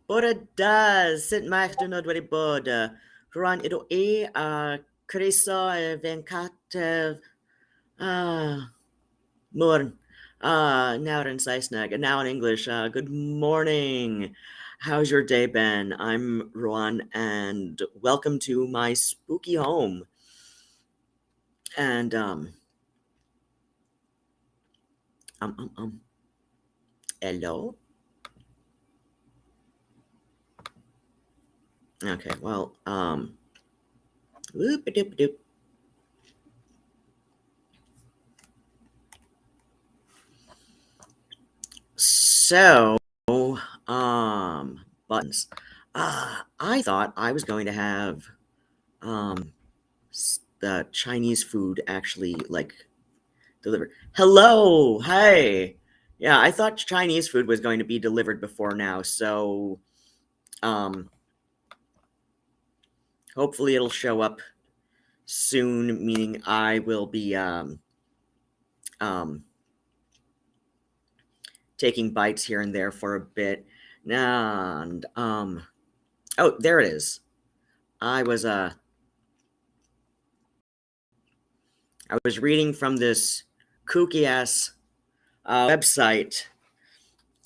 Bore sent mij dunod wedi bod rwan iddo croeso fe'n catef morn now in Saesneg and now in English. Good morning. How's your day been? I'm Rowan and welcome to my spooky home. And hello? Okay, well, whoop-a-doop-a-doop. So, buttons. I thought I was going to have, the Chinese food actually, like, delivered. Hello! Hey! Yeah, I thought Chinese food was going to be delivered before now, so, hopefully it'll show up soon, meaning I will be, taking bites here and there for a bit. And, oh, there it is. I was reading from this kooky-ass website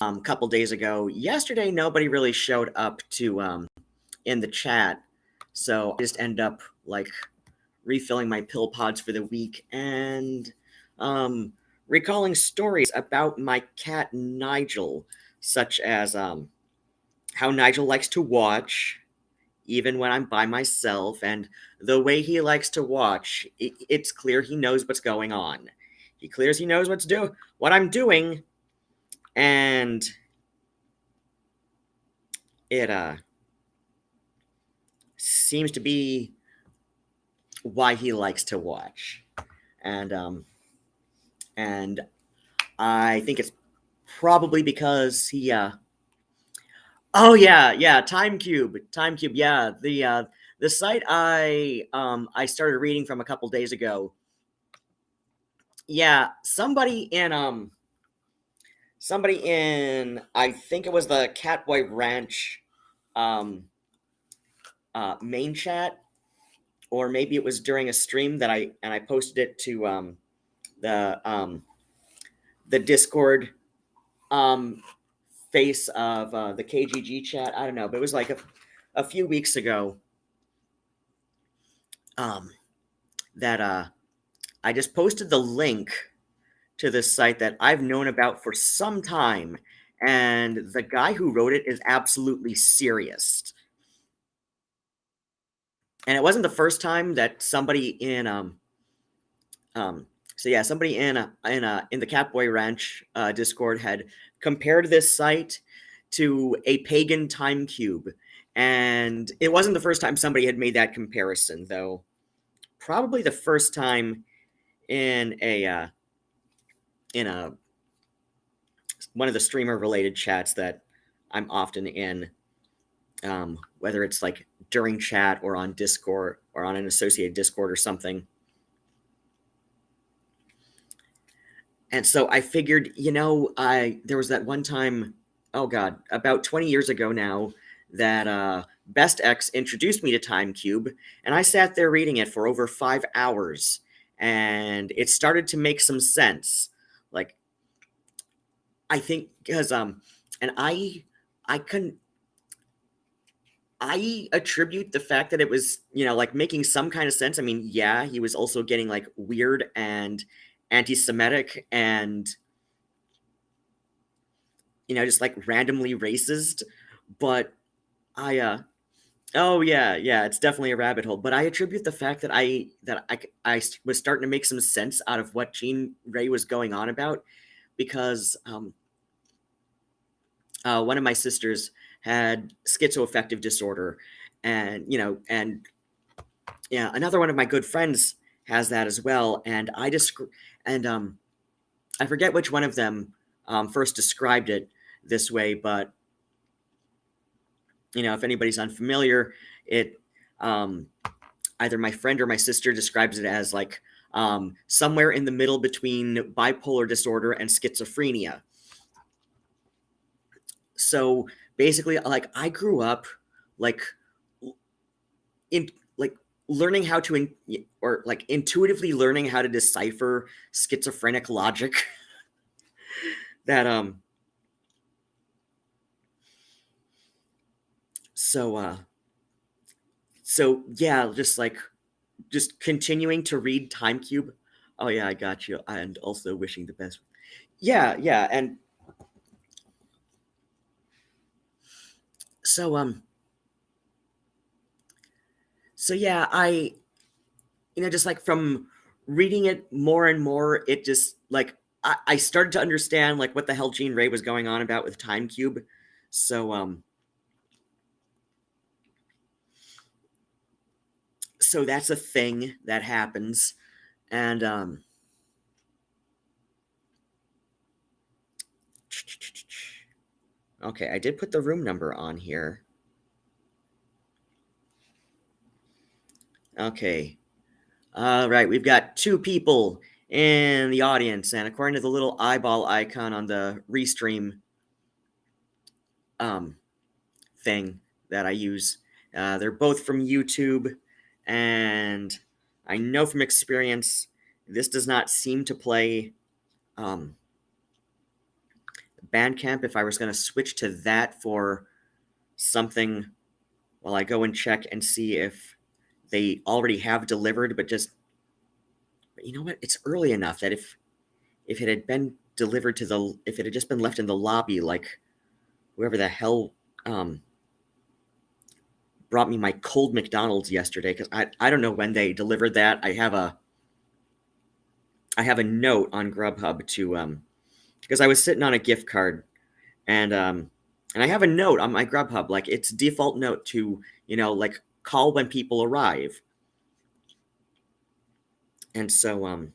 a couple days ago. Yesterday, nobody really showed up to in the chat, so I just end up like refilling my pill pods for the week and recalling stories about my cat Nigel, such as how Nigel likes to watch even when I'm by myself, and the way he likes to watch, it's clear he knows what's going on. He knows what I'm doing, and it seems to be why he likes to watch, and I think it's probably because he oh yeah, Timecube, yeah, the site I started reading from a couple days ago. Yeah, somebody in I think it was the Catboy Ranch main chat, or maybe it was during a stream that I posted it to the Discord face of the KGG chat. I don't know, but it was like a few weeks ago that I just posted the link to this site that I've known about for some time, and the guy who wrote it is absolutely serious. And it wasn't the first time that somebody in somebody in the Catboy Ranch Discord had compared this site to a Pagan Timecube, and it wasn't the first time somebody had made that comparison, though. Probably the first time in a one of the streamer related chats that I'm often in, whether it's like during chat or on Discord or on an associated Discord or something. And so I figured, there was that one time, oh God, about 20 years ago now, that Best X introduced me to Timecube, and I sat there reading it for over 5 hours, and it started to make some sense. Like, I think because and I attribute the fact that it was, like making some kind of sense. I mean, yeah, he was also getting like weird and anti-Semitic and, just like randomly racist, but oh yeah, it's definitely a rabbit hole. But I attribute the fact that I was starting to make some sense out of what Jean Ray was going on about, because one of my sisters had schizoaffective disorder, and another one of my good friends has that as well. And I forget which one of them first described it this way, but if anybody's unfamiliar, it either my friend or my sister describes it as like somewhere in the middle between bipolar disorder and schizophrenia. So basically, like, I grew up like in like learning how to or like intuitively learning how to decipher schizophrenic logic that so so yeah, just continuing to read Timecube. Oh yeah, I got you. And also wishing the best. Yeah, yeah, and so so yeah, just like from reading it more and more, it just like I started to understand like what the hell Jean Ray was going on about with Timecube. So so that's a thing that happens. And okay, I did put the room number on here. Okay. All right, we've got 2 people in the audience, and according to the little eyeball icon on the restream um, thing that I use, they're both from YouTube, and I know from experience this does not seem to play um, Bandcamp. If I was going to switch to that for something, well, I go and check and see if they already have delivered, but you know what? It's early enough that if it had been delivered to the if it had just been left in the lobby, like whoever the hell brought me my cold McDonald's yesterday, because I don't know when they delivered that. I have a note on Grubhub to because I was sitting on a gift card, and I have a note on my Grubhub, like it's default note to like call when people arrive. And so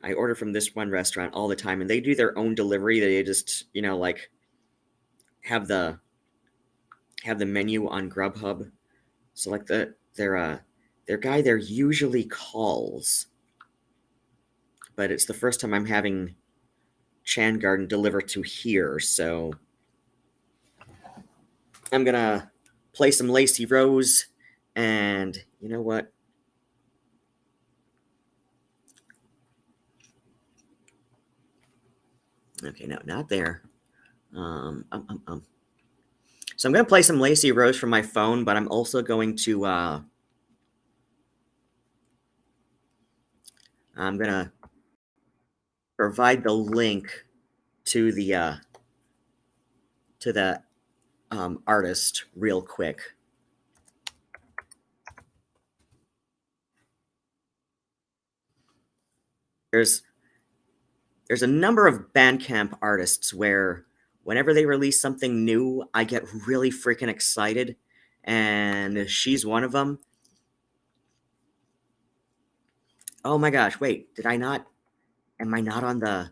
I order from this one restaurant all the time, and they do their own delivery. They just like have the menu on Grubhub. So like their guy there usually calls, but it's the first time I'm having Chan Garden deliver to here, so I'm gonna play some Lacy Rose, and you know what? Okay, no, not there. So I'm gonna play some Lacy Rose from my phone, but I'm also going to I'm gonna provide the link to the artist real quick. There's a number of Bandcamp artists where whenever they release something new, I get really freaking excited, and she's one of them. Oh my gosh, wait, did I not? Am I not on the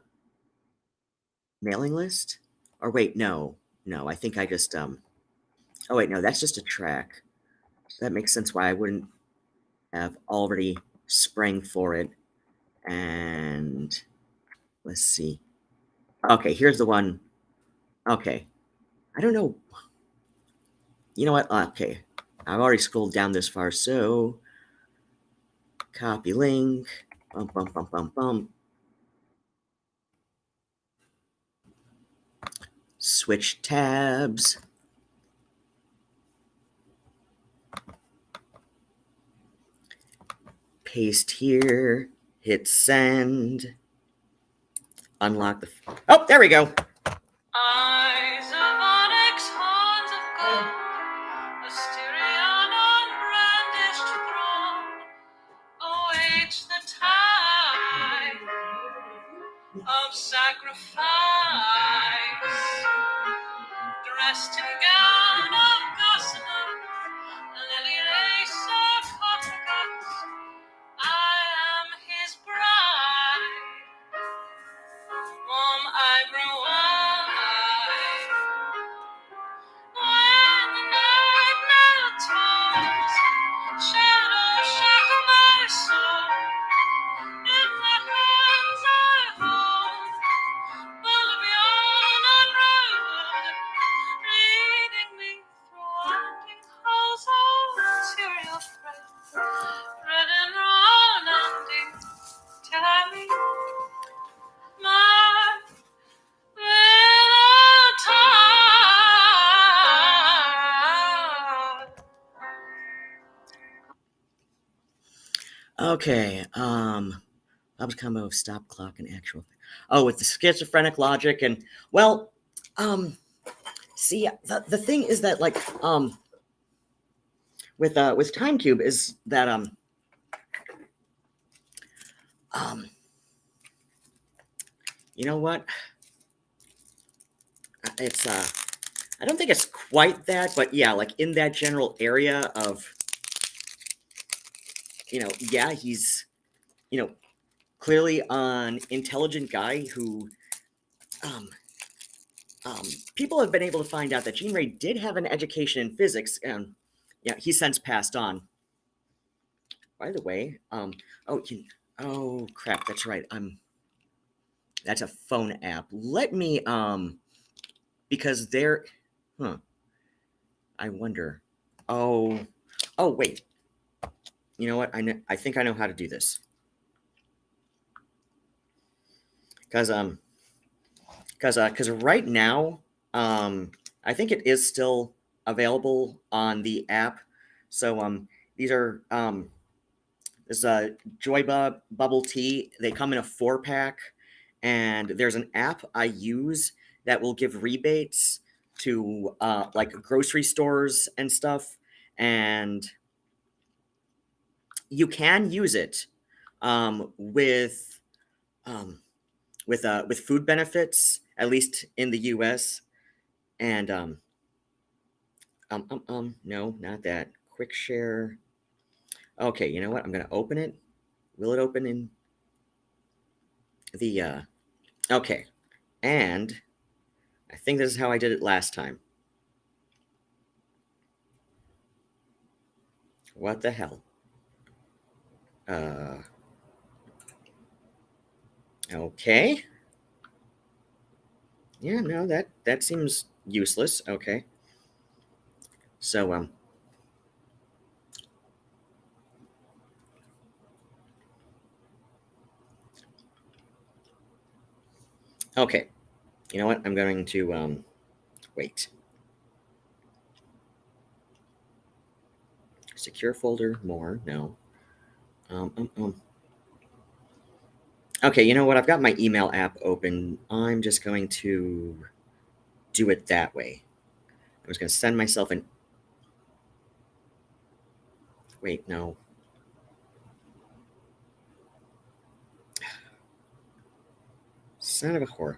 mailing list? Or wait, no, I think I just Oh wait, no, that's just a track. So that makes sense why I wouldn't have already sprang for it. And let's see. Okay, here's the one. Okay, I don't know. You know what? Okay, I've already scrolled down this far, so copy link. Bum bum bum bum bum. Switch tabs. Paste here. Hit send. Unlock the. Oh, there we go. Eyes of onyx, horns of gold, Asterion on brandished throne, awaits the time of sacrifice. Dressed in gown of gossamer, lily lace of apricots, I am his bride. Warm eyebrow eye, when the night melatones, shadows shackle my soul. In my hands I hold bullion unrolled, Okay. Bob's combo of stop clock and actual. Oh, with the schizophrenic logic and well, see, the thing is that like with Timecube is that you know what? It's I don't think it's quite that, but yeah, like in that general area of, yeah, he's, clearly an intelligent guy who, um, people have been able to find out that Jean Ray did have an education in physics, and yeah, he's since passed on. By the way, oh crap, that's right. That's a phone app. Let me, because there, I wonder. Oh, wait. You know what? I think I know how to do this. Because right now, I think it is still available on the app. So these are this Joy Bubble Tea. They come in a 4-pack, and there's an app I use that will give rebates to like grocery stores and stuff, and you can use it with food benefits, at least in the U.S. And no, not that. Quick share. Okay, you know what? I'm gonna open it. Will it open in the? Okay, and I think this is how I did it last time. What the hell? Okay. Yeah, no, that seems useless. Okay. So okay. You know what? I'm going to wait. Secure folder, more, no. Okay, you know what? I've got my email app open. I'm just going to do it that way. I was going to send myself an... Wait, no. Son of a whore.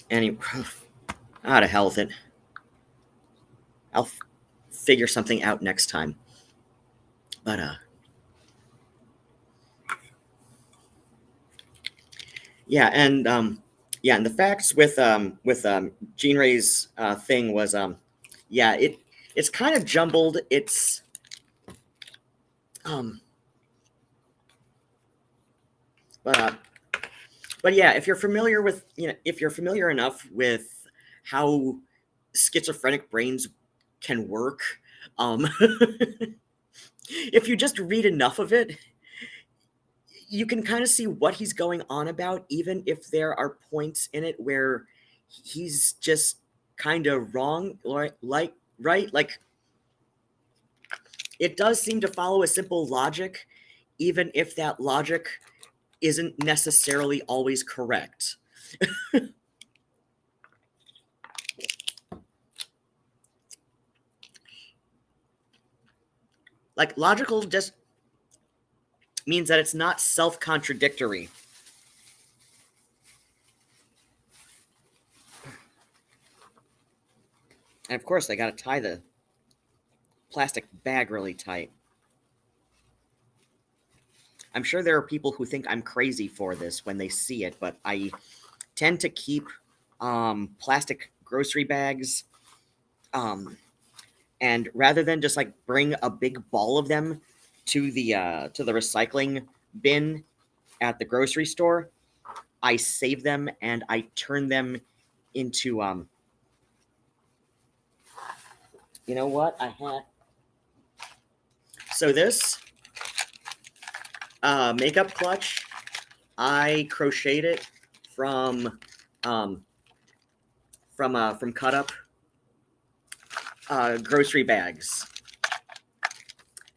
Anyway, to hell with it. I'll figure something out next time. But, yeah, and the facts with Jean Ray's thing was yeah, it's kind of jumbled. It's but yeah, if you're familiar with if you're familiar enough with how schizophrenic brains can work, if you just read enough of it, you can kind of see what he's going on about, even if there are points in it where he's just kind of wrong, right? Like, it does seem to follow a simple logic, even if that logic isn't necessarily always correct. Like, logical just means that it's not self-contradictory. And of course, I gotta tie the plastic bag really tight. I'm sure there are people who think I'm crazy for this when they see it, but I tend to keep plastic grocery bags, and rather than just like bring a big ball of them to the recycling bin at the grocery store, I save them and I turn them into you know what I had. So this makeup clutch, I crocheted it from cut up grocery bags,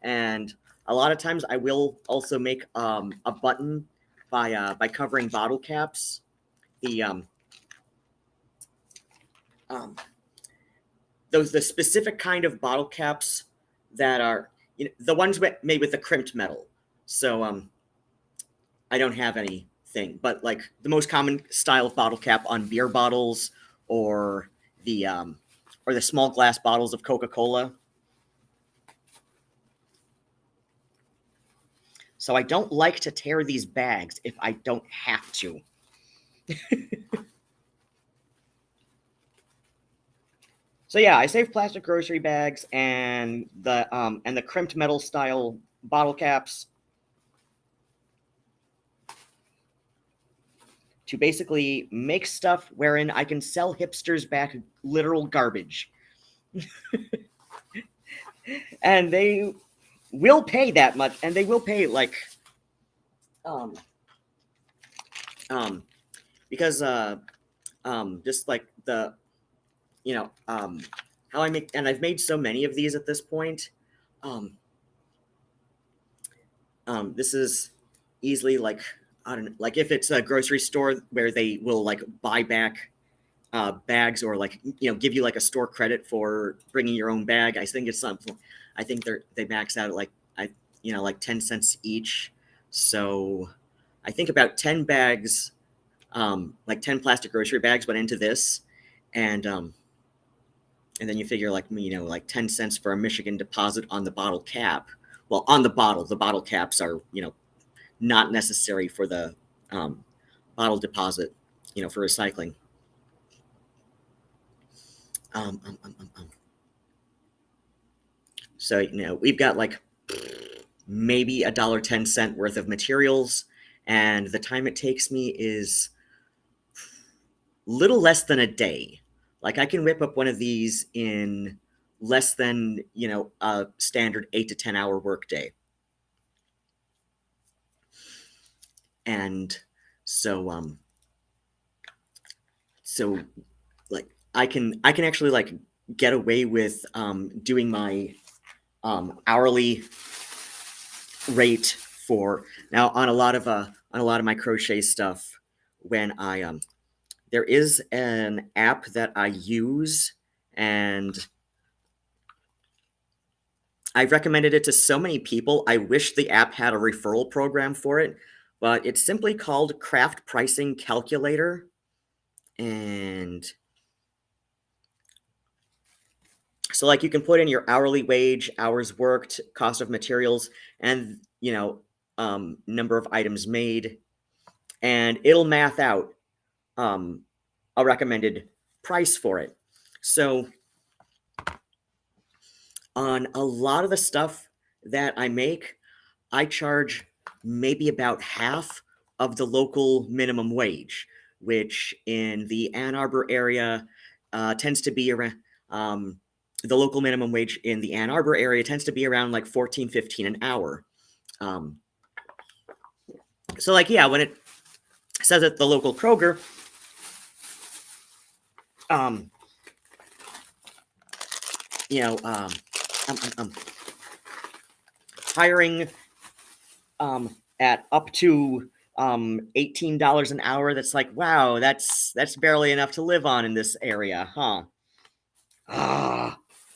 And a lot of times I will also make a button by covering bottle caps. The specific kind of bottle caps that are, you know, the ones made with the crimped metal. So I don't have anything, but like the most common style of bottle cap on beer bottles or the small glass bottles of Coca-Cola. So I don't like to tear these bags if I don't have to. So yeah, I save plastic grocery bags and the crimped metal style bottle caps to basically make stuff wherein I can sell hipsters back literal garbage. And they will pay that much, and they will pay like because just like the, you know, how I make, and I've made so many of these at this point. This is easily like, I don't know, like if it's a grocery store where they will like buy back bags, or like, you know, give you like a store credit for bringing your own bag. I think it's something. I think they max out at like, like 10 cents each. So I think about 10 bags, like 10 plastic grocery bags went into this, and then you figure like, you know, like 10 cents for a Michigan deposit on the bottle cap. Well, on the bottle caps are, you know, not necessary for the bottle deposit, you know, for recycling. So, you know, we've got like maybe $1.10 worth of materials, and the time it takes me is little less than a day. Like I can whip up one of these in less than, you know, a standard 8 to 10 hour workday. And so like I can actually like get away with doing my hourly rate for now on a lot of my crochet stuff. When I there is an app that I use, and I've recommended it to so many people. I wish the app had a referral program for it, but it's simply called Craft Pricing Calculator. And so like you can put in your hourly wage, hours worked, cost of materials, and, you know, number of items made, and it'll math out a recommended price for it. So on a lot of the stuff that I make, I charge maybe about half of the local minimum wage, which in the Ann Arbor area tends to be around, the local minimum wage in the Ann Arbor area tends to be around like $14.15 an hour. So like, yeah, when it says at the local Kroger, you know, hiring at up to $18 an hour, that's like, wow, that's barely enough to live on in this area, huh?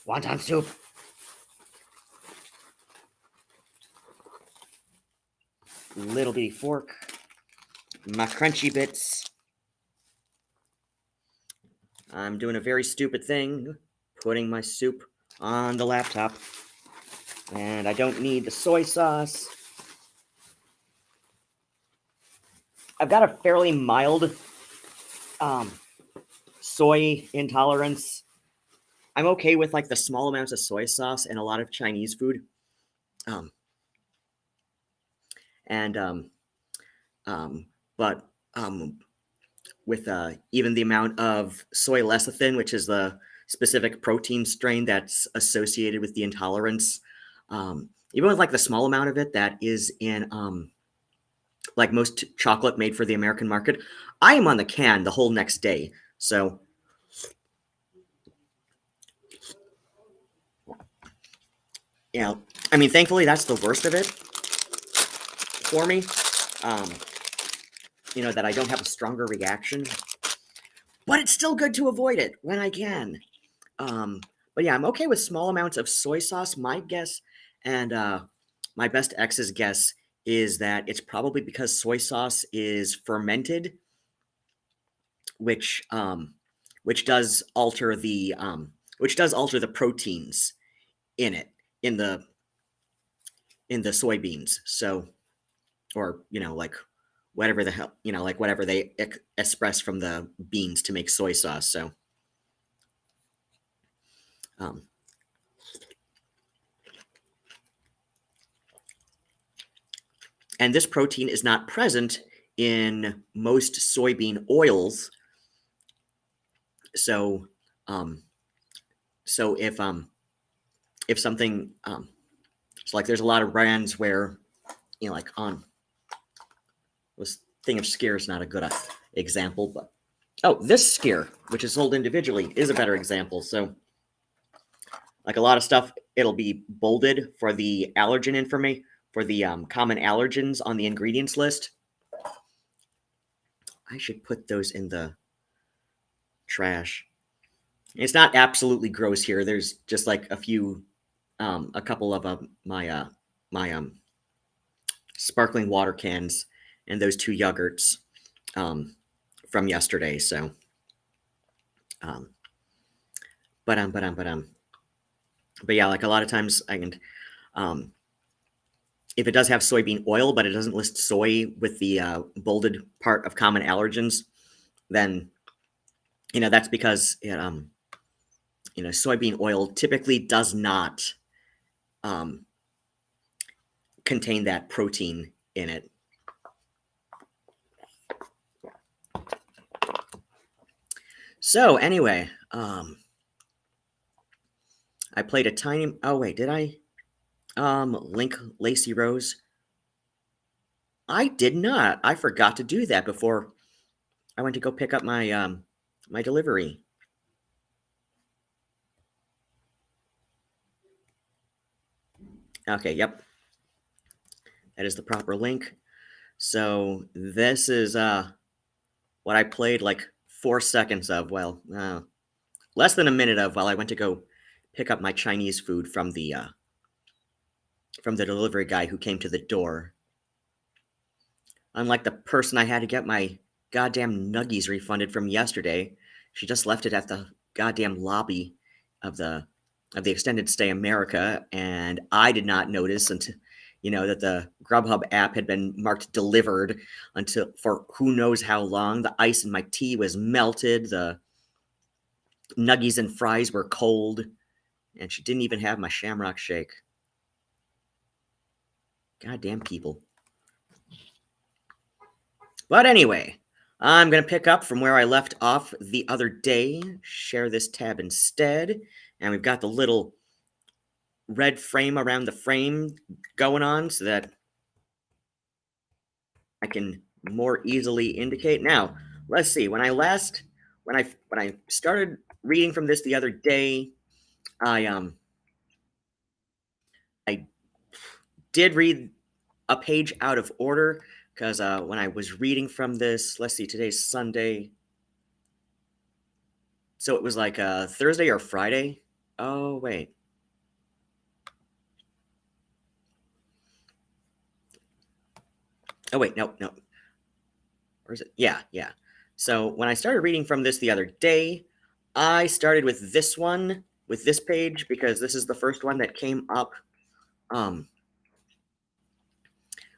Wonton soup. Little bitty fork. My crunchy bits. I'm doing a very stupid thing, putting my soup on the laptop. And I don't need the soy sauce. I've got a fairly mild soy intolerance. I'm okay with like the small amounts of soy sauce in a lot of Chinese food. But with even the amount of soy lecithin, which is the specific protein strain that's associated with the intolerance, even with like the small amount of it that is in like most chocolate made for the American market, I am on the can the whole next day. So you know, I mean, thankfully, that's the worst of it for me. That I don't have a stronger reaction, but it's still good to avoid it when I can. But yeah, I'm okay with small amounts of soy sauce. My guess, and my best ex's guess, is that it's probably because soy sauce is fermented, which does alter the proteins in it in the soybeans. So, or like whatever the hell, like whatever they express from the beans to make soy sauce. So, and this protein is not present in most soybean oils. So, if something, so like there's a lot of brands where, like on this thing of Skyr is not a good example, but this Skyr, which is sold individually, is a better example. So, like a lot of stuff, it'll be bolded for the allergen information, for the common allergens on the ingredients list. I should put those in the trash. It's not absolutely gross here. There's just like a couple of my sparkling water cans and those 2 yogurts from yesterday. So, but yeah, like a lot of times I can, if it does have soybean oil, but it doesn't list soy with the bolded part of common allergens, then that's because soybean oil typically does not contain that protein in it. So anyway, I played a tiny. Oh wait, did I link Lacey Rose? I did not. I forgot to do that before I went to go pick up my my delivery. Okay, yep. That is the proper link. So this is what I played like 4 seconds of, well, less than a minute of, while I went to go pick up my Chinese food from the delivery guy who came to the door. Unlike the person I had to get my goddamn nuggies refunded from yesterday, she just left it at the goddamn lobby of the Extended Stay America, and I did not notice until that the Grubhub app had been marked delivered until for who knows how long. The ice in my tea was melted, the nuggies and fries were cold, and she didn't even have my Shamrock Shake. Goddamn people. But anyway, I'm going to pick up from where I left off the other day, share this tab instead, and we've got the little red frame around the frame going on so that I can more easily indicate. Now, let's see. When I started reading from this the other day, I did read a page out of order because when I was reading from this, let's see, today's Sunday, so it was like Thursday or Friday. Oh wait. Oh wait, no. Where is it? Yeah. So when I started reading from this the other day, I started with this one, with this page, because this is the first one that came up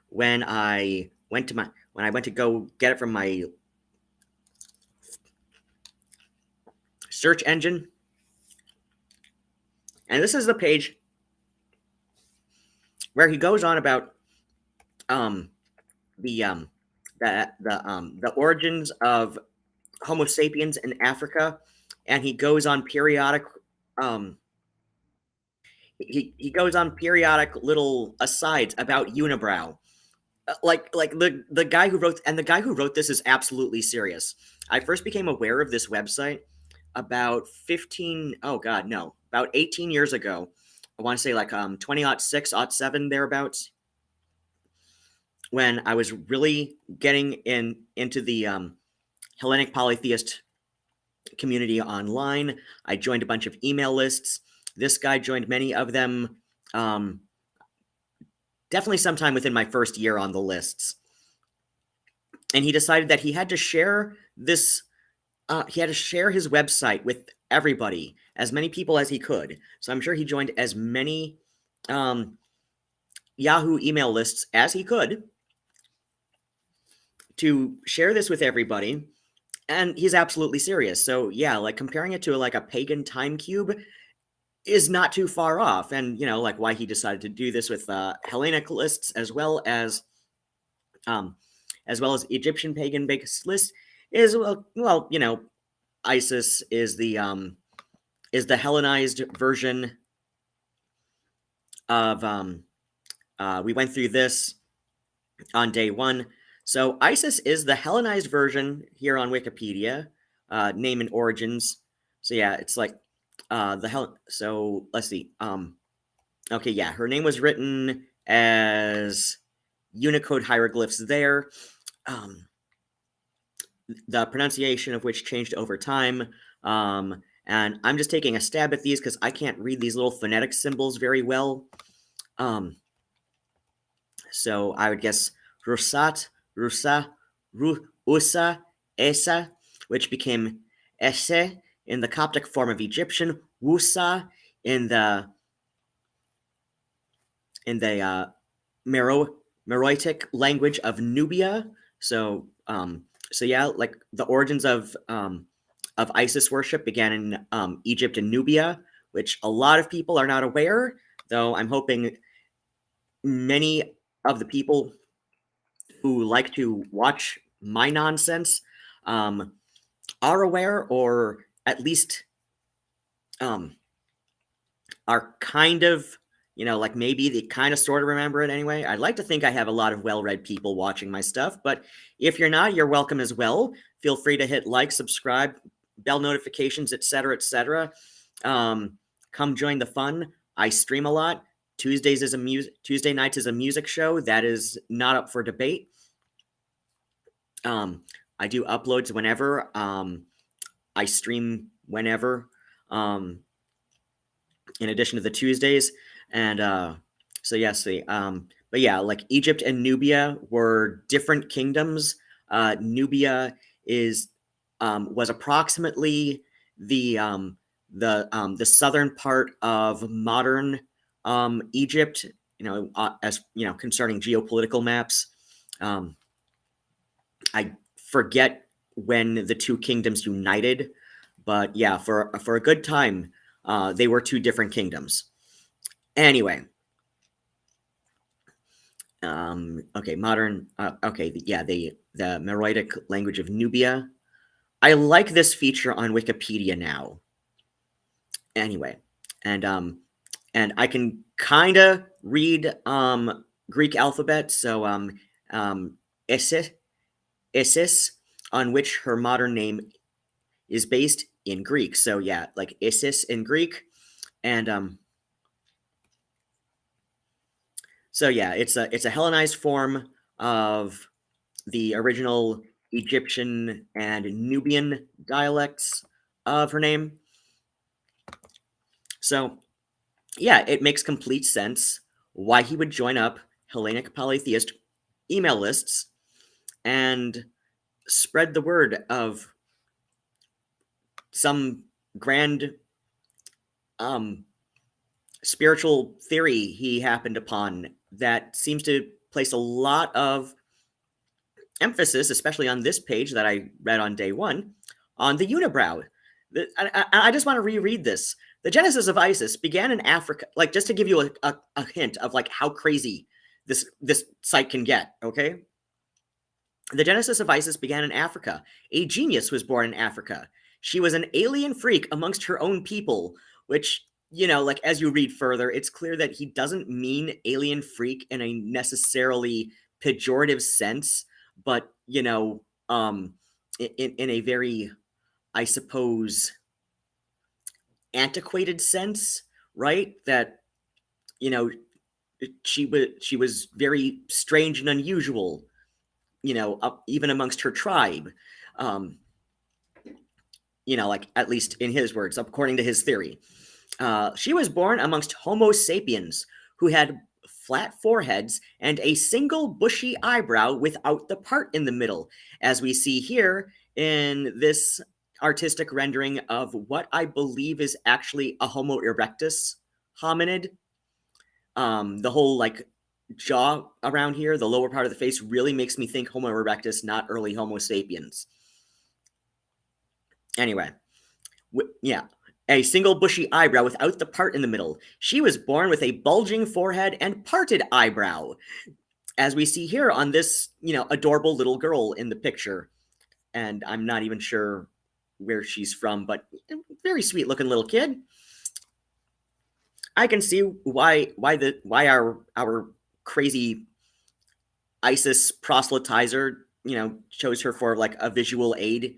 when I went to go get it from my search engine. And this is the page where he goes on about the origins of Homo sapiens in Africa, and he goes on periodic he goes on periodic little asides about unibrow. Like the guy who wrote this is absolutely serious. I first became aware of this website about 18 years ago I want to say like 2006, 07 thereabouts, when I was really getting into the Hellenic polytheist community online. I joined a bunch of email lists. This guy joined many of them. Definitely sometime within my first year on the lists. And he decided that he had to share this, he had to share his website with everybody, as many people as he could. So I'm sure he joined as many Yahoo email lists as he could to share this with everybody. And he's absolutely serious. So yeah, like comparing it to like a pagan Timecube is not too far off. And you know, like why he decided to do this with Hellenic lists as well as Egyptian pagan based lists is well, you know, Isis is the Hellenized version of we went through this on day one. So Isis is the Hellenized version here on Wikipedia, name and origins. So yeah, it's like so let's see. Okay, yeah, her name was written as Unicode hieroglyphs there. The pronunciation of which changed over time. And I'm just taking a stab at these because I can't read these little phonetic symbols very well. So I would guess Rusat, Rusa, Usa, Esa, which became Ese in the Coptic form of Egyptian, Wusa in the Meroitic language of Nubia. So yeah, like the origins of Isis worship began in Egypt and Nubia, which a lot of people are not aware, though I'm hoping many of the people who like to watch my nonsense are aware, or at least are kind of, you know, like maybe they kind of sort of remember it anyway. I'd like to think I have a lot of well-read people watching my stuff, but if you're not, you're welcome as well. Feel free to hit like, subscribe, bell notifications, etc., etc. Come join the fun. I stream a lot. Tuesday nights is a music show that is not up for debate. I do uploads whenever. I stream whenever. In addition to the Tuesdays, and so yes, but yeah, like Egypt and Nubia were different kingdoms. Nubia was approximately the southern part of modern Egypt. You know, as you know, concerning geopolitical maps. I forget when the two kingdoms united, but yeah, for a good time, they were two different kingdoms. Anyway, okay, modern. Okay, yeah, the Meroitic language of Nubia. I like this feature on Wikipedia now. Anyway, and I can kind of read Greek alphabet. So Isis, on which her modern name is based in Greek. So yeah, like Isis in Greek, and so yeah, it's a Hellenized form of the original Egyptian and Nubian dialects of her name. So yeah, it makes complete sense why he would join up Hellenic polytheist email lists and spread the word of some grand spiritual theory he happened upon that seems to place a lot of emphasis, especially on this page that I read on day one, on the unibrow. I just want to reread this. The genesis of Isis began in Africa, like just to give you a hint of like how crazy this site can get, okay? The genesis of Isis began in Africa. A genius was born in Africa. She was an alien freak amongst her own people, which, you know, like as you read further, it's clear that he doesn't mean alien freak in a necessarily pejorative sense, but, you know, in a very, I suppose, antiquated sense, right? That you know, she was very strange and unusual, even amongst her tribe. Like, at least in his words, according to his theory. She was born amongst Homo sapiens, who had flat foreheads and a single bushy eyebrow without the part in the middle, as we see here in this artistic rendering of what I believe is actually a Homo erectus hominid. The whole, like, jaw around here, the lower part of the face, really makes me think Homo erectus, not early Homo sapiens. Anyway, yeah. A single bushy eyebrow without the part in the middle. She was born with a bulging forehead and parted eyebrow, as we see here on this, adorable little girl in the picture. And I'm not even sure where she's from, but very sweet looking little kid. I can see why our crazy ISIS proselytizer, chose her for, like, a visual aid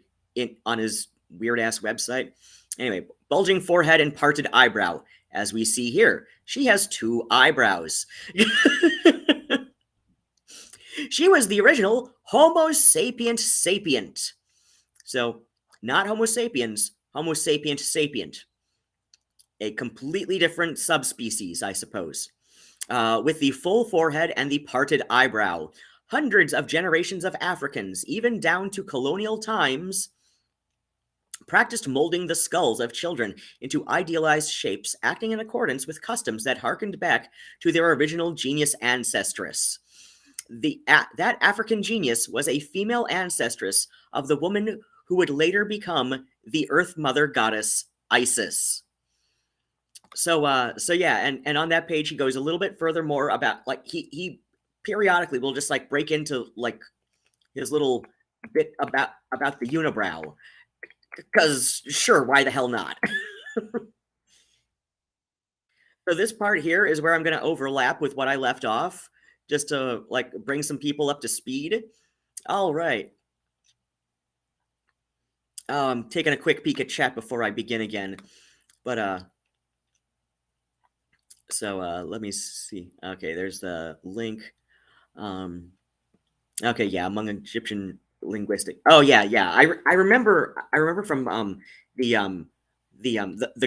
on his weird ass website. Anyway, bulging forehead and parted eyebrow, as we see here. She has 2 eyebrows. She was the original Homo sapient sapient. So, not Homo sapiens, Homo sapient sapient. A completely different subspecies, I suppose. With the full forehead and the parted eyebrow. Hundreds of generations of Africans, even down to colonial times, practiced molding the skulls of children into idealized shapes, acting in accordance with customs that harkened back to their original genius ancestress. That African genius was a female ancestress of the woman who would later become the Earth Mother goddess Isis. So yeah, and on that page he goes a little bit further more about, like, he periodically will just, like, break into, like, his little bit about the unibrow. Because, sure, why the hell not? So this part here is where I'm going to overlap with what I left off, just to, like, bring some people up to speed. All right. Taking a quick peek at chat before I begin again. But, so, let me see. Okay, there's the link. Okay, yeah, among Egyptian linguistic. Oh yeah. I remember from the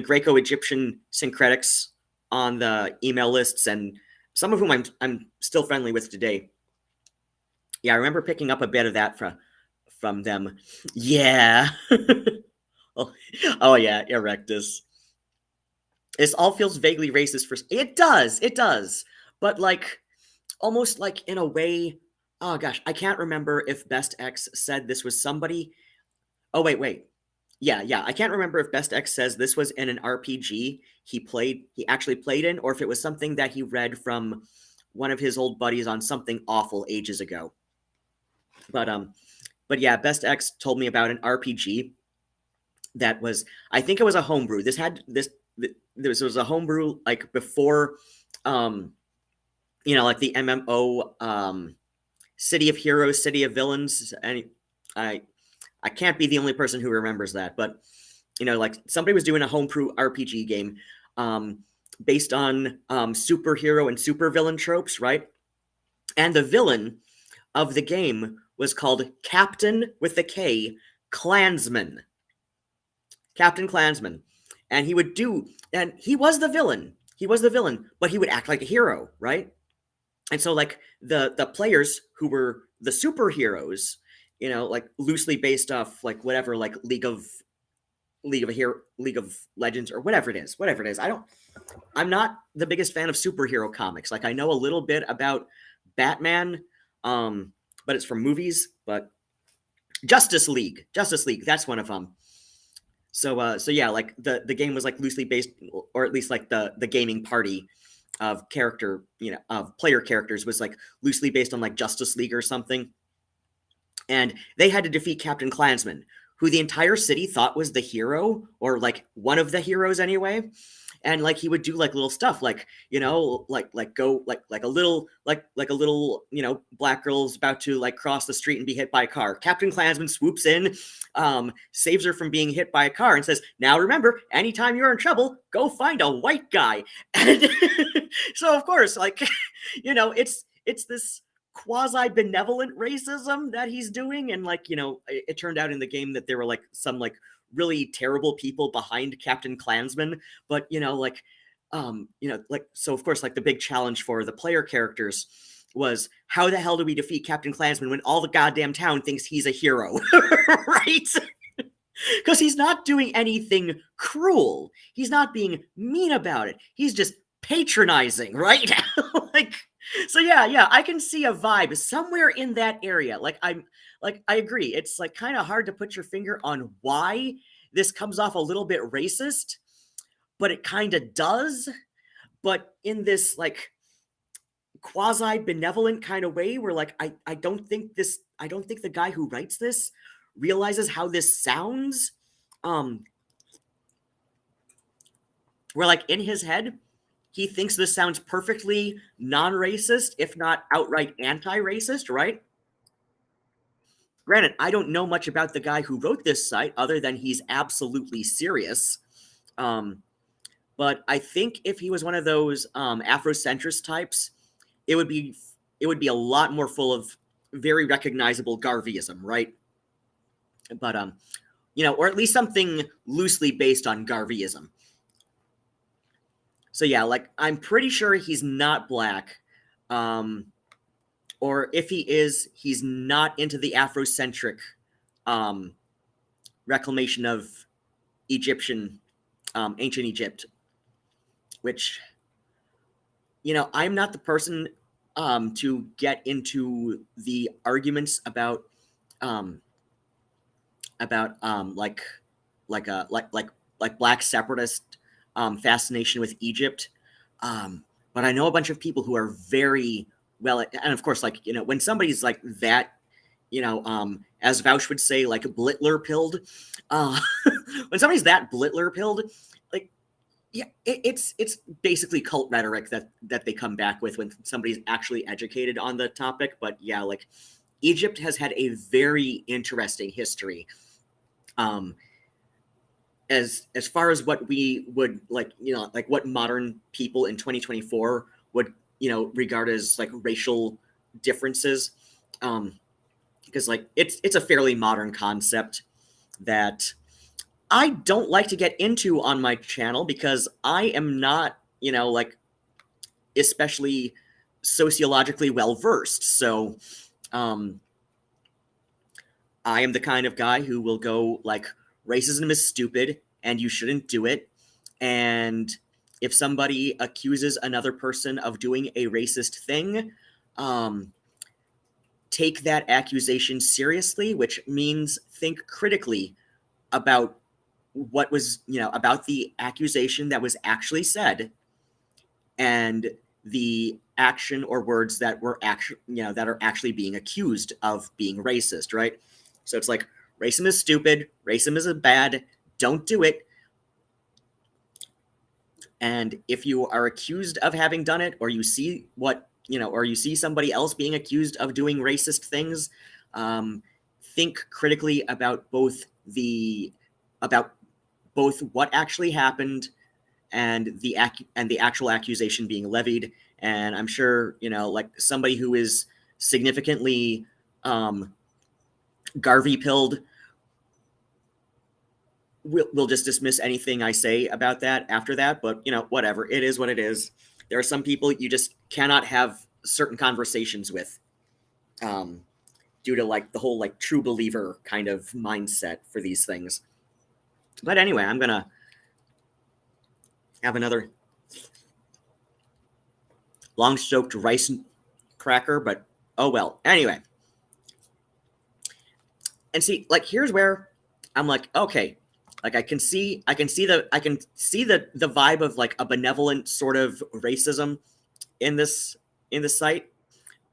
Greco-Egyptian syncretics on the email lists, and some of whom I'm still friendly with today. Yeah, I remember picking up a bit of that from them. Yeah. oh yeah, Erectus. This all feels vaguely racist for it does. But, like, almost like in a way. Oh gosh, I can't remember if Best X said this was somebody. Oh wait. Yeah, I can't remember if Best X says this was in an RPG he actually played in, or if it was something that he read from one of his old buddies on Something Awful ages ago. But yeah, Best X told me about an RPG that was, I think it was a homebrew. This was a homebrew, like, before, like the MMO, City of Heroes, City of Villains, and I can't be the only person who remembers that, but, like, somebody was doing a homebrew RPG game, based on superhero and supervillain tropes, right? And the villain of the game was called Captain with a K, Klansman. Captain Klansman. And he was the villain. But he would act like a hero, right? And so, like, the players who were the superheroes, like, loosely based off, like, whatever, like, League of Legends or whatever it is. I'm not the biggest fan of superhero comics. Like, I know a little bit about Batman, but it's from movies. But Justice League, that's one of them. So yeah, like, the game was, like, loosely based, or at least, like, the gaming party of character, of player characters was, like, loosely based on, like, Justice League or something. And they had to defeat Captain Klansman, who the entire city thought was the hero, or, like, one of the heroes anyway. and like he would do like little stuff like, you know, like go like a little like a little, you know, black girl's about to like cross the street and be hit by a car. Captain Klansman swoops in, saves her from being hit by a car and says, now remember, anytime you're in trouble, go find a white guy. And so of course, like, you know, it's this quasi-benevolent racism that he's doing. And like, you know, it turned out in the game that there were like some like really terrible people behind Captain Klansman. But you know, like, you know, like, so of course, like the big challenge for the player characters was, how the hell do we defeat Captain Klansman when all the goddamn town thinks he's a hero? Right? Because he's not doing anything cruel. He's not being mean about it. He's just patronizing, right? Like, so yeah, I can see a vibe somewhere in that area. Like, I agree. It's like kind of hard to put your finger on why this comes off a little bit racist, but it kind of does. But in this like quasi-benevolent kind of way where like I don't think the guy who writes this realizes how this sounds. Where like in his head, he thinks this sounds perfectly non-racist, if not outright anti-racist, right? Granted, I don't know much about the guy who wrote this site other than he's absolutely serious. But I think if he was one of those Afrocentrist types, it would be a lot more full of very recognizable Garveyism, right? But you know, or at least something loosely based on Garveyism. So yeah, like I'm pretty sure he's not black. Or if he is, he's not into the Afrocentric reclamation of Egyptian, ancient Egypt, which, you know, I'm not the person to get into the arguments about like black separatist fascination with Egypt. But I know a bunch of people who are very well, and of course, like, you know, when somebody's like that, you know, as Vouch would say, like Blittler pilled, when somebody's that Blittler pilled, like, yeah, it's basically cult rhetoric that they come back with when somebody's actually educated on the topic. But yeah, like Egypt has had a very interesting history. As far as what we would like, you know, like what modern people in 2024 would, you know, regard as like racial differences, because like it's a fairly modern concept that I don't like to get into on my channel because I am not, you know, like especially sociologically well versed. So I am the kind of guy who will go like, racism is stupid and you shouldn't do it. And if somebody accuses another person of doing a racist thing, take that accusation seriously, which means think critically about what was, you know, about the accusation that was actually said and the action or words that were actually, you know, that are actually being accused of being racist, right? So it's like, racism is stupid, racism is bad, don't do it. And if you are accused of having done it, or you see what, you know, or you see somebody else being accused of doing racist things, think critically about both what actually happened and the actual accusation being levied. And I'm sure, you know, like somebody who is significantly Garvey pilled will just dismiss anything I say about that after that. But, you know, whatever. It is what it is. There are some people you just cannot have certain conversations with due to like the whole like true believer kind of mindset for these things. But anyway, I'm going to have another long soaked rice cracker, but oh well. Anyway. And see, like, here's where I'm like, okay, like I can see the vibe of like a benevolent sort of racism in this site,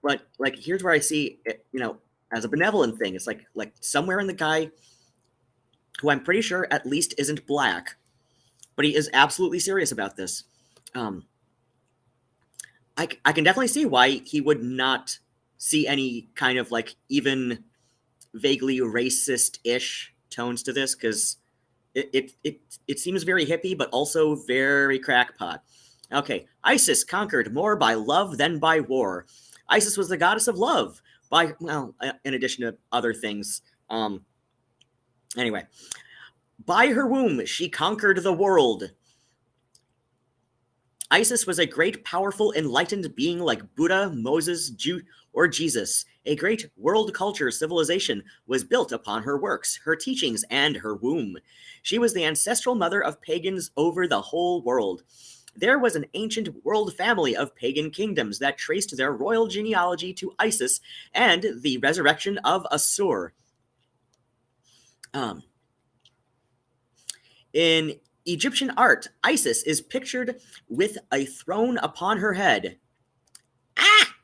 but like here's where I see it, you know, as a benevolent thing. It's like somewhere in the guy, who I'm pretty sure at least isn't black, but he is absolutely serious about this. I can definitely see why he would not see any kind of like even vaguely racist-ish tones to this, because it seems very hippie, but also very crackpot. Okay, Isis conquered more by love than by war. Isis was the goddess of love, by, well, in addition to other things. Anyway, by her womb, she conquered the world. Isis was a great, powerful, enlightened being like Buddha, Moses, or Jesus. A great world culture civilization was built upon her works, her teachings, and her womb. She was the ancestral mother of pagans over the whole world. There was an ancient world family of pagan kingdoms that traced their royal genealogy to Isis and the resurrection of Assur. In Egyptian art, Isis is pictured with a throne upon her head. Ah!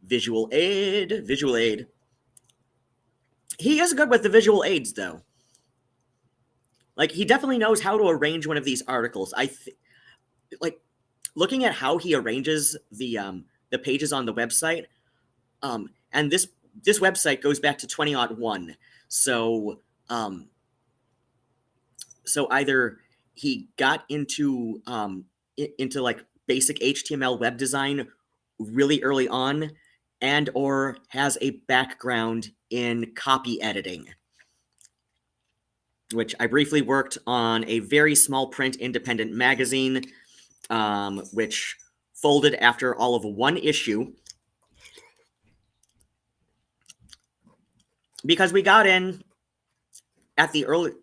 Visual aid, visual aid. He is good with the visual aids, though. Like, he definitely knows how to arrange one of these articles. Like, looking at how he arranges the pages on the website, and this website goes back to 2001. So, so either he got into like basic HTML web design really early on, and or has a background in copy editing, which I briefly worked on a very small print independent magazine, which folded after all of one issue because we got in at the early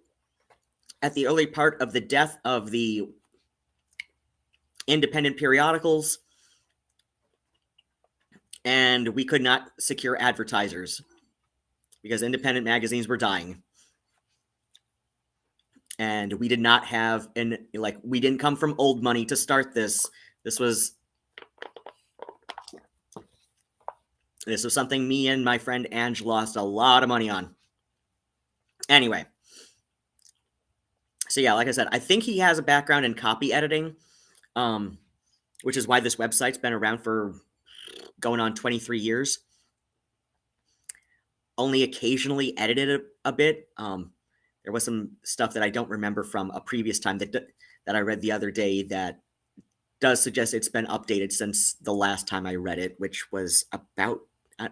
part of the death of the independent periodicals, and we could not secure advertisers because independent magazines were dying. And we did not have, we didn't come from old money to start this. This was something me and my friend Ange lost a lot of money on. Anyway. So yeah, like I said, I think he has a background in copy editing, which is why this website's been around for going on 23 years. Only occasionally edited a bit. There was some stuff that I don't remember from a previous time that I read the other day that does suggest it's been updated since the last time I read it, which was about,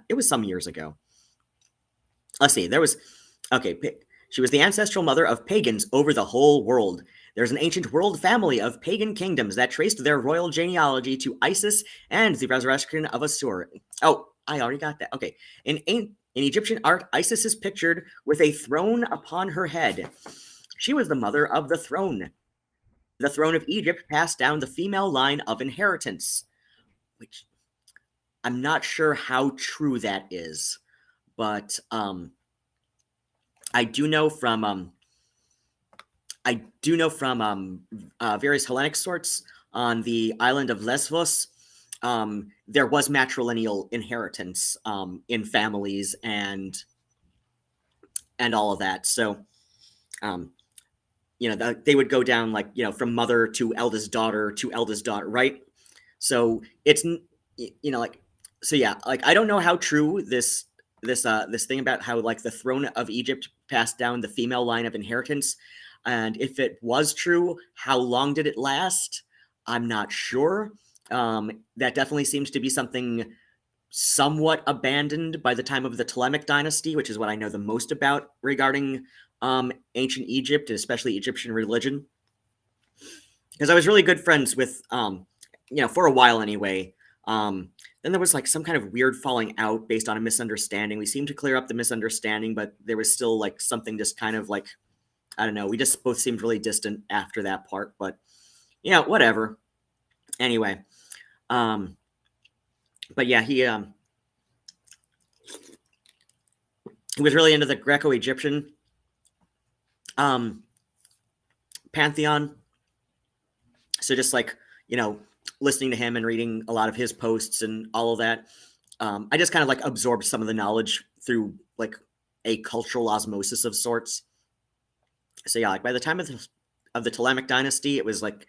it was some years ago. Let's see, she was the ancestral mother of pagans over the whole world. There's an ancient world family of pagan kingdoms that traced their royal genealogy to Isis and the resurrection of Assur. Oh, I already got that. Okay. In Egyptian art, Isis is pictured with a throne upon her head. She was the mother of the throne. The throne of Egypt passed down the female line of inheritance, which I'm not sure how true that is, but I do know from various Hellenic sorts on the island of Lesvos, there was matrilineal inheritance in families and all of that. So, they would go down from mother to eldest daughter, right? So it's so yeah, I don't know how true this thing about how the throne of Egypt passed down the female line of inheritance, and if it was true, how long did it last? I'm not sure. That definitely seems to be something somewhat abandoned by the time of the Ptolemaic dynasty, which is what I know the most about regarding ancient Egypt, and especially Egyptian religion, because I was really good friends with for a while anyway. Then there was some kind of weird falling out based on a misunderstanding. We seemed to clear up the misunderstanding, but there was still something just kind of I don't know. We just both seemed really distant after that part, but whatever. Anyway, but yeah, he was really into the Greco-Egyptian pantheon. So just listening to him and reading a lot of his posts and all of that, I just kind of absorbed some of the knowledge through a cultural osmosis of sorts. So yeah, like by the time of the Ptolemaic dynasty, it was like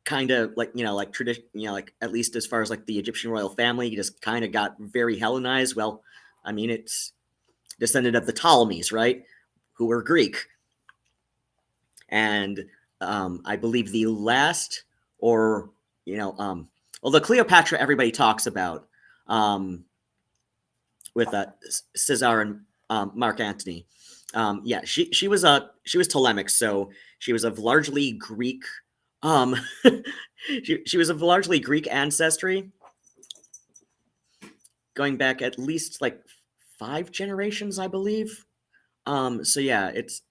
kind of like like tradition, like at least as far as like the Egyptian royal family, just kind of got very Hellenized. Well, I mean, it's descendant of the Ptolemies, right, who were Greek, and I believe the last, or well, the Cleopatra everybody talks about, with Caesar and Mark Antony. Yeah, she was Ptolemaic, so she was of largely Greek. Um, she was of largely Greek ancestry, going back at least like 5 generations, I believe. So yeah, it's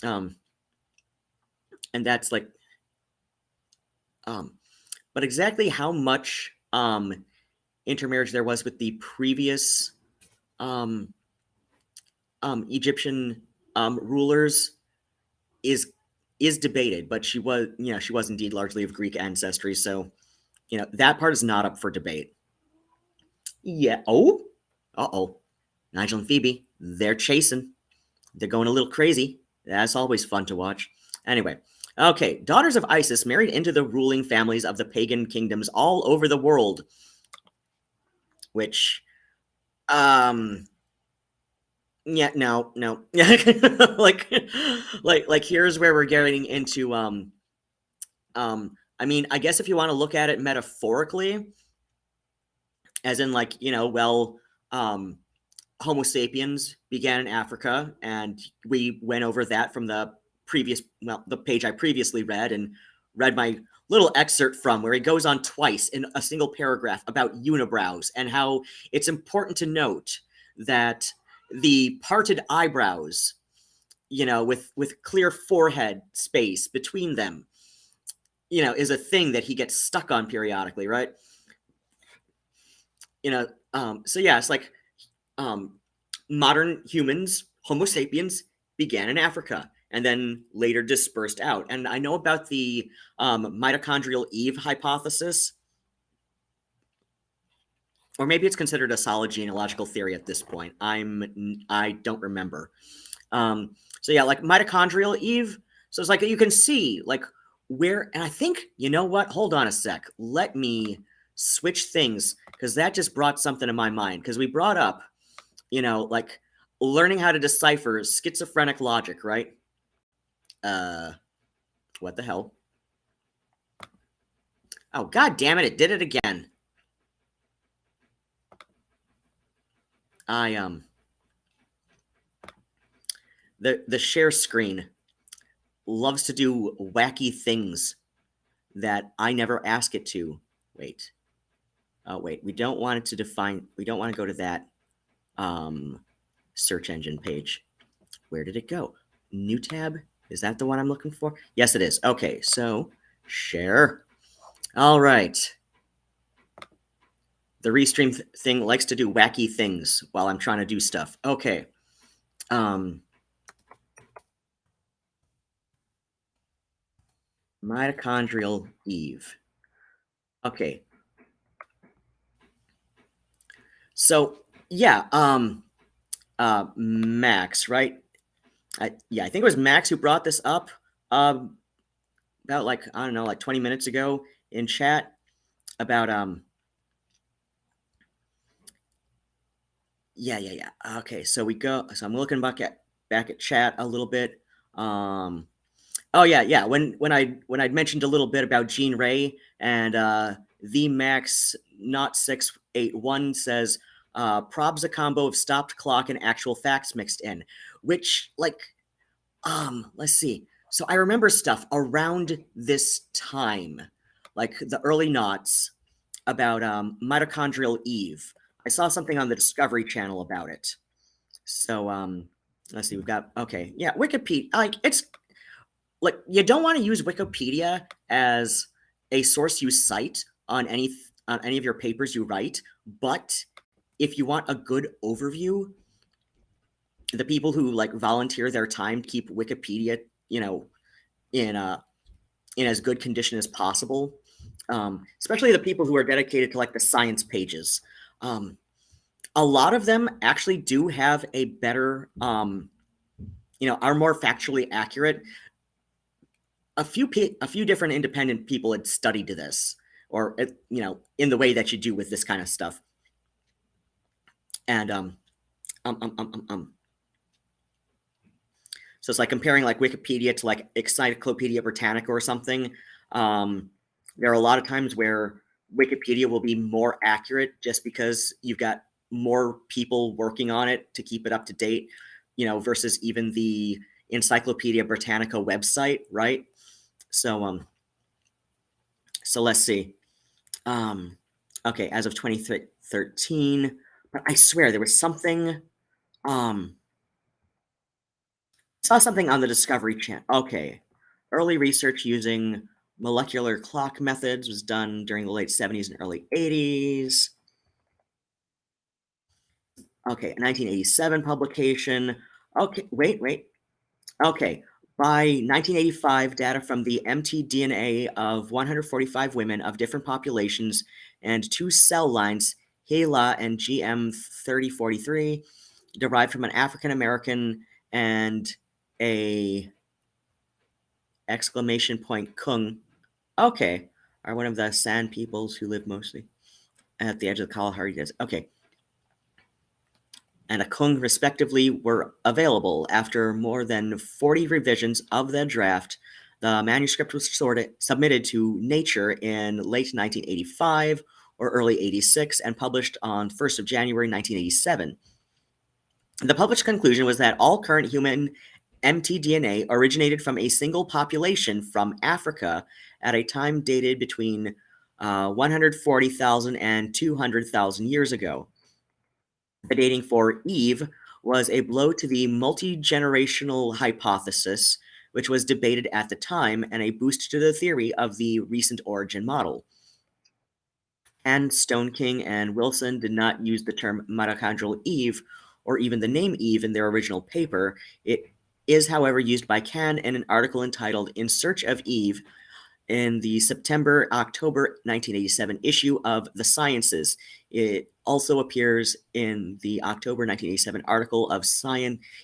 and that's like but exactly how much intermarriage there was with the previous um, Egyptian rulers is debated, but she was she was indeed largely of Greek ancestry, so that part is not up for debate. Yeah. Oh. Uh-oh. Nigel and Phoebe, they're chasing. They're going a little crazy. That's always fun to watch. Anyway, okay. Daughters of Isis married into the ruling families of the pagan kingdoms all over the world. Which, yeah, no. like here's where we're getting into, I mean, I guess if you want to look at it metaphorically, as in like, well, Homo sapiens began in Africa, and we went over that from the page I previously read, and read my little excerpt from where he goes on twice in a single paragraph about unibrows and how it's important to note that the parted eyebrows, with clear forehead space between them, is a thing that he gets stuck on periodically, right? So yeah, it's like modern humans, Homo sapiens, began in Africa and then later dispersed out. And I know about the mitochondrial Eve hypothesis, or maybe it's considered a solid genealogical theory at this point. I don't remember. So yeah, like mitochondrial Eve. So it's like you can see like where, and I think, you know what? Hold on a sec. Let me switch things, because that just brought something to my mind, because we brought up, like learning how to decipher schizophrenic logic, right? What the hell? Oh, god damn it, it did it again. The share screen loves to do wacky things that I never ask it to. Wait. Oh, wait, we don't want it to define, we don't want to go to that search engine page. Where did it go? New tab? Is that the one I'm looking for? Yes, it is. Okay, so share. All right. The restream thing likes to do wacky things while I'm trying to do stuff. Okay. Mitochondrial Eve. Okay. So yeah, Max, right? I think it was Max who brought this up about like, I don't know, like 20 minutes ago in chat about yeah. Okay, so I'm looking back at chat a little bit. Oh yeah. When I'd mentioned a little bit about Jean Ray, and the Max not 681 says probs a combo of stopped clock and actual facts mixed in, which like let's see. So I remember stuff around this time, like the early noughts, about mitochondrial Eve. I saw something on the Discovery Channel about it. So let's see. We've got, okay, yeah, Wikipedia. Like, it's like, you don't want to use Wikipedia as a source you cite on any of your papers you write, but if you want a good overview, the people who like volunteer their time to keep Wikipedia, in as good condition as possible, especially the people who are dedicated to like the science pages, a lot of them actually do have a better are more factually accurate. A few different independent people had studied to this, or in the way that you do with this kind of stuff. And um, um, um, um, um. So it's like comparing like Wikipedia to like Encyclopedia Britannica or something. There are a lot of times where Wikipedia will be more accurate just because you've got more people working on it to keep it up to date, versus even the Encyclopedia Britannica website, right? So let's see. Okay, as of 2013, but I swear there was something. Saw something on the Discovery Channel. Okay, early research using molecular clock methods was done during the late 70s and early 80s. Okay, a 1987 publication. Okay, wait. Okay, by 1985, data from the mtDNA of 145 women of different populations and 2 cell lines, HeLa and GM3043, derived from an African American and a exclamation point Kung. Okay, are one of the San peoples who live mostly at the edge of the Kalahari Desert. Okay. And a Kung, respectively, were available. After more than 40 revisions of the draft, the manuscript was submitted to Nature in late 1985 or early 86 and published on 1st of January 1987. The published conclusion was that all current human mtDNA originated from a single population from Africa at a time dated between 140,000 and 200,000 years ago. The dating for Eve was a blow to the multi-generational hypothesis, which was debated at the time, and a boost to the theory of the recent origin model. And Stoneking and Wilson did not use the term mitochondrial Eve or even the name Eve in their original paper. It is, however, used by Can in an article entitled In Search of Eve in the September-October 1987 issue of The Sciences. It also appears in the October 1987 article of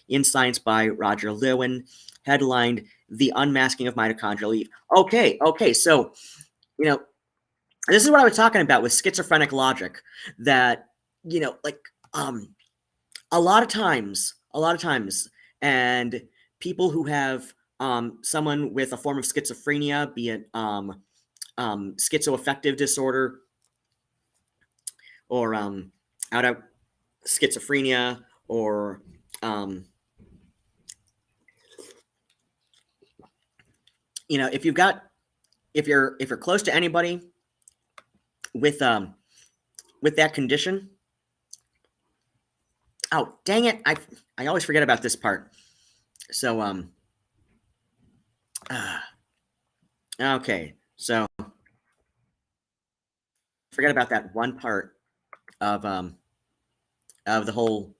in Science by Roger Lewin, headlined The Unmasking of Mitochondrial Eve. Okay, so, this is what I was talking about with schizophrenic logic, that, a lot of times, and people who have someone with a form of schizophrenia, be it schizoaffective disorder or out of schizophrenia, or if you're close to anybody with that condition. Oh, dang it! I always forget about this part. So okay, so forget about that one part of the whole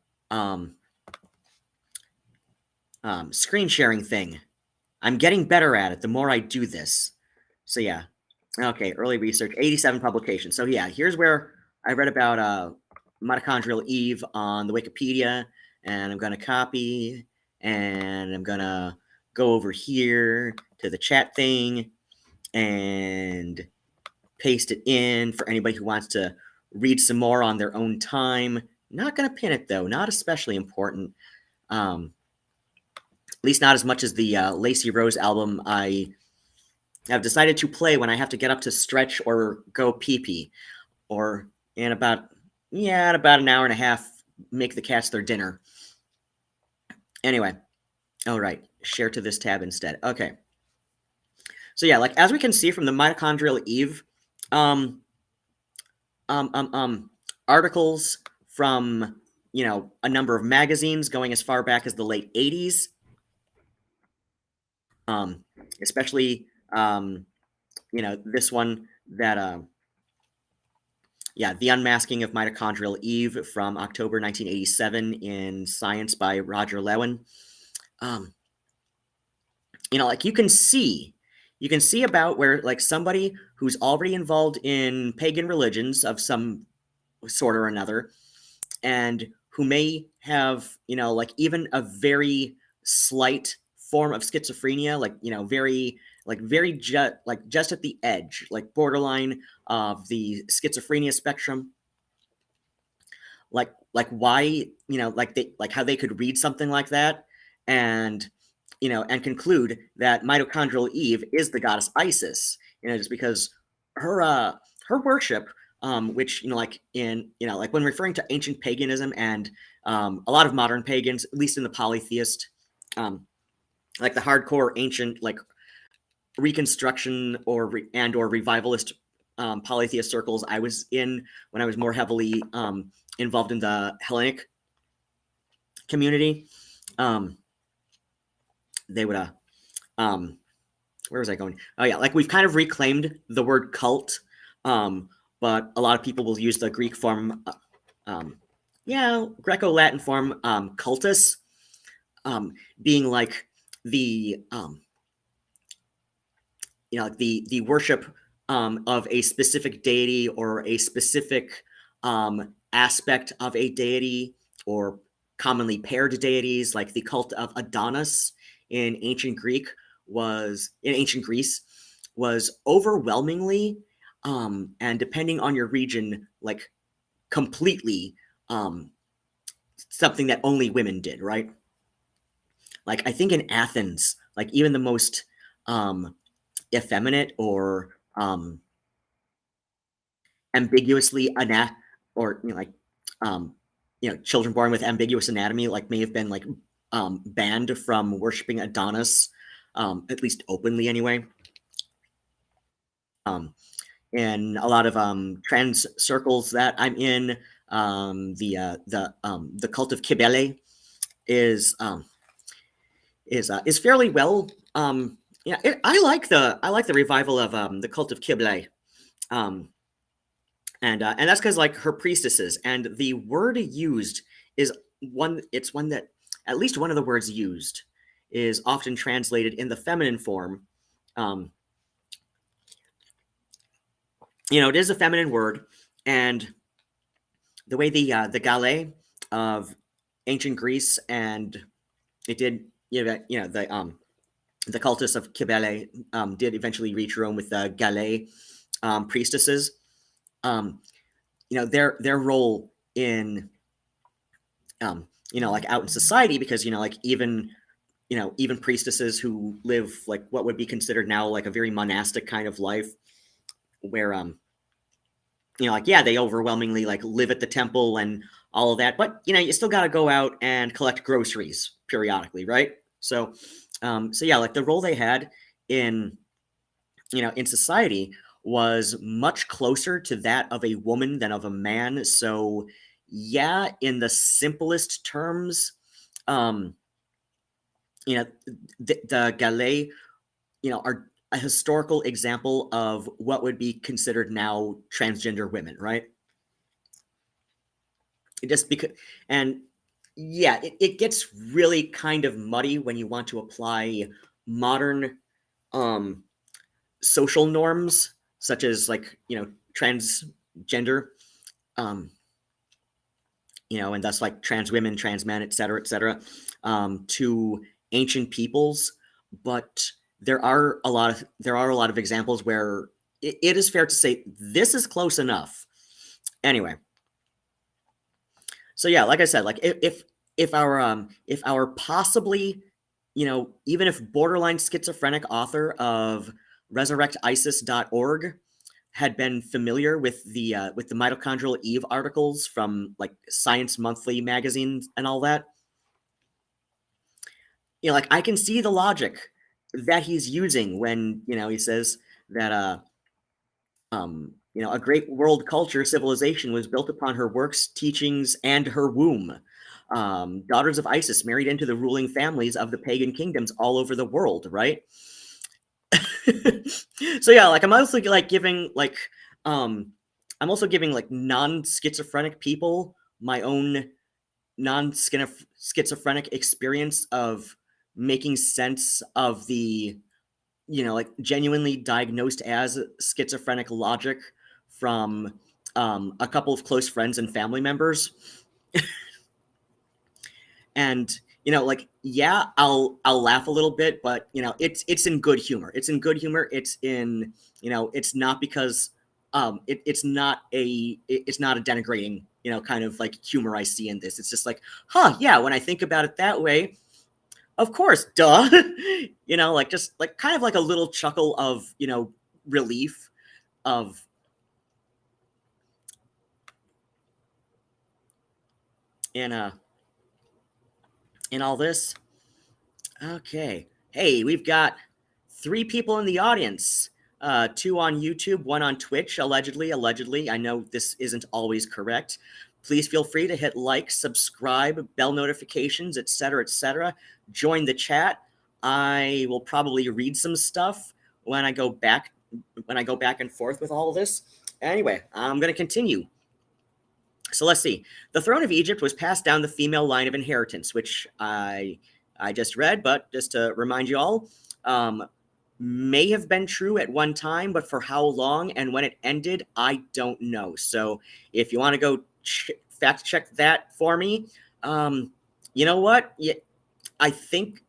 screen sharing thing. I'm getting better at it the more I do this. So yeah. Okay, early research, 87 publications. So yeah, here's where I read about mitochondrial Eve on the Wikipedia, and I'm going to copy, and I'm going to go over here to the chat thing and paste it in for anybody who wants to read some more on their own time. Not going to pin it, though. Not especially important. At least not as much as the Lacey Rose album I have decided to play when I have to get up to stretch or go pee-pee. Or in about an hour and a half, make the cats their dinner. Anyway, all right, share to this tab instead. Okay. So yeah, like as we can see from the mitochondrial Eve articles from a number of magazines going as far back as the late 80s, especially this one that The Unmasking of Mitochondrial Eve from October 1987 in Science by Roger Lewin. Like you can see about where like somebody who's already involved in pagan religions of some sort or another, and who may have, like even a very slight form of schizophrenia, like just at the edge, like borderline of the schizophrenia spectrum. Why, like how they could read something like that and and conclude that mitochondrial Eve is the goddess Isis, just because her worship, which like when referring to ancient paganism and a lot of modern pagans, at least in the polytheist, like the hardcore ancient like reconstruction or revivalist polytheist circles I was in when I was more heavily involved in the Hellenic community. They would where was I going? Oh yeah, like we've kind of reclaimed the word cult, but a lot of people will use the Greek form, Greco-Latin form, cultus, being like the the worship of a specific deity or a specific aspect of a deity, or commonly paired deities, like the cult of Adonis in ancient Greece was overwhelmingly, and depending on your region, like completely something that only women did, right? Like I think in Athens, like even the most effeminate or ambiguously or children born with ambiguous anatomy like may have been like banned from worshiping Adonis, at least openly anyway. In a lot of trans circles that I'm in, the cult of Kibele is fairly well. I like the revival of the cult of Kibele, and that's because like her priestesses, and the word used is one. It's one that at least one of the words used is often translated in the feminine form. It is a feminine word, and the way the Gale of ancient Greece, and it did, the cultus of Kibele did eventually reach Rome with the Gale priestesses. Their role in, like out in society, because like even priestesses who live like what would be considered now like a very monastic kind of life, where they overwhelmingly like live at the temple and all of that, but you still got to go out and collect groceries periodically, right? So like the role they had in in society was much closer to that of a woman than of a man. So in the simplest terms, the Galais, are a historical example of what would be considered now transgender women, right? Just because, and it gets really kind of muddy when you want to apply modern social norms, such as like transgender, and thus like trans women, trans men, et cetera, to ancient peoples. But there are a lot of examples where it is fair to say this is close enough. Anyway, so like I said, like if our possibly, even if borderline schizophrenic author of resurrectisis.org had been familiar with the mitochondrial Eve articles from like Science Monthly magazines and all that, like I can see the logic that he's using when he says that a great world culture civilization was built upon her works, teachings, and her womb. Daughters of Isis married into the ruling families of the pagan kingdoms all over the world, right? So like I'm also like giving like I'm also giving like non-schizophrenic people my own non-schizophrenic experience of making sense of the like genuinely diagnosed as schizophrenic logic from a couple of close friends and family members. And like, yeah, I'll laugh a little bit, but it's in good humor. It's in good humor. It's in, it's not because it's not a denigrating, kind of like humor I see in this. It's just like, huh, yeah, when I think about it that way, of course, duh. Like, just like kind of like a little chuckle of, relief of in in all this. Okay. Hey, we've got 3 people in the audience. 2 on YouTube, 1 on Twitch, allegedly. Allegedly. I know this isn't always correct. Please feel free to hit like, subscribe, bell notifications, etc., etc. Join the chat. I will probably read some stuff when I go back and forth with all of this. Anyway, I'm going to continue. So let's see. The throne of Egypt was passed down the female line of inheritance, which I just read, but just to remind you all, may have been true at one time, but for how long and when it ended, I don't know. So if you want to go fact check that for me, you know what? I think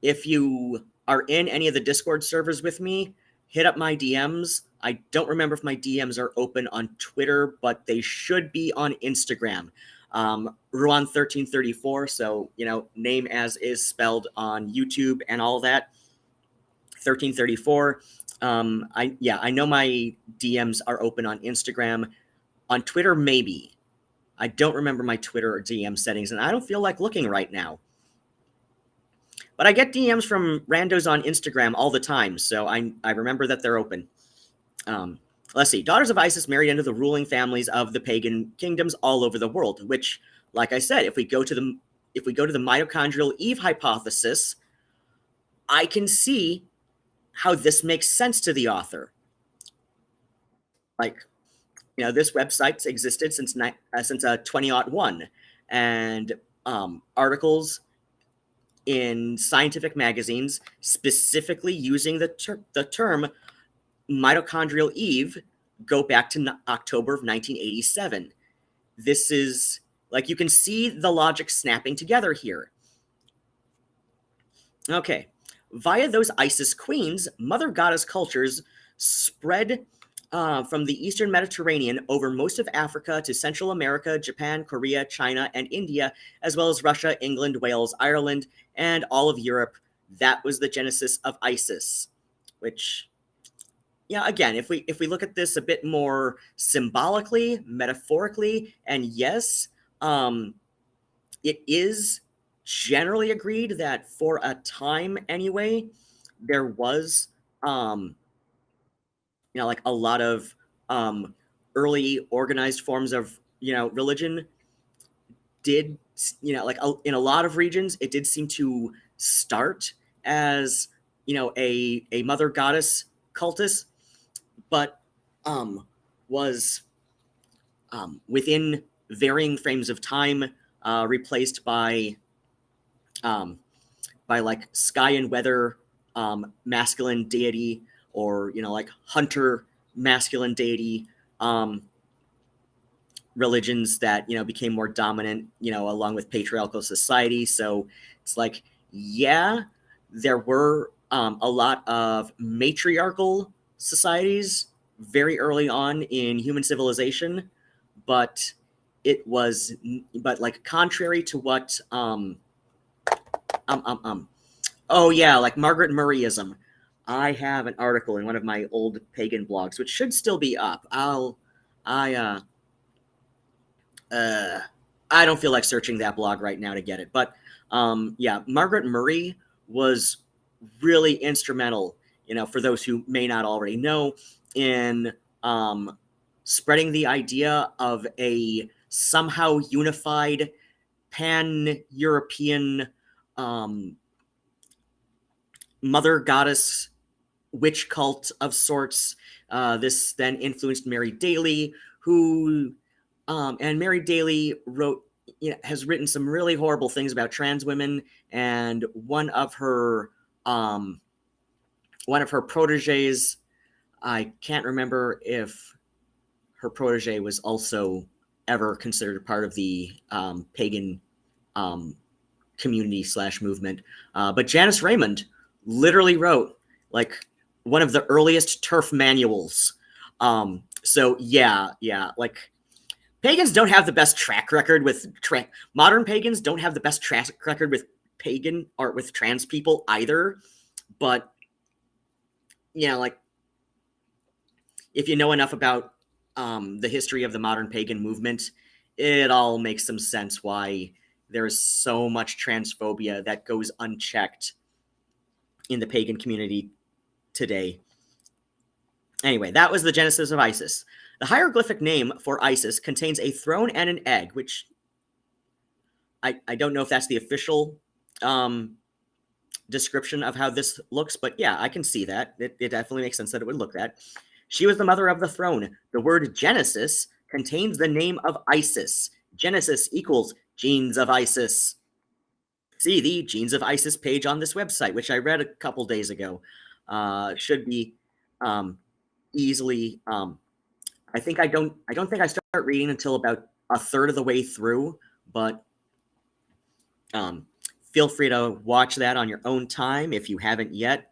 if you are in any of the Discord servers with me, hit up my DMs. I don't remember if my DMs are open on Twitter, but they should be on Instagram. Ruan1334, so, name as is spelled on YouTube and all that. 1334. I know my DMs are open on Instagram. On Twitter, maybe. I don't remember my Twitter or DM settings, and I don't feel like looking right now. But I get DMs from randos on Instagram all the time, so I remember that they're open. Let's see. Daughters of Isis married into the ruling families of the pagan kingdoms all over the world, which, like I said, if we go to the mitochondrial Eve hypothesis, I can see how this makes sense to the author. Like, this website's existed since 2001, and articles in scientific magazines specifically using the term mitochondrial Eve go back to October of 1987. This is, like, you can see the logic snapping together here. Okay. Via those Isis queens, mother goddess cultures spread from the Eastern Mediterranean over most of Africa to Central America, Japan, Korea, China, and India, as well as Russia, England, Wales, Ireland, and all of Europe. That was the genesis of Isis, which, yeah, again, if we look at this a bit more symbolically, metaphorically, and yes, it is generally agreed that for a time anyway, there was like a lot of early organized forms of religion did, like in a lot of regions, it did seem to start as a mother goddess cultus, but was within varying frames of time replaced by like sky and weather masculine deity, or like hunter masculine deity religions that became more dominant along with patriarchal society. So it's like, yeah, there were a lot of matriarchal societies very early on in human civilization, but like contrary to what oh yeah, like Margaret Murrayism. I have an article in one of my old pagan blogs, which should still be up. I don't feel like searching that blog right now to get it, but yeah, Margaret Murray was really instrumental, for those who may not already know, in spreading the idea of a somehow unified pan-European mother goddess witch cult of sorts. This then influenced Mary Daly, who and Mary Daly has written some really horrible things about trans women, and one of her proteges, I can't remember if her protege was also ever considered part of the pagan community/movement. But Janice Raymond literally wrote like one of the earliest turf manuals. So yeah, like pagans don't have the best track record with modern pagans don't have the best track record with pagan or with trans people either. But like if you know enough about the history of the modern pagan movement, it all makes some sense why there's so much transphobia that goes unchecked in the pagan community today. Anyway, that was the genesis of Isis. The hieroglyphic name for Isis contains a throne and an egg, which I don't know if that's the official description of how this looks, but yeah, I can see that. It definitely makes sense that it would look that. She was the mother of the throne. The word Genesis contains the name of Isis. Genesis equals Genes of Isis. See the Genes of Isis page on this website, which I read a couple days ago. Should be easily. I don't think I start reading until about a third of the way through, but feel free to watch that on your own time if you haven't yet.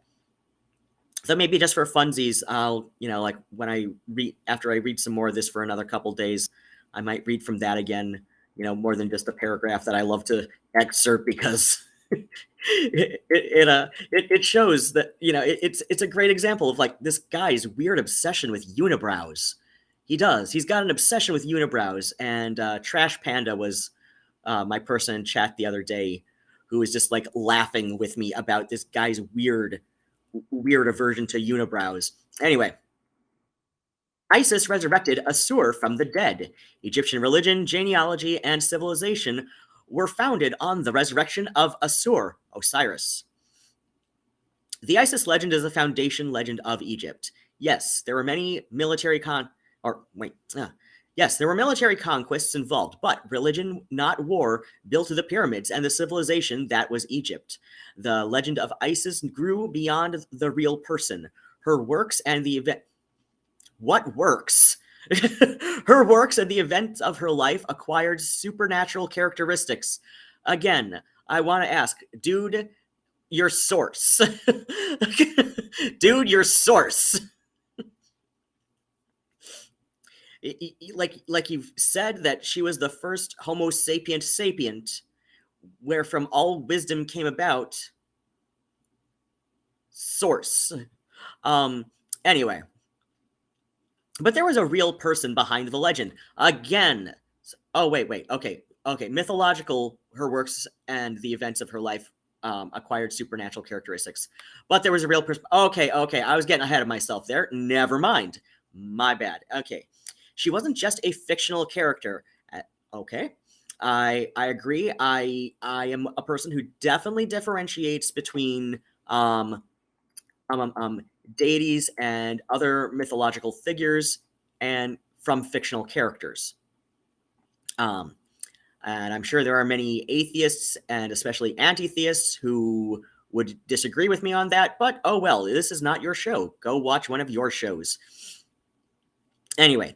So maybe just for funsies, I'll, like when I read, after I read some more of this for another couple days, I might read from that again, more than just a paragraph that I love to excerpt because it shows that, it's a great example of like this guy's weird obsession with unibrows. He's got an obsession with unibrows, and Trash Panda was my person in chat the other day who was just like laughing with me about this guy's weird aversion to unibrows. Anyway, Isis resurrected Assur from the dead. Egyptian religion, genealogy, and civilization were founded on the resurrection of Assur, Osiris. The Isis legend is the foundation legend of Egypt. Yes, there were many military Yes, there were military conquests involved, but religion, not war, built the pyramids and the civilization that was Egypt. The legend of Isis grew beyond the real person. Her works and the event... What works? Her works and the events of her life acquired supernatural characteristics. Again, I want to ask, dude, your source. Dude, your source. Like you've said that she was the first Homo sapient, where from all wisdom came about. Source. Anyway. But there was a real person behind the legend. Again. Oh, wait. Okay. Mythological, her works and the events of her life acquired supernatural characteristics. But there was a real person. Okay. I was getting ahead of myself there. Never mind. My bad. Okay. She wasn't just a fictional character. Okay. I agree. I am a person who definitely differentiates between deities and other mythological figures and from fictional characters. And I'm sure there are many atheists and especially anti-theists who would disagree with me on that, but oh well, this is not your show. Go watch one of your shows. Anyway,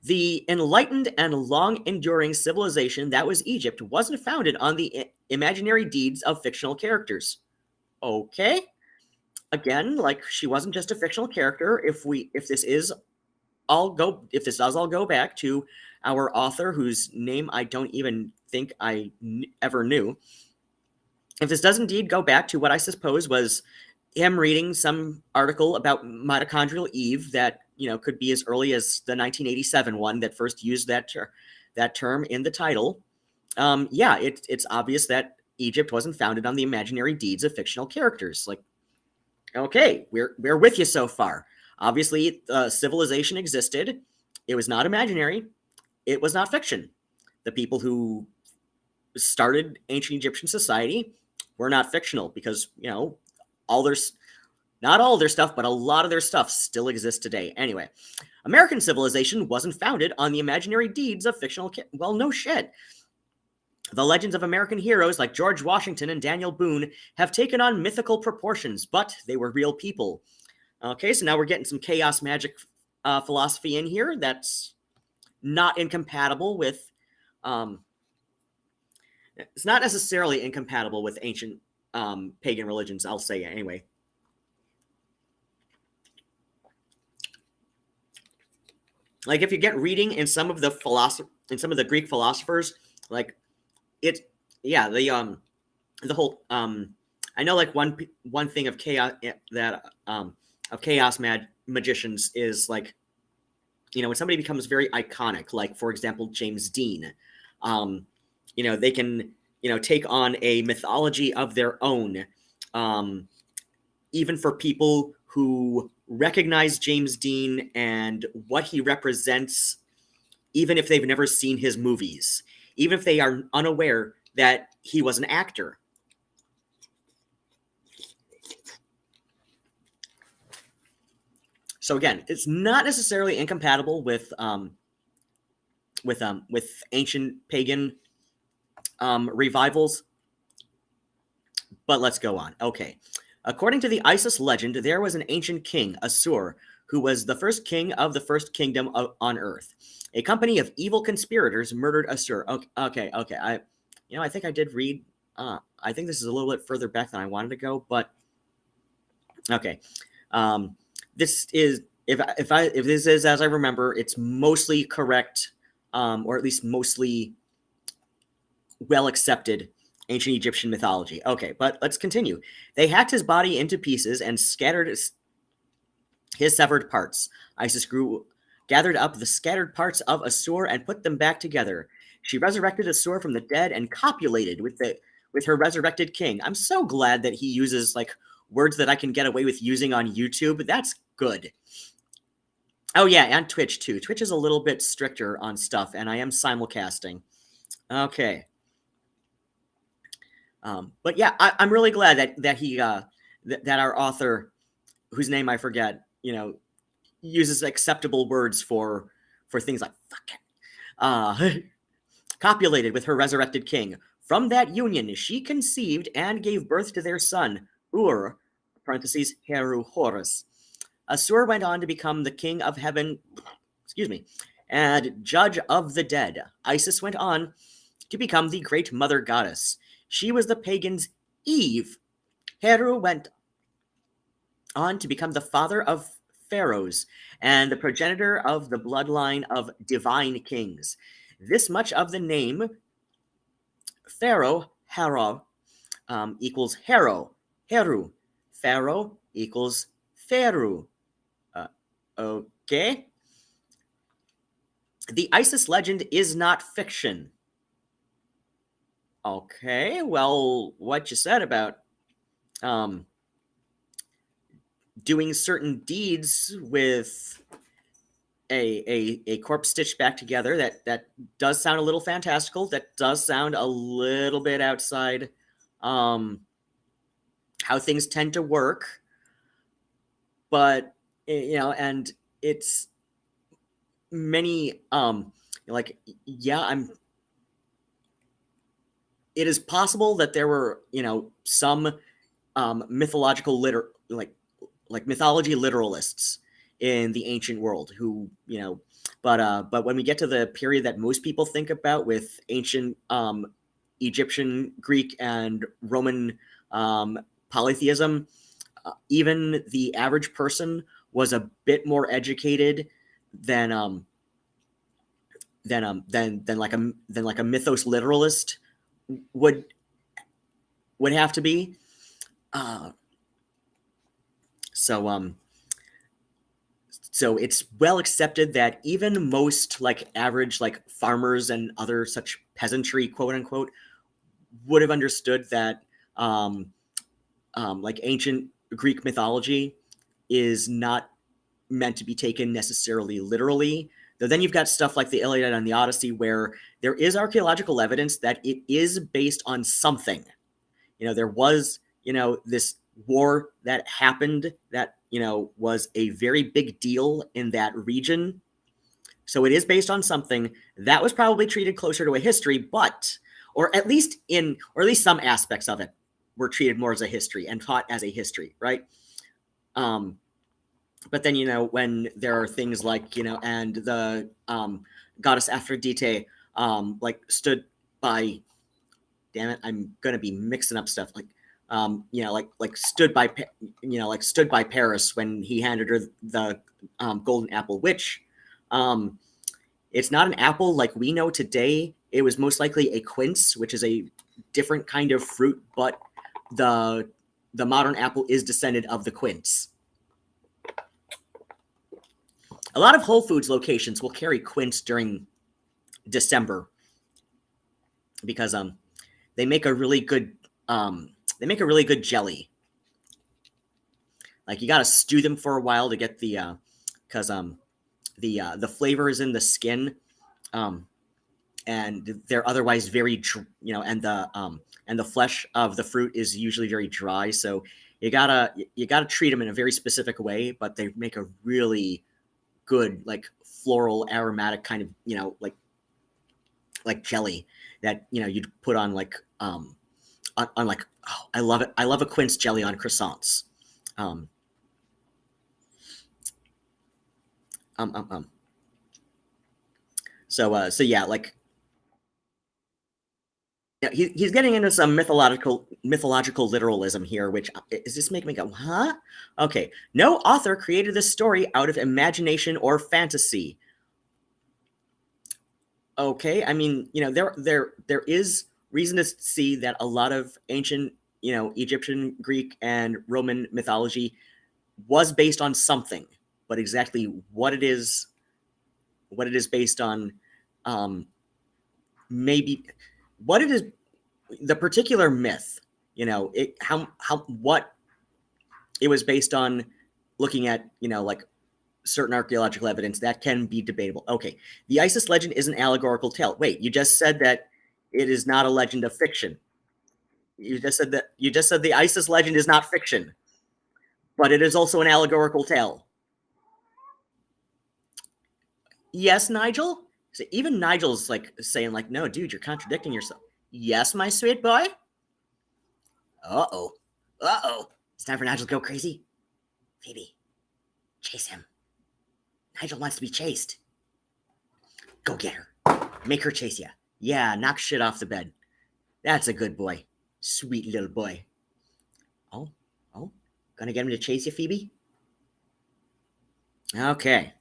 the enlightened and long-enduring civilization that was Egypt wasn't founded on the imaginary deeds of fictional characters. Okay? Again, like she wasn't just a fictional character. If this does all go back to our author, whose name I don't even think I ever knew. If this does indeed go back to what I suppose was him reading some article about mitochondrial Eve that could be as early as the 1987 one that first used that term in the title. It's obvious that Egypt wasn't founded on the imaginary deeds of fictional characters. Like, okay, we're with you so far. Obviously, civilization existed. It was not imaginary. It was not fiction. The people who started ancient Egyptian society were not fictional because, not all of their stuff, but a lot of their stuff still exists today. Anyway, American civilization wasn't founded on the imaginary deeds of fictional... Well, no shit. The legends of American heroes like George Washington and Daniel Boone have taken on mythical proportions, but they were real people. Okay, so now we're getting some chaos magic philosophy in here that's not incompatible with It's not necessarily incompatible with ancient pagan religions, I'll say anyway. Like if you get reading in some of the Greek philosophers, like it, yeah, the whole I know like one thing of chaos that of chaos magicians is like, when somebody becomes very iconic, like for example James Dean, they can take on a mythology of their own, even for people who recognize James Dean and what he represents, even if they've never seen his movies, even if they are unaware that he was an actor. So again, it's not necessarily incompatible with ancient pagan revivals, but let's go on. Okay. According to the Isis legend, there was an ancient king, Assur, who was the first king of the first kingdom on Earth. A company of evil conspirators murdered Assur. Okay. I think I did read. I think this is a little bit further back than I wanted to go, but okay. This is if this is as I remember, it's mostly correct, or at least mostly well accepted ancient Egyptian mythology. Okay, but let's continue. They hacked his body into pieces and scattered his severed parts. Isis gathered up the scattered parts of Assur and put them back together. She resurrected Assur from the dead and copulated with her resurrected king. I'm so glad that he uses like words that I can get away with using on YouTube. That's good. Oh yeah, and Twitch too. Twitch is a little bit stricter on stuff, and I am simulcasting. Okay. But yeah, I'm really glad that our author, whose name I forget, uses acceptable words for things like fucking. Copulated with her resurrected king. From that union, she conceived and gave birth to their son, Ur, parentheses, Heru Horus. Assur went on to become the king of heaven, and judge of the dead. Isis went on to become the great mother goddess. She was the pagans' Eve. Heru went on to become the father of pharaohs and the progenitor of the bloodline of divine kings. This much of the name Pharaoh, Hero, equals Hero, Heru. Pharaoh equals Feru. Okay. The Isis legend is not fiction. Okay, well, what you said about doing certain deeds with a corpse stitched back together, that does sound a little fantastical. That does sound a little bit outside how things tend to work. But and it's many it is possible that there were some mythological mythology literalists in the ancient world who but when we get to the period that most people think about with ancient Egyptian, Greek, and Roman polytheism, even the average person was a bit more educated than like a mythos literalist would have to be. So it's well accepted that even most average farmers and other such peasantry, quote unquote, would have understood that ancient Greek mythology is not meant to be taken necessarily literally. Though then you've got stuff like the Iliad and the Odyssey, where there is archaeological evidence that it is based on something. There was, this war that happened that, was a very big deal in that region. So it is based on something that was probably treated closer to a history, or at least some aspects of it were treated more as a history and taught as a history, right? But then, when there are things like, and the goddess Aphrodite, stood by damn it, I'm gonna be mixing up stuff. Like stood by, stood by Paris when he handed her the golden apple, which it's not an apple like we know today. It was most likely a quince, which is a different kind of fruit, but the modern apple is descended of the quince. A lot of Whole Foods locations will carry quince during December because they make a really good jelly. Like, you got to stew them for a while to get the because the flavor is in the skin, and they're otherwise very and the flesh of the fruit is usually very dry, so you gotta treat them in a very specific way, but they make a really good, like, floral aromatic kind of like jelly that you'd put on like on like, oh, I love it. I love a quince jelly on croissants. So yeah, like, yeah, he's getting into some mythological literalism here, which is this making me go, huh? Okay, no author created this story out of imagination or fantasy. Okay, I mean, there is reason to see that a lot of ancient, Egyptian, Greek, and Roman mythology was based on something, but exactly what it is based on, maybe what it is, the particular myth, what it was based on, looking at, like, certain archaeological evidence, that can be debatable. Okay, the Isis legend is an allegorical tale. Wait, you just said that it is not a legend of fiction. You just said the Isis legend is not fiction, but it is also an allegorical tale. Yes, Nigel? So even Nigel's like saying, like, no, dude, you're contradicting yourself. Yes, my sweet boy? Uh-oh. Uh-oh. It's time for Nigel to go crazy. Phoebe, chase him. Nigel wants to be chased. Go get her. Make her chase you. Yeah, knock shit off the bed. That's a good boy. Sweet little boy. Oh? Gonna get him to chase you, Phoebe? Okay.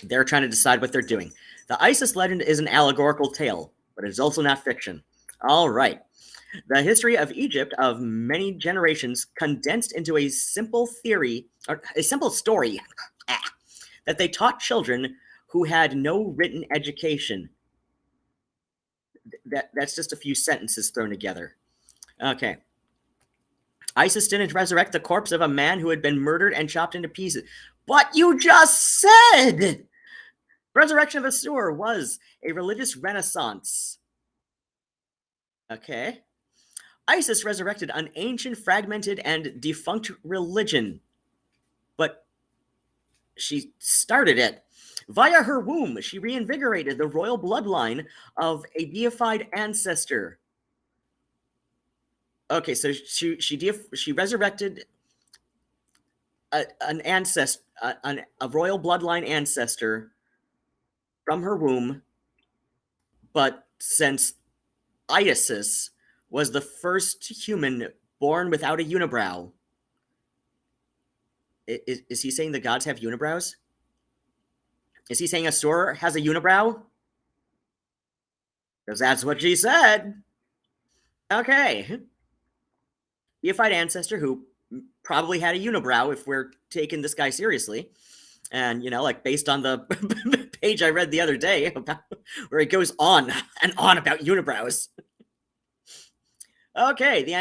They're trying to decide what they're doing. The Isis legend is an allegorical tale, but it is also not fiction. All right. The history of Egypt of many generations condensed into a simple theory, or a simple story, that they taught children who had no written education. That's just a few sentences thrown together. Okay. Isis didn't resurrect the corpse of a man who had been murdered and chopped into pieces. But you just said resurrection of a sewer was a religious renaissance. Okay. Isis resurrected an ancient, fragmented, and defunct religion, but she started it. Via her womb, she reinvigorated the royal bloodline of a deified ancestor. Okay, so she resurrected an ancestor, a royal bloodline ancestor from her womb, but since Isis was the first human born without a unibrow, is he saying the gods have unibrows? Is he saying Asur has a unibrow? Because that's what she said. Okay. Deified ancestor who probably had a unibrow, if we're taking this guy seriously. And, like, based on the page I read the other day, about, where it goes on and on about unibrows. Okay, the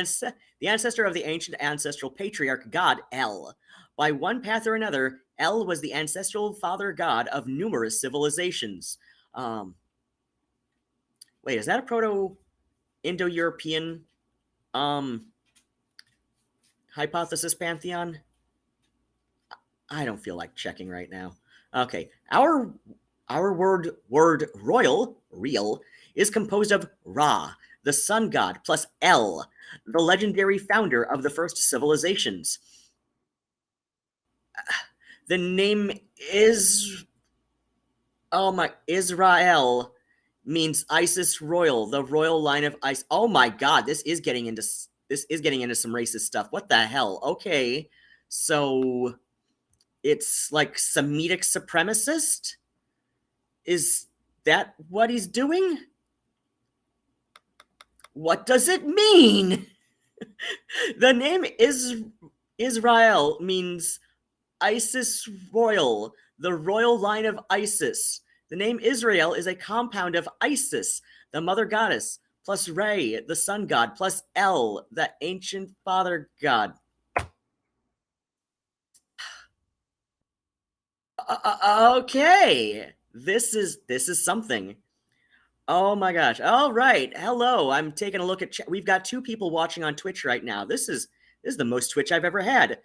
ancestor of the ancient ancestral patriarch god El. By one path or another, El was the ancestral father god of numerous civilizations. Wait, is that a Proto-Indo-European hypothesis pantheon? I don't feel like checking right now. Okay, our word royal, real, is composed of Ra, the sun god, plus El, the legendary founder of the first civilizations. The name is, oh my, Israel. means Isis royal, the royal line of Isis. Oh my God, this is getting into some racist stuff. What the hell? Okay, so it's like Semitic supremacist. Is that what he's doing? What does it mean? The name is Israel means Isis royal, the royal line of Isis. The name Israel is a compound of Isis, the mother goddess, plus Re, the sun god, plus El, the ancient father god. Okay, this is something. Oh my gosh! All right, hello. I'm taking a look at. We've got 2 people watching on Twitch right now. This is the most Twitch I've ever had.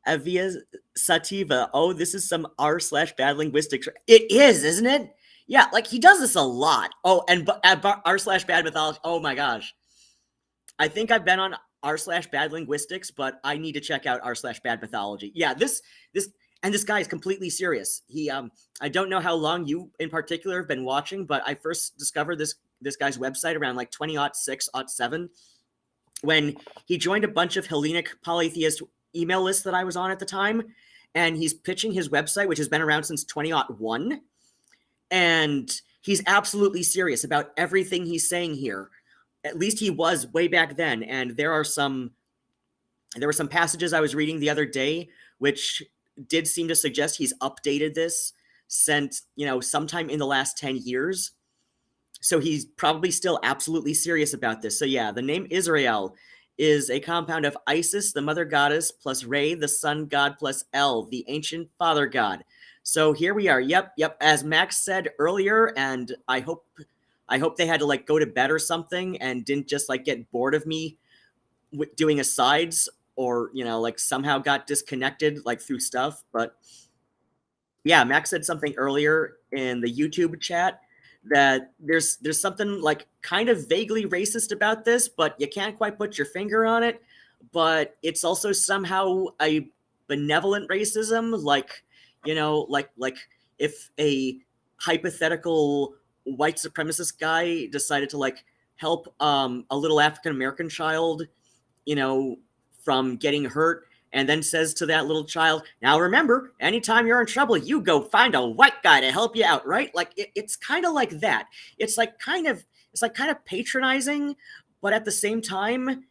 Avia Sativa. Oh, this is some r/bad linguistics. It is, isn't it? Yeah, like he does this a lot. Oh, and r/bad mythology. Oh my gosh. I think I've been on r/bad linguistics, but I need to check out r/bad mythology. Yeah, this guy is completely serious. He I don't know how long you in particular have been watching, but I first discovered this guy's website around like 2006, 07, when he joined a bunch of Hellenic polytheist email lists that I was on at the time, and he's pitching his website, which has been around since 2001, and he's absolutely serious about everything he's saying here. At least he was way back then, and there were some passages I was reading the other day which did seem to suggest he's updated this since, sometime in the last 10 years. So he's probably still absolutely serious about this. So yeah, the name Israel is a compound of Isis, the mother goddess, plus Re, the sun god, plus El, the ancient father god. So here we are. Yep. As Max said earlier, and I hope they had to like go to bed or something and didn't just like get bored of me doing asides, or like somehow got disconnected like through stuff. But yeah, Max said something earlier in the YouTube chat that there's something like kind of vaguely racist about this, but you can't quite put your finger on it. But it's also somehow a benevolent racism, like like if a hypothetical white supremacist guy decided to like help a little African American child, from getting hurt, and then says to that little child, now remember, anytime you're in trouble, you go find a white guy to help you out, right? Like it's kind of like that. It's kind of patronizing, but at the same time,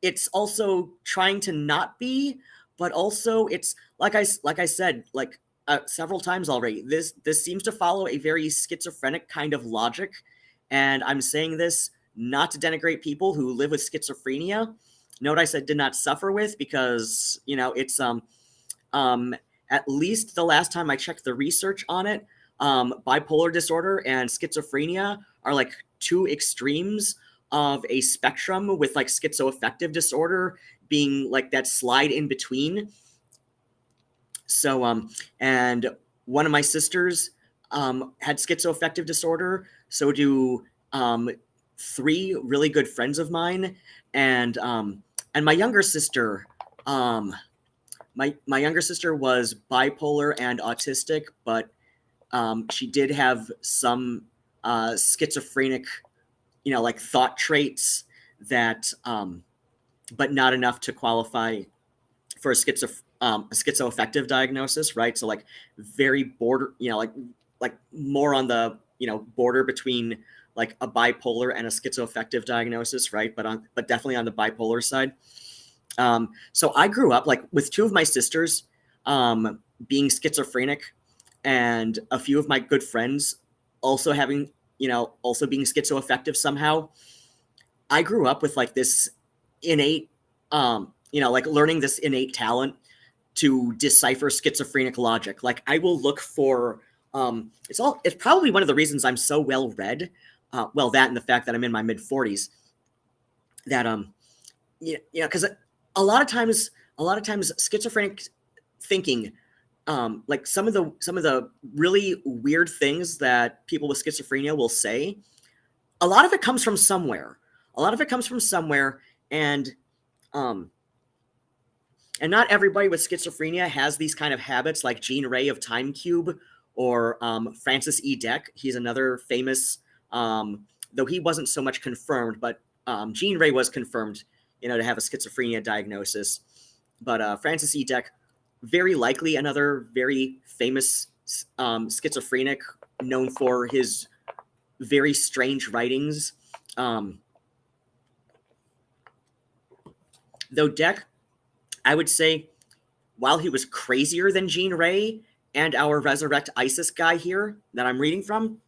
it's also trying to not be. But also, it's like I said, like several times already. This seems to follow a very schizophrenic kind of logic, and I'm saying this not to denigrate people who live with schizophrenia. Note I said did not suffer with, because it's at least the last time I checked the research on it, bipolar disorder and schizophrenia are like 2 extremes of a spectrum, with like schizoaffective disorder being like that slide in between. So and one of my sisters had schizoaffective disorder. So do 3 really good friends of mine, and my younger sister, my younger sister was bipolar and autistic, but she did have some schizophrenic, like thought traits that, but not enough to qualify for a schizoaffective diagnosis, right? So like very border, like more on the border between like a bipolar and a schizoaffective diagnosis, right? But definitely on the bipolar side. So I grew up like with 2 of my sisters being schizophrenic, and a few of my good friends also having, also being schizoaffective somehow. I grew up with like this innate, like learning this innate talent to decipher schizophrenic logic. Like I will look for, it's probably one of the reasons I'm so well read. Well, that and the fact that I'm in my mid 40s, that because a lot of times schizophrenic thinking, like some of the really weird things that people with schizophrenia will say, a lot of it comes from somewhere. And not everybody with schizophrenia has these kind of habits like Jean Ray of Timecube, or Francis E. Deck. He's another famous, though he wasn't so much confirmed, but Jean Ray was confirmed, to have a schizophrenia diagnosis. But Francis E. Deck, very likely another very famous schizophrenic, known for his very strange writings. Though Deck, I would say, while he was crazier than Jean Ray and our Resurrect Isis guy here that I'm reading from,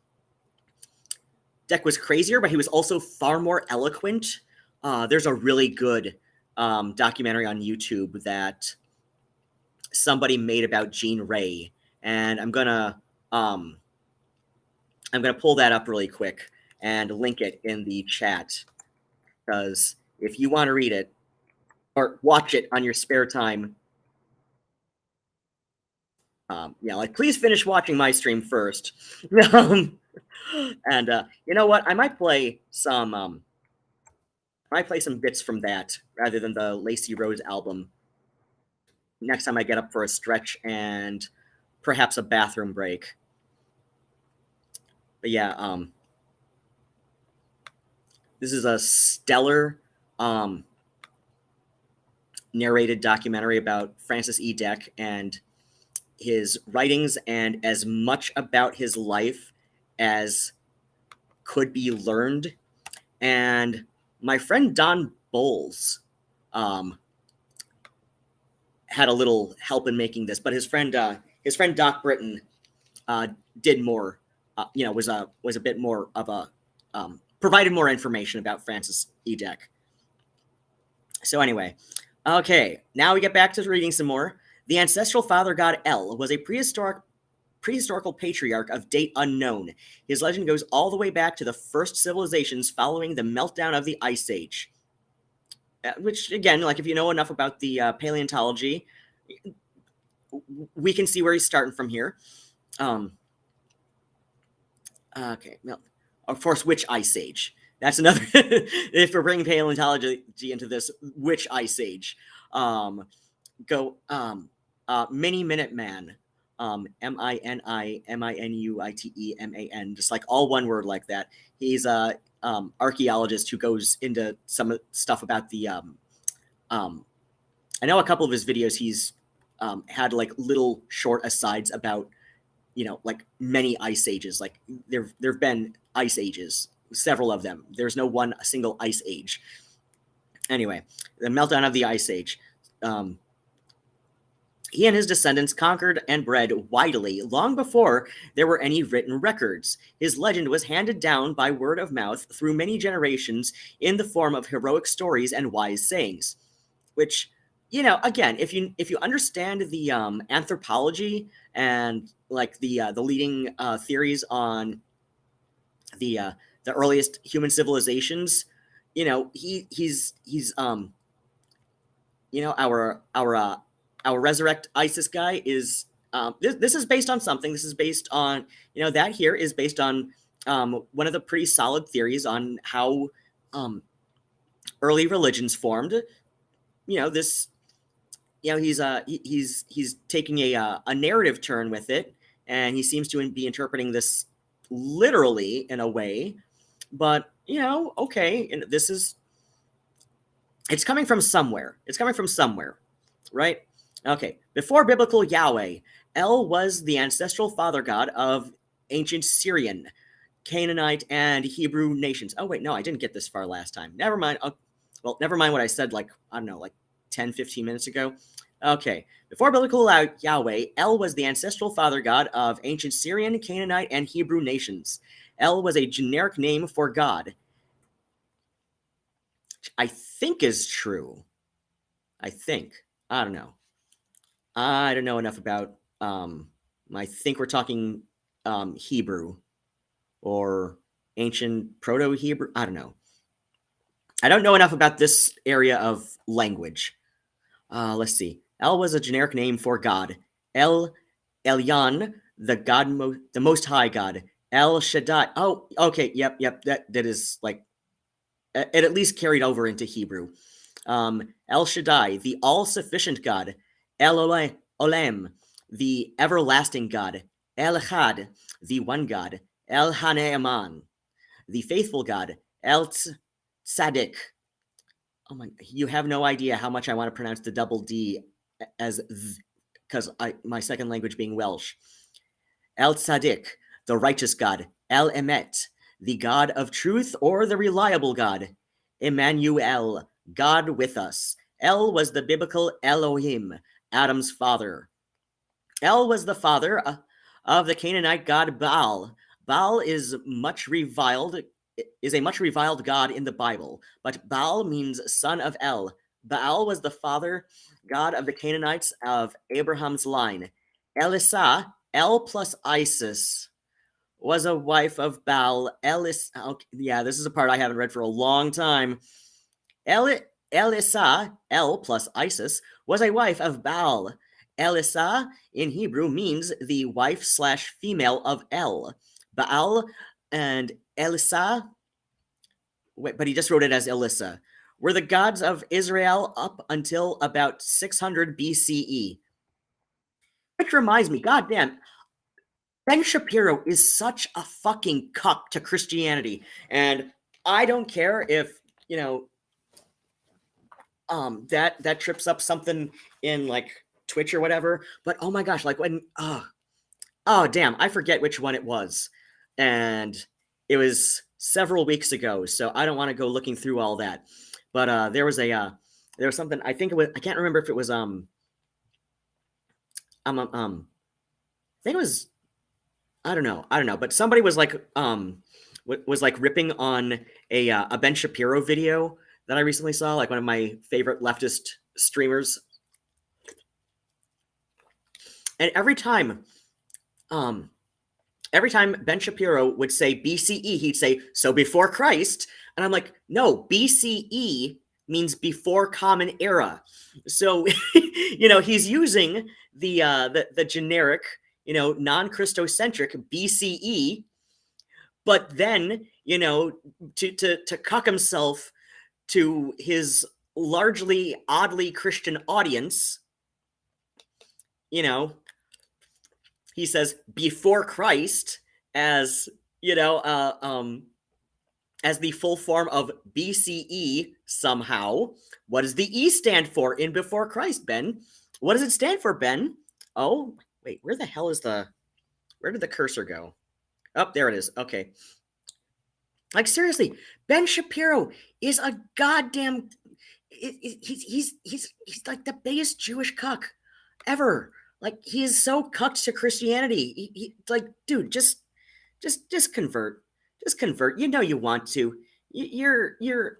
Deck was crazier, but he was also far more eloquent. There's a really good documentary on YouTube that somebody made about Jean Ray, and I'm gonna pull that up really quick and link it in the chat, because if you want to read it or watch it on your spare time, please finish watching my stream first. And you know what? I might play some bits from that rather than the Lacey Rose album next time I get up for a stretch and perhaps a bathroom break. But yeah, this is a stellar narrated documentary about Francis E. Deck and his writings, and as much about his life as could be learned. And my friend Don Bowles had a little help in making this, but his friend Doc Britton did more. Was a bit more of a provided more information about Francis E. Deck. So anyway, okay, now we get back to reading some more. The ancestral father god El was a prehistorical patriarch of date unknown. His legend goes all the way back to the first civilizations following the meltdown of the Ice Age. Which, again, if you know enough about the paleontology, we can see where he's starting from here. Okay, well, of course, which Ice Age? That's another. If we're bringing paleontology into this, which Ice Age? Mini Minute Man, MINIMINUITEMAN, just all one word like that. He's a archaeologist who goes into some stuff about the. I know a couple of his videos he's had little short asides about, many ice ages. There've been ice ages, several of them. There's no one single ice age. Anyway, the meltdown of the Ice Age. He and his descendants conquered and bred widely long before there were any written records. His legend was handed down by word of mouth through many generations in the form of heroic stories and wise sayings. Which, again, if you understand the anthropology and the leading theories on the earliest human civilizations, he's our Resurrect Isis guy is this is based on something. This is based on, that here is based on one of the pretty solid theories on how early religions formed. He's taking a narrative turn with it, and he seems to be interpreting this literally in a way. But okay, and it's coming from somewhere. Right? Okay, before biblical Yahweh, El was the ancestral father god of ancient Syrian, Canaanite, and Hebrew nations. Oh, wait, no, I didn't get this far last time. Never mind. Never mind what I said, 10, 15 minutes ago. Okay, before biblical Yahweh, El was the ancestral father god of ancient Syrian, Canaanite, and Hebrew nations. El was a generic name for God. I think is true. I don't know. I don't know enough about, I think we're talking Hebrew or ancient Proto-Hebrew. I don't know. I don't know enough about this area of language. Let's see. El was a generic name for God. El Elyon, the Most High God. El Shaddai. Oh, okay. Yep. That is it at least carried over into Hebrew. El Shaddai, the all-sufficient God. El Olam, the everlasting God. El Echad, the one God, El Hane'eman, the faithful God, El Tzadik. Oh my, you have no idea how much I want to pronounce the double D as because my second language being Welsh. El Tzadik, the righteous God, El Emet, the God of truth or the reliable God, Emmanuel, God with us. El was the biblical Elohim, Adam's father. El was the father of the Canaanite god Baal. Baal is a much reviled god in the Bible, but Baal means son of El. Baal was the father god of the Canaanites of Abraham's line. Elisah, El plus Isis, was a wife of Baal. Yeah, this is a part I haven't read for a long time. Elisah, El plus Isis, was a wife of Baal. Elisah in Hebrew means the wife / female of El. Baal and Elisah, but he just wrote it as Elissa, were the gods of Israel up until about 600 BCE. Which reminds me, goddamn, Ben Shapiro is such a fucking cuck to Christianity. And I don't care if, that trips up something in like Twitch or whatever, but oh my gosh, like when oh damn, I forget which one it was. And it was several weeks ago, so I don't want to go looking through all that. But there was something, I think it was, I can't remember if it was I think it was, I don't know, but somebody was like ripping on a Ben Shapiro video that I recently saw, like one of my favorite leftist streamers. And every time Ben Shapiro would say BCE, he'd say, so before Christ. And I'm like, no, BCE means before Common Era. So, he's using the generic, non-Christocentric BCE, but then, to cuck himself to his largely oddly Christian audience, he says before Christ as, as the full form of BCE somehow. What does the E stand for in before Christ, Ben? What does it stand for, Ben? Oh, wait, where the hell is where did the cursor go? Oh, there it is. Okay. Like, seriously, Ben Shapiro is a goddamn, he's like the biggest Jewish cuck ever. Like, he is so cucked to Christianity. He like, dude, just convert. Just convert. You want to. You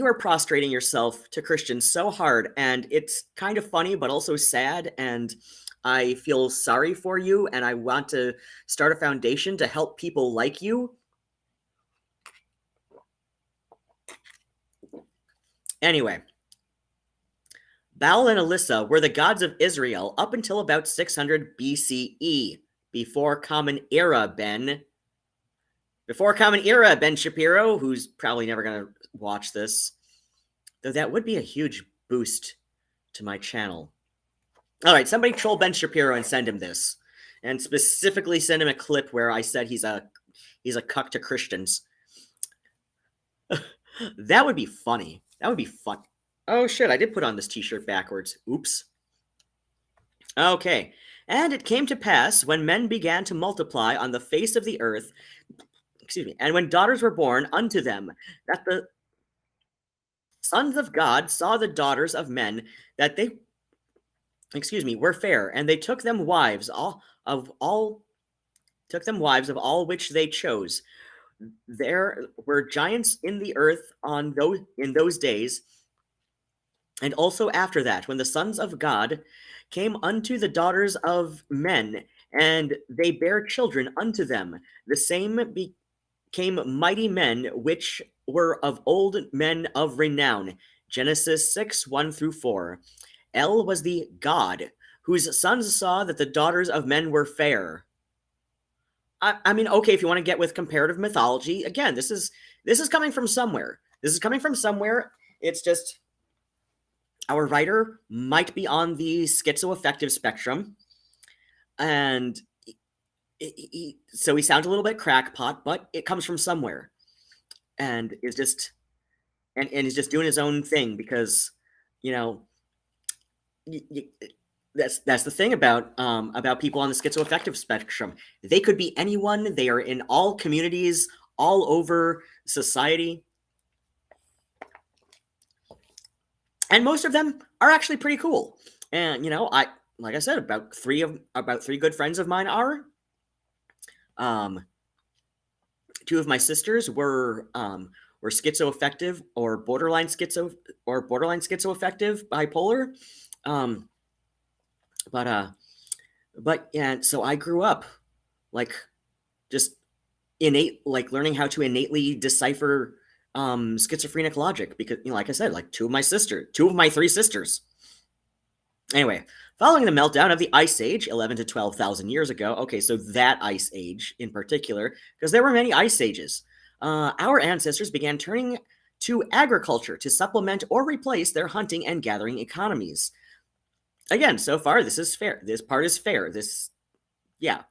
are prostrating yourself to Christians so hard, and it's kind of funny, but also sad, and I feel sorry for you, and I want to start a foundation to help people like you. Anyway, Baal and Elissa were the gods of Israel up until about 600 BCE, before Common Era, Ben. Before Common Era, Ben Shapiro, who's probably never going to watch this. Though that would be a huge boost to my channel. All right, somebody troll Ben Shapiro and send him this. And specifically send him a clip where I said he's a cuck to Christians. That would be funny. That would be fun. Oh, shit, I did put on this t-shirt backwards. Oops. Okay. And it came to pass, when men began to multiply on the face of the earth, and when daughters were born unto them, that the sons of God saw the daughters of men, that they, were fair, and they took them wives, of all which they chose. There were giants in the earth in those days, and also after that, when the sons of God came unto the daughters of men, and they bare children unto them. The same became mighty men, which were of old men of renown. Genesis 6:1-4. El was the God, whose sons saw that the daughters of men were fair. I mean, okay, if you want to get with comparative mythology, again, this is coming from somewhere. It's just our writer might be on the schizoaffective spectrum. and so he sounds a little bit crackpot, but it comes from somewhere, and is just and he's just doing his own thing because, you know, that's the thing about people on the schizoaffective spectrum. They could be anyone. They are in all communities, all over society, and most of them are actually pretty cool. And like I said, about three good friends of mine are. Two of my sisters were schizoaffective or borderline schizoaffective, bipolar. But yeah, so I grew up like just learning how to innately decipher schizophrenic logic because, like I said, like two of my three sisters. Anyway, following the meltdown of the Ice Age, 11 to 12,000 years ago. Okay, so that Ice Age in particular, because there were many Ice Ages. Our ancestors began turning to agriculture to supplement or replace their hunting and gathering economies. Again, so far, this is fair. This part is fair. Yeah.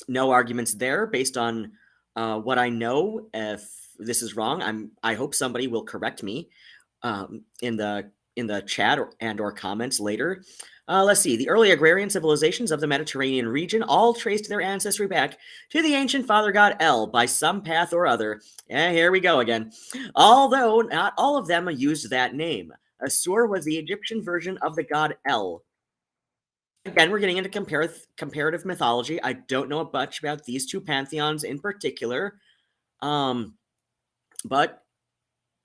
No arguments there based on what I know. If this is wrong, I hope somebody will correct me in the chat or comments later. Let's see. The early agrarian civilizations of the Mediterranean region all traced their ancestry back to the ancient father god El by some path or other. Here we go again. Although not all of them used that name. Asur was the Egyptian version of the god El. Again, we're getting into comparative mythology. I don't know much about these two pantheons in particular, but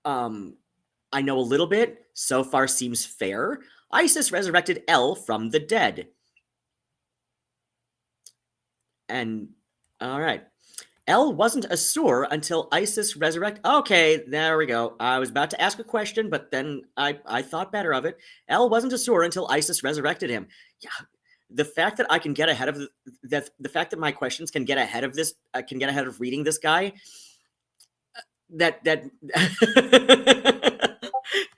I know a little bit. So far seems fair. Isis resurrected El from the dead. And, all right. El wasn't Asur until Isis resurrected. Okay, there we go. I was about to ask a question, but then I thought better of it. El wasn't Asur until Isis resurrected him. Yeah, the fact that I can get ahead of the fact that my questions can get ahead of this, can get ahead of reading this guy. That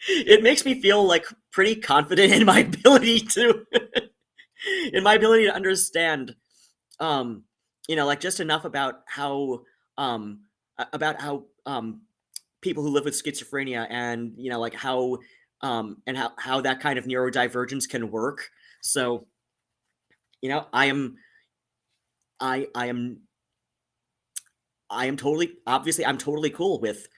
it makes me feel like pretty confident in my ability to understand like just enough about how people who live with schizophrenia and like how how that kind of neurodivergence can work. So I am totally cool with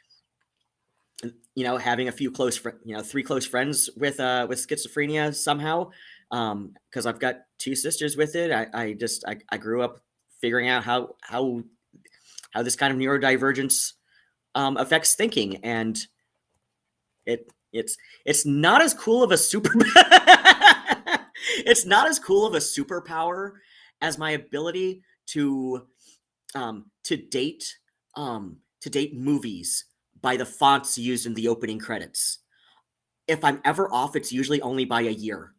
having a few three close friends with schizophrenia somehow, because I've got two sisters with it. I grew up figuring out how this kind of neurodivergence affects thinking, and it's not as cool of a it's not as cool of a superpower as my ability to date movies by the fonts used in the opening credits. If I'm ever off, it's usually only by a year.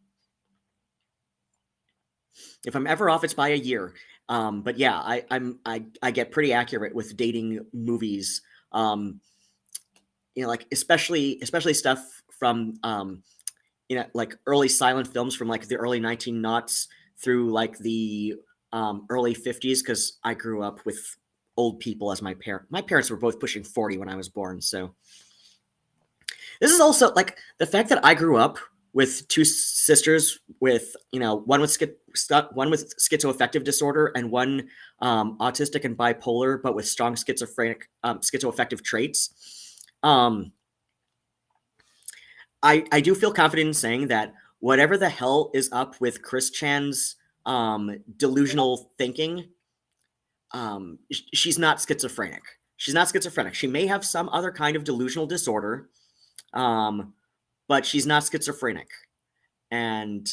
If I'm ever off, it's by a year. But yeah, I get pretty accurate with dating movies. Like especially stuff from like early silent films from like the early 1900s through like the early 50s, because I grew up with old people as my parents. My parents were both pushing 40 when I was born, so this is also like the fact that I grew up with two sisters with one with schizoaffective disorder and one autistic and bipolar, but with strong schizoaffective traits. I do feel confident in saying that whatever the hell is up with Chris Chan's delusional thinking, she's not schizophrenic. She's not schizophrenic. She may have some other kind of delusional disorder, but she's not schizophrenic. And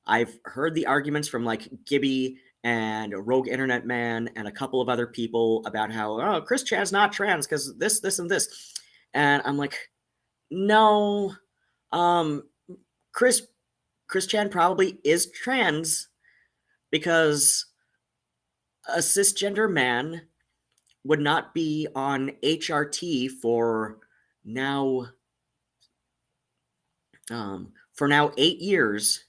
I've heard the arguments from like Gibby and Rogue Internet Man and a couple of other people about how, Chris Chan's not trans because this, and this. And I'm like, no, Chris Chan probably is trans because a cisgender man would not be on HRT for now 8 years,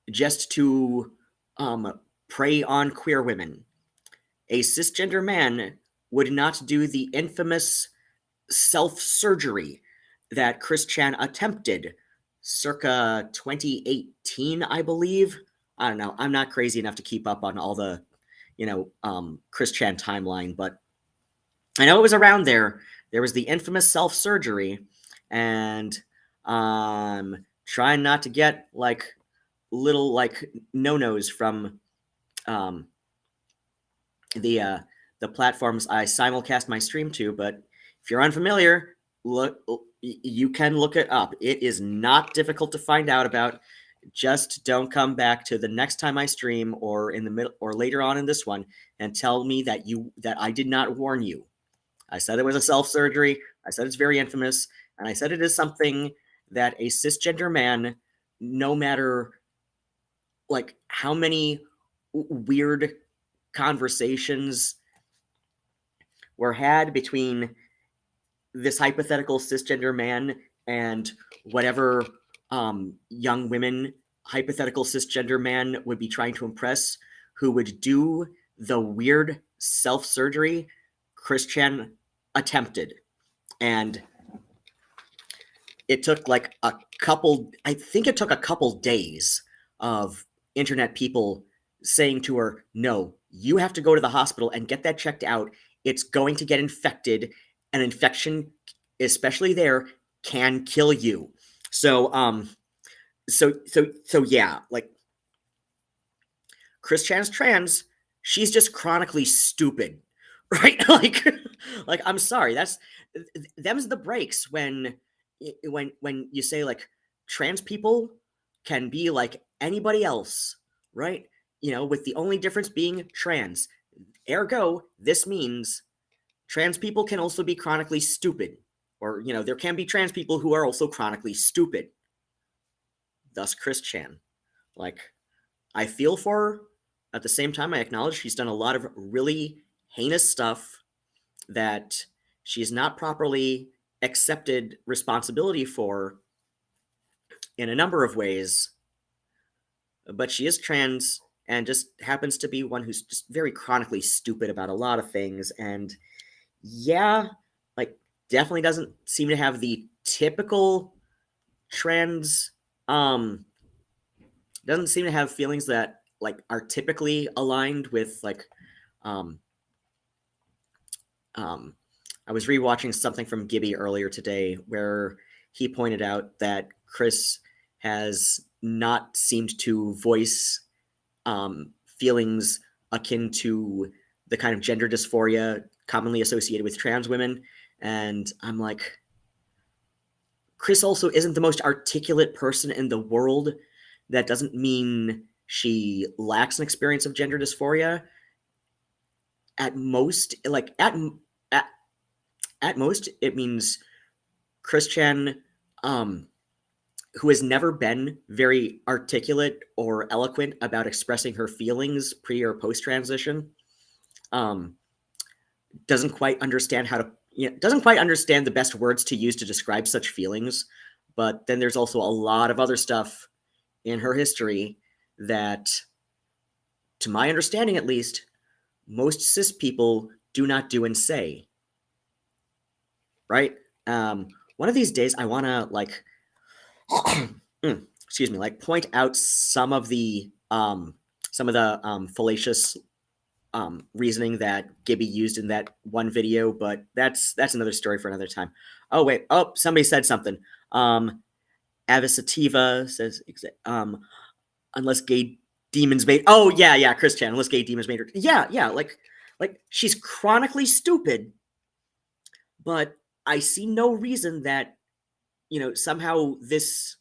just to prey on queer women. A cisgender man would not do the infamous self-surgery that Chris Chan attempted circa 2018, I believe. I don't know. I'm not crazy enough to keep up on all the, Chris Chan timeline, but I know it was around there. There was the infamous self-surgery, and trying not to get like little like no-nos from um, the platforms I simulcast my stream to. But if you're unfamiliar, you can look it up. It is not difficult to find out about. Just don't come back to the next time I stream or in the middle or later on in this one and tell me that I did not warn you. I said it was a self-surgery. I said it's very infamous, and I said it is something that a cisgender man, no matter like how many weird conversations were had between this hypothetical cisgender man and whatever young women hypothetical cisgender man would be trying to impress, who would do the weird self-surgery Chris Chan attempted. And it took like I think it took a couple days of internet people saying to her, no, you have to go to the hospital and get that checked out. It's going to get infected. An infection, especially there, can kill you. So yeah, like Chris Chan's trans, she's just chronically stupid, right? like I'm sorry, them's the breaks when you say like trans people can be like anybody else, right? With the only difference being trans. Ergo, this means trans people can also be chronically stupid, or there can be trans people who are also chronically stupid. Thus, Chris Chan. Like, I feel for her. At the same time, I acknowledge she's done a lot of really heinous stuff that she's not properly accepted responsibility for in a number of ways. But she is trans and just happens to be one who's just very chronically stupid about a lot of things. And yeah, like, definitely doesn't seem to have the typical trans, doesn't seem to have feelings that like are typically aligned with like I was rewatching something from Gibby earlier today where he pointed out that Chris has not seemed to voice feelings akin to the kind of gender dysphoria commonly associated with trans women. And I'm like, Chris also isn't the most articulate person in the world. That doesn't mean she lacks an experience of gender dysphoria. At most, like at most, it means Chris Chan, who has never been very articulate or eloquent about expressing her feelings pre or post transition, doesn't quite understand doesn't quite understand the best words to use to describe such feelings. But then there's also a lot of other stuff in her history that, to my understanding at least, most cis people do not do and say. Right? One of these days, I want to like, excuse me, like point out some of the fallacious reasoning that Gibby used in that one video, but that's another story for another time. Oh wait, somebody said something. Avisativa says, unless gay demons made. Oh yeah, Chris Chan. Unless gay demons made her. Yeah. Like she's chronically stupid, but I see no reason that somehow this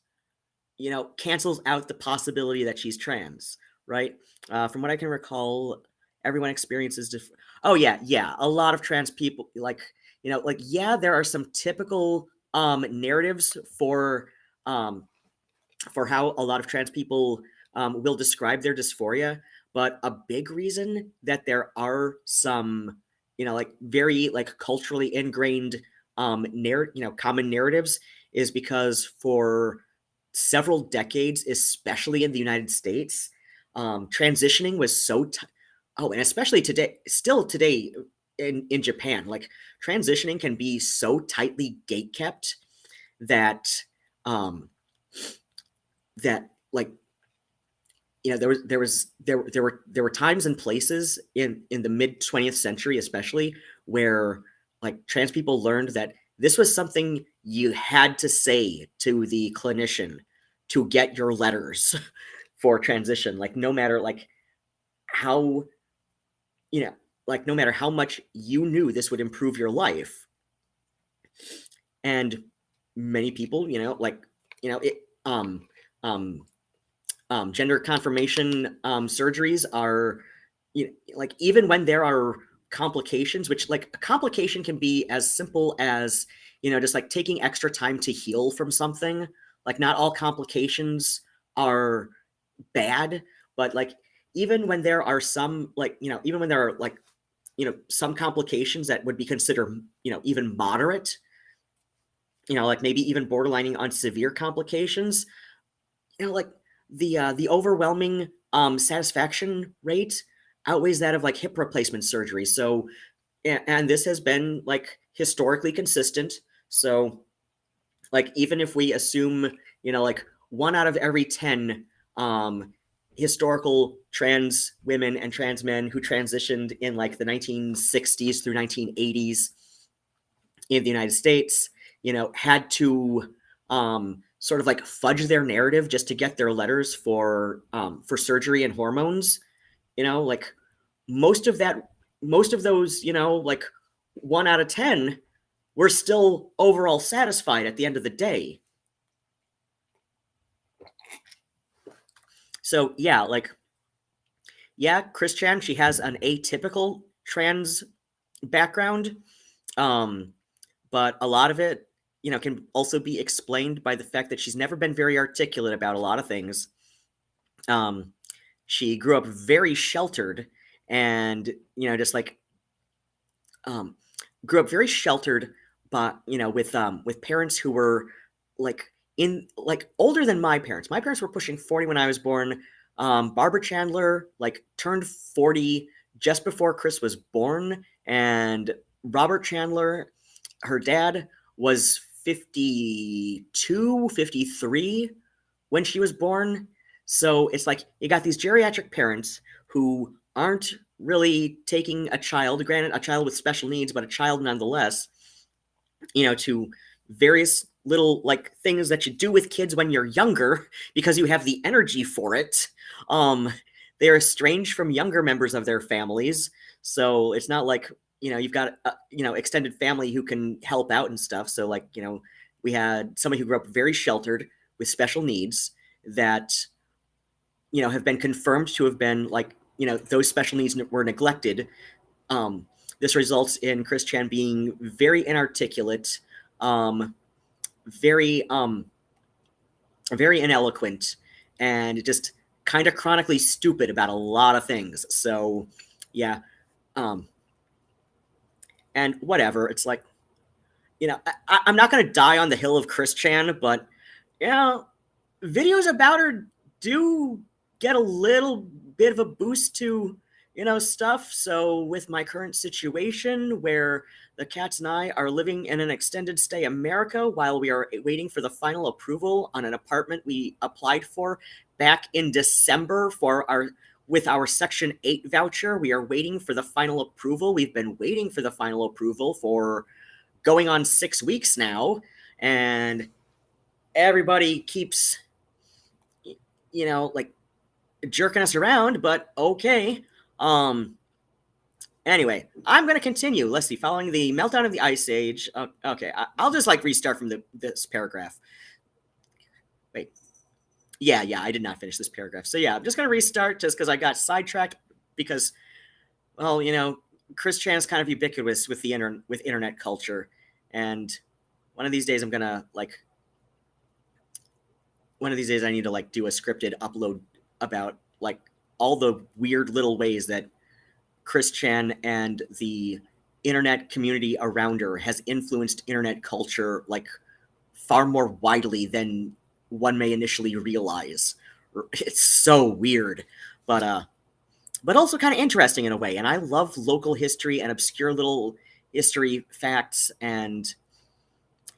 cancels out the possibility that she's trans, right? From what I can recall, everyone experiences oh yeah, a lot of trans people there are some typical narratives for how a lot of trans people will describe their dysphoria, but a big reason that there are some very culturally ingrained common narratives is because for several decades, especially in the United States, transitioning was so and especially today, still today in Japan, like transitioning can be so tightly gatekept that um that like there were times and places in the mid 20th century especially where like trans people learned that this was something you had to say to the clinician to get your letters for transition, like no matter like how you know like no matter how much you knew this would improve your life. And many people, it gender confirmation surgeries are, like even when there are complications, which like a complication can be as simple as just like taking extra time to heal from something. Like not all complications are bad, but like even when there are some even when there are like some complications that would be considered even moderate, like maybe even borderlining on severe complications, like the overwhelming satisfaction rate outweighs that of like hip replacement surgery. So, and this has been like historically consistent. So, like even if we assume, like 1 out of every 10 historical trans women and trans men who transitioned in like the 1960s through 1980s in the United States, had to sort of like fudge their narrative just to get their letters for surgery and hormones. Like most of that, most of those, like 1 out of 10 were still overall satisfied at the end of the day. So yeah, Chris Chan, she has an atypical trans background, but a lot of it, can also be explained by the fact that she's never been very articulate about a lot of things. She grew up very sheltered, and just like grew up very sheltered, but with parents who were like older than my parents. My parents were pushing 40 when I was born. Barbara Chandler like turned 40 just before Chris was born, and Robert Chandler, her dad, was 52, 53 when she was born. So it's like you got these geriatric parents who aren't really taking a child, granted a child with special needs, but a child nonetheless, to various little like things that you do with kids when you're younger because you have the energy for it. They're estranged from younger members of their families, so it's not like you've got extended family who can help out and stuff. So like we had somebody who grew up very sheltered with special needs that have been confirmed to have been like those special needs were neglected. This results in Chris Chan being very inarticulate, very very ineloquent, and just kind of chronically stupid about a lot of things. So yeah, and whatever. It's like I'm not going to die on the hill of Chris Chan, but videos about her do get a little bit of a boost to stuff. So with my current situation where the cats and I are living in an extended stay America while we are waiting for the final approval on an apartment we applied for back in December with our Section 8 voucher. We are waiting for the final approval. We've been waiting for the final approval for going on 6 weeks now, and everybody keeps like jerking us around, but okay. Anyway, I'm going to continue. Let's see. Following the meltdown of the Ice Age. Okay, I'll just like restart from this paragraph. Wait. Yeah, I did not finish this paragraph. So yeah, I'm just going to restart just because I got sidetracked because, well, Chris Chan's kind of ubiquitous with with internet culture, and one of these days I need to like do a scripted upload about like all the weird little ways that Chris Chan and the internet community around her has influenced internet culture like far more widely than one may initially realize. It's so weird. but also kind of interesting in a way. And I love local history and obscure little history facts and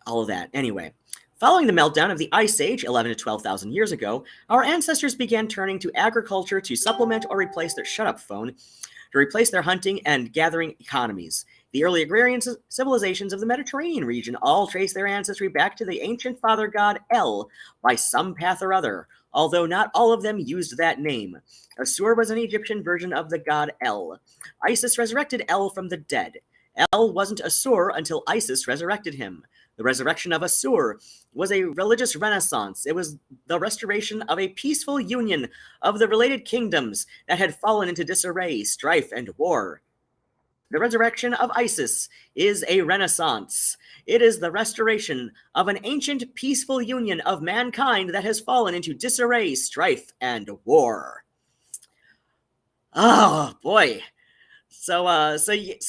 all of that. Anyway, following the meltdown of the Ice Age 11 to 12,000 years ago, our ancestors began turning to agriculture to supplement or replace their to replace their hunting and gathering economies. The early agrarian civilizations of the Mediterranean region all trace their ancestry back to the ancient father god El by some path or other, although not all of them used that name. Assur was an Egyptian version of the god El. Isis resurrected El from the dead. El wasn't Assur until Isis resurrected him. The resurrection of Assur was a religious renaissance. It was the restoration of a peaceful union of the related kingdoms that had fallen into disarray, strife, and war. The resurrection of Isis is a renaissance. It is the restoration of an ancient peaceful union of mankind that has fallen into disarray, strife, and war. Oh boy. So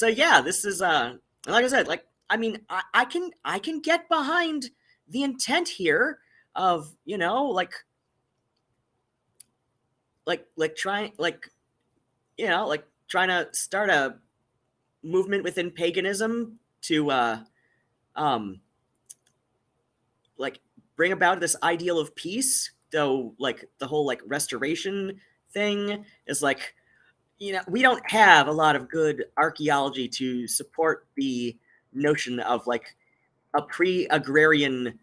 yeah, this is like I said, like, I mean, I can get behind the intent here of, you know, like trying, like, you know, like trying to start a movement within paganism to like bring about this ideal of peace, though like the whole like restoration thing is like, you know, we don't have a lot of good archaeology to support the notion of like a pre-agrarian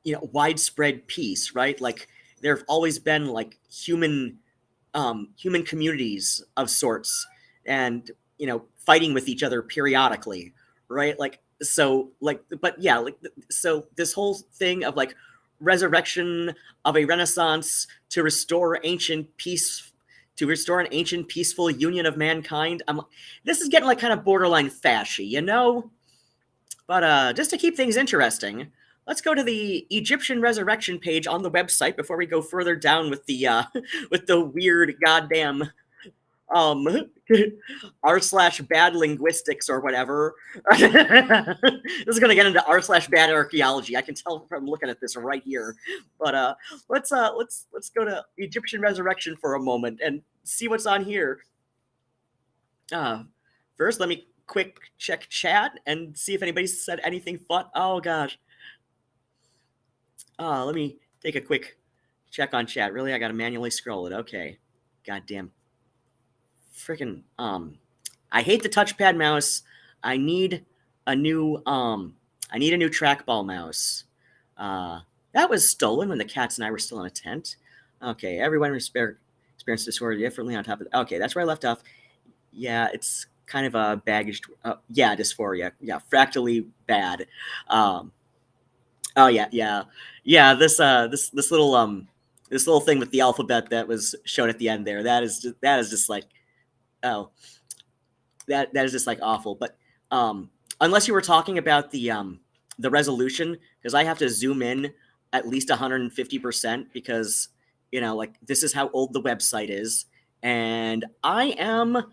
you know, widespread peace, right? Like there have always been like human communities of sorts, and, you know, fighting with each other periodically, right? Like, so like, but yeah, like, so this whole thing of like resurrection of a renaissance to restore an ancient peaceful union of mankind, this is getting like kind of borderline fashy, you know? But just to keep things interesting, let's go to the Egyptian resurrection page on the website before we go further down with the with the weird goddamn r/bad linguistics or whatever. This is gonna get into r/bad archaeology. I can tell from looking at this right here. But let's go to Egyptian resurrection for a moment and see what's on here. First, let me quick check chat and see if anybody said anything fun. Oh gosh. Let me take a quick check on chat. Really, I gotta manually scroll it. Okay. Goddamn. Freaking I hate the touchpad mouse. I need a new trackball mouse. That was stolen when the cats and I were still in a tent. Okay, everyone experienced dysphoria differently on top of okay, that's where I left off. Yeah, it's kind of a baggage. Yeah, dysphoria. Yeah, fractally bad. Oh yeah. This little thing with the alphabet that was shown at the end there. That is just like, oh, that is just like awful. But unless you were talking about the resolution, because I have to zoom in at least 150% because, you know, like this is how old the website is, and I am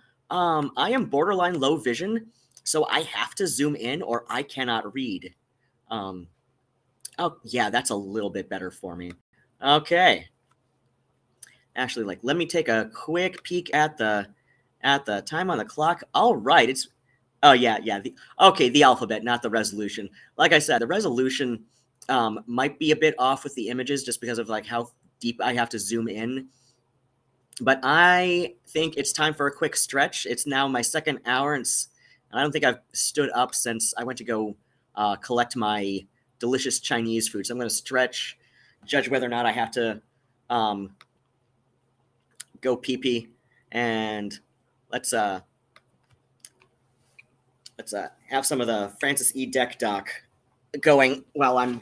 borderline low vision, so I have to zoom in or I cannot read. Oh yeah, that's a little bit better for me. Okay. Actually, like, let me take a quick peek at the time on the clock. All right, it's the alphabet, not the resolution. Like I said, the resolution might be a bit off with the images just because of like how deep I have to zoom in. But I think it's time for a quick stretch. It's now my second hour, and I don't think I've stood up since I went to go collect my delicious Chinese food. So I'm going to stretch, judge whether or not I have to go pee-pee, and let's have some of the Francis E. Deck doc going while I'm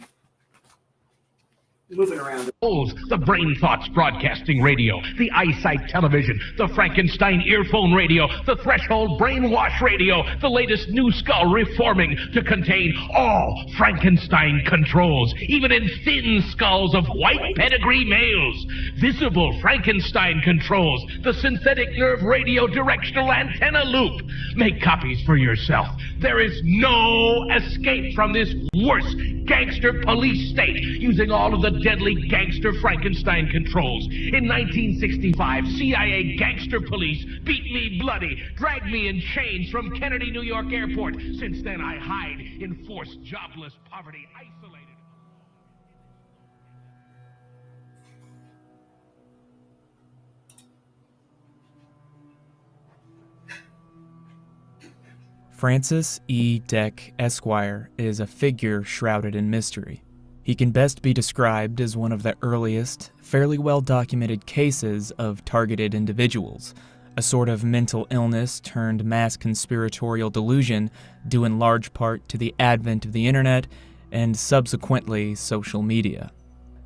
moving around. The Brain Thoughts Broadcasting Radio, the Eyesight Television, the Frankenstein Earphone Radio, the Threshold Brainwash Radio, the latest new skull reforming to contain all Frankenstein controls, even in thin skulls of white pedigree males. invisible Frankenstein controls, the synthetic nerve radio directional antenna loop. Make copies for yourself. There is no escape from this worse gangster police state using all of the deadly gangster Frankenstein controls. In 1965, CIA gangster police beat me bloody, dragged me in chains from Kennedy, New York airport. Since then, I hide in forced jobless poverty, isolated. Francis E. Deck, Esquire, is a figure shrouded in mystery. He can best be described as one of the earliest, fairly well-documented cases of targeted individuals, a sort of mental illness turned mass conspiratorial delusion due in large part to the advent of the internet and subsequently social media.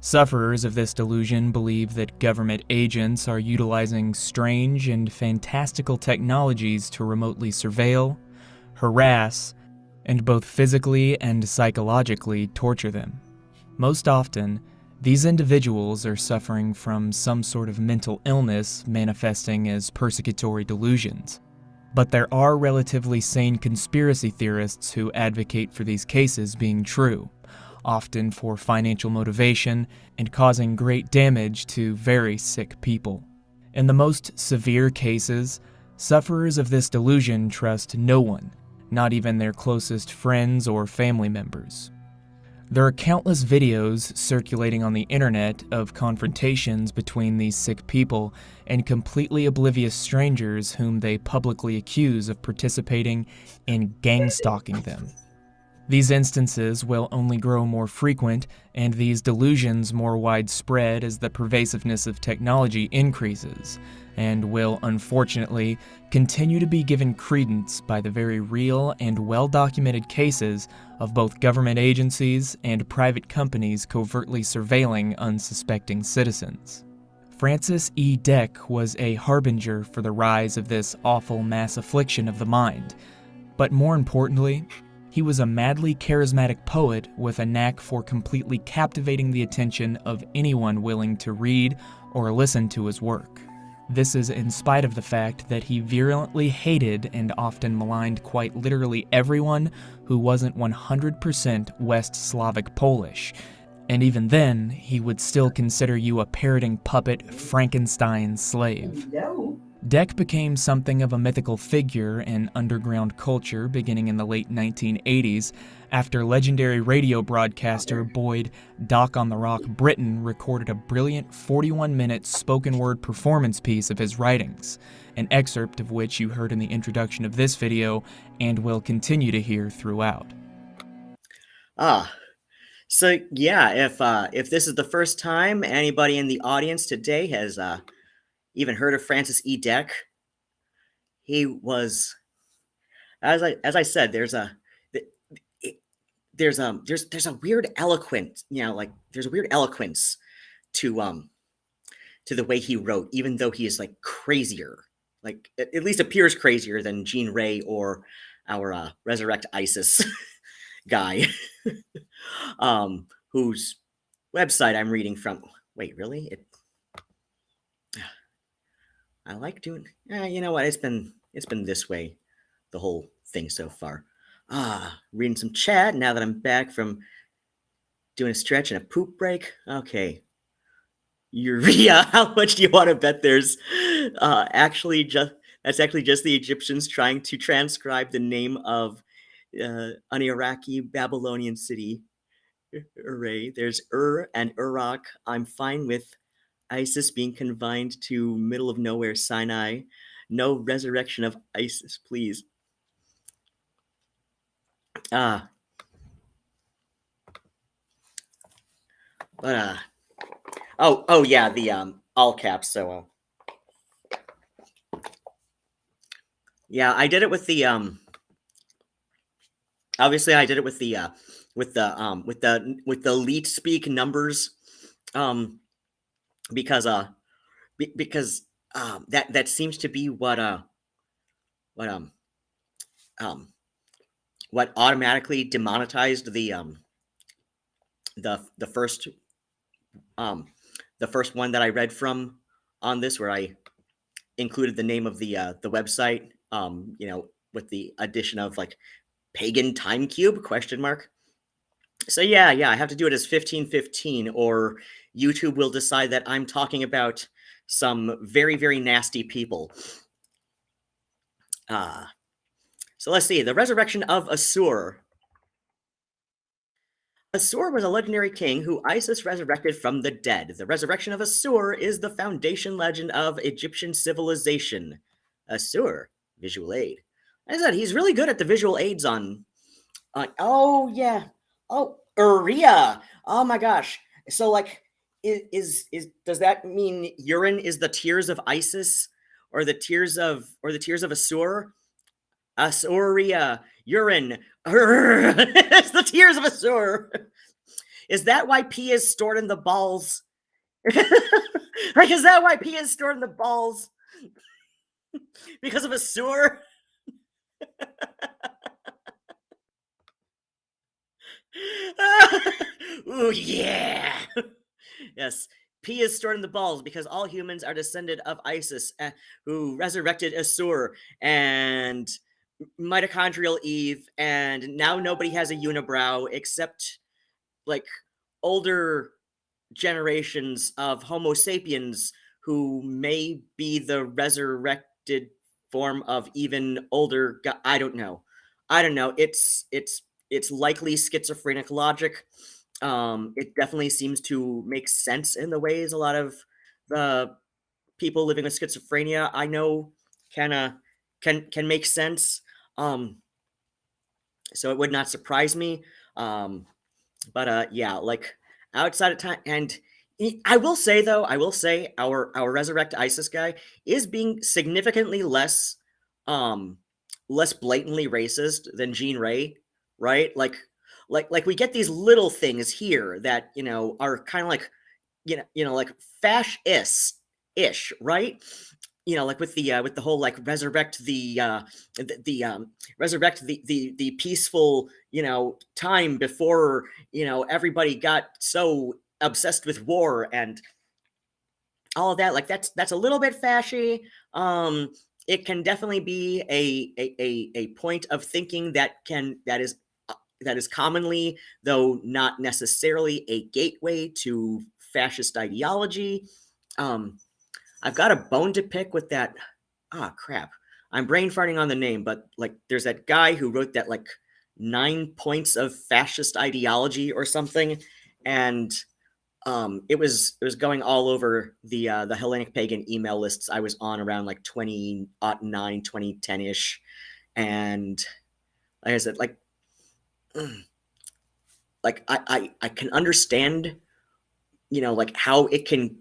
Sufferers of this delusion believe that government agents are utilizing strange and fantastical technologies to remotely surveil, harass, and both physically and psychologically torture them. Most often, these individuals are suffering from some sort of mental illness manifesting as persecutory delusions. But there are relatively sane conspiracy theorists who advocate for these cases being true, often for financial motivation and causing great damage to very sick people. In the most severe cases, sufferers of this delusion trust no one, not even their closest friends or family members. There are countless videos circulating on the internet of confrontations between these sick people and completely oblivious strangers whom they publicly accuse of participating in gang-stalking them. These instances will only grow more frequent and these delusions more widespread as the pervasiveness of technology increases, and will, unfortunately, continue to be given credence by the very real and well-documented cases of both government agencies and private companies covertly surveilling unsuspecting citizens. Francis E. Deck was a harbinger for the rise of this awful mass affliction of the mind, but more importantly, he was a madly charismatic poet with a knack for completely captivating the attention of anyone willing to read or listen to his work. This is in spite of the fact that he virulently hated and often maligned quite literally everyone who wasn't 100% West Slavic Polish, and even then, he would still consider you a parroting puppet Frankenstein slave. Deck became something of a mythical figure in underground culture beginning in the late 1980s after legendary radio broadcaster Boyd Doc on the Rock Britton recorded a brilliant 41-minute spoken word performance piece of his writings, an excerpt of which you heard in the introduction of this video and will continue to hear throughout. So yeah, if this is the first time anybody in the audience today has even heard of Francis E. Deck, he was, as I said, there's a weird eloquence, there's a weird eloquence to the way he wrote, even though he is like crazier, like at least appears crazier than Jean Ray or our Resurrect ISIS guy, whose website I'm reading from. Wait, really? I like doing. You know what? It's been this way, the whole thing so far. Reading some chat now that I'm back from doing a stretch and a poop break. Okay, Urea, how much do you want to bet there's actually just the Egyptians trying to transcribe the name of an Iraqi Babylonian city array? There's and Iraq. I'm fine with ISIS being confined to middle of nowhere Sinai. No resurrection of ISIS, please. But oh yeah, the all caps. So yeah, I did it with the obviously I did it with the elite speak numbers because that seems to be what automatically demonetized the first the first one that I read from on this, where I included the name of the website, with the addition of like Pagan Timecube question mark. So yeah, I have to do it as 1515, or YouTube will decide that I'm talking about some very, very nasty people. So let's see. The resurrection of Assur. Assur was a legendary king who Isis resurrected from the dead. The resurrection of Assur is the foundation legend of Egyptian civilization. Assur, visual aid. As I said, he's really good at the visual aids on oh yeah. Oh, Urea. Oh my gosh. So like is does that mean urine is the tears of Isis, or the tears of Assur? Asuria, urine. It's the tears of Assur. Is that why pee is stored in the balls? Like, is that why pee is stored in the balls? Because of Assur? Ooh, yeah. Yes, pee is stored in the balls because all humans are descended of Isis, who resurrected Assur and mitochondrial Eve, and now nobody has a unibrow except like older generations of Homo sapiens who may be the resurrected form of even older. I don't know. It's likely schizophrenic logic. It definitely seems to make sense in the ways a lot of the people living with schizophrenia I know can make sense. So it would not surprise me. But yeah, like outside of time, and I will say though, our Resurrect Isis guy is being significantly less blatantly racist than Jean Ray, right? Like we get these little things here that are kind of like like fascist-ish, right? Like with the whole like resurrect the peaceful time before everybody got so obsessed with war and all of that. Like that's a little bit fashy. It can definitely be a point of thinking that is commonly, though not necessarily, a gateway to fascist ideology. I've got a bone to pick with that. Crap. I'm brain farting on the name, but like there's that guy who wrote that like 9 points of fascist ideology or something, and it was going all over the Hellenic Pagan email lists I was on around like 2009, 2010-ish, and like I said, like I can understand like how it can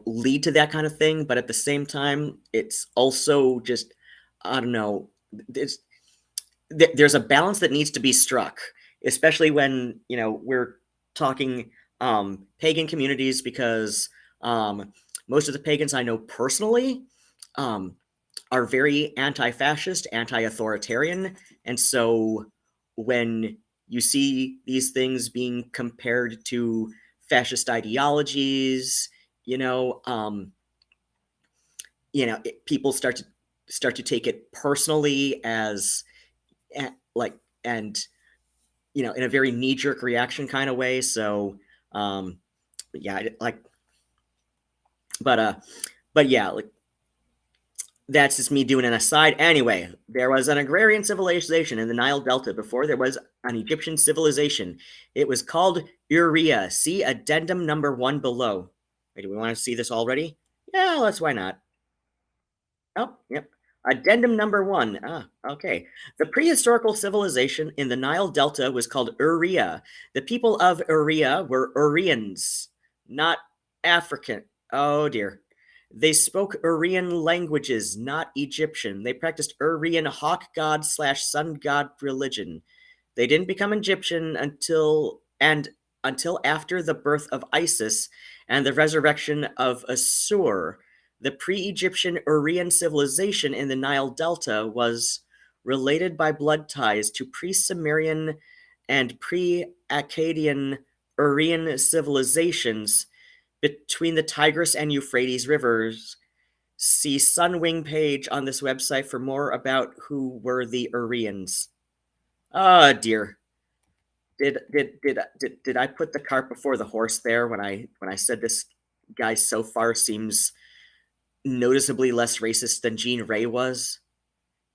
lead to that kind of thing, but at the same time it's also just, I don't know, there's a balance that needs to be struck, especially when we're talking pagan communities, because most of the pagans I know personally are very anti-fascist, anti-authoritarian, and so when you see these things being compared to fascist ideologies, people start to take it personally as like, and in a very knee-jerk reaction kind of way. So yeah, like, but yeah, like that's just me doing an aside. Anyway, there was an agrarian civilization in the Nile Delta before there was an Egyptian civilization. It was called Urea. See addendum number 1 below. Wait, do we want to see this already? Yeah, why not? Oh, yep. Addendum number 1. Okay. The prehistorical civilization in the Nile Delta was called Urea. The people of Urea were Urians, not African. Oh dear. They spoke Urian languages, not Egyptian. They practiced Urian hawk god / sun god religion. They didn't become Egyptian until after the birth of Isis and the resurrection of Assur. The pre-Egyptian Urian civilization in the Nile Delta was related by blood ties to pre-Sumerian and pre-Akkadian Urian civilizations between the Tigris and Euphrates rivers. See Sunwing page on this website for more about who were the Urians. Oh dear. Did I put the cart before the horse there when I said this guy so far seems noticeably less racist than Jean Ray was?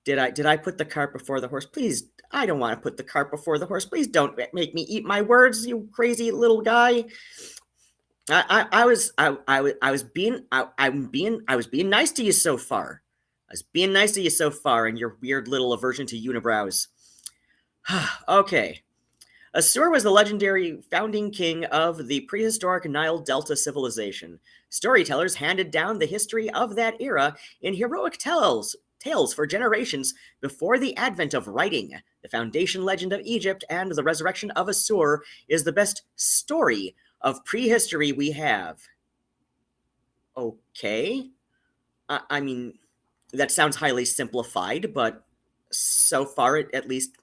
Did I put the cart before the horse? Please, I don't want to put the cart before the horse. Please don't make me eat my words, you crazy little guy. I was being nice to you so far. I was being nice to you so far, and your weird little aversion to unibrows. Okay. Assur was the legendary founding king of the prehistoric Nile Delta civilization. Storytellers handed down the history of that era in heroic tales for generations before the advent of writing. The foundation legend of Egypt and the resurrection of Assur is the best story of prehistory we have. Okay. I mean, that sounds highly simplified, but so far, at least,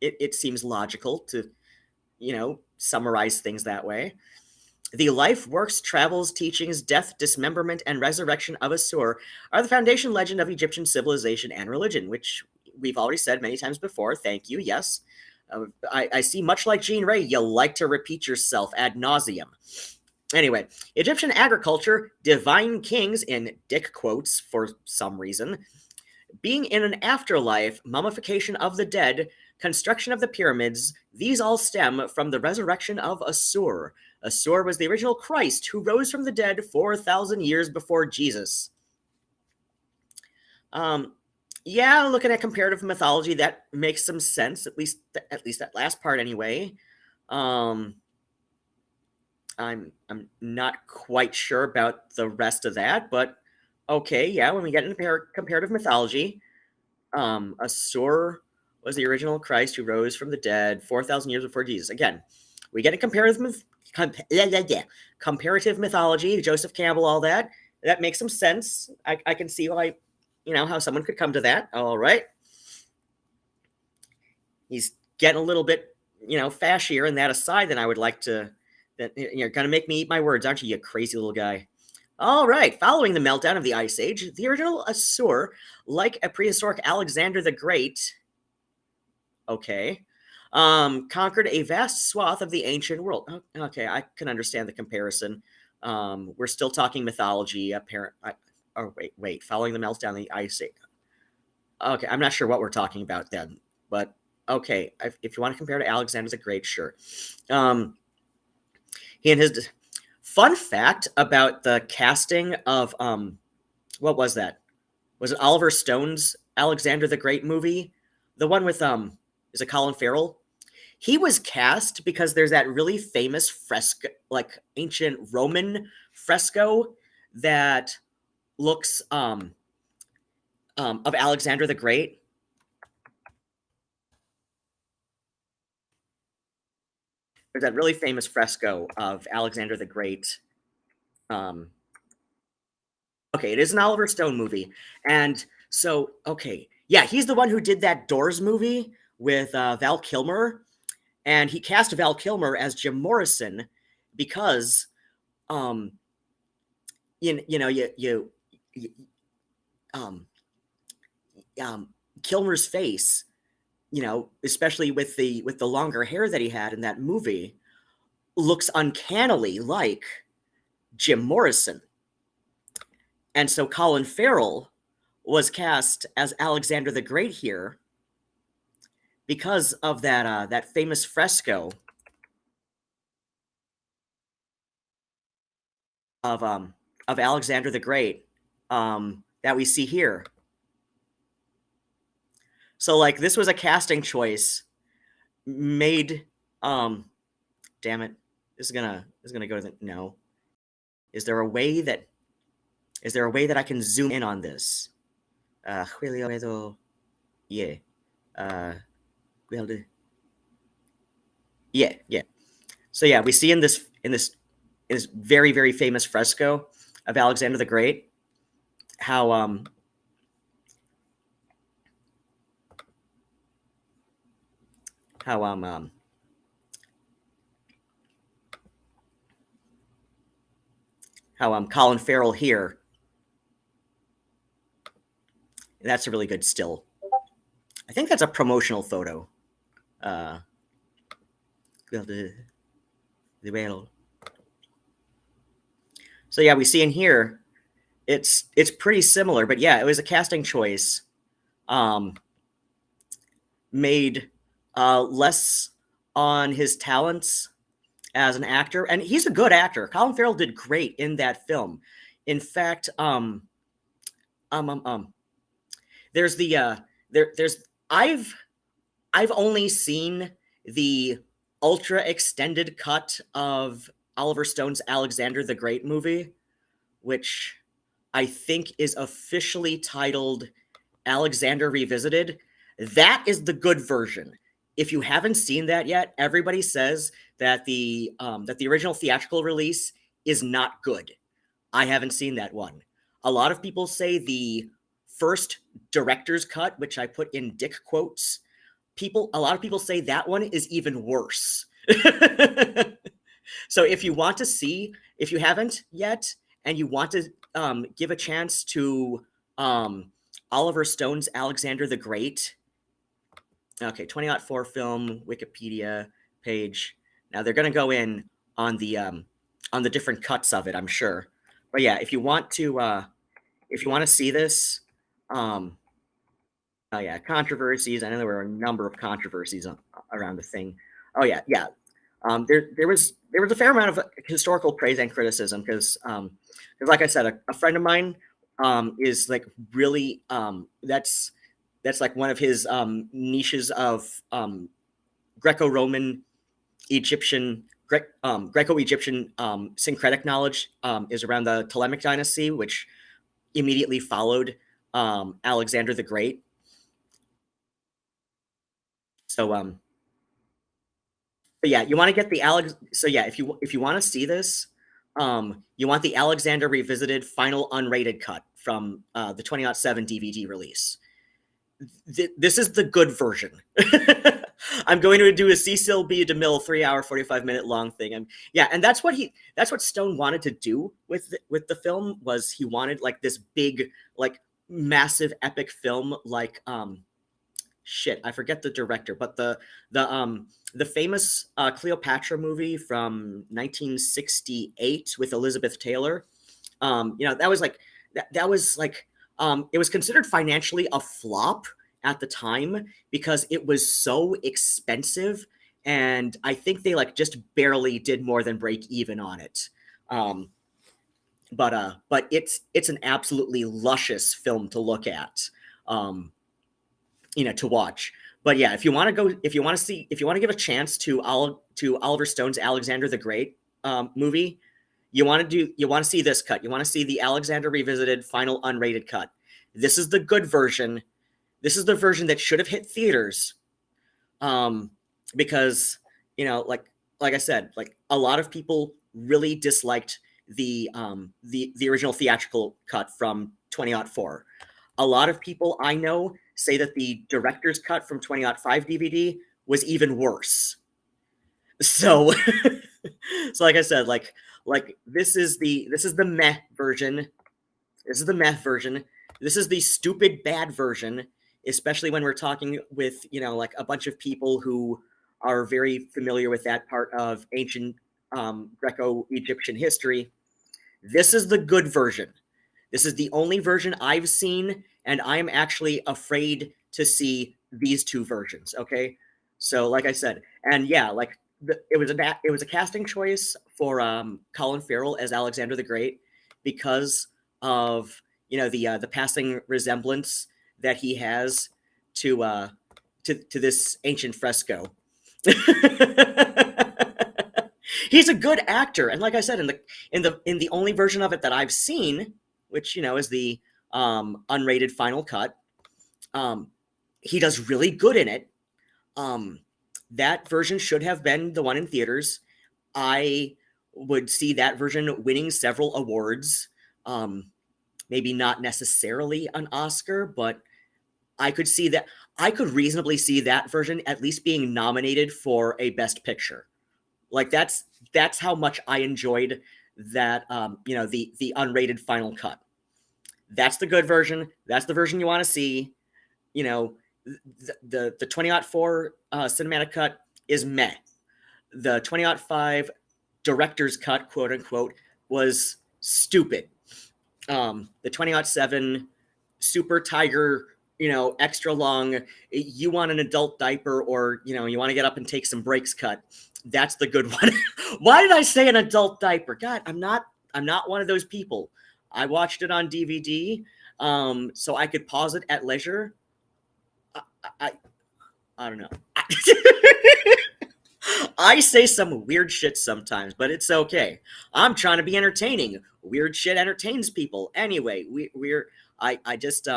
it seems logical to, summarize things that way. The life, works, travels, teachings, death, dismemberment, and resurrection of Assur are the foundation legend of Egyptian civilization and religion, which we've already said many times before. Thank you, yes. I see, much like Jean Ray, you like to repeat yourself ad nauseum. Anyway, Egyptian agriculture, divine kings in dick quotes for some reason, being in an afterlife, mummification of the dead, construction of the pyramids, these all stem from the resurrection of Assur. Assur was the original Christ who rose from the dead 4,000 years before Jesus. Yeah, looking at comparative mythology, that makes some sense, at least that last part anyway. I'm not quite sure about the rest of that, but okay, yeah, when we get into comparative mythology, Assur was the original Christ who rose from the dead 4,000 years before Jesus. Again, we get a comparative mythology, Joseph Campbell, all that. That makes some sense. I can see why, how someone could come to that. All right. He's getting a little bit, fashier in that aside than I would like to. That you're going to make me eat my words, aren't you, you crazy little guy? All right. Following the meltdown of the Ice Age, the original Assur, like a prehistoric Alexander the Great, conquered a vast swath of the ancient world. Okay, I can understand the comparison. We're still talking mythology. Wait. Following the meltdown of the Ice Age. Okay, I'm not sure what we're talking about then, but okay. If you want to compare to Alexander the Great, sure. He and his fun fact about the casting of what was that? Was it Oliver Stone's Alexander the Great movie? The one with is it Colin Farrell? He was cast because there's that really famous fresco, like ancient Roman fresco that looks of Alexander the Great. There's that really famous fresco of Alexander the Great. Okay, it is an Oliver Stone movie. And so, okay. Yeah, he's the one who did that Doors movie with Val Kilmer. And he cast Val Kilmer as Jim Morrison because, Kilmer's face, especially with the longer hair that he had in that movie, looks uncannily like Jim Morrison. And so Colin Farrell was cast as Alexander the Great here because of that famous fresco of Alexander the Great that we see here. So like this was a casting choice made damn it. This is gonna go to the no. Is there a way that I can zoom in on this? Yeah. Yeah. So yeah, we see in this very, very famous fresco of Alexander the Great how how Colin Farrell here. That's a really good still. I think that's a promotional photo. The whale. So yeah, we see in here, it's pretty similar, but yeah, it was a casting choice, made less on his talents as an actor, and he's a good actor. Colin Farrell did great in that film. In fact, there's the there's I've only seen the ultra extended cut of Oliver Stone's Alexander the Great movie, which I think is officially titled Alexander Revisited. That is the good version. If you haven't seen that yet, everybody says that the original theatrical release is not good. I haven't seen that one. A lot of people say the first director's cut, which I put in dick quotes, a lot of people say that one is even worse. So if you want to see, if you haven't yet, and you want to give a chance to Oliver Stone's Alexander the Great, okay, 2004 film Wikipedia page. Now they're going to go in on the different cuts of it, I'm sure. But yeah, if you want to see this, oh yeah, controversies. I know there were a number of controversies around the thing. Oh yeah. There was a fair amount of historical praise and criticism because like I said, a friend of mine is like really that's like one of his niches of Greco-Roman Egyptian Greco-Egyptian syncretic knowledge is around the Ptolemaic dynasty, which immediately followed Alexander the Great. So but yeah, you want to get the so yeah, if you want to see this, you want the Alexander Revisited final unrated cut from the 2007 DVD release. This is the good version. I'm going to do a Cecil B. DeMille 3-hour 45-minute long thing. And yeah, and that's what Stone wanted to do with the film. Was he wanted like this big, like massive epic film, like shit, I forget the director, but the famous Cleopatra movie from 1968 with Elizabeth Taylor. That was like it was considered financially a flop at the time because it was so expensive, and I think they like just barely did more than break even on it. But it's an absolutely luscious film to look at, to watch. But yeah, if you want to give a chance to Oliver Stone's Alexander the Great movie, you want to see this cut. You want to see the Alexander Revisited final unrated cut. This is the good version. This is the version that should have hit theaters, because like I said, like a lot of people really disliked the original theatrical cut from 2004. A lot of people I know say that the director's cut from 2005 DVD was even worse. So, so like I said, like this is the meh version. This is the meh version. This is the stupid bad version, especially when we're talking with, like a bunch of people who are very familiar with that part of ancient Greco-Egyptian history. This is the good version. This is the only version I've seen, and I'm actually afraid to see these two versions. Okay, so like I said, and yeah, like it was a casting choice for Colin Farrell as Alexander the Great because of the passing resemblance that he has to this ancient fresco. He's a good actor, and like I said, in the only version of it that I've seen, which is the unrated final cut, he does really good in it. That version should have been the one in theaters. I would see that version winning several awards. Maybe not necessarily an Oscar, but I could reasonably see that version at least being nominated for a Best Picture. Like that's how much I enjoyed that the unrated final cut. That's the good version. That's the version you want to see. The 2004 cinematic cut is meh. The 2005 director's cut, quote unquote, was stupid. The 2007 super tiger, extra long, you want an adult diaper or, you want to get up and take some breaks cut. That's the good one. Why did I say an adult diaper? God, I'm not one of those people. I watched it on DVD, so I could pause it at leisure. I don't know. I say some weird shit sometimes, but it's okay. I'm trying to be entertaining. Weird shit entertains people. Anyway, I just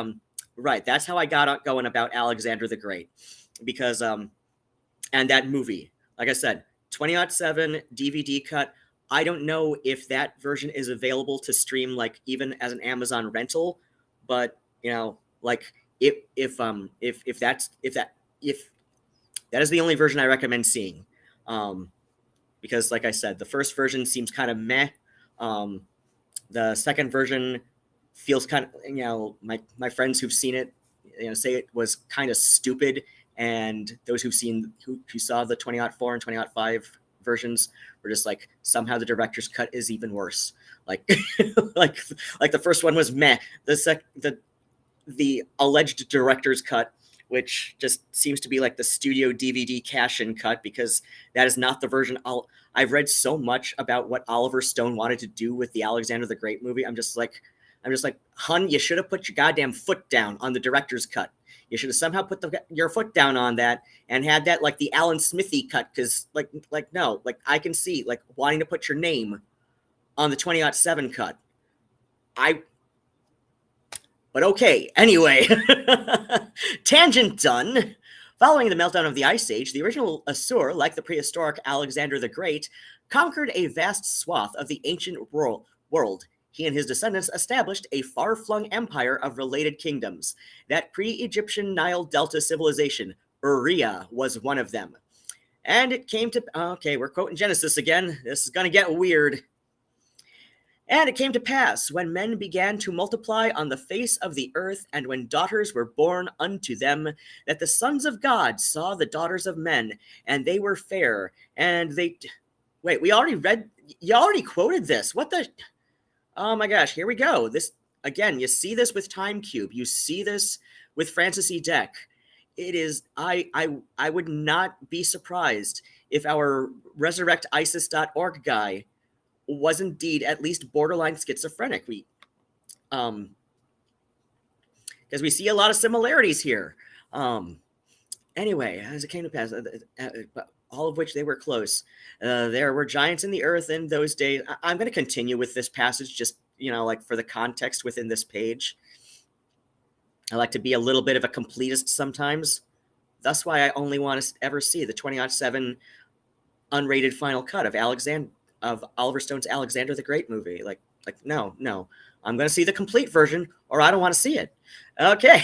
right. That's how I got going about Alexander the Great, because and that movie, like I said, 2007 DVD cut. I don't know if that version is available to stream, like even as an Amazon rental, but like if that is the only version I recommend seeing. Because like I said, the first version seems kind of meh. The second version feels kind of, my friends who've seen it, say it was kind of stupid. And those who saw the 2004 and 2005 versions were just like, somehow the director's cut is even worse. Like, like the first one was meh. The alleged director's cut, which just seems to be like the studio DVD cash-in cut, because that is not the version. I've read so much about what Oliver Stone wanted to do with the Alexander the Great movie. I'm just like, hun, you should have put your goddamn foot down on the director's cut. You should have somehow put your foot down on that and had that like the Alan Smithy cut, because no, I can see like wanting to put your name on the 2007 cut. But okay, anyway. Tangent done. Following the meltdown of the Ice Age, the original Asur, like the prehistoric Alexander the Great, conquered a vast swath of the ancient world. He and his descendants established a far-flung empire of related kingdoms. That pre-Egyptian Nile Delta civilization, Uria, was one of them. And it came to... Okay, we're quoting Genesis again. This is going to get weird. And it came to pass, when men began to multiply on the face of the earth, and when daughters were born unto them, that the sons of God saw the daughters of men, and they were fair, and they... Wait, you already quoted this. What the... Oh my gosh, here we go. This, again, you see this with Timecube. You see this with Francis E. Deck. It is... I would not be surprised if our resurrectisis.org guy was indeed at least borderline schizophrenic. Because we see a lot of similarities here. Anyway, as it came to pass, all of which they were close. There were giants in the earth in those days. I'm going to continue with this passage, just like for the context within this page. I like to be a little bit of a completist sometimes. That's why I only want to ever see the 2007 unrated final cut of Oliver Stone's Alexander the Great movie. Like no, I'm going to see the complete version, or I don't want to see it. Okay.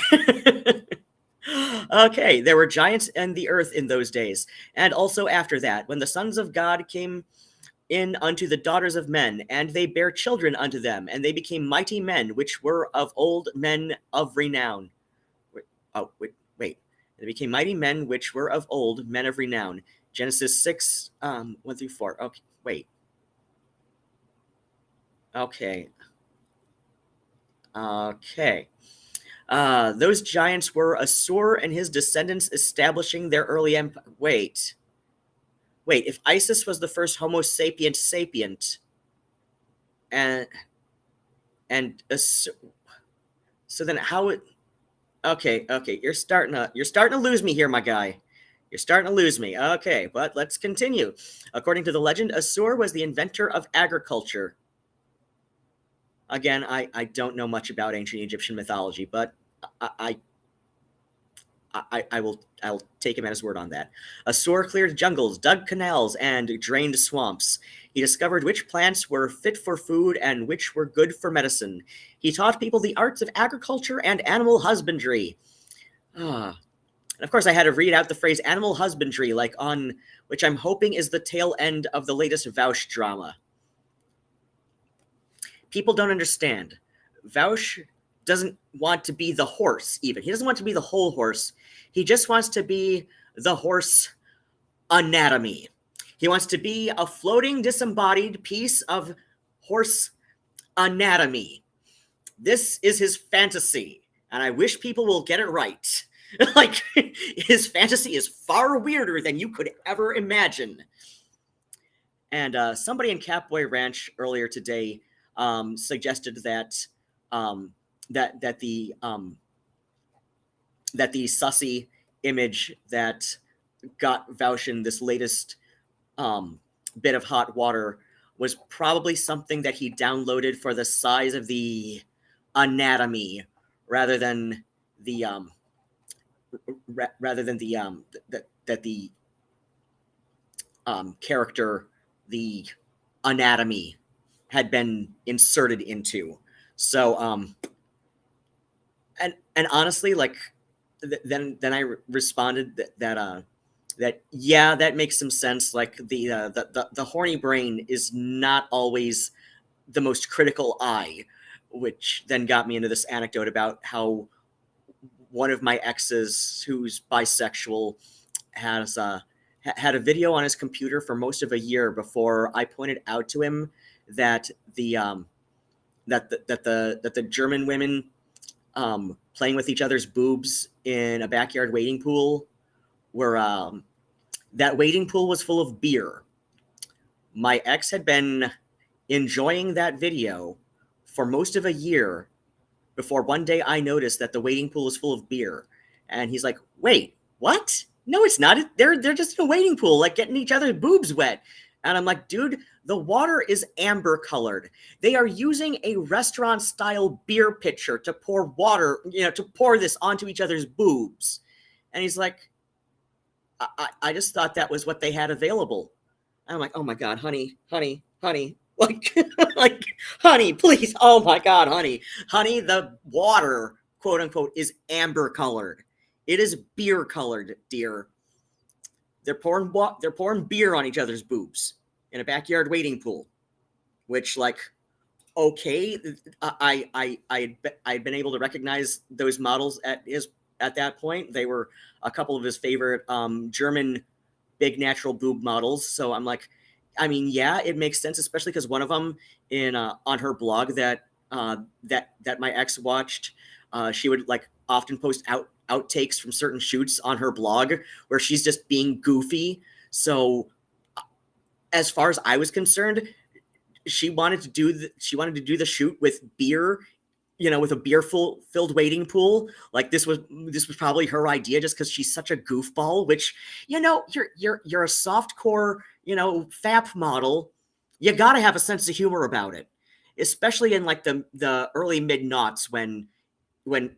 Okay, there were giants in the earth in those days, and also after that, when the sons of God came in unto the daughters of men, and they bare children unto them, and they became mighty men, which were of old men of renown. Wait. They became mighty men, which were of old men of renown. Genesis 6, 1 through 4. Okay, wait. Okay. Those giants were Asur and his descendants establishing their early empire. Wait, if Isis was the first Homo sapient, and Asur, so then how it... Okay, you're starting to lose me here, my guy. You're starting to lose me. Okay, but let's continue. According to the legend, Asur was the inventor of agriculture. Again, I don't know much about ancient Egyptian mythology, but I'll take him at his word on that. Asur cleared jungles, dug canals, and drained swamps. He discovered which plants were fit for food and which were good for medicine. He taught people the arts of agriculture and animal husbandry. And of course, I had to read out the phrase animal husbandry, which I'm hoping is the tail end of the latest Vouch drama. people don't understand. Vaush doesn't want to be the horse, even. He doesn't want to be the whole horse. He just wants to be the horse anatomy. He wants to be a floating, disembodied piece of horse anatomy. This is his fantasy, and I wish people will get it right. Like, his fantasy is far weirder than you could ever imagine. And somebody in Catboy Ranch earlier today suggested that that the sussy image that got Vaush in this latest bit of hot water was probably something that he downloaded for the size of the anatomy rather than the character, the anatomy, had been inserted into. So and honestly, like, then I responded that yeah, that makes some sense. Like, the horny brain is not always the most critical eye, which then got me into this anecdote about how one of my exes, who's bisexual, has had a video on his computer for most of a year before I pointed out to him that the German women playing with each other's boobs in a backyard wading pool were that wading pool was full of beer. My ex had been enjoying that video for most of a year before one day I noticed that the wading pool was full of beer. And he's like, wait, what? No, it's not. They're just in a wading pool, like getting each other's boobs wet. And I'm like, dude, the water is amber colored. They are using a restaurant style beer pitcher to pour water, to pour this onto each other's boobs. And he's like, I just thought that was what they had available. And I'm like, oh my God, honey. Like, like, honey, please. Oh my God, honey, the water, quote unquote, is amber colored. It is beer colored, dear. They're pouring beer on each other's boobs in a backyard wading pool, which, like, okay, I'd been able to recognize those models at that point. They were a couple of his favorite German big natural boob models. So I'm like, I mean, yeah, it makes sense, especially because one of them on her blog that my ex watched, she would like often post outtakes from certain shoots on her blog where she's just being goofy. So as far as I was concerned, she wanted to do the shoot with beer, with a beer filled wading pool. Like, this was probably her idea just because she's such a goofball, which, you're a softcore, FAP model. You got to have a sense of humor about it, especially in like the early mid-noughts when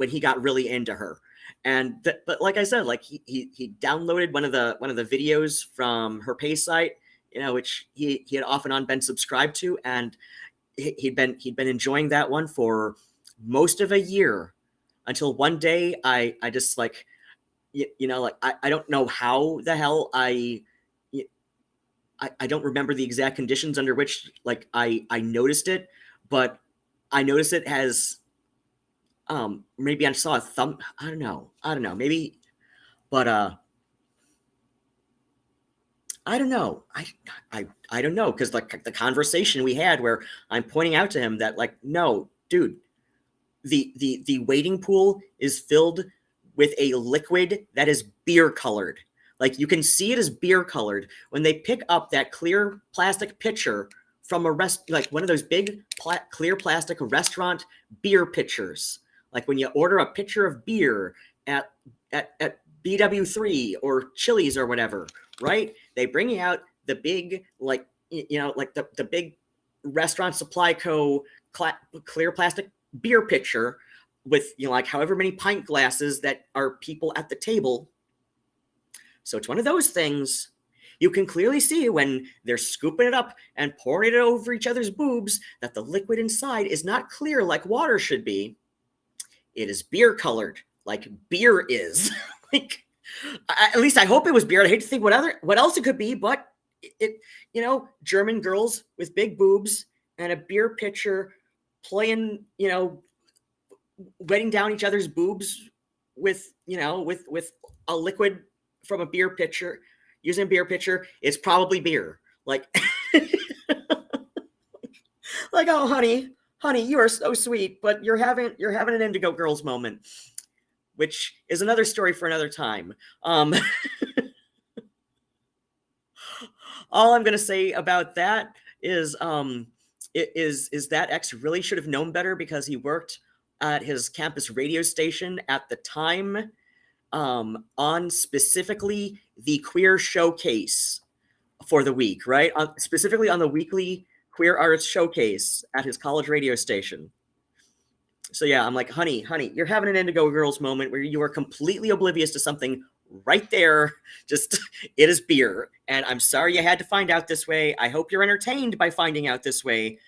he got really into her. And but like I said, like he downloaded one of the videos from her pay site, which he had off and on been subscribed to, and he'd been enjoying that one for most of a year until one day I just like, like I don't know how the hell I don't remember the exact conditions under which like I noticed it, but I noticed it as maybe I saw a thumb. I don't know, maybe, but I don't know. I don't know, because like the conversation we had where I'm pointing out to him that, like, no, dude, the wading pool is filled with a liquid that is beer colored. Like, you can see it as beer colored when they pick up that clear plastic pitcher from like one of those big clear plastic restaurant beer pitchers. Like when you order a pitcher of beer at BW3 or Chili's or whatever, right? They bring you out the big, like, like the big Restaurant Supply Co. clear plastic beer pitcher with, like however many pint glasses that are people at the table. So it's one of those things. You can clearly see when they're scooping it up and pouring it over each other's boobs that the liquid inside is not clear like water should be. It is beer colored, like beer is. Like, at least I hope it was beer. I hate to think what else it could be, but it German girls with big boobs and a beer pitcher playing, wetting down each other's boobs with a liquid from a beer pitcher, using a beer pitcher, it's probably beer. Like, like, oh, honey, you are so sweet, but you're having an Indigo Girls moment, which is another story for another time. All I'm gonna say about that is that X really should have known better, because he worked at his campus radio station at the time, on specifically the queer showcase for the week, right? Specifically on the weekly queer arts showcase at his college radio station. So yeah, I'm like, honey, you're having an Indigo Girls moment where you are completely oblivious to something right there. Just, it is beer. And I'm sorry you had to find out this way. I hope you're entertained by finding out this way.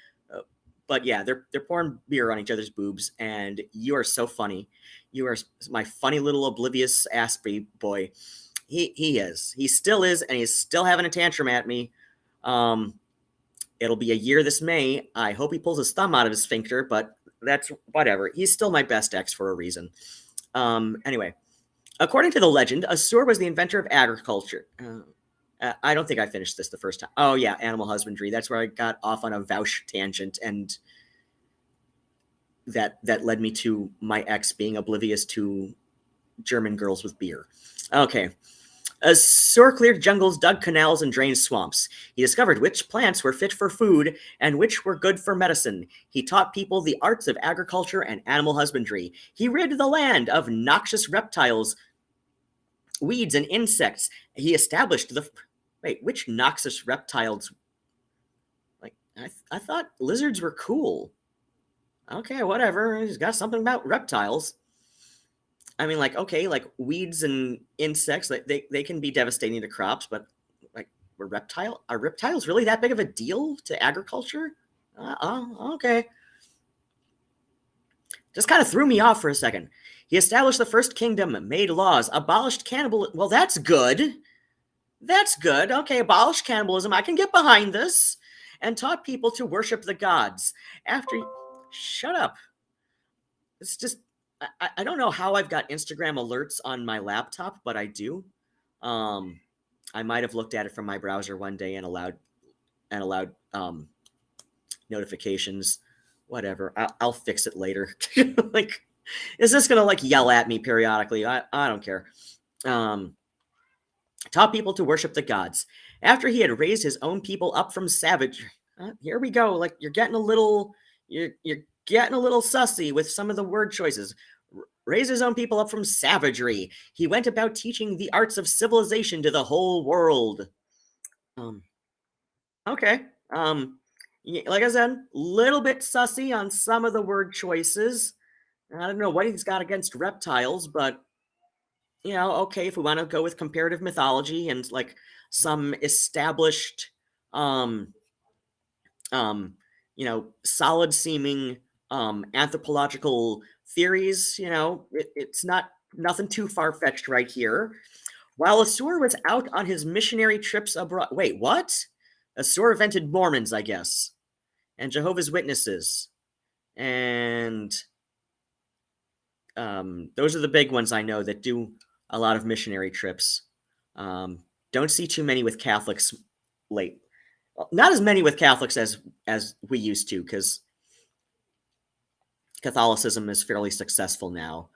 But yeah, they're pouring beer on each other's boobs, and you are so funny. You are my funny little oblivious Aspie boy. He is. He still is, and he's still having a tantrum at me. It'll be a year this May. I hope he pulls his thumb out of his sphincter, but that's whatever. He's still my best ex for a reason. Anyway, according to the legend, Assur was the inventor of agriculture. I don't think I finished this the first time. Oh yeah, animal husbandry. That's where I got off on a Vouch tangent, and that led me to my ex being oblivious to German girls with beer. Okay. Assur cleared jungles, dug canals, and drained swamps. He discovered which plants were fit for food and which were good for medicine. He taught people the arts of agriculture and animal husbandry. He rid the land of noxious reptiles, weeds, and insects. He established the... Wait, which noxious reptiles? Like, I thought lizards were cool. Okay, whatever. He's got something about reptiles. I mean, like, okay, like weeds and insects, they can be devastating to crops, but like, are reptiles really that big of a deal to agriculture? Okay. Just kind of threw me off for a second. He established the first kingdom, made laws, abolished cannibalism. Well, that's good. That's good. Okay, abolished cannibalism. I can get behind this. And taught people to worship the gods. Shut up. It's just... I don't know how I've got Instagram alerts on my laptop, but I do. I might have looked at it from my browser one day and allowed notifications. Whatever. I'll fix it later. Like, is this gonna like yell at me periodically? I don't care. Taught people to worship the gods. After he had raised his own people up from savagery. Here we go. Like, you're getting a little sussy with some of the word choices. Raise his own people up from savagery. He went about teaching the arts of civilization to the whole world. Okay. Like I said, little bit sussy on some of the word choices. I don't know what he's got against reptiles, but okay, if we want to go with comparative mythology and like some established solid seeming anthropological theories, it's nothing too far-fetched right here. While Assur was out on his missionary trips abroad... Wait, what? Assur invented Mormons, I guess. And Jehovah's Witnesses. And those are the big ones I know that do a lot of missionary trips. Don't see too many with Catholics late. Not as many with Catholics as we used to, because Catholicism is fairly successful now.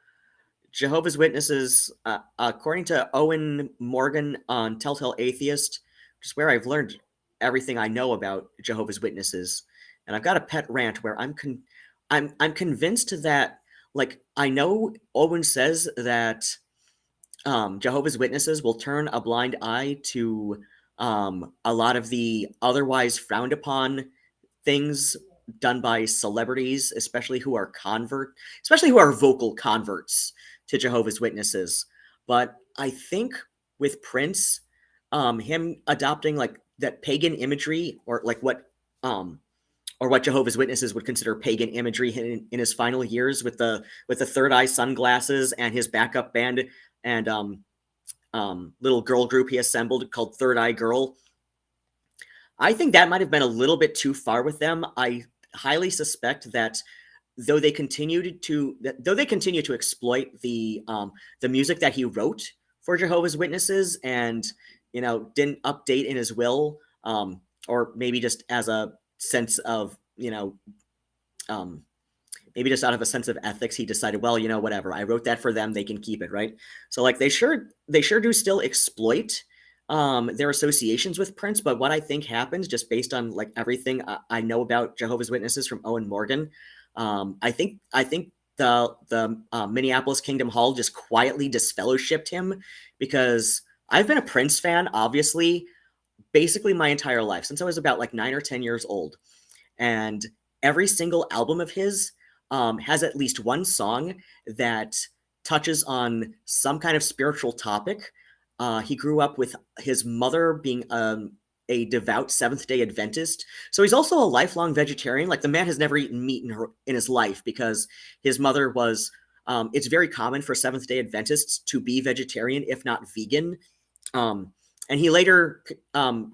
Jehovah's Witnesses, according to Owen Morgan on Telltale Atheist, which is where I've learned everything I know about Jehovah's Witnesses, and I've got a pet rant where I'm convinced that, like, I know Owen says that Jehovah's Witnesses will turn a blind eye to a lot of the otherwise frowned upon things done by celebrities, especially who are vocal converts to Jehovah's Witnesses. But I think with Prince, him adopting like that pagan imagery, or like what Jehovah's Witnesses would consider pagan imagery in his final years with the third eye sunglasses and his backup band and little girl group he assembled called Third Eye Girl. I think that might have been a little bit too far with them. highly suspect that though they continue to exploit the music that he wrote for Jehovah's Witnesses, and didn't update in his will, or maybe just as a sense of maybe just out of a sense of ethics, he decided, well, whatever, I wrote that for them, they can keep it, right? So like they sure do still exploit their associations with Prince. But what I think happens, just based on like everything I know about Jehovah's Witnesses from Owen Morgan, I think the Minneapolis Kingdom Hall just quietly disfellowshipped him, because I've been a Prince fan, obviously, basically my entire life, since I was about like 9 or 10 years old. And every single album of his has at least one song that touches on some kind of spiritual topic. He grew up with his mother being a devout Seventh-day Adventist. So he's also a lifelong vegetarian. Like, the man has never eaten meat in his life, because his mother was, it's very common for Seventh-day Adventists to be vegetarian, if not vegan. And he later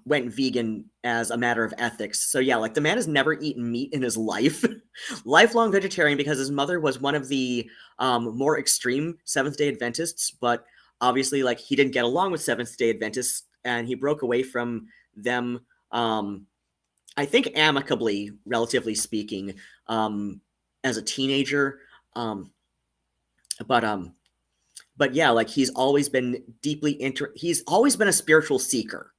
went vegan as a matter of ethics. So yeah, like, the man has never eaten meat in his life. Lifelong vegetarian, because his mother was one of the more extreme Seventh-day Adventists, but obviously, like, he didn't get along with Seventh-day Adventists, and he broke away from them, I think amicably, relatively speaking, as a teenager. But yeah, like, he's always been he's always been a spiritual seeker,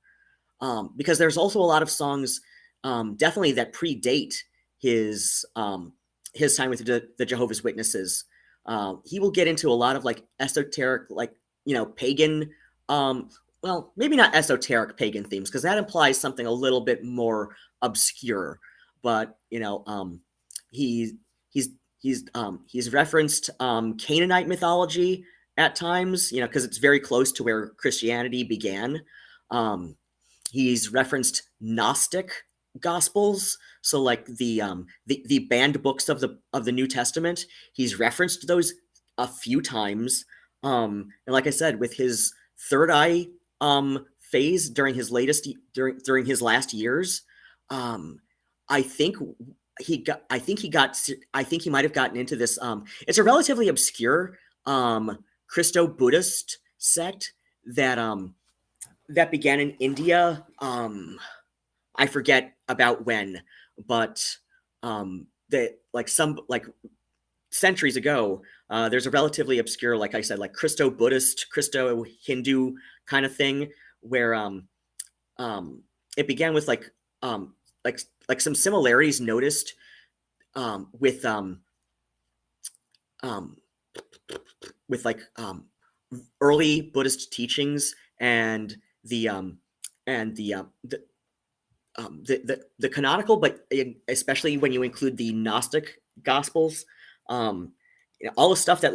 because there's also a lot of songs, definitely, that predate his time with the Jehovah's Witnesses. He will get into a lot of like esoteric, like, pagan, well, maybe not esoteric pagan themes, because that implies something a little bit more obscure. But he's referenced Canaanite mythology at times, because it's very close to where Christianity began. He's referenced Gnostic gospels, so like the banned books of the New Testament. He's referenced those a few times. And like I said, with his third eye phase during his last years, I think he might have gotten into this. It's a relatively obscure Christo-Buddhist sect that began in India. I forget about when, but centuries ago, there's a relatively obscure, like I said, like Christo-Buddhist, Christo-Hindu kind of thing, where it began with like some similarities noticed with early Buddhist teachings and the canonical, but especially when you include the Gnostic Gospels, all the stuff that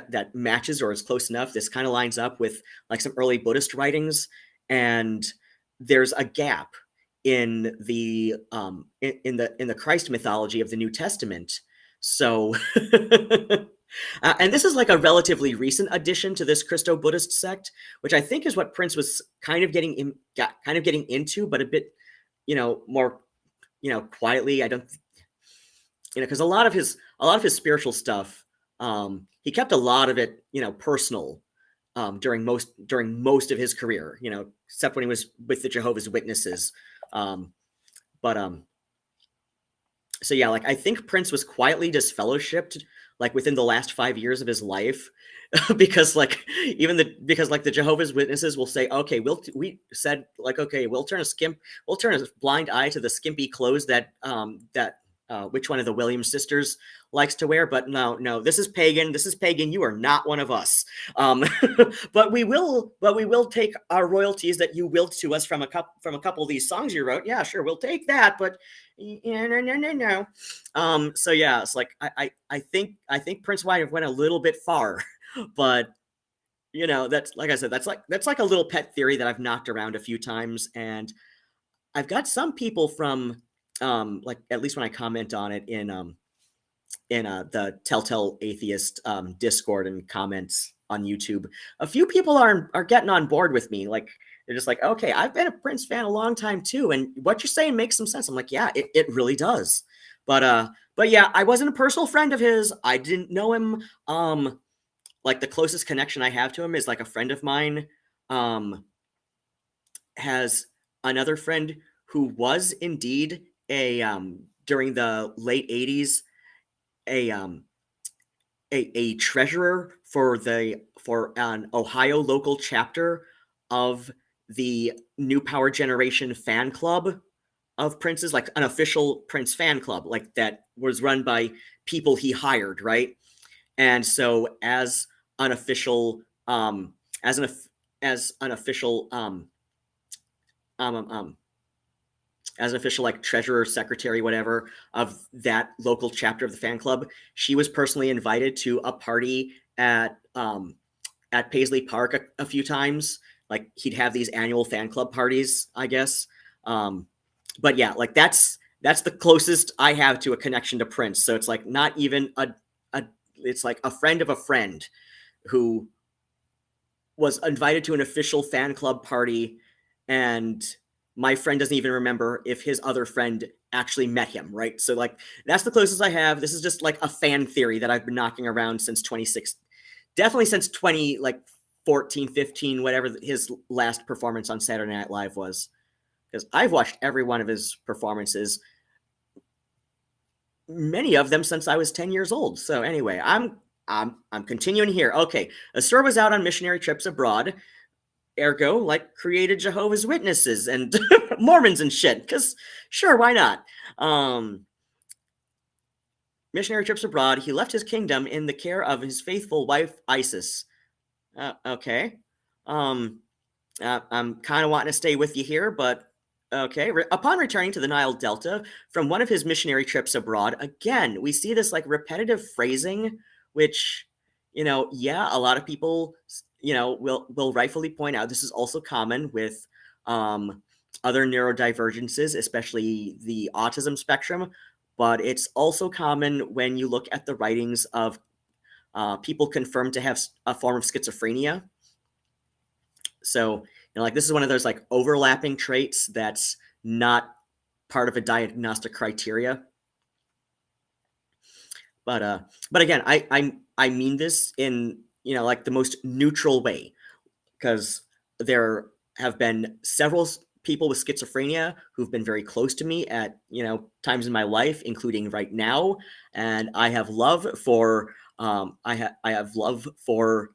that matches or is close enough. This kind of lines up with like some early Buddhist writings, and there's a gap in the Christ mythology of the New Testament. So, and this is like a relatively recent addition to this Christo-Buddhist sect, which I think is what Prince was kind of getting into, but a bit, more, quietly. I don't, because a lot of his spiritual stuff, he kept a lot of it, personal, during most of his career, except when he was with the Jehovah's Witnesses. So yeah, like, I think Prince was quietly disfellowshipped, like, within the last 5 years of his life, because like the Jehovah's Witnesses will say, okay, we'll turn a blind eye to the skimpy clothes that which one of the Williams sisters likes to wear, but no, this is pagan, you are not one of us. But we will take our royalties that you willed to us from a couple of these songs you wrote. Yeah, sure, we'll take that, but no. So yeah, it's like, I think Prince might have went a little bit far, but that's, like I said, that's like a little pet theory that I've knocked around a few times, and I've got some people from like, at least when I comment on it in the Telltale Atheist Discord and comments on YouTube, a few people are getting on board with me. Like, they're just like, okay, I've been a Prince fan a long time too, and what you're saying makes some sense. I'm like, yeah, it really does. But yeah, I wasn't a personal friend of his. I didn't know him. Like the closest connection I have to him is like a friend of mine has another friend who was indeed a during the late 80s a a treasurer for an Ohio local chapter of the New Power Generation fan club of Prince's, like an official Prince fan club, like that was run by people he hired, right? And so as an official as an official um, um, um, as an official like treasurer, secretary, whatever of that local chapter of the fan club, she was personally invited to a party at Paisley Park a few times. Like he'd have these annual fan club parties, I guess. But yeah, like that's the closest I have to a connection to Prince. So it's like not even a it's like a friend of a friend who was invited to an official fan club party, and my friend doesn't even remember if his other friend actually met him, right? So like that's the closest I have. This is just like a fan theory that I've been knocking around since 26, definitely since 20 like 14, 15, whatever his last performance on Saturday Night Live was. Because I've watched every one of his performances, many of them since I was 10 years old. So anyway, I'm continuing here. Okay, Asur was out on missionary trips abroad, ergo, like created Jehovah's Witnesses and Mormons and shit. Because sure, why not? Missionary trips abroad. He left his kingdom in the care of his faithful wife Isis. Okay. I'm kind of wanting to stay with you here, but okay. Upon returning to the Nile Delta from one of his missionary trips abroad, again, we see this like repetitive phrasing, which, yeah, a lot of people, will rightfully point out this is also common with other neurodivergences, especially the autism spectrum, but it's also common when you look at the writings of people confirmed to have a form of schizophrenia. So, like this is one of those like overlapping traits that's not part of a diagnostic criteria. But again, I mean this in like the most neutral way, because there have been several people with schizophrenia who've been very close to me at times in my life, including right now, and I have love for I have love for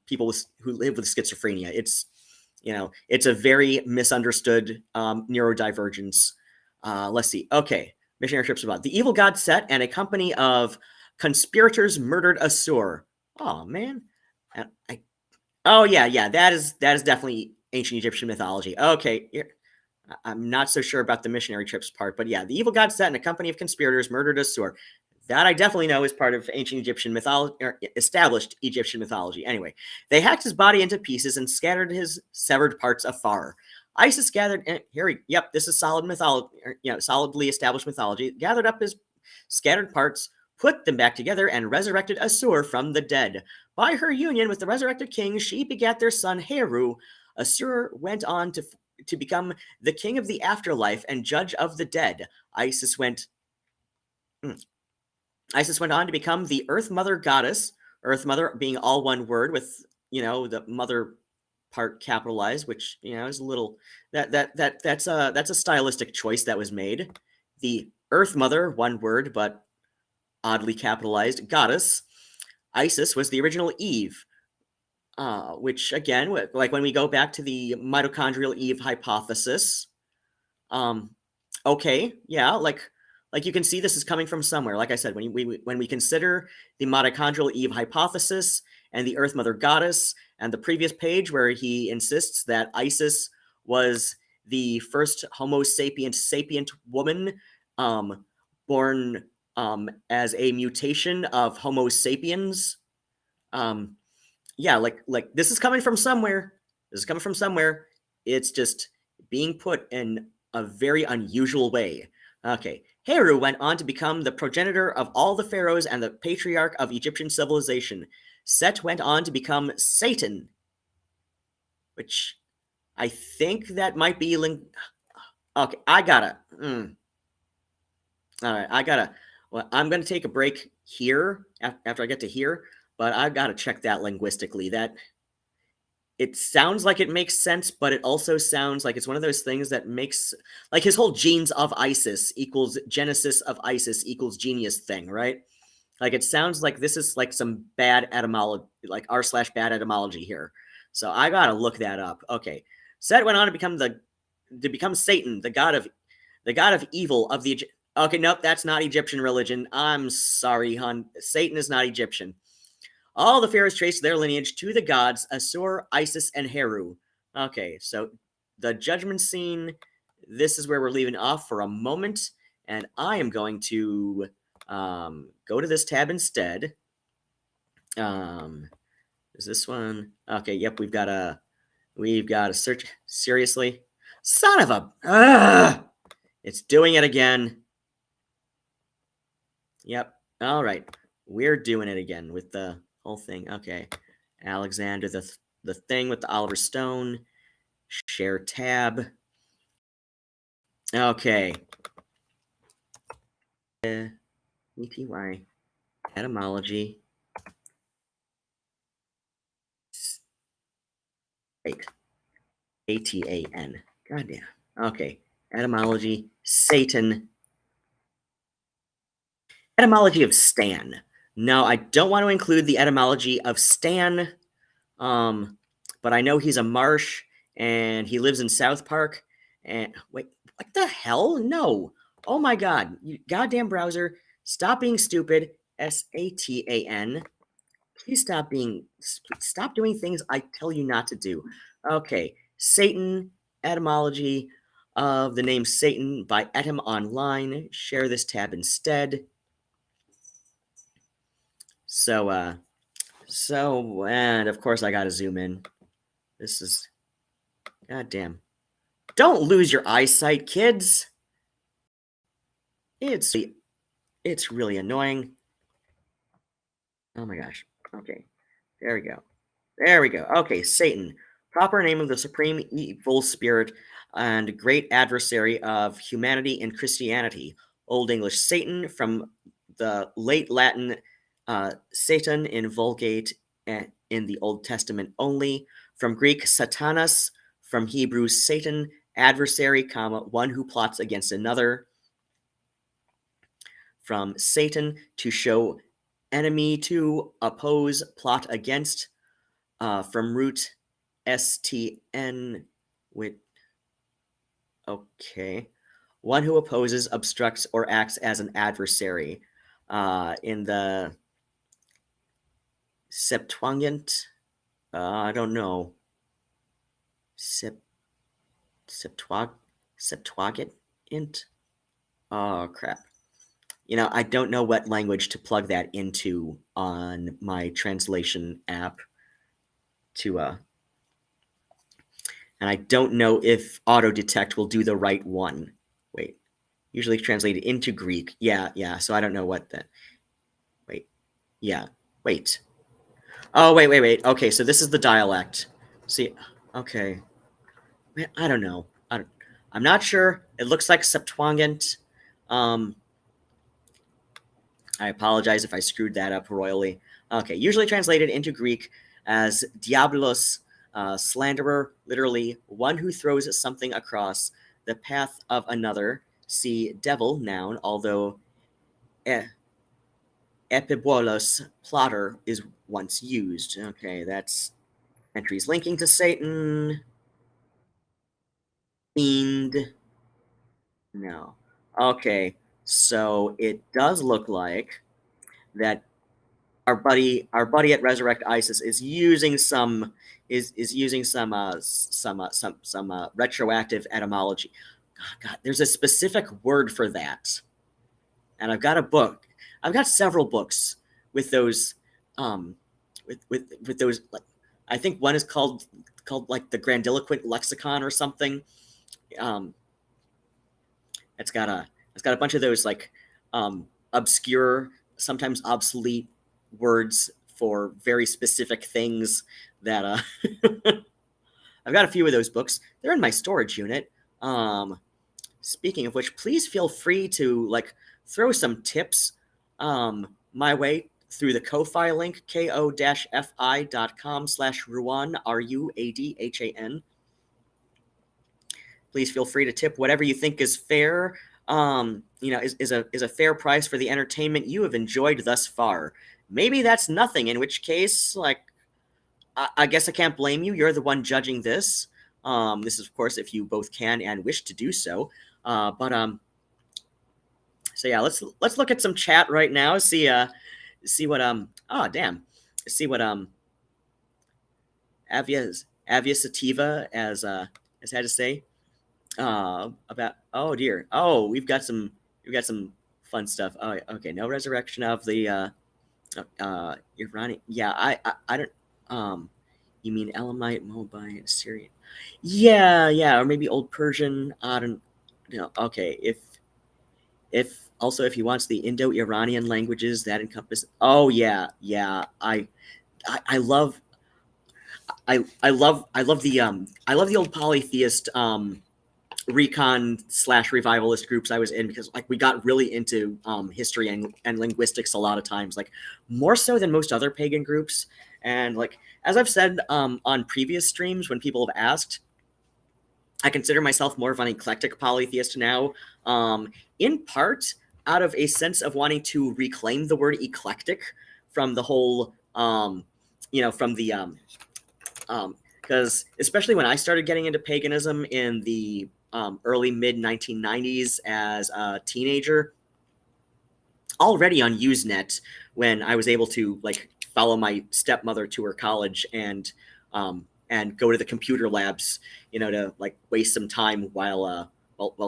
people who live with schizophrenia. It's a very misunderstood neurodivergence. Let's see. Okay, missionary trips about the evil god Set and a company of conspirators murdered Asur. Oh man, oh yeah, that is definitely ancient Egyptian mythology. Okay, I'm not so sure about the missionary trips part, but yeah, the evil god Set and a company of conspirators murdered Asur. That I definitely know is part of ancient Egyptian mythology, or established Egyptian mythology. Anyway, they hacked his body into pieces and scattered his severed parts afar. Isis gathered, yep, this is solid mythology, solidly established mythology, gathered up his scattered parts, put them back together, and resurrected Asur from the dead. By her union with the resurrected king, she begat their son Heru. Asur went on to become the king of the afterlife and judge of the dead. Isis went on to become the Earth Mother goddess, Earth Mother being all one word with, the mother part capitalized, which, is a little, that's a stylistic choice that was made. The Earth Mother, one word, but oddly capitalized, goddess. Isis was the original Eve, which again, like when we go back to the mitochondrial Eve hypothesis, okay, yeah, like you can see this is coming from somewhere. Like I said, when we consider the mitochondrial Eve hypothesis and the Earth Mother goddess, and the previous page where he insists that Isis was the first Homo sapient woman born as a mutation of Homo sapiens. Yeah, like this is coming from somewhere. It's just being put in a very unusual way. Okay. Heru went on to become the progenitor of all the pharaohs and the patriarch of Egyptian civilization. Set went on to become Satan, which I think that might be okay, I gotta. All right, I gotta. Well, I'm gonna take a break here after I get to here, but I gotta check that linguistically. That it sounds like it makes sense, but it also sounds like it's one of those things that makes like his whole genes of ISIS equals Genesis of ISIS equals genius thing, right? Like it sounds like this is like some bad etymology, like r/bad etymology here. So I gotta look that up. Okay, Set went on to become Satan, the god of evil of the. Okay, nope, that's not Egyptian religion. I'm sorry, hon. Satan is not Egyptian. All the pharaohs traced their lineage to the gods Asur, Isis, and Heru. Okay, so the judgment scene. This is where we're leaving off for a moment, and I am going to go to this tab instead. Is this one? Okay, yep, we've got a search. Seriously, son of a! It's doing it again. Yep. All right, we're doing it again with the whole thing. Okay, Alexander, the thing with the Oliver Stone. Share tab. Okay. ETY etymology. Wait. ATAN. Goddamn. Okay. Etymology. Satan. Etymology of Stan. No, I don't want to include the etymology of Stan. But I know he's a marsh and he lives in South Park. And wait, what the hell? No. Oh my god. You goddamn browser. Stop being stupid. SATAN. Please stop doing things I tell you not to do. Okay. Satan, etymology of the name Satan by Etim Online. Share this tab instead. So, and of course I gotta zoom in. This is, goddamn. Don't lose your eyesight, kids. It's really annoying. Oh my gosh. Okay. There we go. There we go. Okay, Satan. Proper name of the supreme evil spirit and great adversary of humanity in Christianity. Old English Satan from the late Latin Satan in Vulgate in the Old Testament only. From Greek Satanas, from Hebrew Satan, adversary, comma, one who plots against another. From Satan, to show enemy, to oppose, plot against. From root STN with okay. One who opposes, obstructs, or acts as an adversary. In the Septuagint, I don't know. Septuagint? Oh, crap. You know, I don't know what language to plug that into on my translation app to, and I don't know if auto detect will do the right one. Wait, usually translated into Greek. Yeah, so I don't know what that, wait, yeah, wait. Oh, wait. Okay, so this is the dialect. See, okay. Man, I don't know. I'm not sure. It looks like Septuagint. I apologize if I screwed that up royally. Okay, usually translated into Greek as diabolos, slanderer, literally one who throws something across the path of another. See devil, noun, although epibolos, plotter, is once used. Okay, that's entries linking to Satan. Fiend. No. Okay, so it does look like that our buddy at Resurrect ISIS is using some retroactive etymology. God, there's a specific word for that, and I've got a book. I've got several books with those, with those. Like, I think one is called like the Grandiloquent Lexicon or something. It's got a bunch of those like obscure, sometimes obsolete words for very specific things that I've got a few of those books. They're in my storage unit. Speaking of which, please feel free to like throw some tips my way through the Ko-Fi link, ko-fi.com/Ruan, Ruadhan. Please feel free to tip whatever you think is fair. Is a fair price for the entertainment you have enjoyed thus far. Maybe that's nothing, in which case, like, I guess I can't blame you. You're the one judging this. This is, of course, if you both can and wish to do so. So yeah, let's look at some chat right now. See what see what Avia Sativa has had to say about. Oh dear. Oh, we've got some fun stuff. Oh, okay. No resurrection of the Iranian. Yeah, I don't. You mean Elamite, Moabite, Syrian? Yeah, or maybe Old Persian. I don't know. Okay, if he wants the Indo-Iranian languages that encompass. Oh yeah. I love the old polytheist recon/revivalist groups I was in, because like we got really into history and linguistics a lot of times, like more so than most other pagan groups. And like as I've said on previous streams when people have asked, I consider myself more of an eclectic polytheist now, in part out of a sense of wanting to reclaim the word eclectic from the whole because especially when I started getting into paganism in the early mid 1990s as a teenager, already on Usenet, when I was able to like follow my stepmother to her college and go to the computer labs, to like waste some time while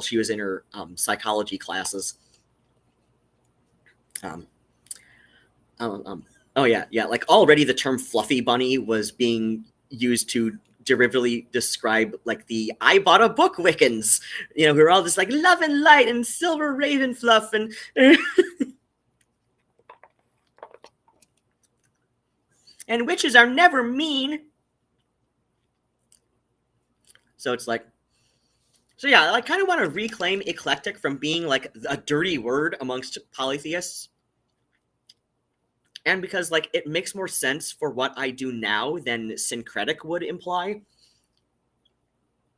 she was in her psychology classes. Oh yeah, like already the term fluffy bunny was being used to derivatively describe like the I bought a book Wiccans, who are all just like love and light and silver raven fluff and and witches are never mean. So it's like, so yeah, I kind of want to reclaim eclectic from being like a dirty word amongst polytheists. And because like it makes more sense for what I do now than syncretic would imply.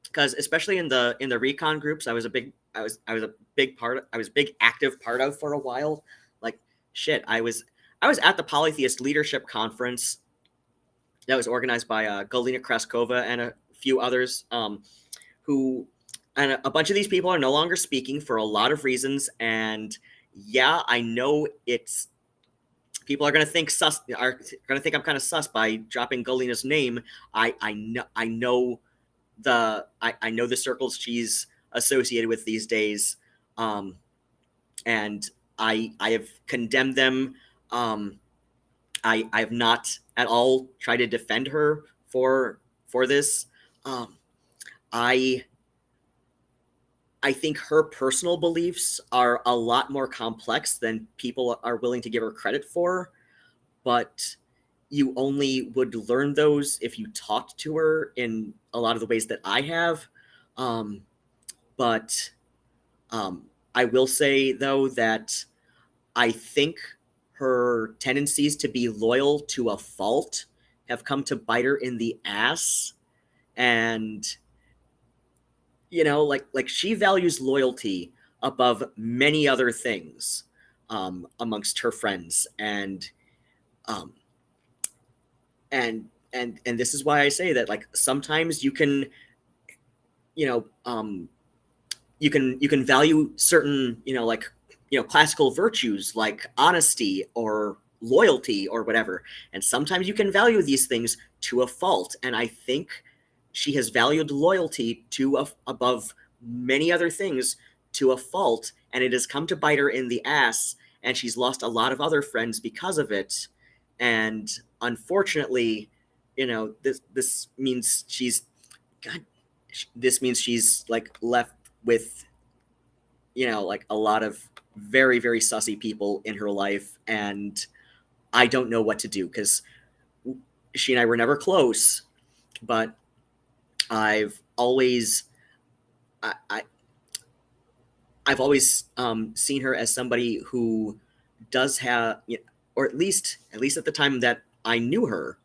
Because especially in the recon groups, I was a big active part of for a while. Like shit, I was at the Polytheist Leadership Conference that was organized by Galina Kraskova and a few others, who, and a bunch of these people are no longer speaking for a lot of reasons. And yeah, I know it's, people are going to think I'm kind of sus by dropping Galina's name. I know the circles she's associated with these days, and I have condemned them. I have not at all tried to defend her for this. I think her personal beliefs are a lot more complex than people are willing to give her credit for, but you only would learn those if you talked to her in a lot of the ways that I have. But I will say, though, that I think her tendencies to be loyal to a fault have come to bite her in the ass. And, like she values loyalty above many other things amongst her friends. And this is why I say that, like, sometimes you can, you can value certain, classical virtues like honesty or loyalty or whatever. And sometimes you can value these things to a fault. And I think she has valued loyalty above many other things to a fault. And it has come to bite her in the ass. And she's lost a lot of other friends because of it. And unfortunately, this means she's like left with, like a lot of very, very sussy people in her life. And I don't know what to do, because she and I were never close, but I've always I've always seen her as somebody who does have, or at least at the time that I knew her,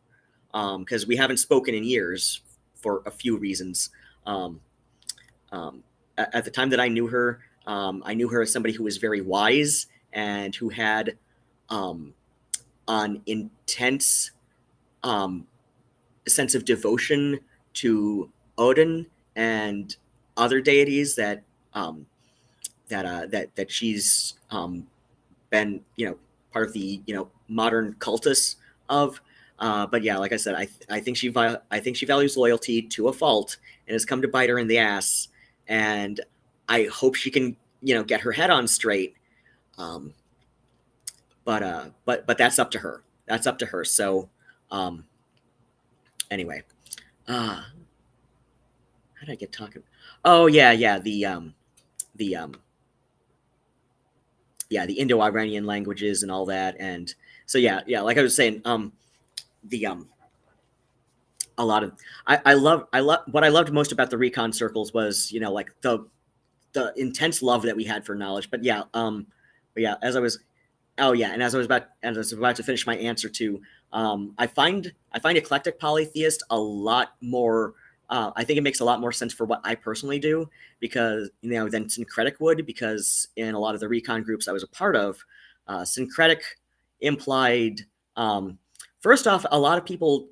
because we haven't spoken in years for a few reasons. Um, at the time that I knew her as somebody who was very wise and who had an intense um, sense of devotion to Odin and other deities um, that she's been part of the modern cultus of. But yeah, like I said, I think I think she values loyalty to a fault, and has come to bite her in the ass. And I hope she can get her head on straight. Um, but that's up to her. That's up to her. So um, anyway, how did I get talking? Oh yeah, the the Indo-Iranian languages and all that. And so yeah, like I was saying, the a lot of I love what I loved most about the recon circles was like the intense love that we had for knowledge. But yeah, as I was and as I was about to finish my answer to, I find eclectic polytheist a lot more. I think it makes a lot more sense for what I personally do, because than syncretic would, because in a lot of the recon groups I was a part of, syncretic implied. First off, a lot of people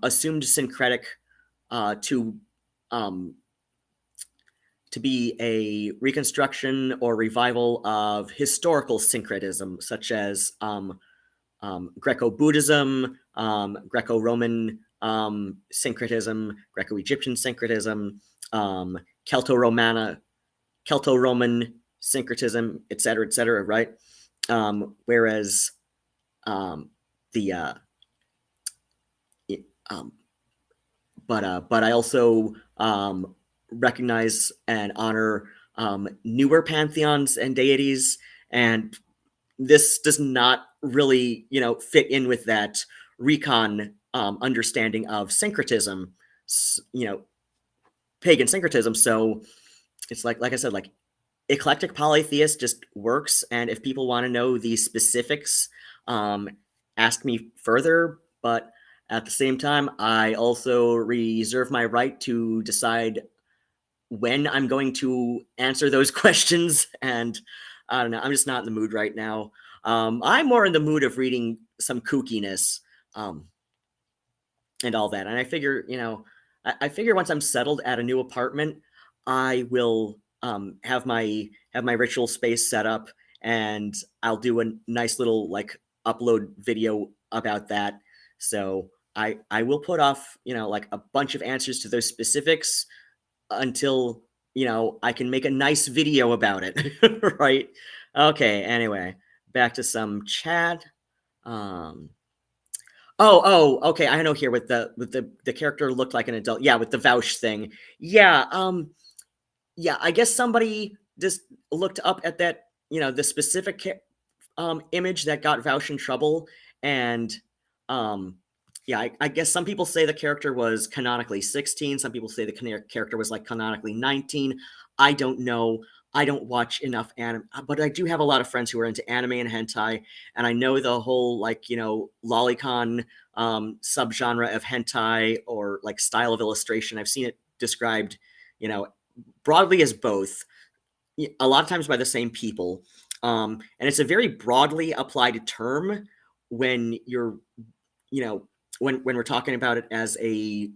assumed syncretic to um, to be a reconstruction or revival of historical syncretism, such as Greco-Buddhism, Greco-Roman syncretism, Greco-Egyptian syncretism, Celto-Roman syncretism, et cetera, right? Whereas the um, but I also recognize and honor newer pantheons and deities, and this does not really fit in with that recon understanding of syncretism, pagan syncretism. So it's like I said, like eclectic polytheist just works, and if people want to know the specifics, ask me further. But at the same time, I also reserve my right to decide when I'm going to answer those questions. And I don't know, I'm just not in the mood right now. I'm more in the mood of reading some kookiness and all that. And I figure, I figure once I'm settled at a new apartment, I will have my ritual space set up, and I'll do a nice little like upload video about that. So I will put off like a bunch of answers to those specifics until I can make a nice video about it. Right? Okay, anyway, back to some chat. Okay, I know here with the character looked like an adult. Yeah, with the vouch thing. Yeah, I guess somebody just looked up at that, the specific image that got Vouch in trouble. And yeah, I guess some people say the character was canonically 16. Some people say the character was like canonically 19. I don't know. I don't watch enough anime, but I do have a lot of friends who are into anime and hentai, and I know the whole like lolicon subgenre of hentai, or like style of illustration. I've seen it described, broadly as both, a lot of times by the same people, and it's a very broadly applied term when you're when we're talking about it as a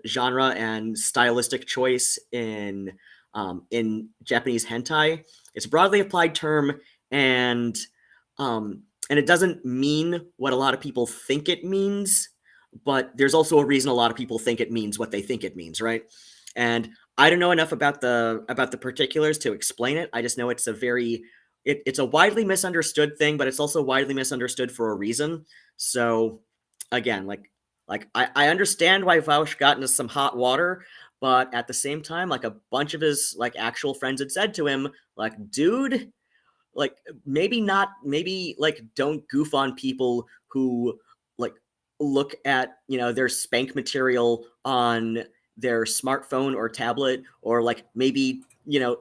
genre and stylistic choice in Japanese hentai. It's a broadly applied term, and it doesn't mean what a lot of people think it means, but there's also a reason a lot of people think it means what they think it means, right? And I don't know enough about the particulars to explain it. I just know it's a very it's a widely misunderstood thing, but it's also widely misunderstood for a reason. So again, I understand why Vaush got into some hot water, but at the same time, like a bunch of his like actual friends had said to him, like, dude, like maybe like don't goof on people who like look at their spank material on their smartphone or tablet, or like maybe,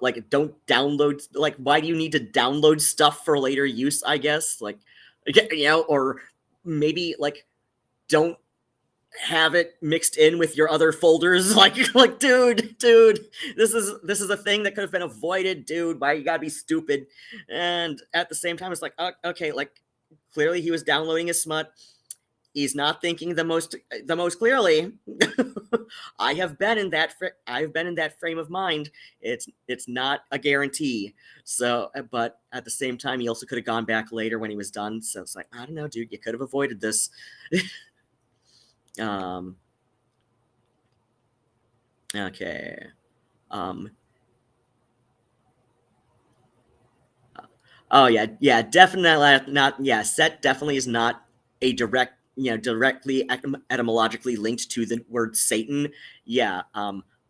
like don't download, like why do you need to download stuff for later use, I guess, like, or maybe like don't have it mixed in with your other folders, like dude, this is a thing that could have been avoided, dude. Why you gotta be stupid? And at the same time, it's like, okay, like clearly he was downloading his smut. He's not thinking the most clearly. I've been in that frame of mind. It's not a guarantee. So, but at the same time, he also could have gone back later when he was done. So it's like, I don't know, dude, you could have avoided this. Okay. Oh yeah, definitely not. Yeah, Set definitely is not a directly etymologically linked to the word Satan. Yeah.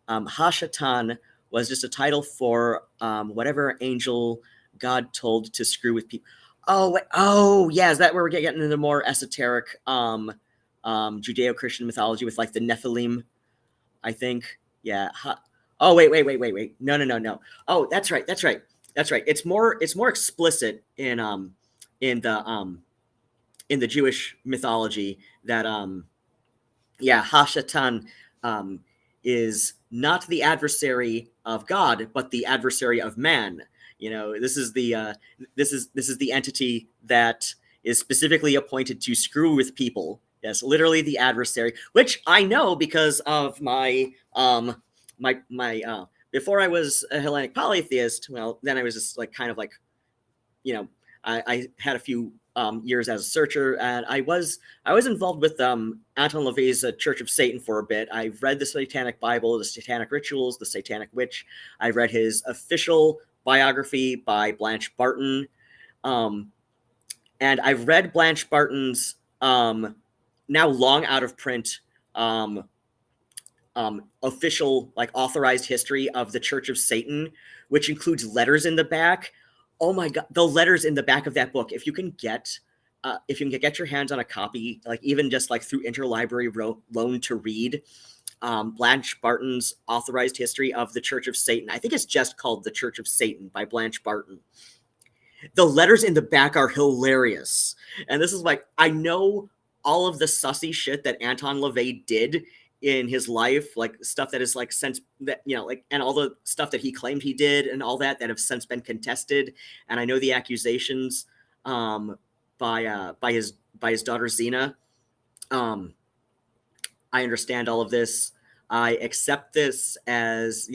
Hashatan was just a title for whatever angel God told to screw with people. Oh yeah, is that where we're getting into more esoteric Judeo-Christian mythology with like the Nephilim, I think. Yeah. Oh wait. No. Oh, that's right. It's more explicit in the Jewish mythology that Hashatan is not the adversary of God, but the adversary of man. This is the entity that is specifically appointed to screw with people. Yes, literally the adversary, which I know because of my before I was a Hellenic polytheist. Well, then I was just like kind of like, I had a few years as a searcher, and I was involved with Anton LaVey's Church of Satan for a bit. I've read the Satanic Bible, the Satanic Rituals, the Satanic Witch. I read his official biography by Blanche Barton, and I've read Blanche Barton's now long out of print official, like, authorized history of the Church of Satan, which includes letters in the back. Oh my God, the letters in the back of that book. If you can get your hands on a copy, like even just like through interlibrary loan to read, Blanche Barton's authorized history of the Church of Satan. I think it's just called The Church of Satan by Blanche Barton. The letters in the back are hilarious. And this is like, I know all of the sussy shit that Anton LaVey did in his life, like stuff that is like since that, like, and all the stuff that he claimed he did and all that have since been contested. And I know the accusations by his daughter Zena. I understand all of this. I accept this as,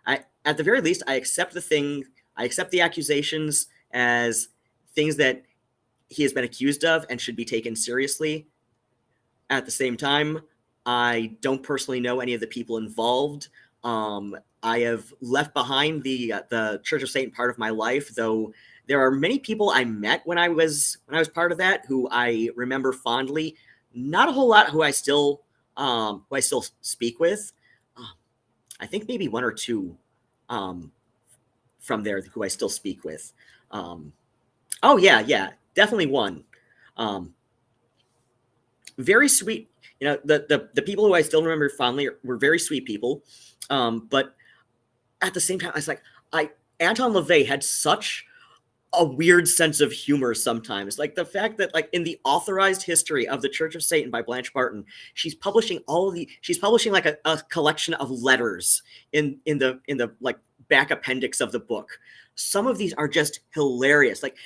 at the very least, I accept the accusations as things that he has been accused of and should be taken seriously. At the same time, I don't personally know any of the people involved. I have left behind the Church of Satan part of my life, though there are many people I met when I was part of that who I remember fondly. Not a whole lot who I still speak with. I think maybe one or two from there who I still speak with. Oh yeah, definitely one. Very sweet. The people who I still remember fondly were very sweet people. But at the same time, I was like, Anton LaVey had such a weird sense of humor sometimes. Like the fact that, like, in the authorized history of the Church of Satan by Blanche Barton, she's publishing like a collection of letters in the like back appendix of the book. Some of these are just hilarious. Like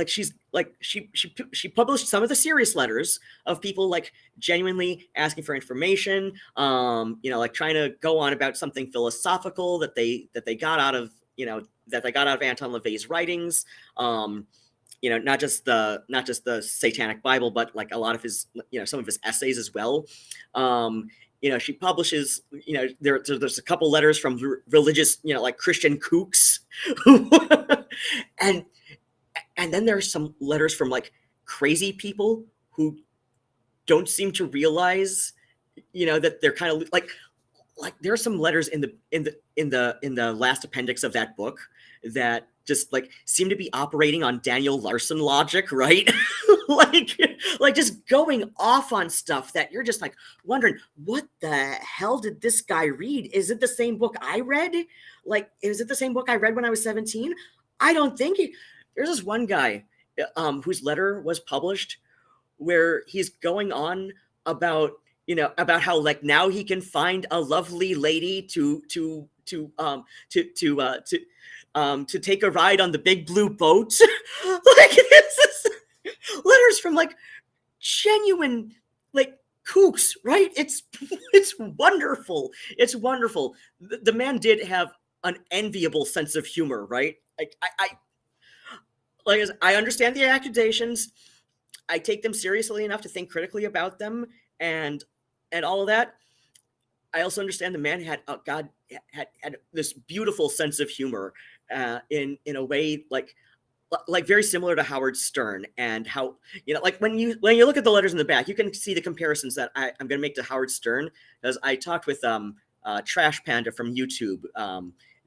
she published some of the serious letters of people like genuinely asking for information, like trying to go on about something philosophical that they got out of Anton LaVey's writings, not just the Satanic Bible, but like a lot of his, some of his essays as well. She publishes, there's a couple letters from religious, like Christian kooks, and then there's some letters from like crazy people who don't seem to realize, that they're kind of like there are some letters in the last appendix of that book that just like seem to be operating on Daniel Larson logic, right? like just going off on stuff that you're just like wondering, what the hell did this guy read? Is it the same book I read? Like, is it the same book I read when I was 17? I don't think it. There's this one guy whose letter was published where he's going on about, about how like now he can find a lovely lady to take a ride on the big blue boat. Like, this is letters from like genuine like kooks, right? It's wonderful. It's wonderful. The man did have an enviable sense of humor, right? Like I understand the accusations. I take them seriously enough to think critically about them and all of that. I also understand the man had had this beautiful sense of humor in a way like very similar to Howard Stern, and how, like when you look at the letters in the back, you can see the comparisons that I'm going to make to Howard Stern, because I talked with Trash Panda from YouTube.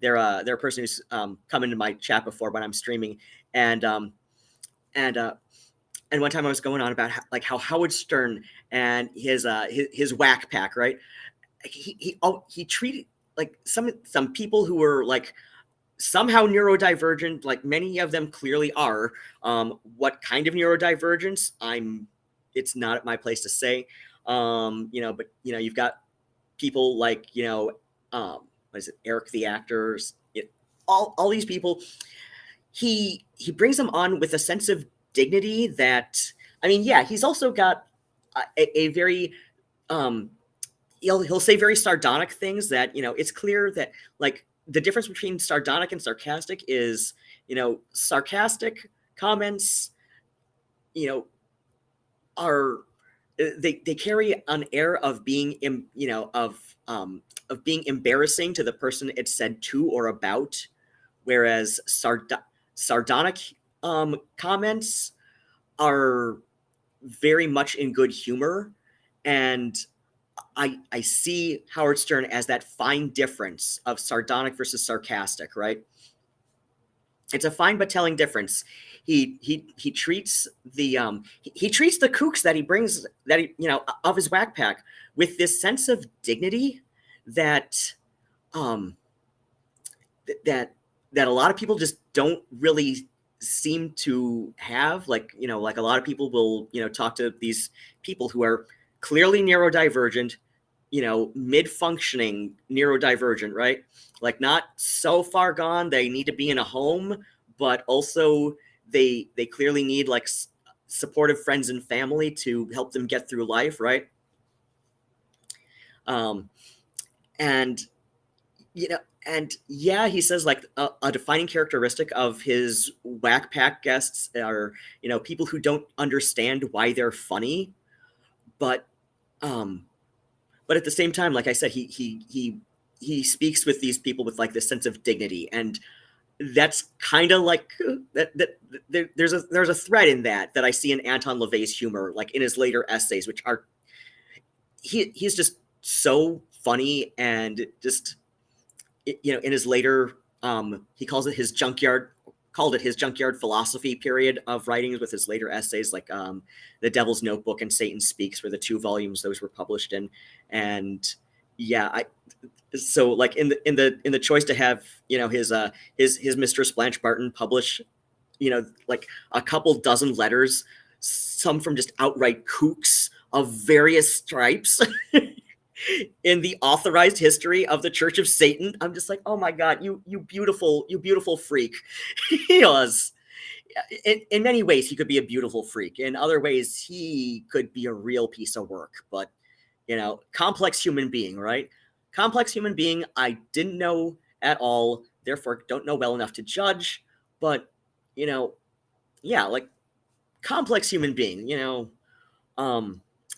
They're a person who's come into my chat before when I'm streaming, and one time I was going on about how Howard Stern and his whack pack, right? He treated like some people who were like somehow neurodivergent, like many of them clearly are. What kind of neurodivergence? It's not my place to say. But you've got people like, what is it, Eric the actor, all these people. He brings them on with a sense of dignity that, he's also got a very he'll say very sardonic things that, it's clear that like the difference between sardonic and sarcastic is, sarcastic comments, are they carry an air of being of being embarrassing to the person it's said to or about, whereas sardonic comments are very much in good humor. And I see Howard Stern as that fine difference of sardonic versus sarcastic, right? It's a fine but telling difference. He treats the kooks that he brings, that of his whack pack, with this sense of dignity that that a lot of people just don't really seem to have. Like, like a lot of people will, talk to these people who are clearly neurodivergent, mid-functioning neurodivergent, right? Like not so far gone they need to be in a home, but also they clearly need like supportive friends and family to help them get through life, right? He says like a defining characteristic of his whack pack guests are, people who don't understand why they're funny, but at the same time, like I said, he speaks with these people with like this sense of dignity, and that's kind of like that. There's a thread in that I see in Anton LaVey's humor, like in his later essays, which are he's just so funny, and just in his later he called it his junkyard philosophy period of writings, with his later essays like The Devil's Notebook and Satan Speaks, were the 2 volumes those were published in. And so like in the choice to have his Mistress Blanche Barton publish like a couple dozen letters, some from just outright kooks of various stripes in the authorized history of the Church of Satan, I'm just like, oh my God, you beautiful freak. He was. In many ways, he could be a beautiful freak. In other ways, he could be a real piece of work. But, complex human being, right? Complex human being, I didn't know at all, therefore don't know well enough to judge. But, like complex human being,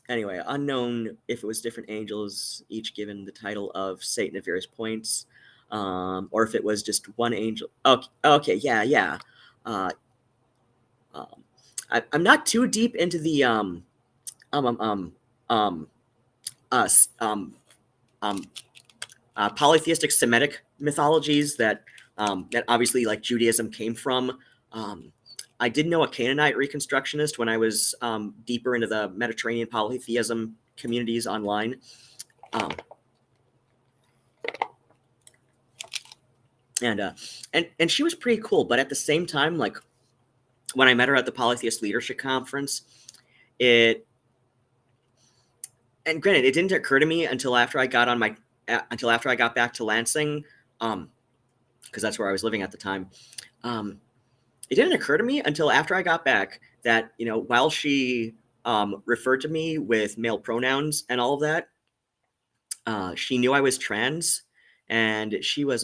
Anyway, unknown if it was different angels, each given the title of Satan at various points, or if it was just one angel. Okay, yeah. I'm not too deep into the polytheistic Semitic mythologies that obviously like Judaism came from. I did know a Canaanite reconstructionist when I was deeper into the Mediterranean polytheism communities online. And she was pretty cool, but at the same time, like when I met her at the Polytheist Leadership Conference, and granted, it didn't occur to me until after I got back to Lansing, because that's where I was living at the time. It didn't occur to me until after I got back that, while she referred to me with male pronouns and all of that, she knew I was trans, and she was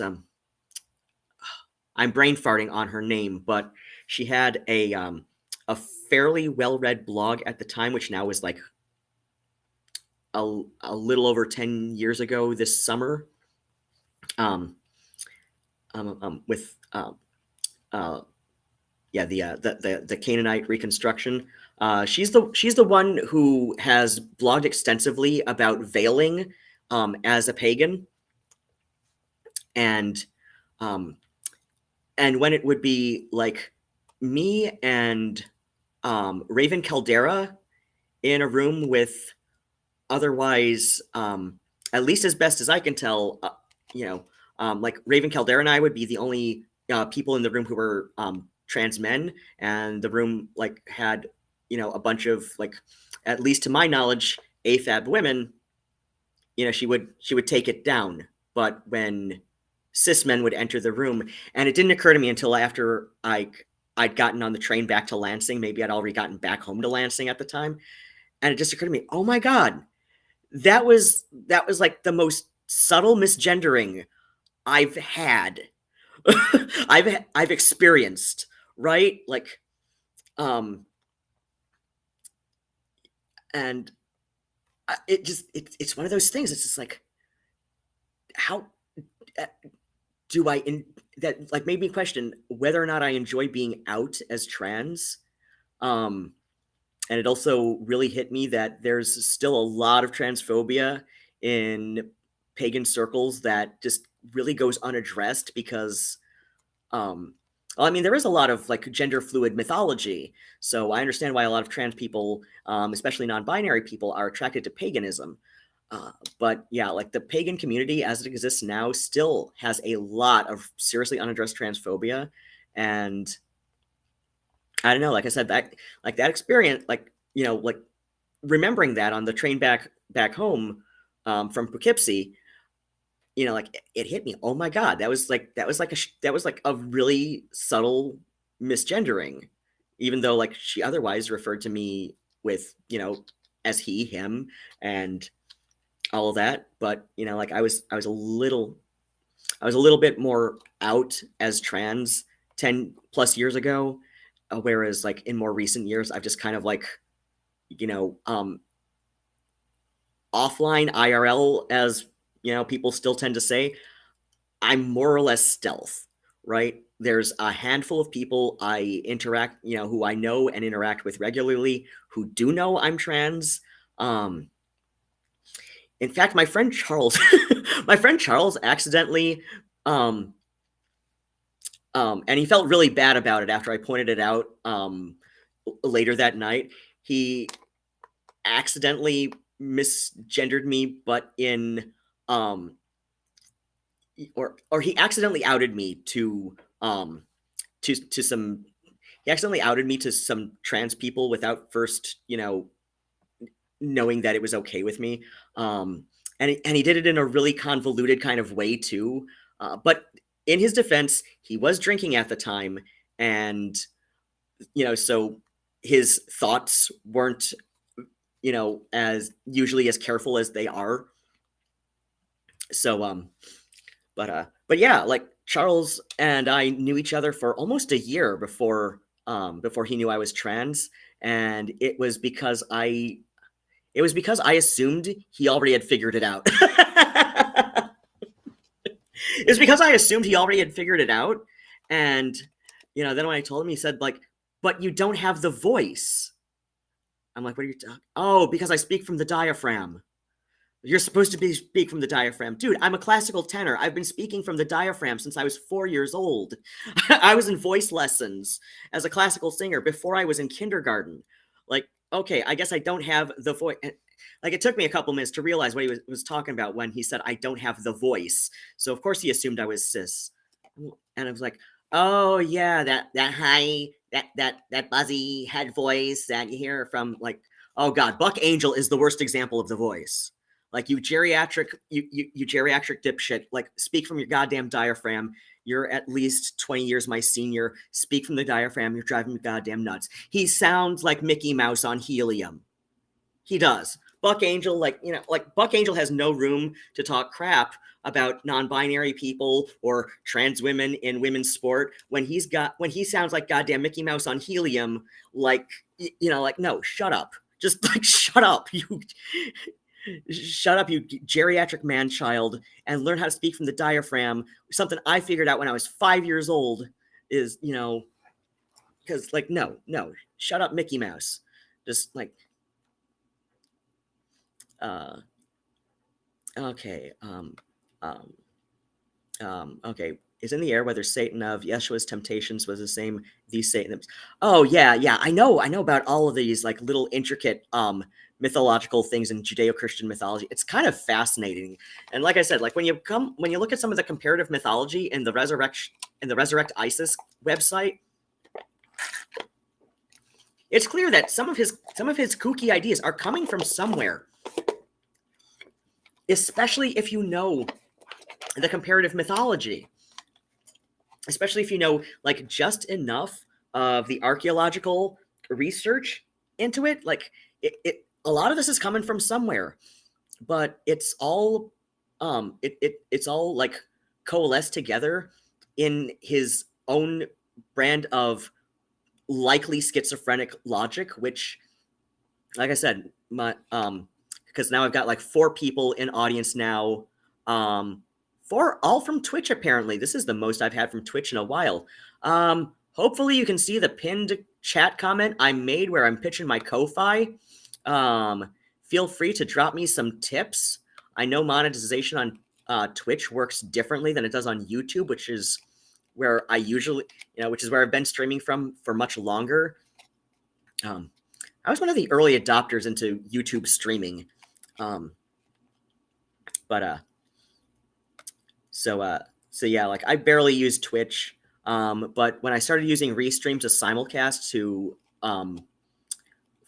I'm brain farting on her name, but she had a fairly well-read blog at the time, which now is like a little over 10 years ago this summer, with the Canaanite reconstruction. She's the one who has blogged extensively about veiling as a pagan, and when it would be like me and Raven Caldera in a room with otherwise, at least as best as I can tell, like Raven Caldera and I would be the only people in the room who were trans men, and the room like had a bunch of, like, at least to my knowledge, AFAB women. She would take it down, but when cis men would enter the room, and it didn't occur to me until after I'd gotten on the train back to Lansing. Maybe I'd already gotten back home to Lansing at the time, and it just occurred to me, oh my god, that was like the most subtle misgendering I've had. I've experienced, right? Like, and it's one of those things. It's just like, how do I that like made me question whether or not I enjoy being out as trans. And it also really hit me that there's still a lot of transphobia in pagan circles that just really goes unaddressed because, there is a lot of like gender fluid mythology. So I understand why a lot of trans people, especially non-binary people, are attracted to paganism. But yeah, like the pagan community as it exists now still has a lot of seriously unaddressed transphobia. And I don't know, like I said, that experience, like, like remembering that on the train back home from Poughkeepsie, like it hit me. Oh my God, that was like a really subtle misgendering, even though like she otherwise referred to me with, as he, him, and all of that. But like I was a little bit more out as trans 10 plus years ago, whereas like in more recent years I've just kind of like offline IRL, as people still tend to say, I'm more or less stealth, right? There's a handful of people I interact, who I know and interact with regularly, who do know I'm trans. In fact, my friend Charles, accidentally, and he felt really bad about it after I pointed it out later that night. He accidentally misgendered me, but in or he accidentally outed me to some trans people without first, knowing that it was okay with me. And he did it in a really convoluted kind of way too. But in his defense, he was drinking at the time, and so his thoughts weren't, as usually as careful as they are. So but yeah, like Charles and I knew each other for almost a year before he knew I was trans, and it was because I assumed he already had figured it out. It's because I assumed he already had figured it out. And, then when I told him, he said, like, but you don't have the voice. I'm like, what are you talking? Oh, because I speak from the diaphragm. You're supposed to speak from the diaphragm. Dude, I'm a classical tenor. I've been speaking from the diaphragm since I was 4 years old. I was in voice lessons as a classical singer before I was in kindergarten. Like, okay, I guess I don't have the voice. Like, it took me a couple minutes to realize what he was talking about when he said, I don't have the voice. So, of course, he assumed I was cis. And I was like, oh, yeah, that high, that buzzy head voice that you hear from, like, oh, God, Buck Angel is the worst example of the voice. Like, you geriatric dipshit, like, speak from your goddamn diaphragm. You're at least 20 years my senior. Speak from the diaphragm. You're driving me goddamn nuts. He sounds like Mickey Mouse on helium. He does. Buck Angel, like Buck Angel has no room to talk crap about non-binary people or trans women in women's sport when he sounds like goddamn Mickey Mouse on helium. Like, no, shut up. Just like shut up. Shut up, you geriatric man-child, and learn how to speak from the diaphragm. Something I figured out when I was 5 years old is, because, like, no, shut up, Mickey Mouse. Just, like, okay, okay, is in the air whether Satan of Yeshua's temptations was the same, the Satan. Oh, yeah, I know about all of these, like, little intricate, mythological things in Judeo-Christian mythology. It's kind of fascinating. And like I said, like when you look at some of the comparative mythology in the Resurrect ISIS website, it's clear that some of his kooky ideas are coming from somewhere. Especially if you know the comparative mythology. Especially if you know, like, just enough of the archaeological research into it. Like, a lot of this is coming from somewhere, but it's all it's all like coalesced together in his own brand of likely schizophrenic logic, which, like I said, because now I've got like 4 people in audience now, 4 all from Twitch apparently. This is the most I've had from Twitch in a while. Hopefully you can see the pinned chat comment I made where I'm pitching my Ko-Fi. Feel free to drop me some tips. I know monetization on Twitch works differently than it does on YouTube, which is where I usually, which is where I've been streaming from for much longer. I was one of the early adopters into YouTube streaming. So yeah, like I barely use Twitch. But when I started using Restream to simulcast to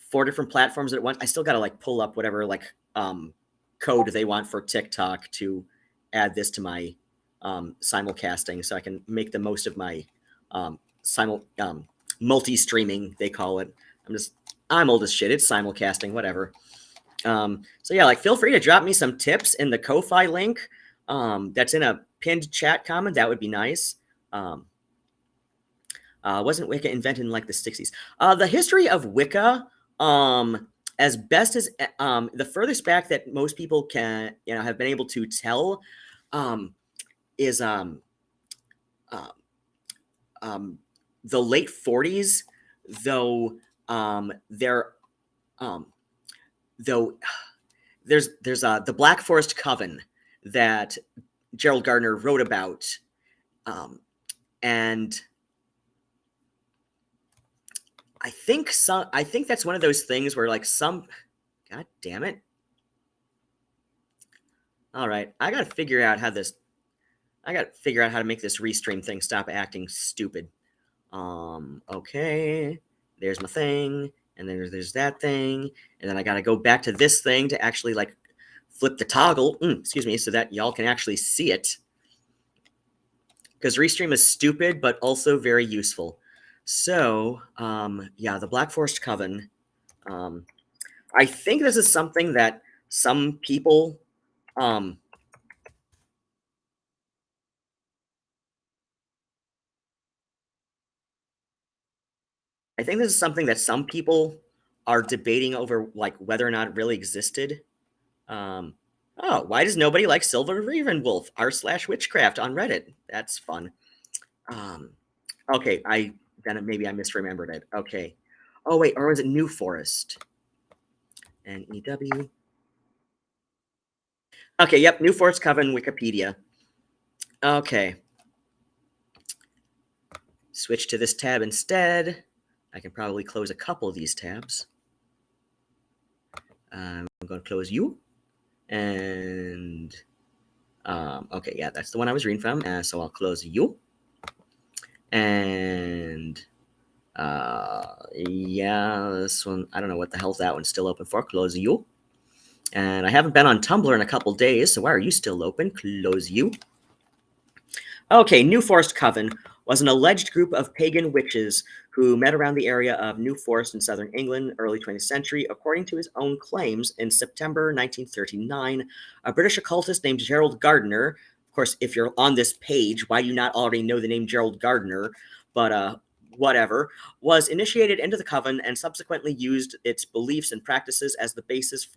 4 different platforms at once, I still got to like pull up whatever like code they want for TikTok to add this to my simulcasting, so I can make the most of my multi-streaming, they call it. I'm old as shit. It's simulcasting, whatever. So yeah, like feel free to drop me some tips in the Ko-Fi link that's in a pinned chat comment. That would be nice. Wasn't Wicca invented in like the 60s? The history of Wicca, as best as the furthest back that most people can have been able to tell, is the late 40s, though there's the Black Forest Coven that Gerald Gardner wrote about, and I think that's one of those things where like God damn it. All right, I got to figure out how to make this restream thing stop acting stupid. Okay, there's my thing, and then there's that thing, and then I got to go back to this thing to actually like flip the toggle, so that y'all can actually see it. Because Restream is stupid, but also very useful. So, yeah, the Black Forest Coven. I think this is something that some people, are debating over, like, whether or not it really existed. Oh, why does nobody like Silver Ravenwolf r/witchcraft on Reddit? That's fun. Okay, maybe I misremembered it. Okay. Oh wait, or was it New Forest? NEW. Okay, yep, New Force Coven Wikipedia. Okay. Switch to this tab instead. I can probably close a couple of these tabs. I'm going to close you. And, okay, yeah, that's the one I was reading from. So I'll close you. And, yeah, this one, I don't know what the hell's that one's still open for. Close you. And I haven't been on Tumblr in a couple days, so why are you still open? Close you. Okay, New Forest Coven was an alleged group of pagan witches who met around the area of New Forest in southern England, early 20th century. According to his own claims, in September 1939, a British occultist named Gerald Gardner, of course, if you're on this page, why do you not already know the name Gerald Gardner? But whatever, was initiated into the coven and subsequently used its beliefs and practices as the basis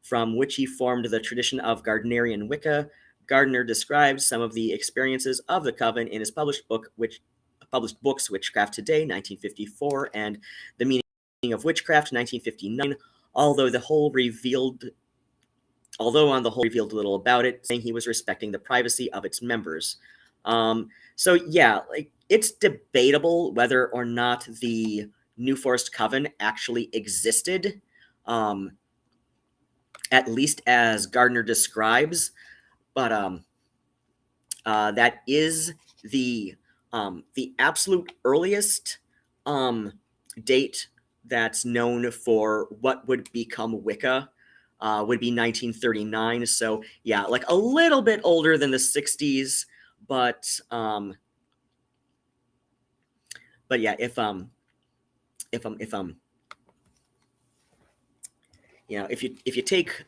from which he formed the tradition of Gardnerian Wicca. Gardner describes some of the experiences of the coven in his published books, Witchcraft Today, 1954, and The Meaning of Witchcraft, 1959. Although on the whole revealed little about it, saying he was respecting the privacy of its members. So yeah, like it's debatable whether or not the New Forest Coven actually existed, at least as Gardner describes. But that is the absolute earliest date that's known for what would become Wicca would be 1939. So yeah, like a little bit older than the 60s, but yeah, if you take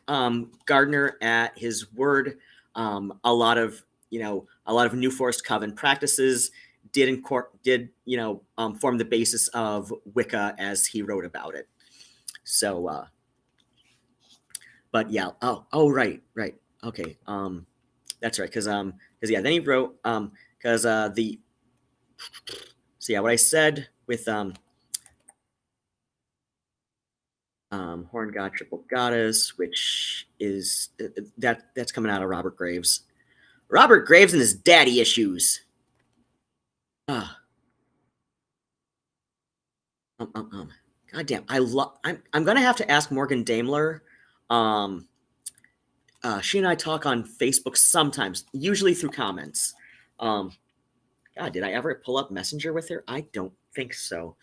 Gardner at his word, a lot of New Forest Coven practices did form the basis of Wicca as he wrote about it. So, but yeah, right, okay, that's right, because yeah, then he wrote so yeah, what I said with Horn God, Triple Goddess, which is that's coming out of Robert Graves. Robert Graves and his daddy issues. God damn, I'm gonna have to ask Morgan Daimler. She and I talk on Facebook sometimes, usually through comments. God, did I ever pull up Messenger with her? I don't think so.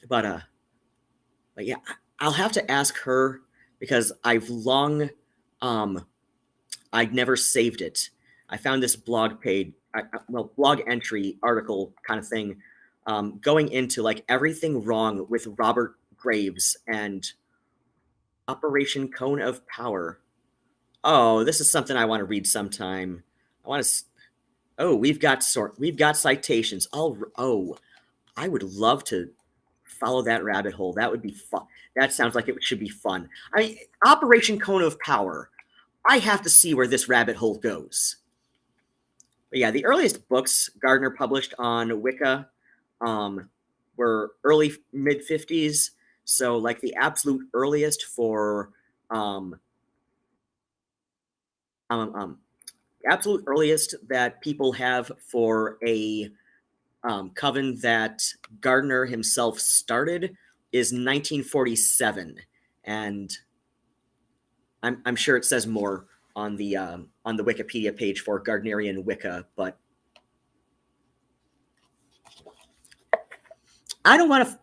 But yeah, I'll have to ask her because I'd never saved it. I found this blog page, blog entry article kind of thing, going into like everything wrong with Robert Graves and Operation Cone of Power. Oh, this is something I want to read sometime. We've got citations. I would love to follow that rabbit hole. That would be fun. That sounds like it should be fun. I mean, Operation Cone of Power. I have to see where this rabbit hole goes. But yeah, the earliest books Gardner published on Wicca were early mid-50s. So like the absolute earliest for absolute earliest that people have for a coven that Gardner himself started is 1947, and I'm sure it says more on the Wikipedia page for Gardnerian Wicca, but I don't want to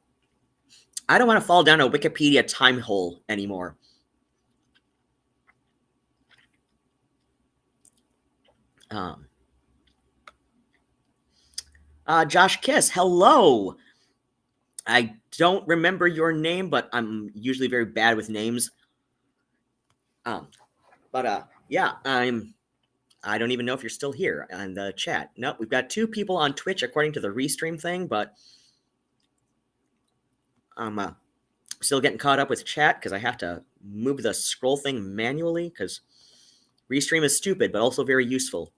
fall down a Wikipedia time hole anymore. Josh Kiss, hello. I don't remember your name, but I'm usually very bad with names. Yeah, I don't even know if you're still here on the chat. Nope, we've got 2 people on Twitch according to the restream thing, but I'm still getting caught up with chat because I have to move the scroll thing manually because restream is stupid, but also very useful.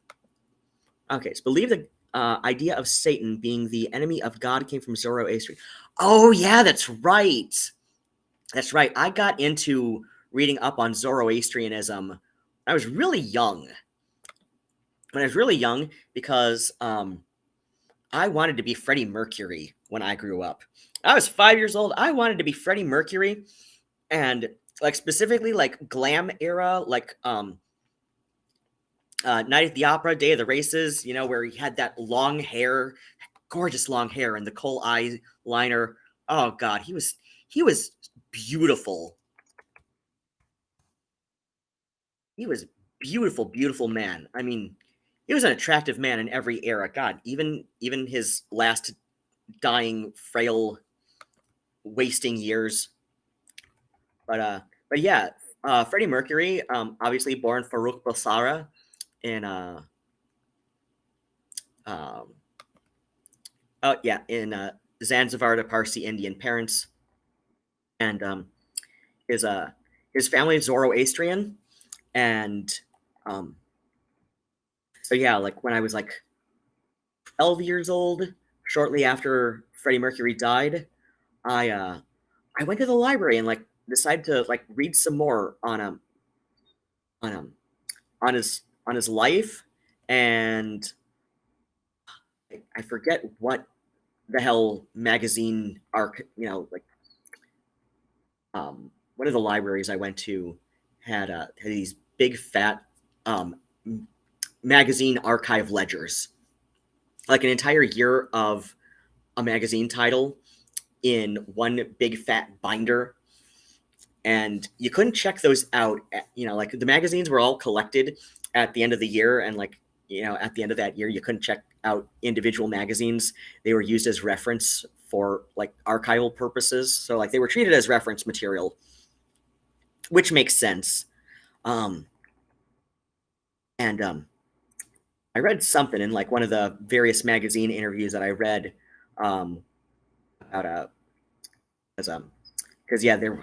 Okay, so believe the idea of Satan being the enemy of God came from Zoroaster. Oh, yeah, that's right. That's right. I got into reading up on Zoroastrianism I was really young. When I was really young, because I wanted to be Freddie Mercury when I grew up. I was 5 years old. I wanted to be Freddie Mercury, and like specifically like glam era, like Night at the Opera, Day of the Races. You know, where he had that long hair, gorgeous long hair, and the kohl eyeliner. Oh God, he was beautiful. He was beautiful, beautiful man. I mean, he was an attractive man in every era. God, even his last dying, frail, wasting years. But yeah, Freddie Mercury, obviously born Farouk Balsara in um, oh yeah, in Zanzibar to Parsi Indian parents, and his his family is Zoroastrian, and um, so yeah, like when I was like 12 years old, shortly after Freddie Mercury died, I went to the library and like decided to like read some more on on his life, and I forget what the hell magazine arc, you know, like one of the libraries I went to had these big fat um magazine archive ledgers, like an entire year of a magazine title in one big fat binder, and you couldn't check those out you know, like the magazines were all collected at the end of the year, and like, you know, at the end of that year you couldn't check out individual magazines. They were used as reference for like archival purposes, so like they were treated as reference material, which makes sense. um and I read something in like one of the various magazine interviews that I read, um about as because yeah, there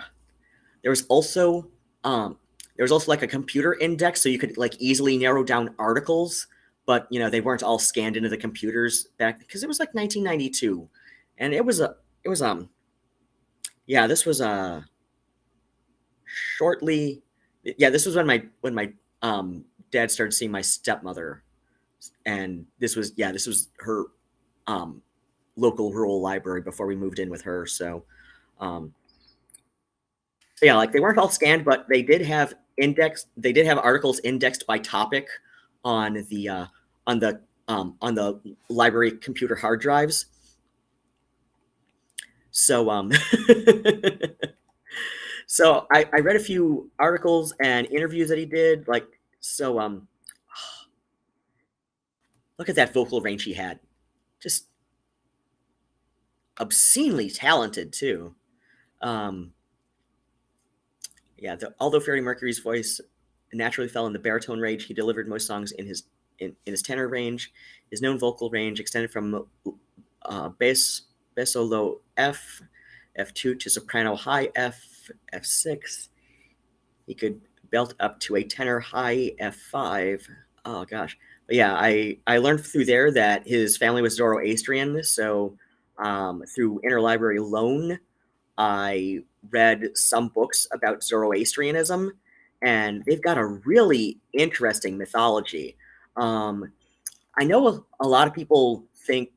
was also um there was also like a computer index, so you could like easily narrow down articles, but you know, they weren't all scanned into the computers back because it was like 1992, and it was yeah, this was shortly yeah, this was when my dad started seeing my stepmother, and this was, yeah, this was her um local rural library before we moved in with her. So um so yeah, like they weren't all scanned, but they did have articles indexed by topic on the on the library computer hard drives. So so I read a few articles and interviews that he did. Like, so look at that vocal range he had. Just obscenely talented too. Um yeah, although Freddie Mercury's voice naturally fell in the baritone range, he delivered most songs in his tenor range. His known vocal range extended from basso low F, F2 to soprano high F, F6. He could belt up to a tenor high F5. Oh gosh. But yeah, I learned through there that his family was Zoroastrian, so through interlibrary loan, I read some books about Zoroastrianism, and they've got a really interesting mythology. Um, I know a lot of people think,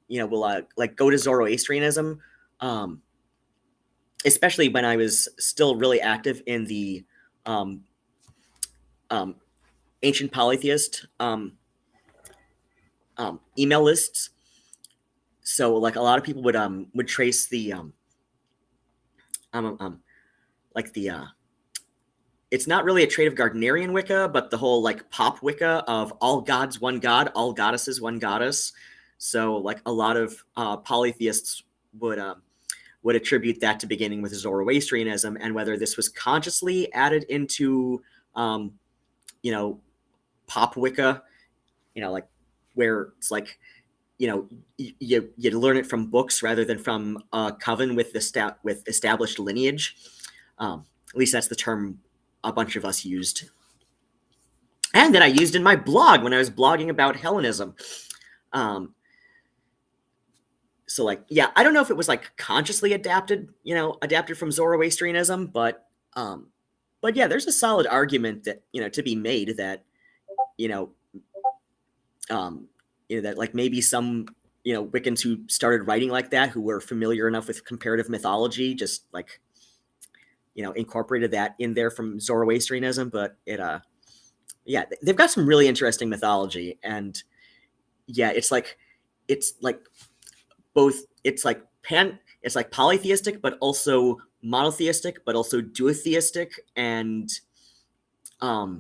you know, will like go to Zoroastrianism, um, especially when I was still really active in the um, um, ancient polytheist email lists. So, like a lot of people would trace the um, um, like the it's not really a trait of Gardnerian Wicca, but the whole like pop Wicca of all gods, one god, all goddesses, one goddess. So like a lot of polytheists would attribute that to beginning with Zoroastrianism, and whether this was consciously added into you know, pop Wicca, you know, like where it's like, you know, you learn it from books rather than from a coven with with established lineage. At least that's the term a bunch of us used, and that I used in my blog when I was blogging about Hellenism. So like, yeah, I don't know if it was like consciously adapted, you know, adapted from Zoroastrianism, but but yeah, there's a solid argument that, to be made that, you know, that like maybe some, Wiccans who started writing like that, who were familiar enough with comparative mythology, just like, incorporated that in there from Zoroastrianism. But yeah, they've got some really interesting mythology. And yeah, it's like both, it's like polytheistic, but also monotheistic, but also duotheistic. And gosh,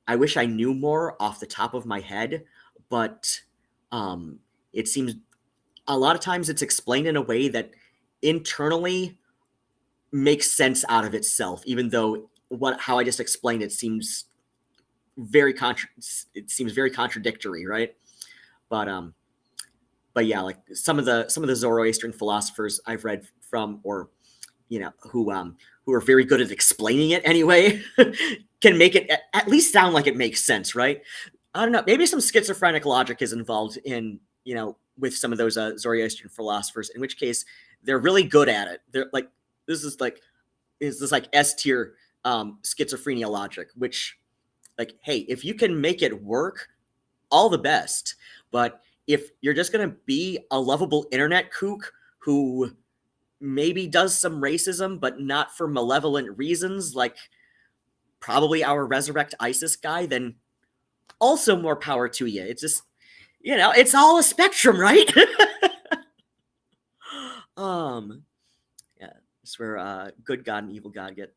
I wish I knew more off the top of my head, but it seems a lot of times it's explained in a way that internally makes sense out of itself, even though how I just explained it seems very contradictory, right? But yeah, like some of the Zoroastrian philosophers I've read from, or who are very good at explaining it anyway, can make it at least sound like it makes sense, right? I don't know. Maybe some schizophrenic logic is involved in, with some of those Zoroastrian philosophers, in which case they're really good at it. They're like, this is like S tier schizophrenia logic, which, like, hey, if you can make it work, all the best. But if you're just going to be a lovable internet kook who maybe does some racism, but not for malevolent reasons, like probably our Resurrect ISIS guy, then also more power to you. It's just, it's all a spectrum, right? Yeah, it's where good God and evil God get.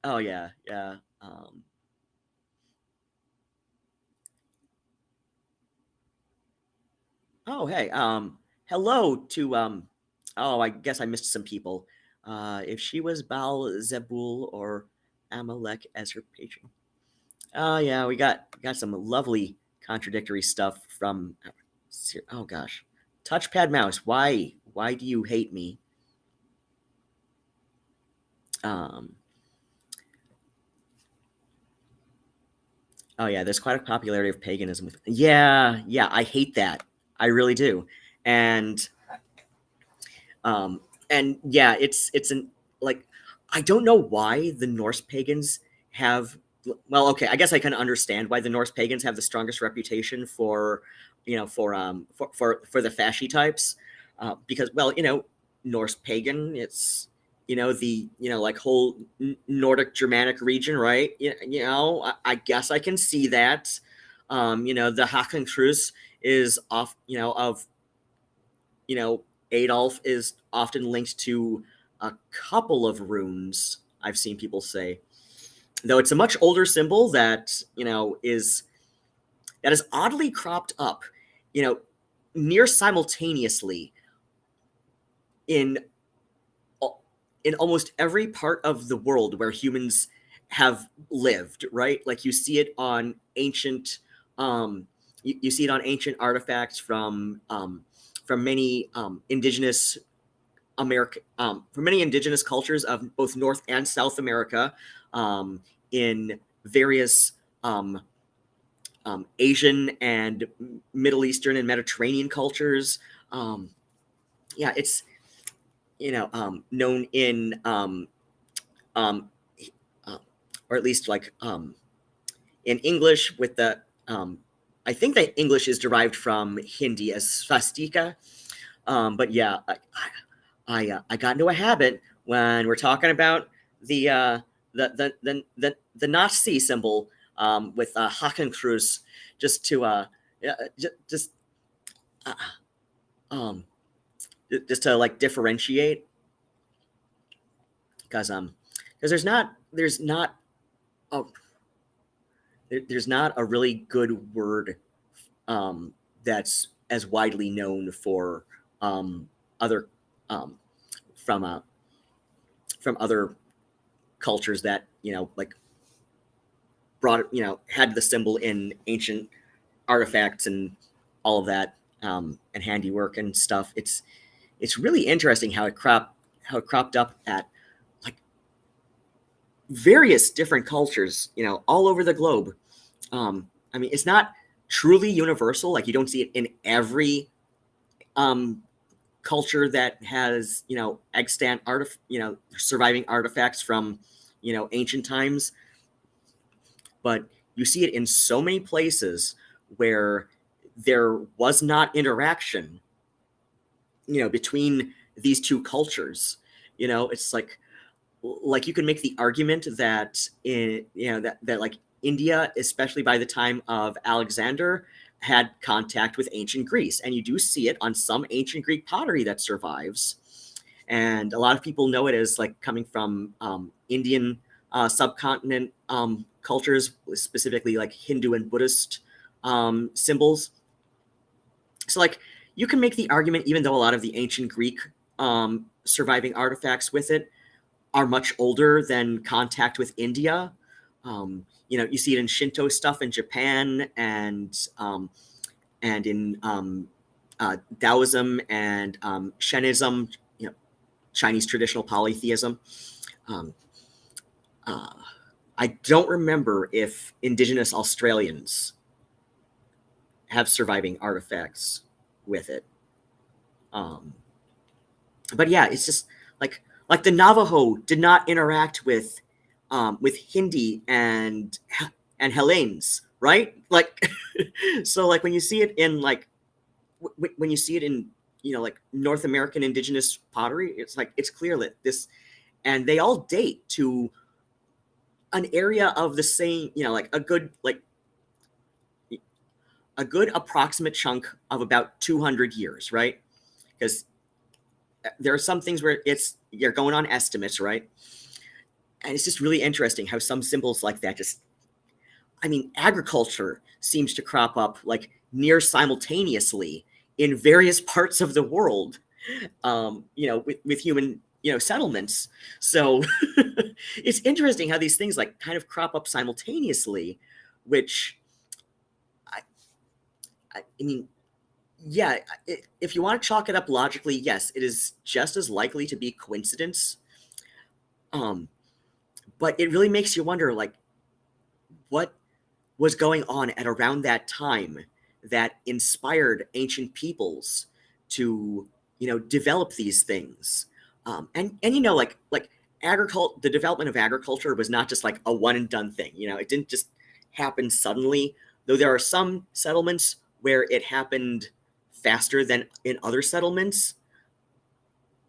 Oh yeah, yeah. Oh hey, hello to Oh, I guess I missed some people. If she was Baal Zebul or Amalek as her patron. Oh yeah, we got some lovely contradictory stuff from. Oh gosh, touchpad mouse. Why do you hate me? Oh yeah, there's quite a popularity of paganism. Yeah, I hate that. I really do. And yeah, it's like, I don't know why the Norse pagans have. Well, okay, I guess I can understand why the Norse pagans have the strongest reputation for, for the fasci types, because, well, Norse pagan, it's, the, like whole Nordic Germanic region, right? I guess I can see that. The Hakenkreuz is off, of, Adolf is often linked to a couple of runes, I've seen people say. Though it's a much older symbol that, is oddly cropped up, near simultaneously in almost every part of the world where humans have lived, right? Like you see it on ancient you see it on ancient artifacts from many indigenous America, from many indigenous cultures of both North and South America, in various Asian and Middle Eastern and Mediterranean cultures. Yeah, it's known in or at least like in English with the I think that English is derived from Hindi as swastika. But yeah, I got into a habit when we're talking about the Nazi symbol with Hakenkreuz, just to just to like differentiate, because there's not a there's not a really good word that's as widely known for other from other cultures that like brought had the symbol in ancient artifacts and all of that, and handiwork and stuff. It's really interesting how it cropped up at like various different cultures, all over the globe. I mean, it's not truly universal. Like you don't see it in every culture that has, extant surviving artifacts from, ancient times. But you see it in so many places where there was not interaction, between these two cultures. It's like you can make the argument that that like India, especially by the time of Alexander, had contact with ancient Greece, and you do see it on some ancient Greek pottery that survives. And a lot of people know it as like coming from Indian subcontinent cultures, specifically like Hindu and Buddhist symbols. So like you can make the argument, even though a lot of the ancient Greek surviving artifacts with it are much older than contact with India. You see it in Shinto stuff in Japan, and in Taoism and Shintoism, Chinese traditional polytheism. I don't remember if indigenous Australians have surviving artifacts with it. But yeah, it's just like the Navajo did not interact with Hindi and Hellenes, right? Like, so like when you see it in when you see it in like North American indigenous pottery, it's clear that this, and they all date to an area of the same, like a good approximate chunk of about 200 years, right? Because there are some things where you're going on estimates, right? And it's just really interesting how some symbols like that agriculture seems to crop up like near simultaneously in various parts of the world, with human, settlements. So it's interesting how these things like kind of crop up simultaneously, which I mean, yeah, if you want to chalk it up logically, yes, it is just as likely to be coincidence. But it really makes you wonder, like, what was going on at around that time that inspired ancient peoples to, develop these things. And like the development of agriculture was not just like a one and done thing. It didn't just happen suddenly, though there are some settlements where it happened faster than in other settlements.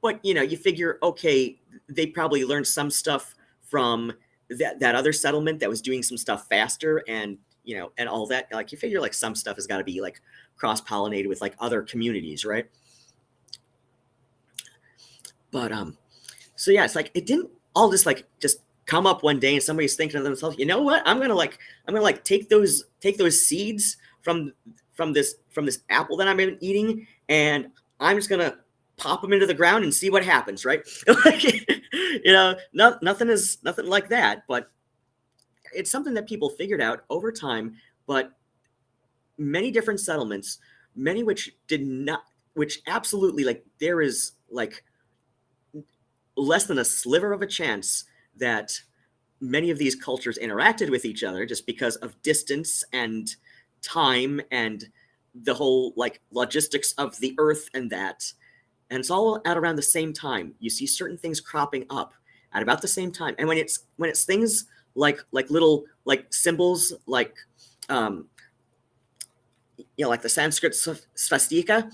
But, you figure, okay, they probably learned some stuff from that other settlement that was doing some stuff faster, and, and all that. Like, you figure, like, some stuff has got to be, like, cross-pollinated with, like, other communities, right? But, so, yeah, it's like, it didn't all just come up one day and somebody's thinking to themselves, you know what? I'm gonna take those seeds from this apple that I've been eating, and I'm just gonna pop them into the ground and see what happens, right? Nothing like that, but it's something that people figured out over time. But many different settlements, many which absolutely, like, there is like less than a sliver of a chance that many of these cultures interacted with each other, just because of distance and time and the whole like logistics of the earth and that. And it's all at around the same time. You see certain things cropping up at about the same time. And when it's things like little like symbols, like like the Sanskrit swastika,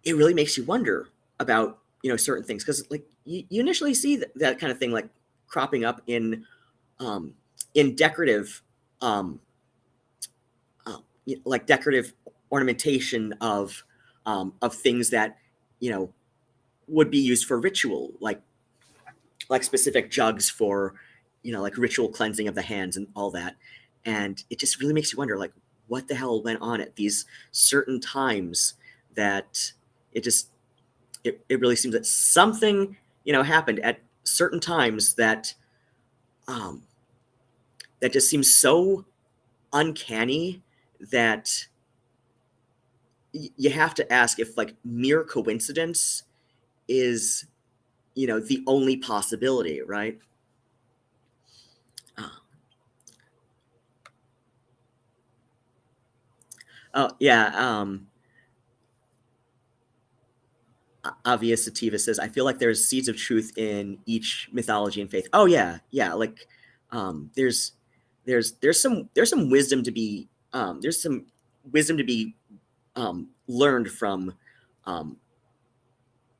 it really makes you wonder about certain things, because like you initially see that kind of thing like cropping up in decorative like decorative ornamentation of things that would be used for ritual, like specific jugs for like ritual cleansing of the hands and all that. And it just really makes you wonder, like, what the hell went on at these certain times, that it really seems that something happened at certain times that that just seems so uncanny that you have to ask if like mere coincidence is the only possibility, right? Oh yeah, Avia Sativa says, I feel like there's seeds of truth in each mythology and faith. Oh yeah, yeah. Like, there's some wisdom to be learned from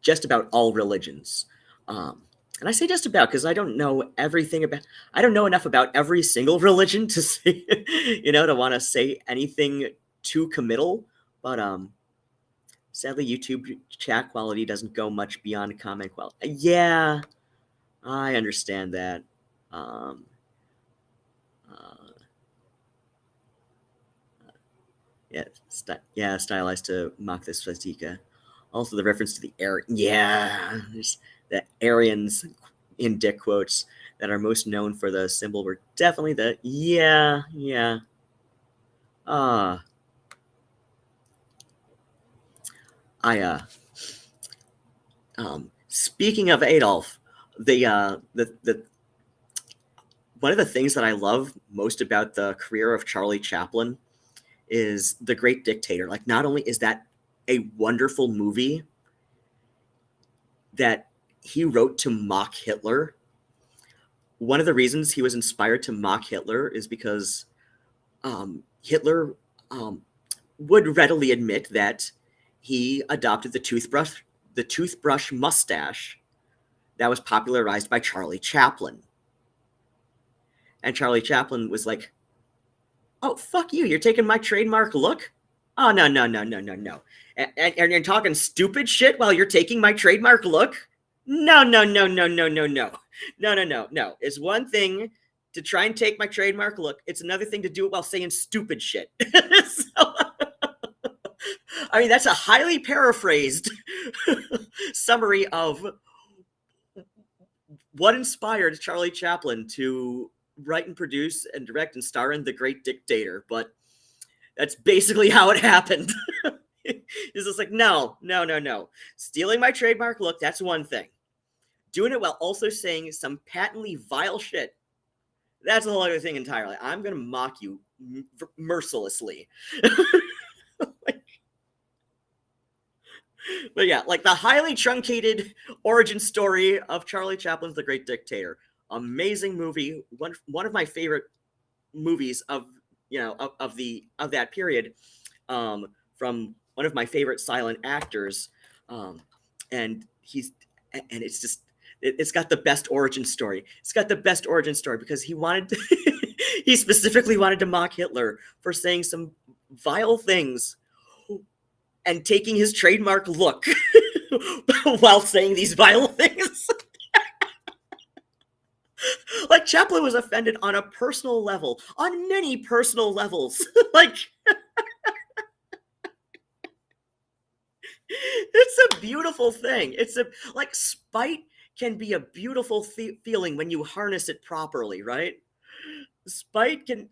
just about all religions. And I say just about because I don't know enough about every single religion to say, to want to say anything too committal. But sadly, YouTube chat quality doesn't go much beyond comment quality. Yeah, I understand that. Stylized to mock the swastika. Also, the reference to the there's the Aryans in dick quotes that are most known for the symbol were definitely the speaking of Adolf, the one of the things that I love most about the career of Charlie Chaplin is The Great Dictator. Like, not only is that a wonderful movie that he wrote to mock Hitler, one of the reasons he was inspired to mock Hitler is because Hitler would readily admit that he adopted the toothbrush mustache that was popularized by Charlie Chaplin. And Charlie Chaplin was like, oh, fuck you. You're taking my trademark look? Oh, no. And you're talking stupid shit while you're taking my trademark look? No. It's one thing to try and take my trademark look. It's another thing to do it while saying stupid shit. So, I mean, that's a highly paraphrased summary of what inspired Charlie Chaplin to write and produce and direct and star in The Great Dictator, but that's basically how it happened. It's just like, no. Stealing my trademark look, that's one thing. Doing it while also saying some patently vile shit, that's a whole other thing entirely. I'm going to mock you mercilessly. But yeah, like the highly truncated origin story of Charlie Chaplin's The Great Dictator. Amazing movie, one of my favorite movies of that period, from one of my favorite silent actors, and it's got the best origin story. It's got the best origin story because he specifically wanted to mock Hitler for saying some vile things and taking his trademark look while saying these vile things. Like, Chaplin was offended on a personal level, on many personal levels. Like, it's a beautiful thing. Spite can be a beautiful feeling when you harness it properly, right? Spite can,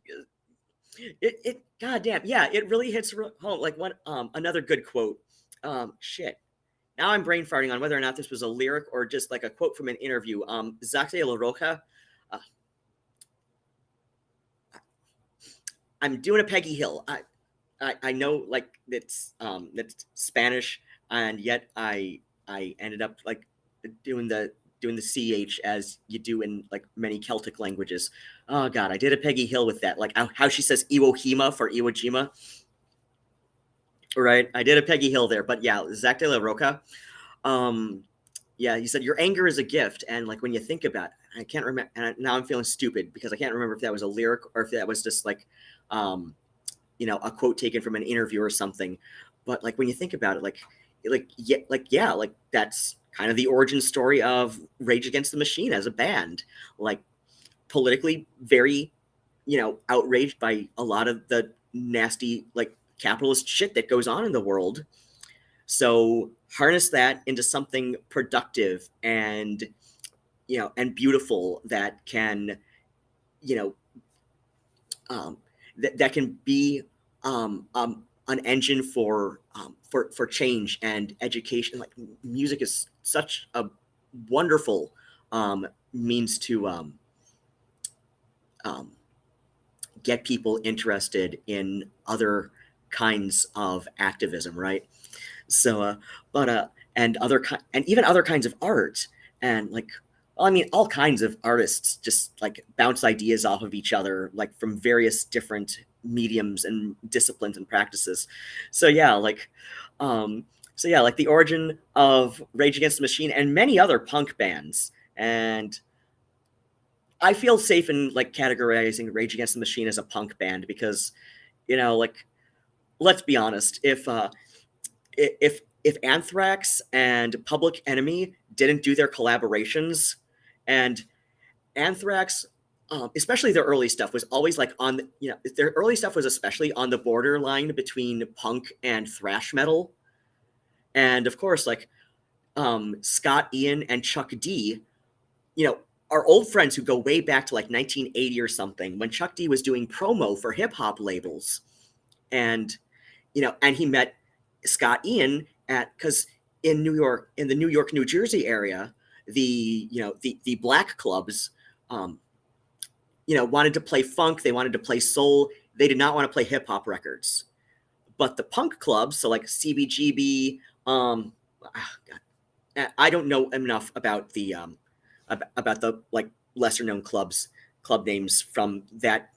goddamn, yeah, it really hits home. Like, another good quote. Shit. Now I'm brain farting on whether or not this was a lyric or just like a quote from an interview. Zac de la Rocha. I'm doing a Peggy Hill. I know, like, it's Spanish, and yet I ended up like doing the ch as you do in like many Celtic languages. Oh god, I did a Peggy Hill with that, like how she says Iwo Jima for Iwo Jima. Right, I did a Peggy Hill there, but yeah, Zac de la Rocha. Yeah, he said your anger is a gift, and like when you think about it, I can't remember. And now I'm feeling stupid because I can't remember if that was a lyric or if that was just like, a quote taken from an interview or something. But like when you think about it, like that's kind of the origin story of Rage Against the Machine as a band. Like, politically very, outraged by a lot of the nasty like capitalist shit that goes on in the world. So harness that into something productive and beautiful that can, that can be an engine for change and education. Like, music is such a wonderful means to get people interested in other kinds of activism, right? So, and even other kinds of art, and like, well, I mean, all kinds of artists just like bounce ideas off of each other, like from various different mediums and disciplines and practices. So yeah, like the origin of Rage Against the Machine and many other punk bands. And I feel safe in like categorizing Rage Against the Machine as a punk band because, like, let's be honest, if Anthrax and Public Enemy didn't do their collaborations, and Anthrax, especially their early stuff, was always like their early stuff was especially on the borderline between punk and thrash metal. And of course, like Scott Ian and Chuck D, are old friends who go way back to like 1980 or something when Chuck D was doing promo for hip hop labels. And, and he met Scott Ian because in the New York, New Jersey area, the black clubs, wanted to play funk. They wanted to play soul. They did not want to play hip hop records. But the punk clubs, so like CBGB, I don't know enough about the like lesser known club names from that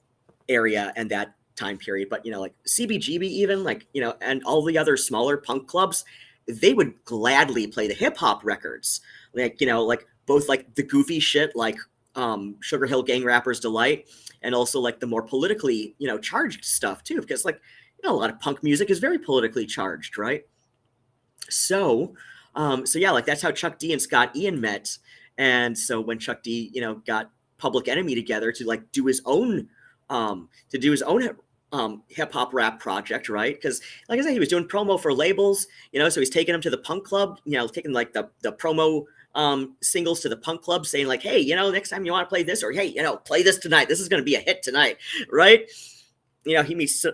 area and that time period, but like CBGB, even like and all the other smaller punk clubs, they would gladly play the hip hop records, like like both like the goofy shit like Sugar Hill Gang Rapper's Delight, and also like the more politically charged stuff too, because like a lot of punk music is very politically charged, right? So yeah, like that's how Chuck D and Scott Ian met. And so when Chuck D got Public Enemy together to like do his own hip hop rap project, right? Because like I said, he was doing promo for labels, so he's taking them to the punk club, taking like the promo singles to the punk club, saying like, hey, next time you want to play this, or hey, play this tonight. This is going to be a hit tonight, right? He meets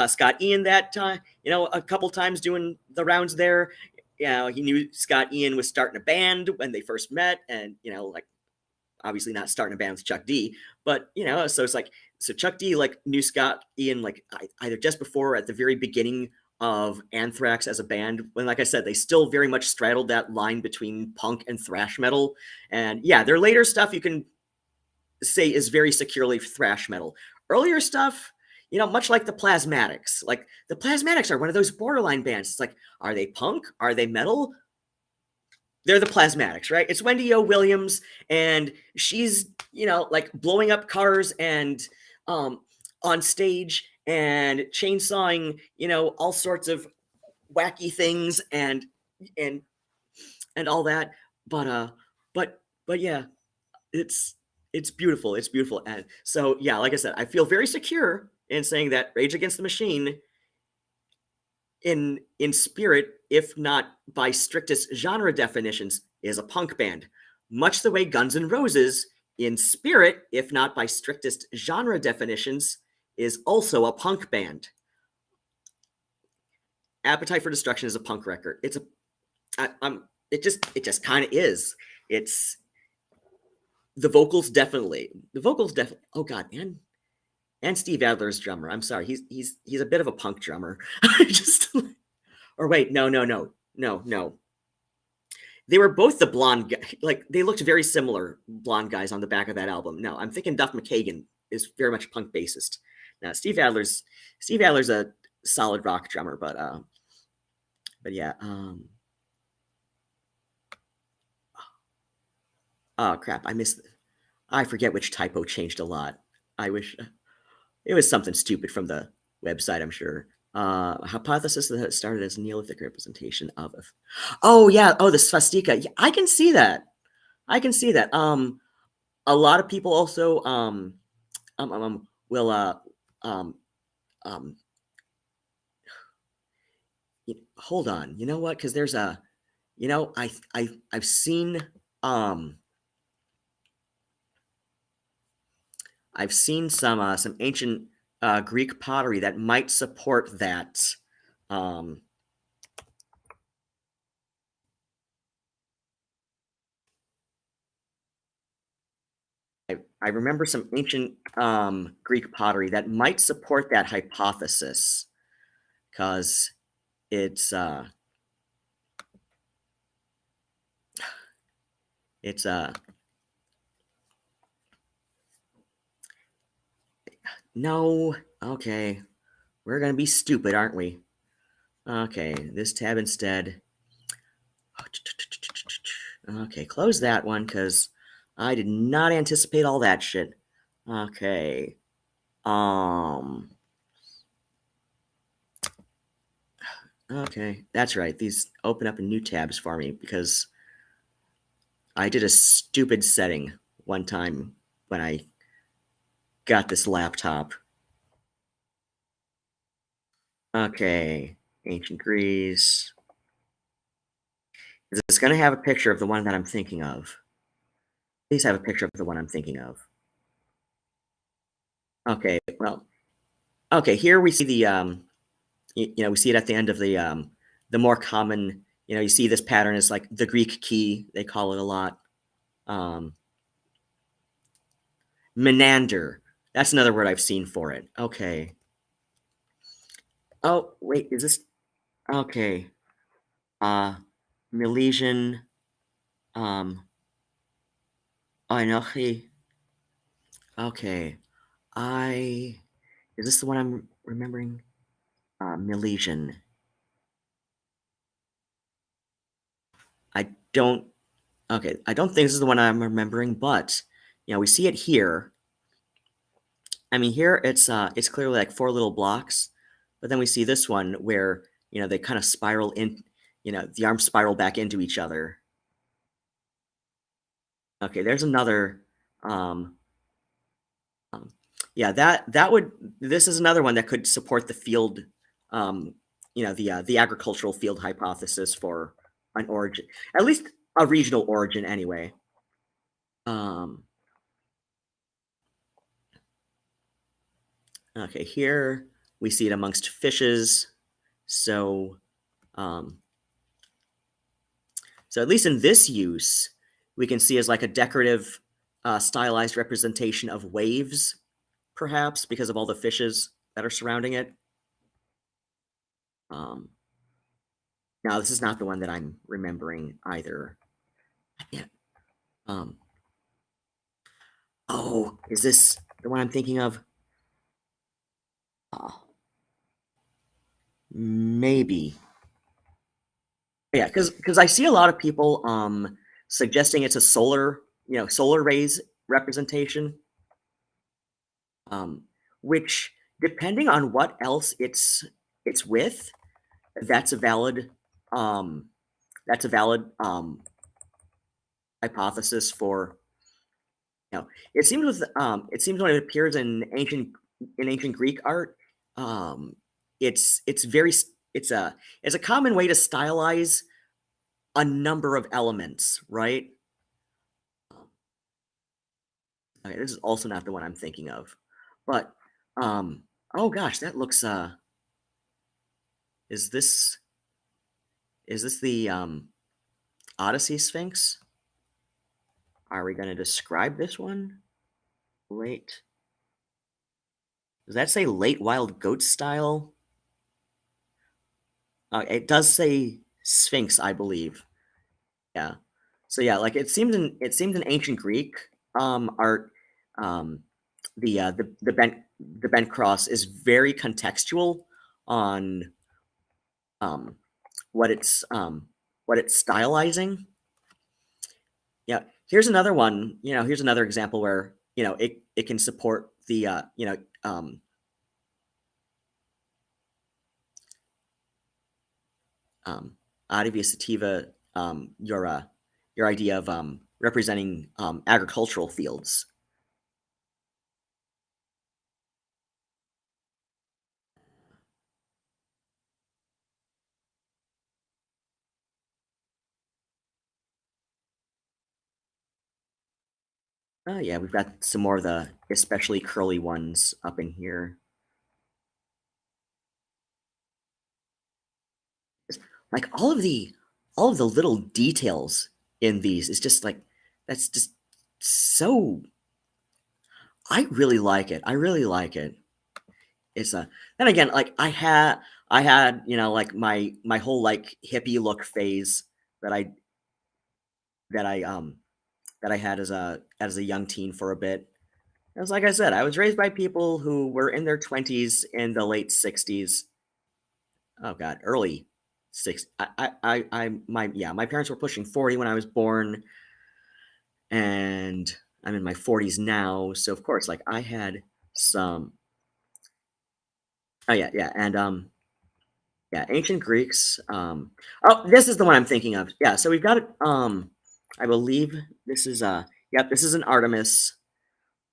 Scott Ian that time, a couple times doing the rounds there. He knew Scott Ian was starting a band when they first met, and like obviously not starting a band with Chuck D, but so it's like, so Chuck D like knew Scott Ian like either just before or at the very beginning of Anthrax as a band, when like I said, they still very much straddled that line between punk and thrash metal. And yeah, their later stuff you can say is very securely thrash metal. Earlier stuff, much like the Plasmatics. Like the Plasmatics are one of those borderline bands. It's like, are they punk? Are they metal? They're the Plasmatics, right? It's Wendy O. Williams, and she's, like blowing up cars and on stage and chainsawing, all sorts of wacky things and all that. But yeah, it's beautiful. It's beautiful. And so yeah, like I said, I feel very secure in saying that Rage Against the Machine, in spirit, if not by strictest genre definitions, is a punk band, much the way Guns N' Roses, in spirit, if not by strictest genre definitions, is also a punk band. Appetite for Destruction is a punk record. It just kind of is. It's the vocals definitely. Oh God, and Steve Adler's drummer. I'm sorry, he's a bit of a punk drummer. Or wait, no. They were both the blonde, like they looked very similar, blonde guys on the back of that album. No, I'm thinking Duff McKagan is very much a punk bassist. Now Steve Adler's a solid rock drummer, but yeah. Oh crap, I forget which typo changed a lot. I wish it was something stupid from the website, I'm sure. Hypothesis that it started as Neolithic representation of. Oh yeah. Oh, the swastika. Yeah, I can see that. A lot of people also will hold on. You know what? Because there's a, I've seen some ancient Greek pottery that might support that. I remember some ancient Greek pottery that might support that hypothesis, because it's It's no. Okay, we're gonna be stupid, aren't we? Okay, this tab instead. Okay, close that one because I did not anticipate all that shit. Okay. Okay, that's right. These open up in new tabs for me because I did a stupid setting one time when I got this laptop. Okay, ancient Greece. Is this going to have a picture of the one that I'm thinking of? Please have a picture of the one I'm thinking of. Okay, well, okay, here we see the, we see it at the end of the more common, you see this pattern is like the Greek key, they call it a lot. Menander, that's another word I've seen for it. Okay. Oh, wait, is this, okay. Milesian, Enochi. Okay. Is this the one I'm remembering? Milesian. I don't think this is the one I'm remembering, but we see it here. I mean, here it's clearly like 4 little blocks, but then we see this one where they kind of spiral in, the arms spiral back into each other. Okay, there's another. Yeah, this is another one that could support the field, the agricultural field hypothesis for an origin, at least a regional origin, anyway. Okay, here we see it amongst fishes, so at least in this use, we can see as like a decorative, stylized representation of waves, perhaps because of all the fishes that are surrounding it. Now, this is not the one that I'm remembering either. Yeah. Oh, is this the one I'm thinking of? Maybe. Yeah, because I see a lot of people suggesting it's a solar rays representation, which depending on what else it's with, that's a valid hypothesis for. It seems when it appears in ancient Greek art, it's a common way to stylize a number of elements, right? Okay, this is also not the one I'm thinking of, but oh gosh, that looks is this the Odyssey Sphinx? Are we going to describe this one? Late. Does that say late wild goat style? It does say Sphinx, I believe. Yeah. So yeah, like it seemed in ancient Greek art, the bent cross is very contextual on what it's stylizing. Yeah, here's another one. Here's another example where it can support the Adivya Sativa, your idea of representing agricultural fields. Oh yeah, we've got some more of the especially curly ones up in here. Like all of the little details in these is just like, that's just so. I really like it. It's then again, like I had like my whole like hippie look phase that I that I had as a young teen for a bit. As like I said, I was raised by people who were in their 20s in the late 60s. Oh God, early six. My parents were pushing 40 when I was born, and I'm in my 40s now. So of course, like I had some. Oh yeah, and yeah, ancient Greeks. Oh, this is the one I'm thinking of. Yeah, so we've got I believe this is yep, this is an Artemis.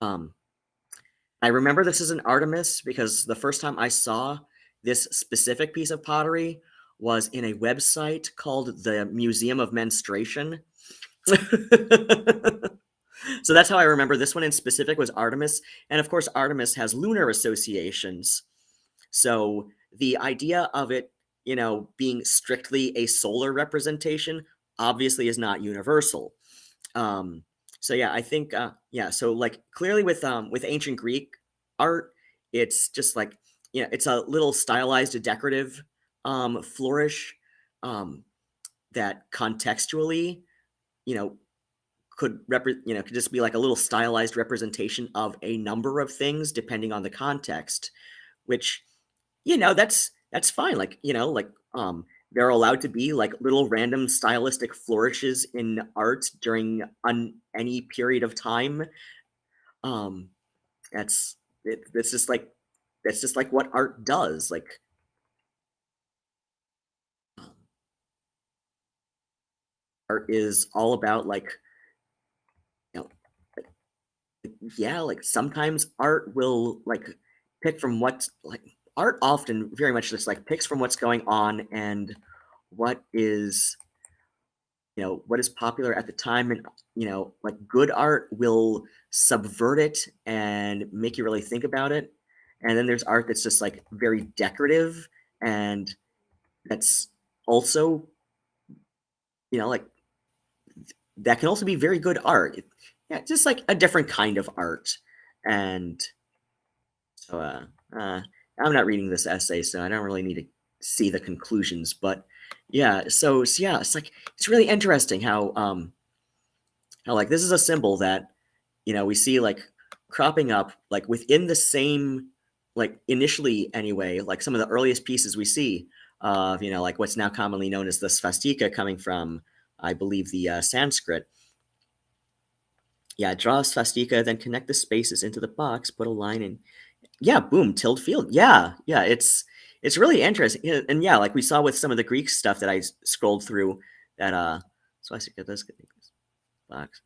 Um, I remember this is an Artemis because the first time I saw this specific piece of pottery was in a website called the Museum of Menstruation. So that's how I remember this one in specific was Artemis. And of course, Artemis has lunar associations. So the idea of it, being strictly a solar representation obviously is not universal. So yeah, I think so like clearly with ancient Greek art, it's just like it's a little stylized decorative flourish that contextually, you know, could just be like a little stylized representation of a number of things depending on the context, which that's fine. Like, they're allowed to be like little random stylistic flourishes in art during any period of time. Um, that's it's just like what art does. Like, art is all about like, you know, yeah, like sometimes art will like pick from what's like art often very much just like picks from what's going on and what is what is popular at the time, and like good art will subvert it and make you really think about it. And then there's art that's just like very decorative, and that's also like that can also be very good art. Yeah, just like a different kind of art. And so I'm not reading this essay, so I don't really need to see the conclusions, but yeah, yeah, it's like it's really interesting how like this is a symbol that we see like cropping up like within the same, like initially anyway, like some of the earliest pieces we see of like what's now commonly known as the swastika, coming from I believe the Sanskrit. Yeah, draw a swastika, then connect the spaces into the box, put a line in. Yeah, boom, tilled field. Yeah, it's really interesting. And yeah, like we saw with some of the Greek stuff that I scrolled through, that swastika does get this box.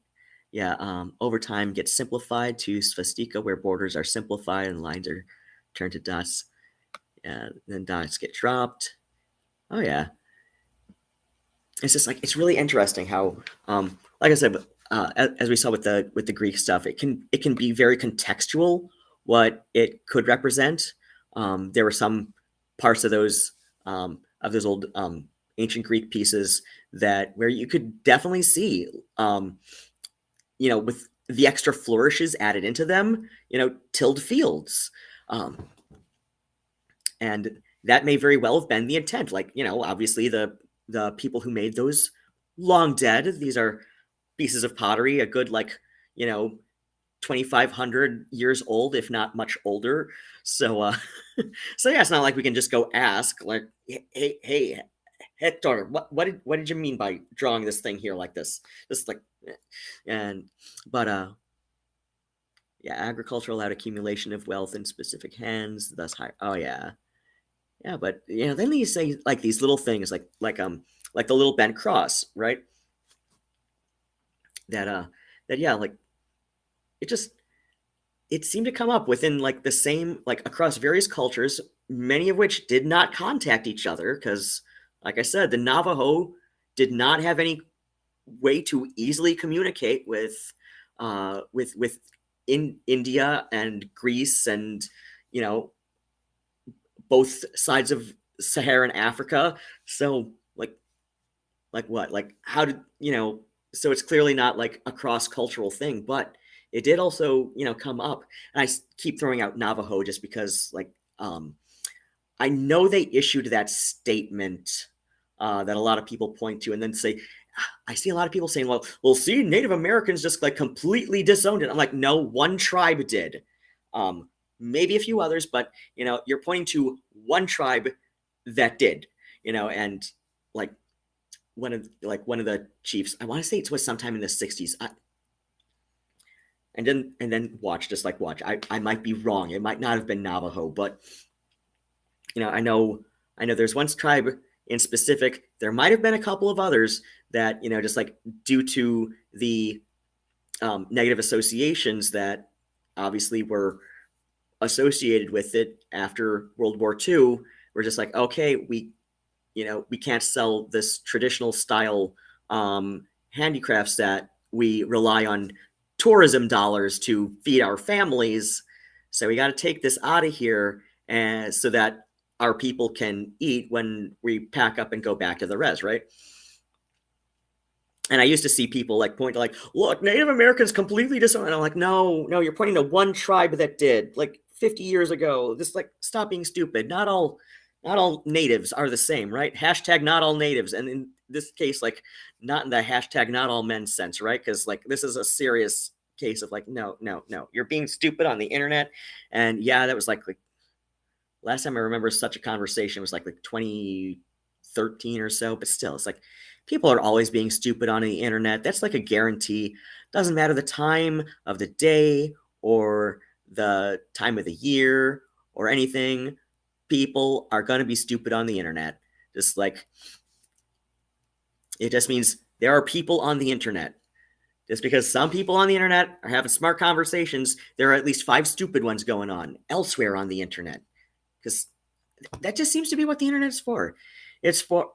Yeah, over time gets simplified to swastika, where borders are simplified and lines are turned to dots. Yeah, then dots get dropped. Oh yeah, it's just like it's really interesting how, like I said, as we saw with the Greek stuff, it can be very contextual what it could represent. There were some parts of those old ancient Greek pieces that where you could definitely see, with the extra flourishes added into them, tilled fields, and that may very well have been the intent. Like, obviously the people who made those long dead. These are pieces of pottery, a good 2,500 years old, if not much older. So so yeah, it's not like we can just go ask like, hey Hector, what did you mean by drawing this thing here like this? Just like, and but yeah, agriculture allowed accumulation of wealth in specific hands, thus high. Oh yeah, but then you say like these little things like the little bent cross, right? That yeah, like it seemed to come up within like the same, like across various cultures, many of which did not contact each other because, like I said, the Navajo did not have any way to easily communicate with in India and Greece and both sides of Saharan Africa. So like what? Like how did so it's clearly not like a cross-cultural thing, but it did also, come up. And I keep throwing out Navajo just because like I know they issued that statement that a lot of people point to and then say, I see a lot of people saying, well, see, Native Americans just like completely disowned it. I'm like, no, one tribe did. Maybe a few others, but you're pointing to one tribe that did, and like one of the chiefs, I want to say it was sometime in the 60s. And then watch. I might be wrong. It might not have been Navajo, but I know there's one tribe in specific. There might have been a couple of others that just like due to the negative associations that obviously were associated with it after World War II, we're just like, okay, we can't sell this traditional style handicrafts that we rely on tourism dollars to feed our families. So we got to take this out of here, and so that our people can eat when we pack up and go back to the res, right? And I used to see people like point to like, look, Native Americans completely disowned. And I'm like, no, you're pointing to one tribe that did like 50 years ago. Just like, stop being stupid. Not all natives are the same, right? Hashtag not all natives. And in this case, like not in the hashtag not all men sense, right? Because like this is a serious case of like, no, you're being stupid on the internet. And yeah, that was like last time I remember such a conversation was like 2013 or so, but still, it's like people are always being stupid on the internet. That's like a guarantee. Doesn't matter the time of the day or the time of the year or anything. People are going to be stupid on the internet. Just like, it just means there are people on the internet. Just because some people on the internet are having smart conversations, there are at least 5 stupid ones going on elsewhere on the internet. Because that just seems to be what the internet is for. It's for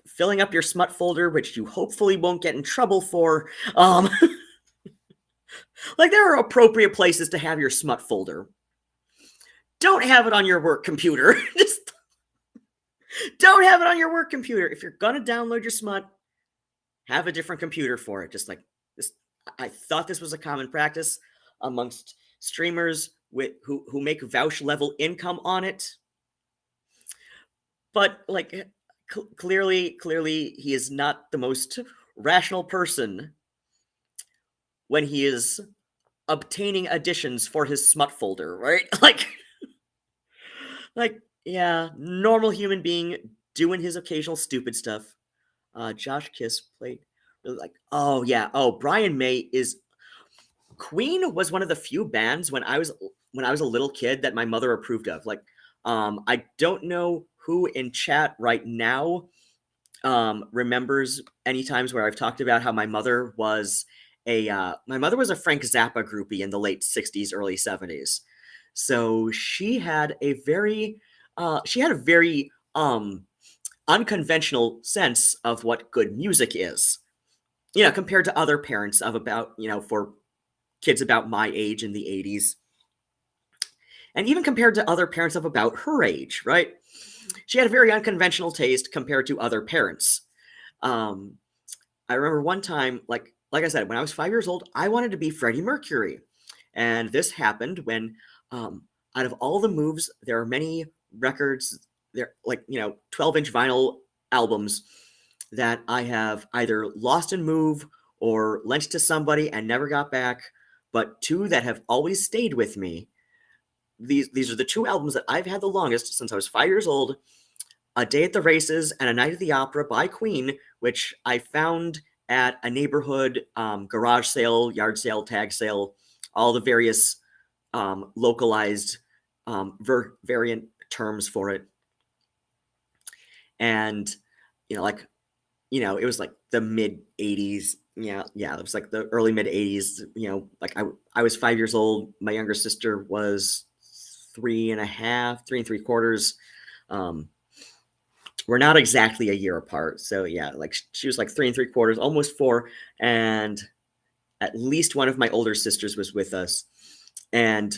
filling up your smut folder, which you hopefully won't get in trouble for. Like there are appropriate places to have your smut folder. Don't have it on your work computer. Just don't have it on your work computer. If you're gonna download your smut, have a different computer for it. Just like this, I thought this was a common practice amongst streamers who make vouch level income on it. But like clearly he is not the most rational person when he is obtaining additions for his smut folder, right? Like yeah, normal human being doing his occasional stupid stuff. Josh Kiss played really like, oh yeah, Brian May is Queen was one of the few bands when I was a little kid that my mother approved of. Like, I don't know who in chat right now remembers any times where I've talked about how my mother was a Frank Zappa groupie in the late 60s, early 70s. So she had a very unconventional sense of what good music is. Compared to other parents of about, for kids about my age in the 80s. And even compared to other parents of about her age, right? She had a very unconventional taste compared to other parents. I remember one time, like I said, when I was 5 years old, I wanted to be Freddie Mercury. And this happened when, out of all the moves, there are many records, there 12-inch vinyl albums that I have either lost in move or lent to somebody and never got back, but 2 that have always stayed with me. These are the 2 albums that I've had the longest since I was 5 years old. A Day at the Races and A Night at the Opera by Queen, which I found at a neighborhood garage sale, yard sale, tag sale, all the various localized variant terms for it. And, it was like the mid 80s. Yeah. It was like the early mid 80s. Like I was 5 years old. My younger sister was 3.5, 3 3/4. We're not exactly a year apart. So yeah, like she was like 3 3/4, almost 4. And at least one of my older sisters was with us. And,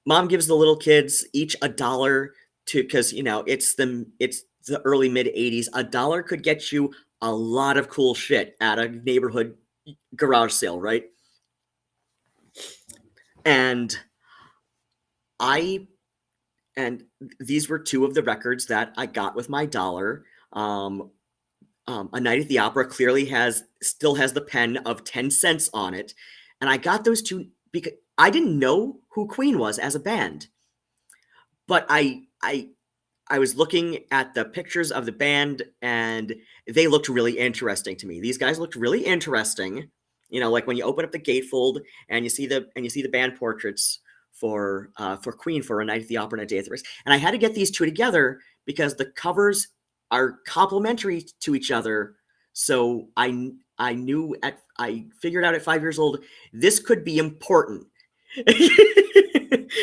mom gives the little kids each $1 because, it's the early mid 80s. $1 could get you a lot of cool shit at a neighborhood garage sale, right? And I and these were two of the records that I got with my dollar. A Night at the Opera clearly still has the pen of 10 cents on it, and I got those two because I didn't know who Queen was as a band, but I was looking at the pictures of the band, and they looked really interesting to me. These guys looked really interesting. Like when you open up the gatefold and you see the band portraits for Queen for A Night at the Opera and A Day at the Race. And I had to get these two together because the covers are complementary to each other. So I figured out at 5 years old, this could be important.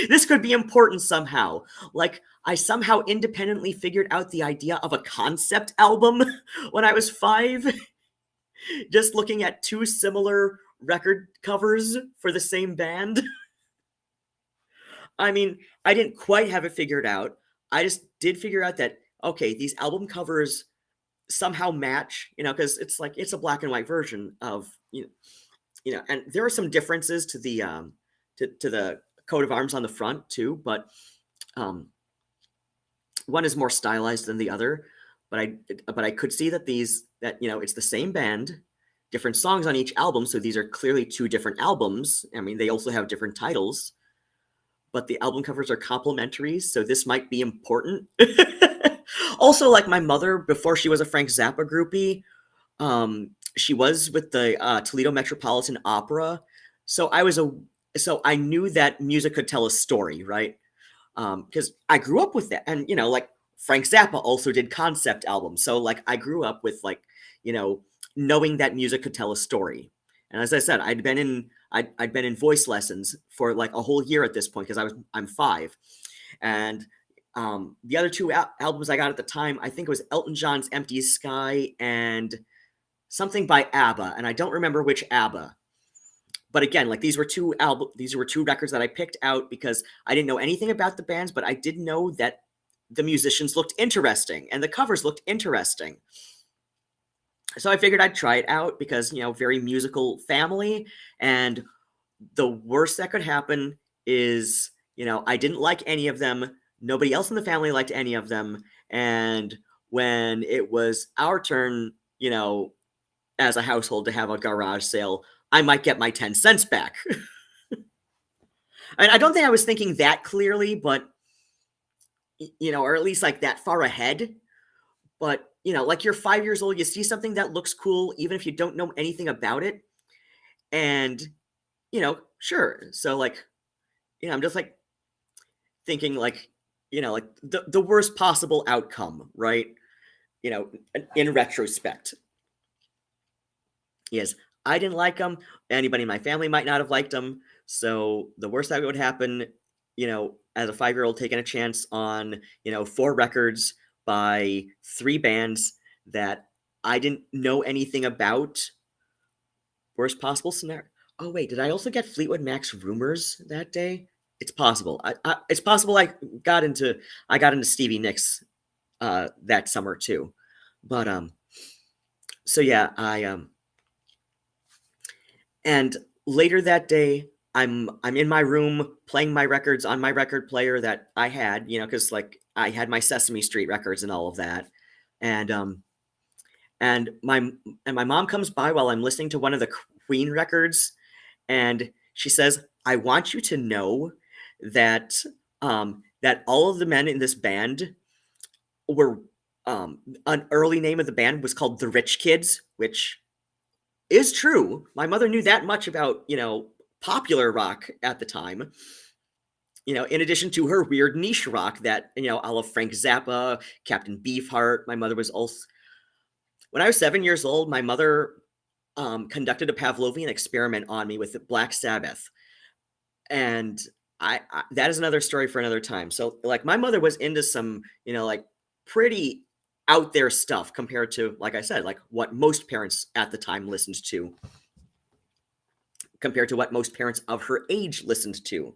This could be important somehow. Like, I somehow independently figured out the idea of a concept album when I was 5, just looking at two similar record covers for the same band. I mean, I didn't quite have it figured out. I just did figure out that, okay, these album covers somehow match, because it's a black and white version of, and there are some differences to the to the coat of arms on the front too, but one is more stylized than the other. But I could see that it's the same band, different songs on each album, so these are clearly two different albums. I mean, they also have different titles, but the album covers are complementary, so this might be important. Also, like my mother, before she was a Frank Zappa groupie, she was with the Toledo Metropolitan Opera, so I knew that music could tell a story, right? Because I grew up with that, and like Frank Zappa also did concept albums, so like I grew up with knowing that music could tell a story. And as I said, I'd been in voice lessons for like a whole year at this point because I'm 5, and the other two albums I got at the time, I think it was Elton John's Empty Sky and something by ABBA, and I don't remember which ABBA. But again, like these were two records that I picked out because I didn't know anything about the bands, but I did know that the musicians looked interesting and the covers looked interesting. So I figured I'd try it out because, very musical family, and the worst that could happen is, I didn't like any of them. Nobody else in the family liked any of them. And when it was our turn, as a household to have a garage sale, I might get my 10 cents back. I don't think I was thinking that clearly, but, or at least like that far ahead. But, like you're 5 years old, you see something that looks cool, even if you don't know anything about it. And, sure. So like, I'm just like thinking like, like the worst possible outcome, right? In retrospect. Yes, I didn't like them. Anybody in my family might not have liked them. So the worst that would happen, as a 5-year-old taking a chance on, 4 records by 3 bands that I didn't know anything about. Worst possible scenario. Oh wait, did I also get Fleetwood Mac's Rumors that day? It's possible. It's possible I got into Stevie Nicks that summer too. But so yeah, and later that day, I'm in my room playing my records on my record player that I had, because like I had my Sesame Street records and all of that, and my mom comes by while I'm listening to one of the Queen records, and she says, "I want you to know that that all of the men in this band were an early name of the band was called the Rich Kids," which is true. My mother knew that much about, popular rock at the time. In addition to her weird niche rock that, I love Frank Zappa, Captain Beefheart. My mother was also, when I was 7 years old, my mother conducted a Pavlovian experiment on me with Black Sabbath. And I that is another story for another time. So like my mother was into some, like pretty out there stuff compared to, like I said, like what most parents at the time listened to, compared to what most parents of her age listened to.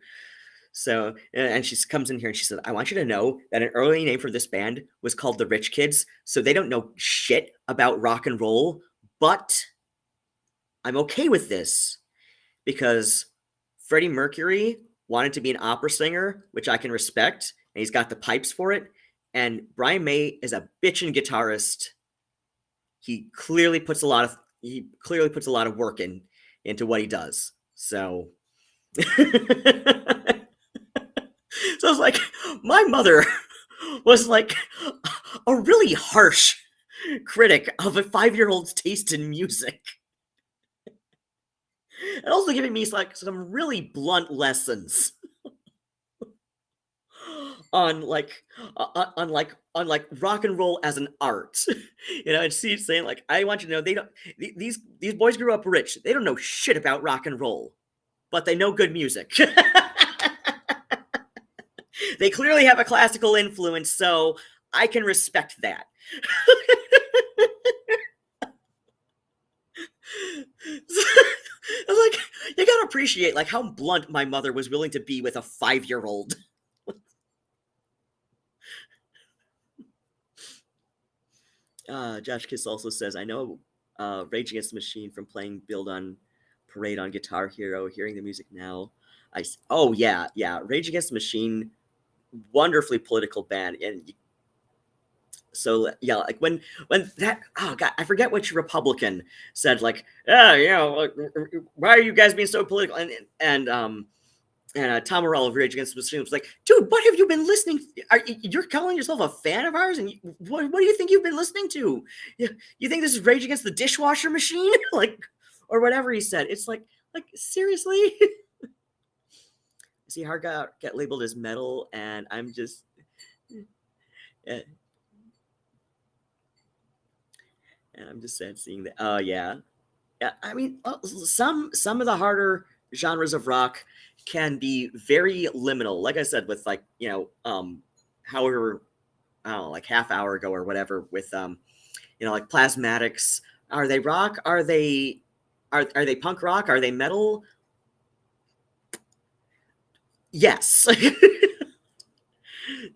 So, and she comes in here and she said, "I want you to know that an early name for this band was called the Rich Kids. So they don't know shit about rock and roll, but I'm okay with this because Freddie Mercury wanted to be an opera singer, which I can respect, and he's got the pipes for it. And Brian May is a bitchin' guitarist. He clearly puts a lot of work into what he does. So so it's like my mother was like a really harsh critic of a 5-year-old's taste in music. And also giving me like some really blunt lessons on rock and roll as an art. And she's saying like, I want you to know these boys grew up rich. They don't know shit about rock and roll, but they know good music. They clearly have a classical influence, so I can respect that. I was like, you gotta appreciate like how blunt my mother was willing to be with a 5-year-old. Josh Kiss also says, I know Rage Against the Machine from playing Build on Parade on Guitar Hero, hearing the music now. Oh yeah, Rage Against the Machine, wonderfully political band. And so yeah, like when that, oh god, I forget which Republican said like, why are you guys being so political? And Tom Morello of Rage Against the Machine was like, dude, what have you been listening? You're calling yourself a fan of ours, and what do you think you've been listening to? You think this is Rage Against the Dishwasher Machine, like, or whatever he said? It's like seriously. See, hard get labeled as metal, and I'm just. And I'm just sad seeing that. Oh yeah. I mean, some of the harder genres of rock can be very liminal. Like I said, with like however, I don't know, like half hour ago or whatever, with like Plasmatics. Are they rock? Are they punk rock? Are they metal? Yes.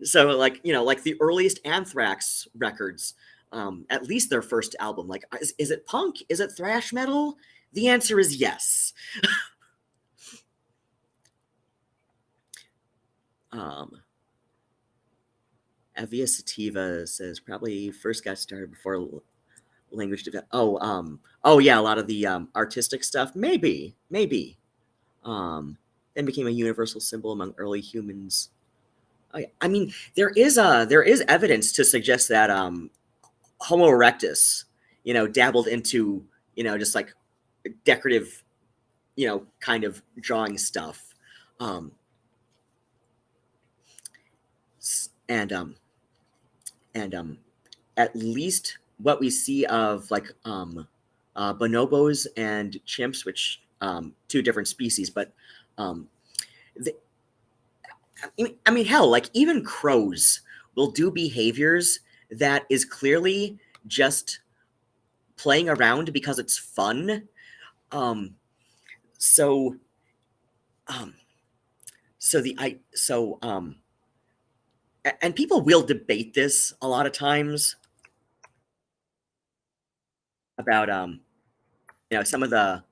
So like the earliest Anthrax records. At least their first album, like, is it punk? Is it thrash metal? The answer is yes. Avia Sativa says probably first got started before language developed. Oh yeah, a lot of the artistic stuff, maybe. Then became a universal symbol among early humans. I mean, there is evidence to suggest that Homo erectus, dabbled into, just like decorative, kind of drawing stuff. And at least what we see of like bonobos and chimps, which two different species, but I mean, hell, like even crows will do behaviors that is clearly just playing around because it's fun. And people will debate this a lot of times about some of the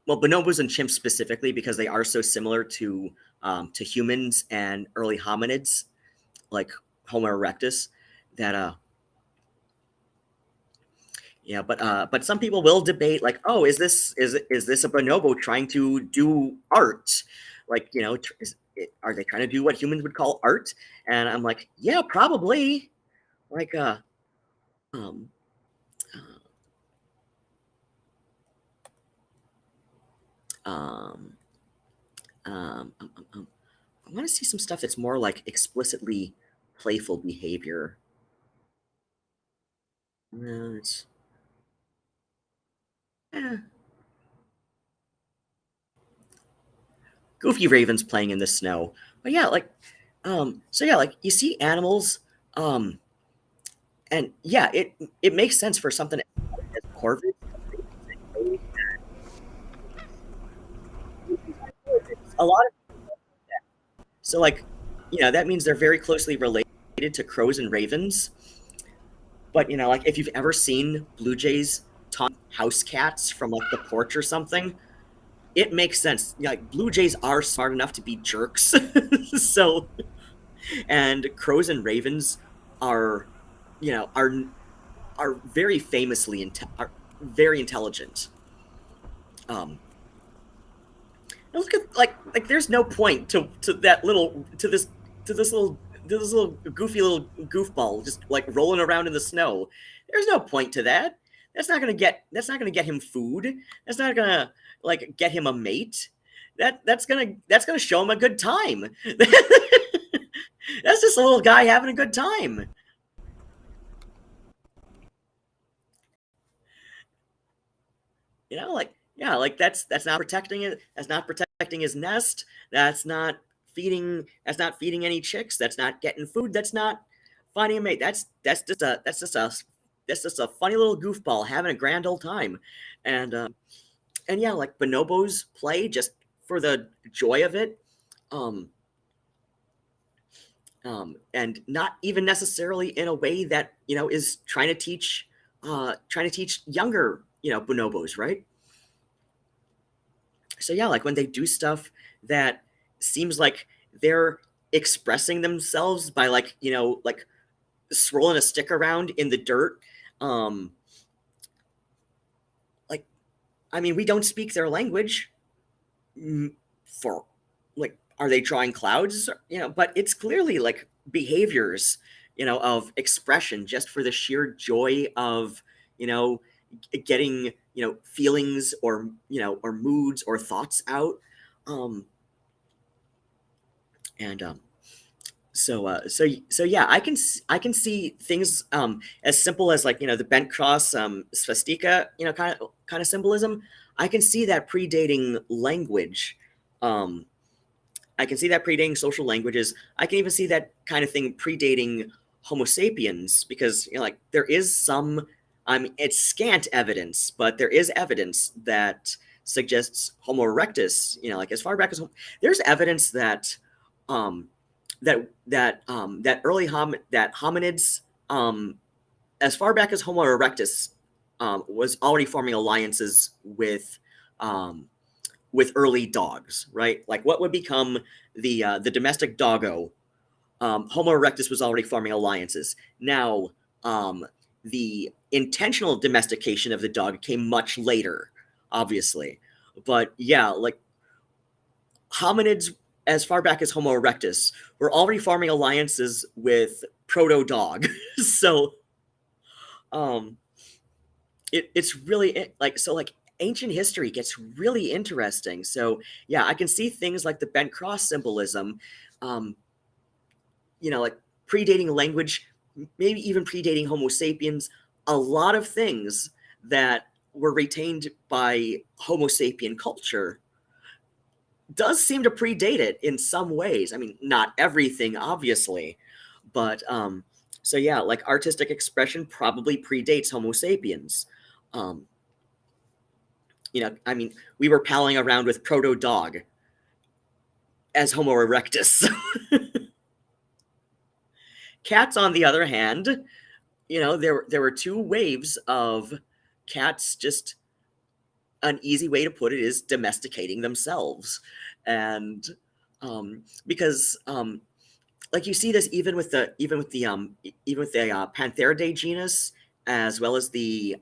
well, bonobos and chimps specifically, because they are so similar to humans and early hominids like Homo erectus, that but some people will debate like, oh, is this a bonobo trying to do art? Like, are they trying to do what humans would call art? And I'm like, yeah, probably. Like I want to see some stuff that's more like explicitly playful behavior. No, it's Goofy Ravens playing in the snow. But yeah, like like you see animals, and yeah, it makes sense for something as corvid. A lot of so like that means they're very closely related to crows and ravens. But like if you've ever seen blue jays taunt house cats from like the porch or something, it makes sense. Like blue jays are smart enough to be jerks, so and crows and ravens are, you know, are very famously are very intelligent. Um, and look at like there's no point to that little to this little to this little goofy little goofball just like rolling around in the snow. There's no point to that. That's not gonna get him food. That's not gonna like get him a mate. That's gonna show him a good time. That's just a little guy having a good time. You know, like yeah, like that's not protecting it. That's not protecting his nest. That's not feeding any chicks. That's not getting food. That's not finding a mate. That's just a funny little goofball having a grand old time. And yeah, like bonobos play just for the joy of it. Um and not even necessarily in a way that is trying to teach younger bonobos, right? So yeah, like when they do stuff that seems like they're expressing themselves by like swirling a stick around in the dirt. um like I mean, we don't speak their language. For like, are they drawing clouds? But it's clearly like behaviors of expression just for the sheer joy of you know getting feelings or moods or thoughts out. Um and um so uh so so yeah, I can see things as simple as like the bent cross swastika kind of symbolism. I can see that predating language. um I can see that predating social languages. I can even see that kind of thing predating Homo sapiens, because like there is some, I mean, it's scant evidence, but there is evidence that suggests Homo erectus. Like as far back as there's evidence that um, that early that hominids, as far back as Homo erectus, was already forming alliances um, with early dogs, right? Like what would become the domestic doggo. Homo erectus was already forming alliances. Now, the intentional domestication of the dog came much later, obviously. But yeah, like hominids as far back as Homo erectus were already forming alliances with proto dog. So, um, it's really like so like ancient history gets really interesting. So yeah, I can see things like the bent cross symbolism, um, like predating language, maybe even predating Homo sapiens. A lot of things that were retained by Homo sapien culture does seem to predate it in some ways. I mean, not everything, obviously, but so yeah, like artistic expression probably predates Homo sapiens. Um, I mean, we were palling around with proto dog as Homo erectus. Cats, on the other hand, there were two waves of cats. Just an easy way to put it is domesticating themselves, and because like you see this even with the Pantheridae genus, as well as the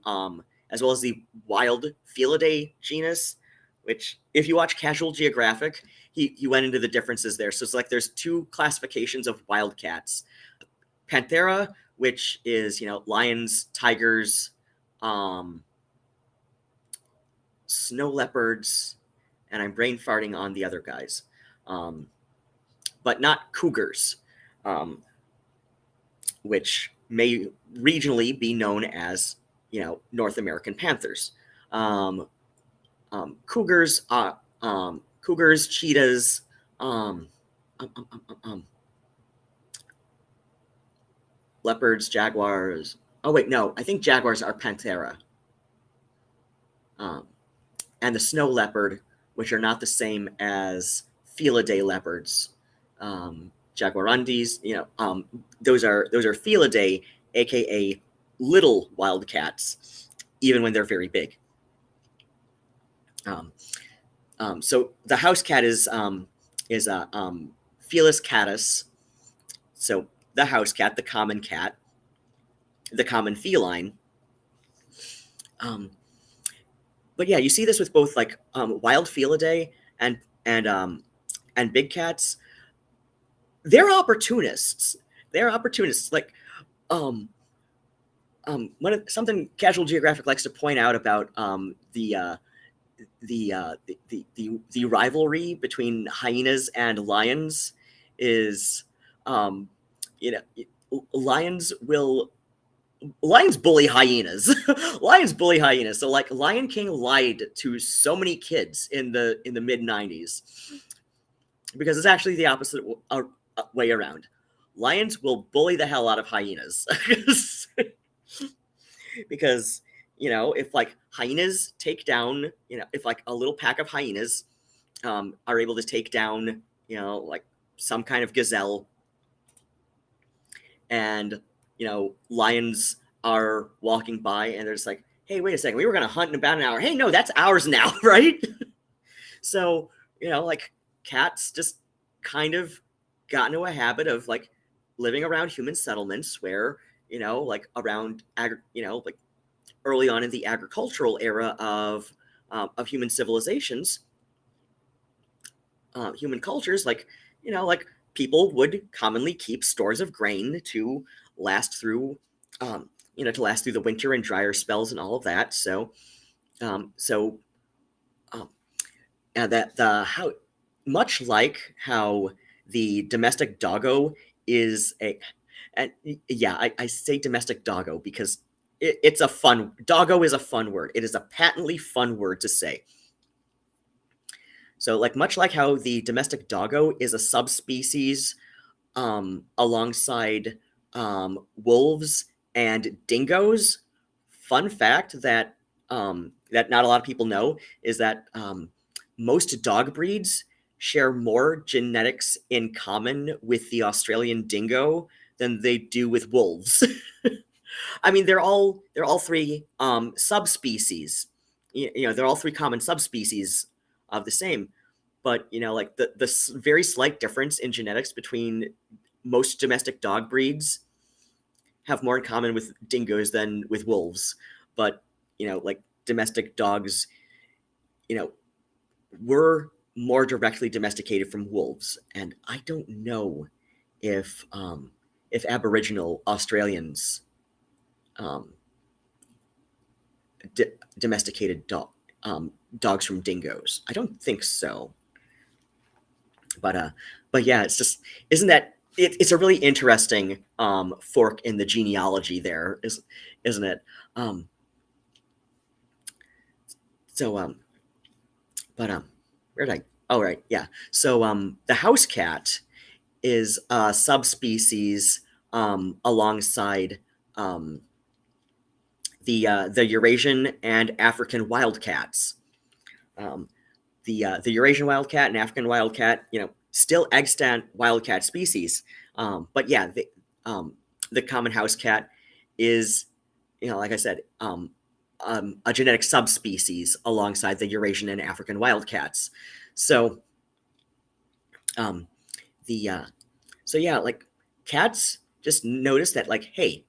wild Felidae genus, which if you watch Casual Geographic, he went into the differences there. So it's like there's two classifications of wild cats: Panthera, which is lions, tigers, snow leopards, and I'm brain farting on the other guys, but not cougars, which may regionally be known as North American panthers. Cougars, cheetahs, leopards, jaguars. Oh wait, no, I think jaguars are Panthera. And the snow leopard, which are not the same as Felidae leopards, jaguarundis. Those are Felidae, aka little wildcats, even when they're very big. So the house cat is a Felis catus. So the house cat, the common cat, the common feline. But yeah, you see this with both like wild Felidae and and um, and big cats. They're opportunists. They're opportunists. Like something Casual Geographic likes to point out about the rivalry between hyenas and lions is, um, you know, lions bully hyenas. Lions bully hyenas. So like Lion King lied to so many kids in the mid 90s because it's actually the opposite way around. Lions will bully the hell out of hyenas. Because if like hyenas take down, if like a little pack of hyenas are able to take down, like some kind of gazelle, and lions are walking by and they're just like, hey, wait a second, we were going to hunt in about an hour. Hey, no, that's ours now. Right? So like cats just kind of got into a habit of like living around human settlements where like around like early on in the agricultural era of human civilizations, human cultures, like like people would commonly keep stores of grain to last through, to last through the winter and drier spells and all of that. So, um, so, um, and that the how much like how the domestic doggo is a, and yeah, I say domestic doggo because it's a fun, doggo is a fun word. It is a patently fun word to say. So, like, much like how the domestic doggo is a subspecies alongside wolves and dingoes. Fun fact that that not a lot of people know is that most dog breeds share more genetics in common with the Australian dingo than they do with wolves. I mean, they're all three subspecies. They're all three common subspecies of the same. But like the very slight difference in genetics between most domestic dog breeds have more in common with dingoes than with wolves. But like domestic dogs, you know, were more directly domesticated from wolves, and I don't know if Aboriginal Australians um, domesticated dogs from dingoes. I don't think so. But yeah, it's just, isn't that it's a really interesting fork in the genealogy there, isn't it? Um, so but where did I? Oh right, yeah. So the house cat is a subspecies alongside um, the Eurasian and African wildcats. Um, the Eurasian wildcat and African wildcat, still extant wildcat species. But yeah, the common house cat is, like I said, a genetic subspecies alongside the Eurasian and African wildcats. So, um, the so yeah, like cats just notice that, like, hey,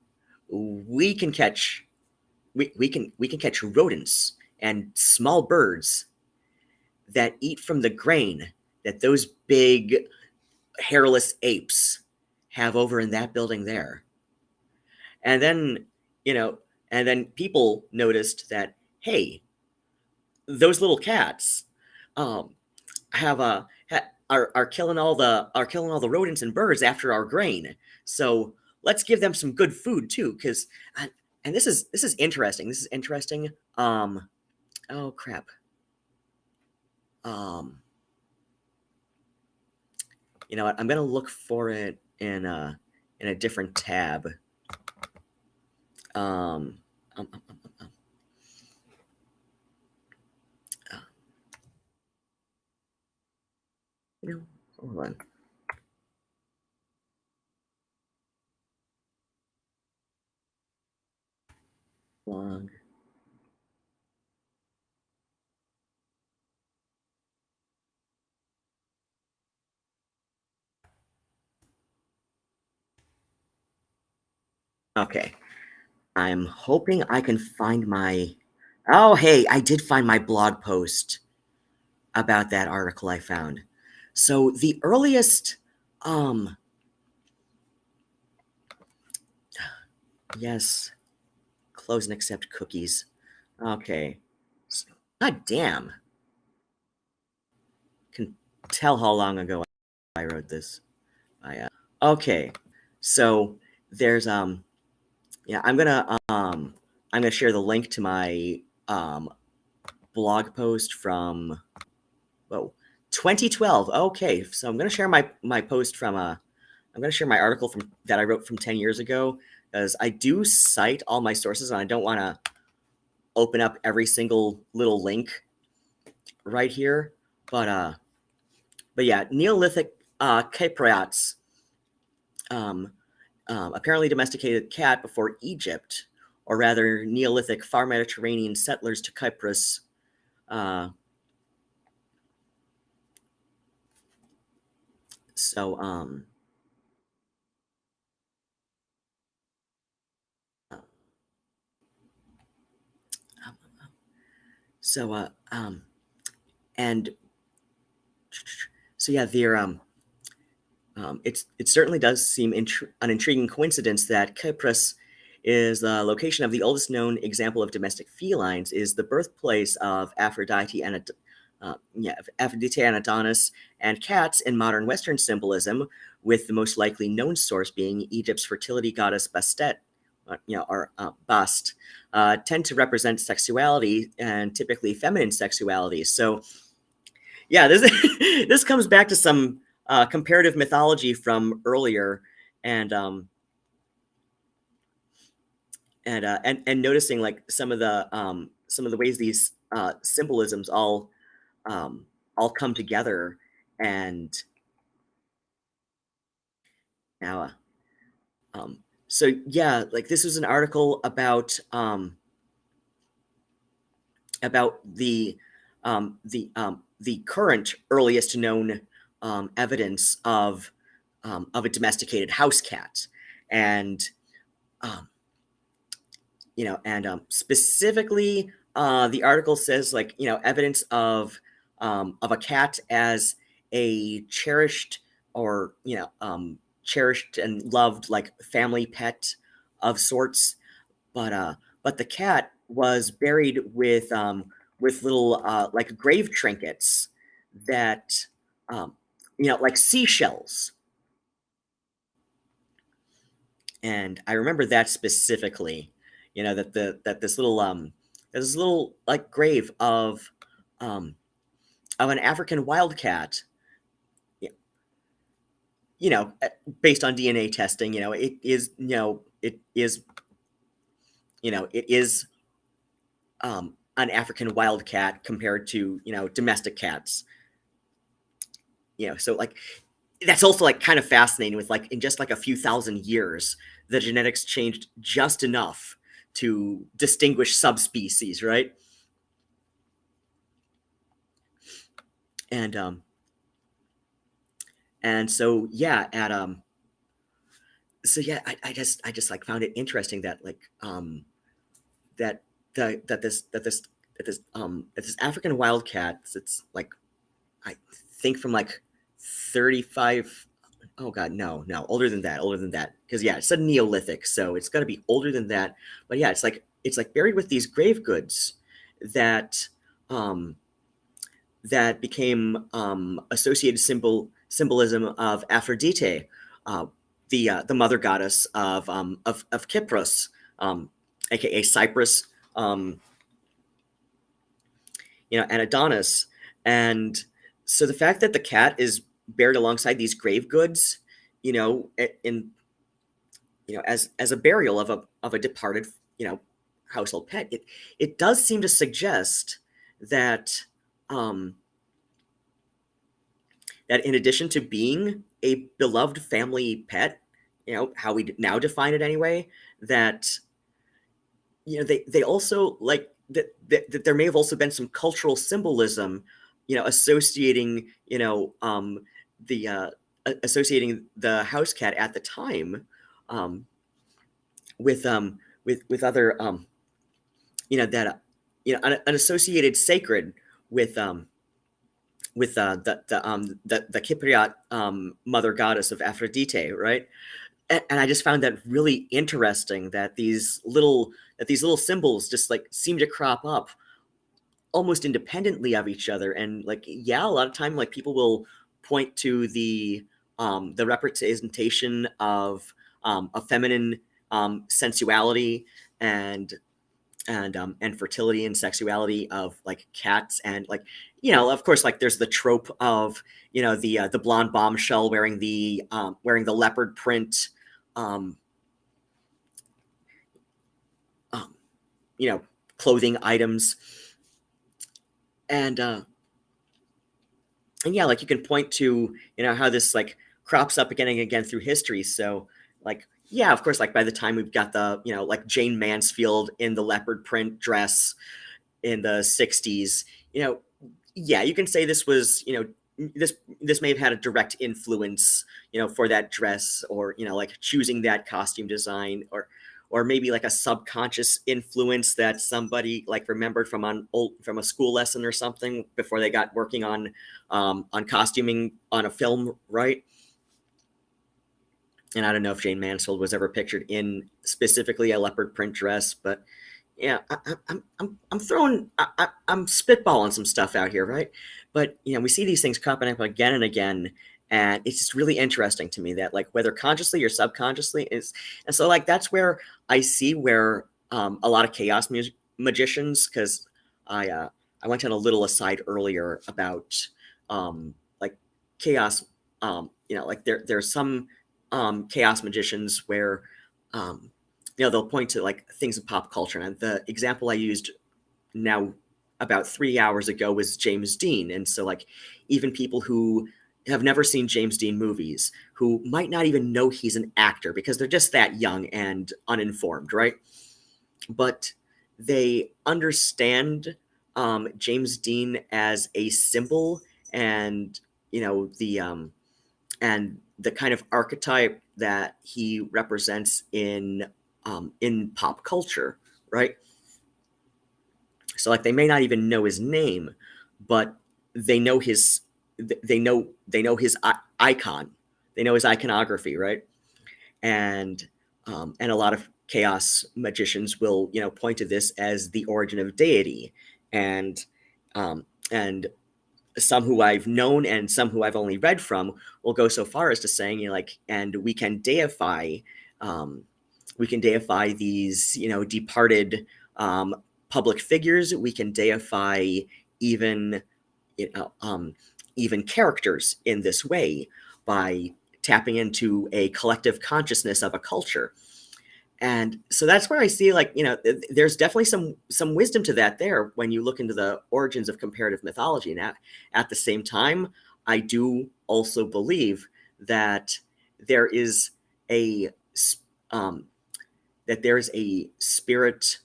we can catch we can catch rodents and small birds that eat from the grain that those big hairless apes have over in that building there. And then, people noticed that, hey, those little cats um, have a are killing all the rodents and birds after our grain. So let's give them some good food too, because and this is interesting. This is interesting. Oh crap. Um, you know what? I'm gonna look for it in a different tab. Um, um, um, um, um, uh, Hold on. Long. Okay. I'm hoping I can find my. Oh, hey, I did find my blog post about that article I found. So the earliest, um, yes, close and accept cookies. Okay. God damn. Can tell how long ago I wrote this. Okay. So there's yeah, I'm gonna share the link to my blog post from 2012. Okay, so I'm gonna share my post from I'm gonna share my article from that I wrote from 10 years ago, because I do cite all my sources and I don't want to open up every single little link right here. But yeah, Neolithic Cypriots, apparently domesticated cat before Egypt, or rather Neolithic far Mediterranean settlers to Cyprus. So so and so yeah, they're it certainly does seem an intriguing coincidence that Cyprus is the location of the oldest known example of domestic felines, is the birthplace of Aphrodite and Aphrodite and Adonis, and cats in modern Western symbolism, with the most likely known source being Egypt's fertility goddess Bastet, or Bast, tend to represent sexuality and typically feminine sexuality. So yeah, this this comes back to some comparative mythology from earlier, and and noticing like some of the ways these symbolisms all come together. And now so yeah, like this was an article about the current earliest known evidence of a domesticated house cat. And um, specifically, the article says, like, evidence of a cat as a cherished, or cherished and loved, like, family pet of sorts. But the cat was buried with little like grave trinkets that like seashells. And I remember that specifically, that this little like grave of an African wildcat, based on DNA testing, it is, it is an African wildcat compared to, domestic cats. So like that's also like kind of fascinating, with like in just like a few thousand years, the genetics changed just enough to distinguish subspecies, right? And so yeah, I just like found it interesting that like that that this African wildcat, it's like, I think from like 35. Oh god, no, older than that, because yeah, it said Neolithic, so it's got to be older than that. But yeah, it's like buried with these grave goods that that became associated symbolism of Aphrodite, the mother goddess of Kypros, aka Cyprus, and Adonis. And so the fact that the cat is buried alongside these grave goods, in as a burial of a departed, household pet, it does seem to suggest that um, that in addition to being a beloved family pet, how we now define it anyway, that they also like that there may have also been some cultural symbolism, associating the associating the house cat at the time, um, with other an associated sacred with the Cypriot mother goddess of Aphrodite, right? And I just found that really interesting that these little symbols just like seem to crop up almost independently of each other. And like, yeah, a lot of time like people will point to the representation of a feminine sensuality and fertility and sexuality of like cats, and like, of course, like there's the trope of the blonde bombshell wearing the leopard print um, um, clothing items, and yeah, like you can point to how this like crops up again and again through history. So like, yeah, of course, like by the time we've got the like Jane Mansfield in the leopard print dress in the 60s, yeah, you can say this was this may have had a direct influence for that dress, or like choosing that costume design, or maybe like a subconscious influence that somebody like remembered from a school lesson or something before they got working on costuming on a film, right? And I don't know if Jane Mansfield was ever pictured in specifically a leopard print dress, but yeah, I'm throwing, I'm spitballing some stuff out here, right? But we see these things cropping up again and again, and it's just really interesting to me that like whether consciously or subconsciously is, and so like that's where I see where a lot of chaos magicians, because I went on a little aside earlier about like chaos, like there's some chaos magicians where they'll point to like things in pop culture. And the example I used now about 3 hours ago was James Dean. And so like even people who have never seen James Dean movies, who might not even know he's an actor because they're just that young and uninformed, right? But they understand James Dean as a symbol, and the kind of archetype that he represents in pop culture, right? So like they may not even know his name, but they know his his icon, they know his iconography, right? And a lot of chaos magicians will point to this as the origin of deity, and and some who I've known and some who I've only read from will go so far as to saying like, and we can deify these departed public figures. We can deify even even characters in this way by tapping into a collective consciousness of a culture. And so that's where I see like there's definitely some wisdom to that there when you look into the origins of comparative mythology. And at the same time, I do also believe that there is a spirit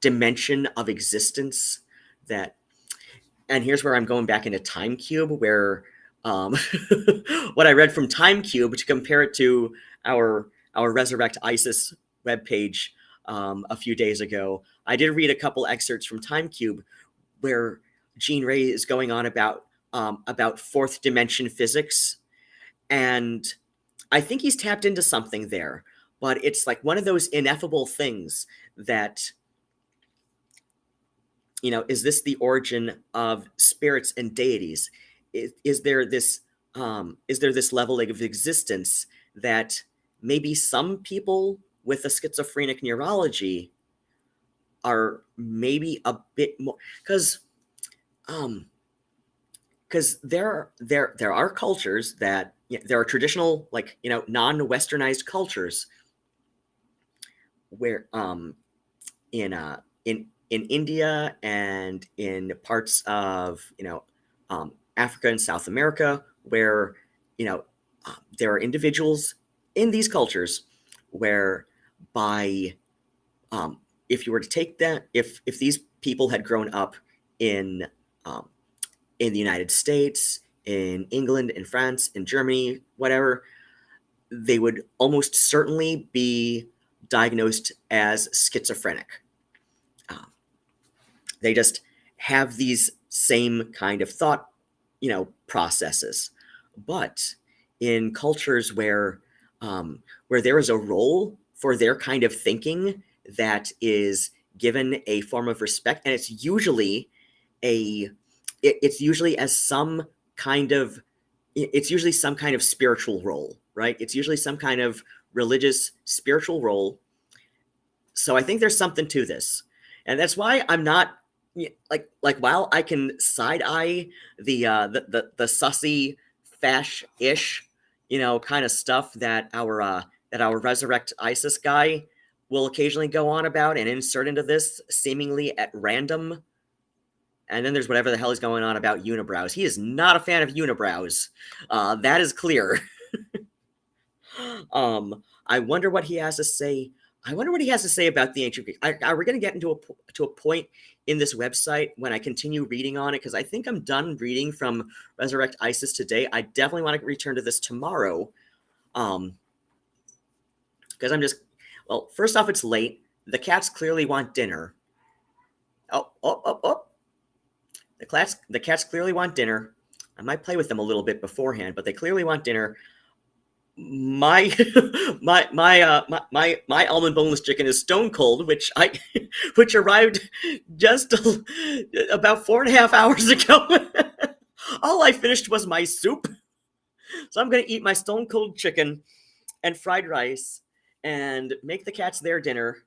dimension of existence that, and here's where I'm going back into Timecube, where what I read from Timecube to compare it to our Resurrect ISIS webpage a few days ago. I did read a couple excerpts from Timecube where Jean Ray is going on about fourth dimension physics, and I think he's tapped into something there. But it's like one of those ineffable things that, is this the origin of spirits and deities? Is there this level of existence that maybe some people with a schizophrenic neurology are maybe a bit more, because there are cultures that there are traditional like non-westernized cultures where in India and in parts of Africa and South America, where there are individuals in these cultures where by if you were to take that, if these people had grown up in the United States, in England, in France, in Germany, whatever, they would almost certainly be diagnosed as schizophrenic. They just have these same kind of thought, processes. But in cultures where there is a role for their kind of thinking that is given a form of respect, and it's usually as some kind of spiritual role, right? It's usually some kind of religious spiritual role. So I think there's something to this, and that's why I'm not while I can side eye the sussy fash-ish kind of stuff that our Resurrect ISIS guy will occasionally go on about and insert into this seemingly at random. And then there's whatever the hell is going on about unibrows. He is not a fan of unibrows. That is clear. I wonder what he has to say. I wonder what he has to say about the ancient Greek. Are we going to get into a point in this website when I continue reading on it? Because I think I'm done reading from Resurrect ISIS today. I definitely want to return to this tomorrow. Because first off, it's late. The cats clearly want dinner. Oh. The cats clearly want dinner. I might play with them a little bit beforehand, but they clearly want dinner. My almond boneless chicken is stone cold, which arrived just about 4.5 hours ago. All I finished was my soup, so I'm gonna eat my stone cold chicken and fried rice and make the cats their dinner.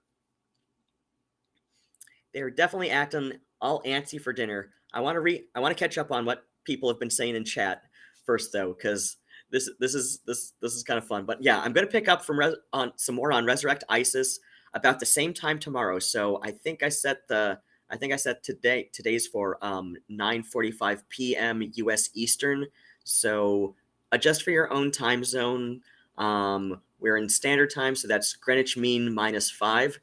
They're definitely acting all antsy for dinner. I want to catch up on what people have been saying in chat first, though, because this is kind of fun. But yeah, I'm going to pick up on some more on Resurrect ISIS about the same time tomorrow. So I think I set today's for 9:45 p.m. U.S. Eastern. So adjust for your own time zone. We're in standard time, so that's Greenwich Mean -5.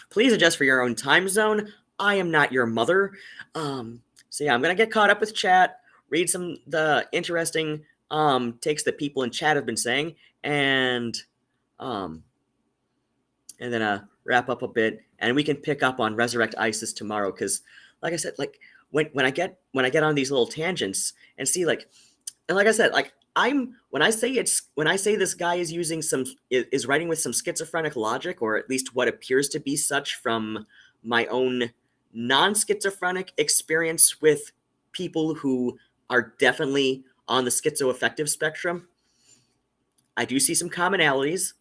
Please adjust for your own time zone. I am not your mother. So yeah, I'm going to get caught up with chat, read the interesting takes that people in chat have been saying, and then wrap up a bit, and we can pick up on Resurrect ISIS tomorrow. Because, like I said, when I get on these little tangents and see and like I said, when I say this guy is writing with some schizophrenic logic, or at least what appears to be such from my own non-schizophrenic experience with people who are definitely on the schizoaffective spectrum, I do see some commonalities.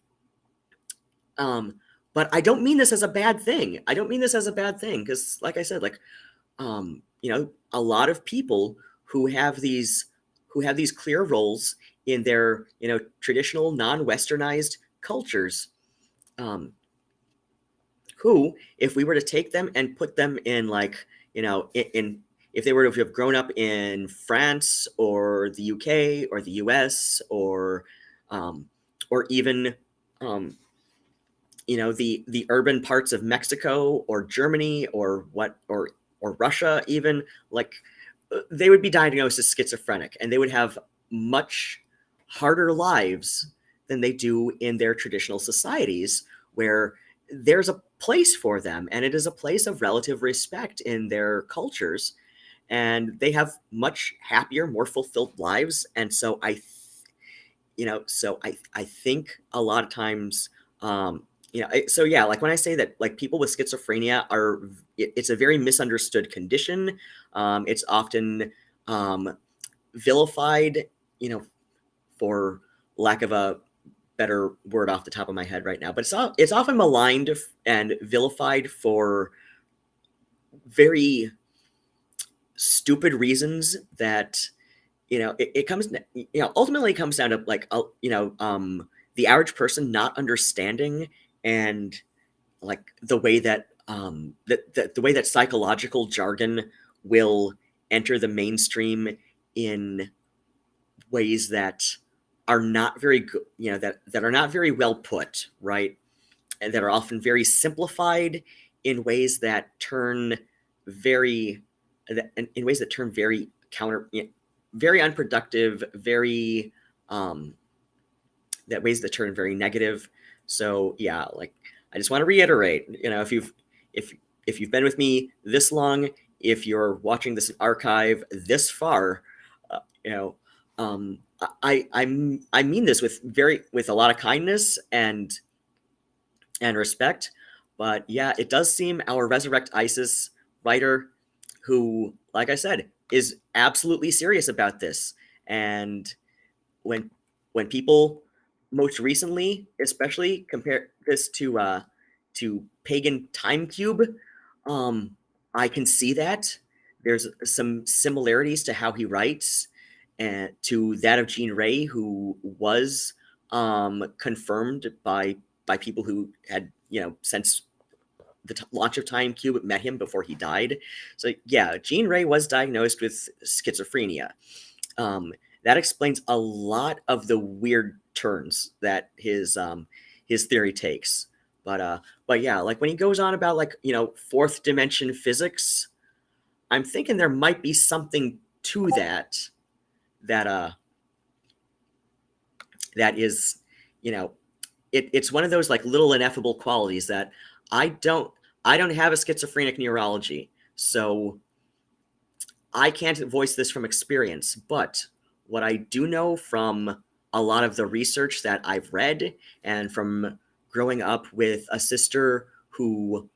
But I don't mean this as a bad thing. Because, like I said, a lot of people who have these clear roles in their traditional non-westernized cultures, who, if we were to take them and put them in if they were to have grown up in France or the UK or the US or even the urban parts of Mexico or Germany or Russia, even, they would be diagnosed as schizophrenic, and they would have much harder lives than they do in their traditional societies, where there's a place for them, and it is a place of relative respect in their cultures, and they have much happier, more fulfilled lives. And so I think a lot of times, so yeah, when I say that, people with schizophrenia it's a very misunderstood condition. It's often vilified, for lack of a better word off the top of my head right now, but it's often maligned and vilified for very stupid reasons that, it comes, ultimately comes down to the average person not understanding, and the way that the way that psychological jargon will enter the mainstream in ways that are not very good, that are not very well put, right? And that are often very simplified in ways that turn very very counter, very unproductive, very that turn very negative. So yeah, like I just want to reiterate, if you've been with me this long, if you're watching this archive this far, uh, you know, I mean this with a lot of kindness and respect. But yeah, it does seem our Resurrect ISIS writer, who, like I said, is absolutely serious about this. And when people most recently, especially, compare this to Pagan Timecube, I can see that there's some similarities to how he writes and to that of Jean Ray, who was confirmed by people who had, since the launch of Timecube, met him before he died. So yeah, Jean Ray was diagnosed with schizophrenia. That explains a lot of the weird turns that his theory takes. But yeah, like when he goes on about, like, fourth dimension physics, I'm thinking there might be something to that that is, it's one of those like little ineffable qualities that I don't have a schizophrenic neurology, so I can't voice this from experience. But what I do know from a lot of the research that I've read, and from growing up with a sister who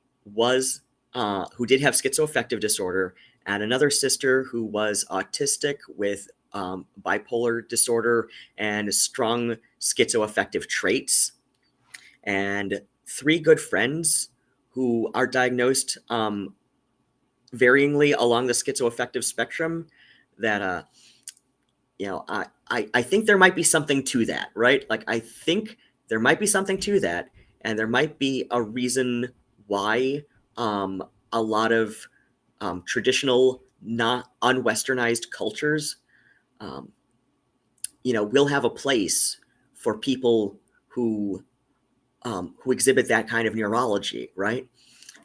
did have schizoaffective disorder, and another sister who was autistic with bipolar disorder and strong schizoaffective traits, and 3 good friends who are diagnosed varyingly along the schizoaffective spectrum, that I think there might be something to that, right? Like, I think there might be something to that, and there might be a reason why a lot of traditional, not unwesternized cultures, will have a place for people who exhibit that kind of neurology, right?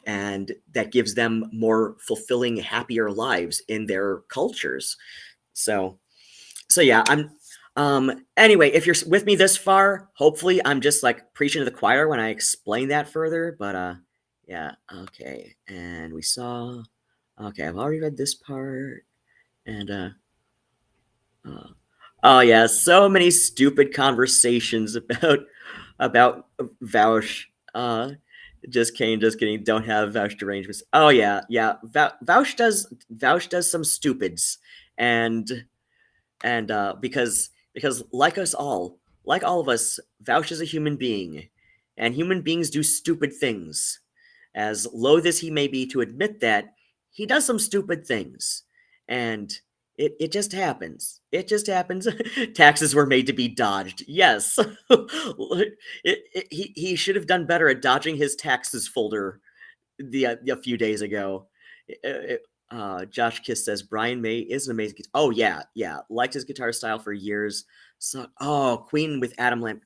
And that gives them more fulfilling, happier lives in their cultures. So yeah, anyway, if you're with me this far, hopefully I'm just like preaching to the choir when I explain that further. But yeah, okay. And okay, I've already read this part. And oh yeah, so many stupid conversations about Vouch. Just kidding. Don't have Vouch derangements. Oh yeah. Vouch does some stupids, and because like us all, like all of us, Vouch is a human being, and human beings do stupid things. As loath as he may be to admit that, he does some stupid things, and it just happens. It just happens. Taxes were made to be dodged. Yes, he should have done better at dodging his taxes folder a few days ago. Josh Kiss says Brian May is an amazing. Oh yeah, liked his guitar style for years. So Queen with Adam Lamb.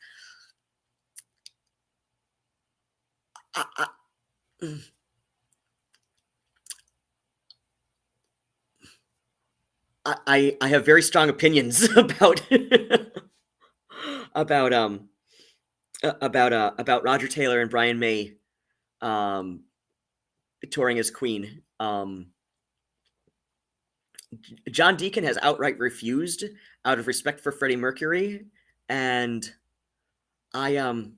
I have very strong opinions about about Roger Taylor and Brian May touring as Queen. John Deacon has outright refused out of respect for Freddie Mercury, and I don't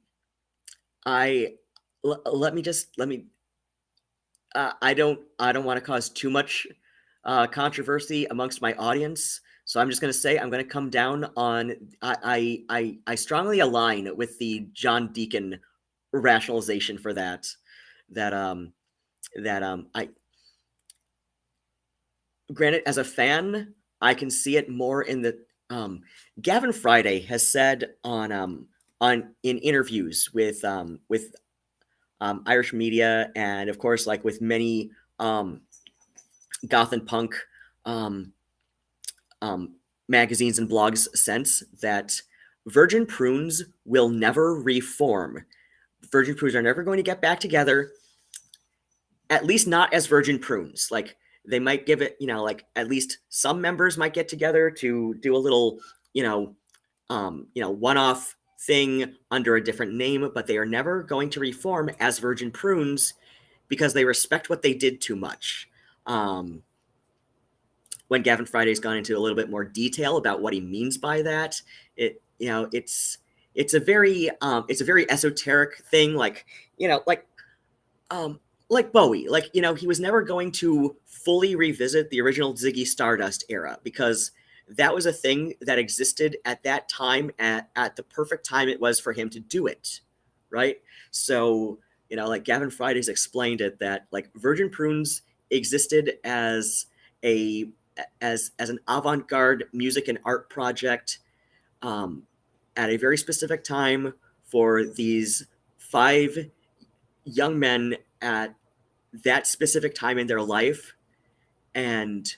want to cause too much controversy amongst my audience, so I'm just going to say I'm going to come down on I strongly align with the John Deacon rationalization for that I granted, as a fan, I can see it more in the Gavin Friday has said on in interviews with Irish media, and of course, like with many goth and punk magazines and blogs, since that Virgin Prunes will never reform. Virgin Prunes are never going to get back together, at least not as Virgin Prunes. Like, they might give it, like at least some members might get together to do a little, one-off thing under a different name, but they are never going to reform as Virgin Prunes because they respect what they did too much. When Gavin Friday's gone into a little bit more detail about what he means by that, it's a very esoteric thing, like Bowie, he was never going to fully revisit the original Ziggy Stardust era because that was a thing that existed at that time at the perfect time it was for him to do it, right? So, like Gavin Friday's explained it, that like Virgin Prunes existed as an avant-garde music and art project at a very specific time for these 5 young men at that specific time in their life, and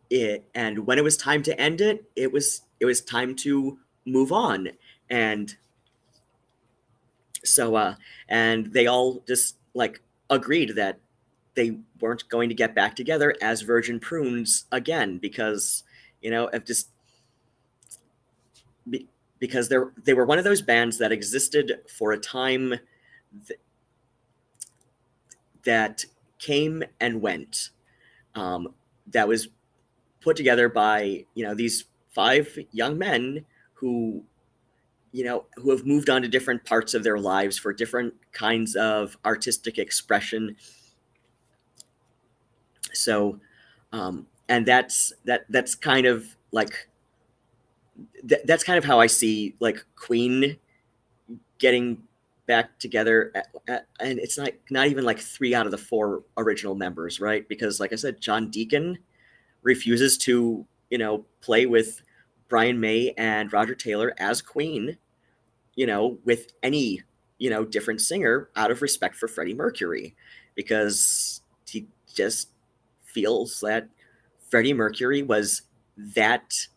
when it was time to end it, it was time to move on. And so and they all just like agreed that they weren't going to get back together as Virgin Prunes again because of just because they were one of those bands that existed for a time that came and went, that was put together by these 5 young men who have moved on to different parts of their lives for different kinds of artistic expression. So and that's kind of like that's kind of how I see like Queen getting back together, and it's not even like 3 out of the 4 original members, right? Because like I said, John Deacon refuses to play with Brian May and Roger Taylor as Queen, with any different singer, out of respect for Freddie Mercury, because he just feels that Freddie Mercury was that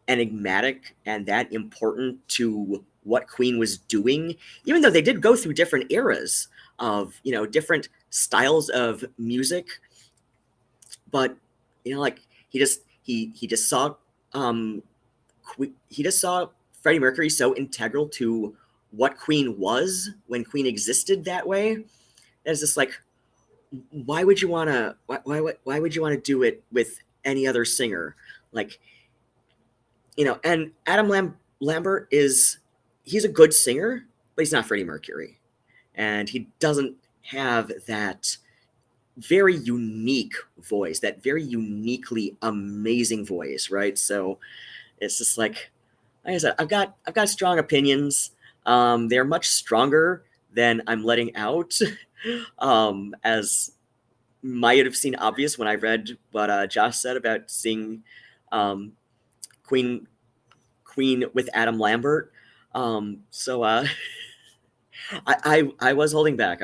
enigmatic and that important to what Queen was doing, even though they did go through different eras of different styles of music. But like he just saw Freddie Mercury so integral to what Queen was when Queen existed that way. It's just like, why would you want to do it with any other singer? Like, and Adam Lambert he's a good singer, but he's not Freddie Mercury, and he doesn't have that very unique voice, that very uniquely amazing voice, right? So it's just like I said, I've got strong opinions. They're much stronger than I'm letting out, as might have seemed obvious when I read what Josh said about seeing Queen with Adam Lambert. So I was holding back.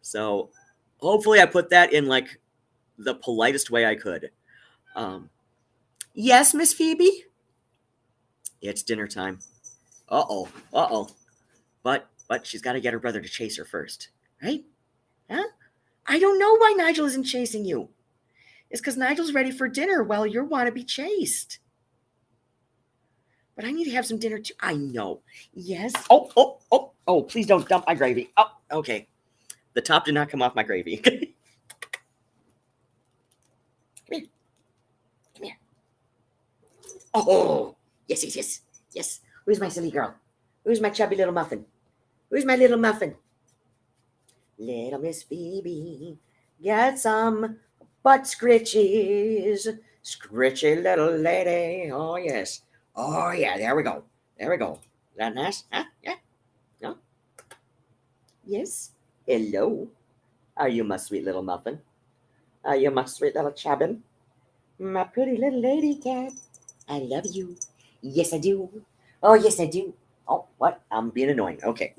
So hopefully I put that in like the politest way I could. Yes, Miss Phoebe? It's dinner time. Uh-oh. But she's got to get her brother to chase her first, right? Huh? I don't know why Nigel isn't chasing you. It's because Nigel's ready for dinner while you want to be chased. But I need to have some dinner too. I know. Yes. Oh, please don't dump my gravy. Oh, okay. The top did not come off my gravy. Come here. Oh, yes. Who's my silly girl? Who's my chubby little muffin? Who's my little muffin? Little Miss Phoebe, get some butt scritches. Scritchy little lady. Oh, yes. Oh, yeah, there we go. Is that nice? Huh? Yeah? No? Yes? Hello? Are you my sweet little muffin? Are you my sweet little chubbin? My pretty little lady cat. I love you. Yes, I do. Oh, yes, I do. Oh, what? I'm being annoying. Okay.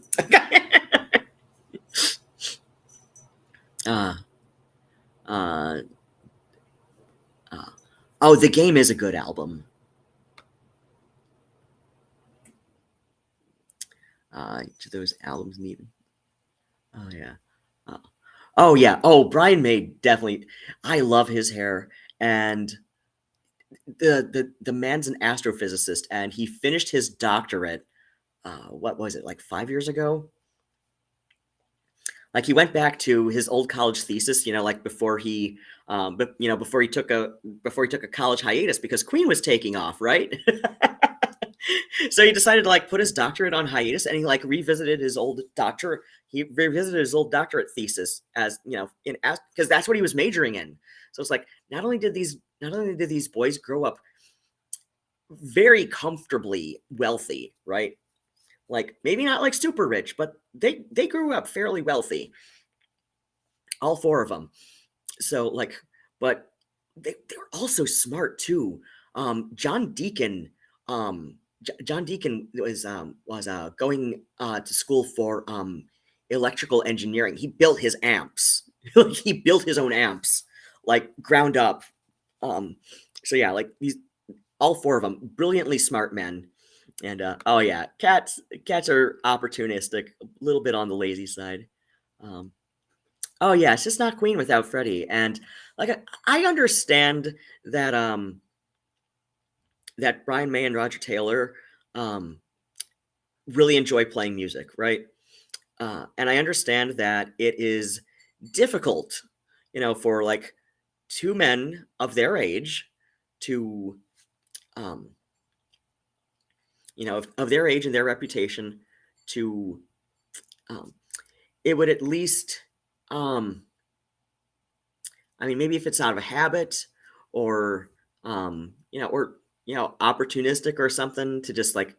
Oh, The Game is a good album. Each of those albums need. Oh yeah. Oh yeah. Oh, Brian May definitely. I love his hair, and the man's an astrophysicist, and he finished his doctorate. What was it, like 5 years ago? Like he went back to his old college thesis, like before he, before he took a college hiatus because Queen was taking off, right? So he decided to like put his doctorate on hiatus, and he like revisited his old doctorate. He revisited his old doctorate thesis as because that's what he was majoring in. So it's like not only did these boys grow up very comfortably wealthy, right? Like maybe not like super rich, but they grew up fairly wealthy. All four of them. So like, but they're also smart too. John Deacon was going to school for electrical engineering. He built his amps. He built his own amps, like ground up. So yeah, like these all four of them brilliantly smart men. And oh yeah, cats are opportunistic, a little bit on the lazy side. Oh yeah, it's just not Queen without Freddie. And like I understand that that Brian May and Roger Taylor really enjoy playing music, right? And I understand that it is difficult, for like two men of their age to of their age and their reputation to it would at least I mean, maybe if it's out of a habit or opportunistic or something to just like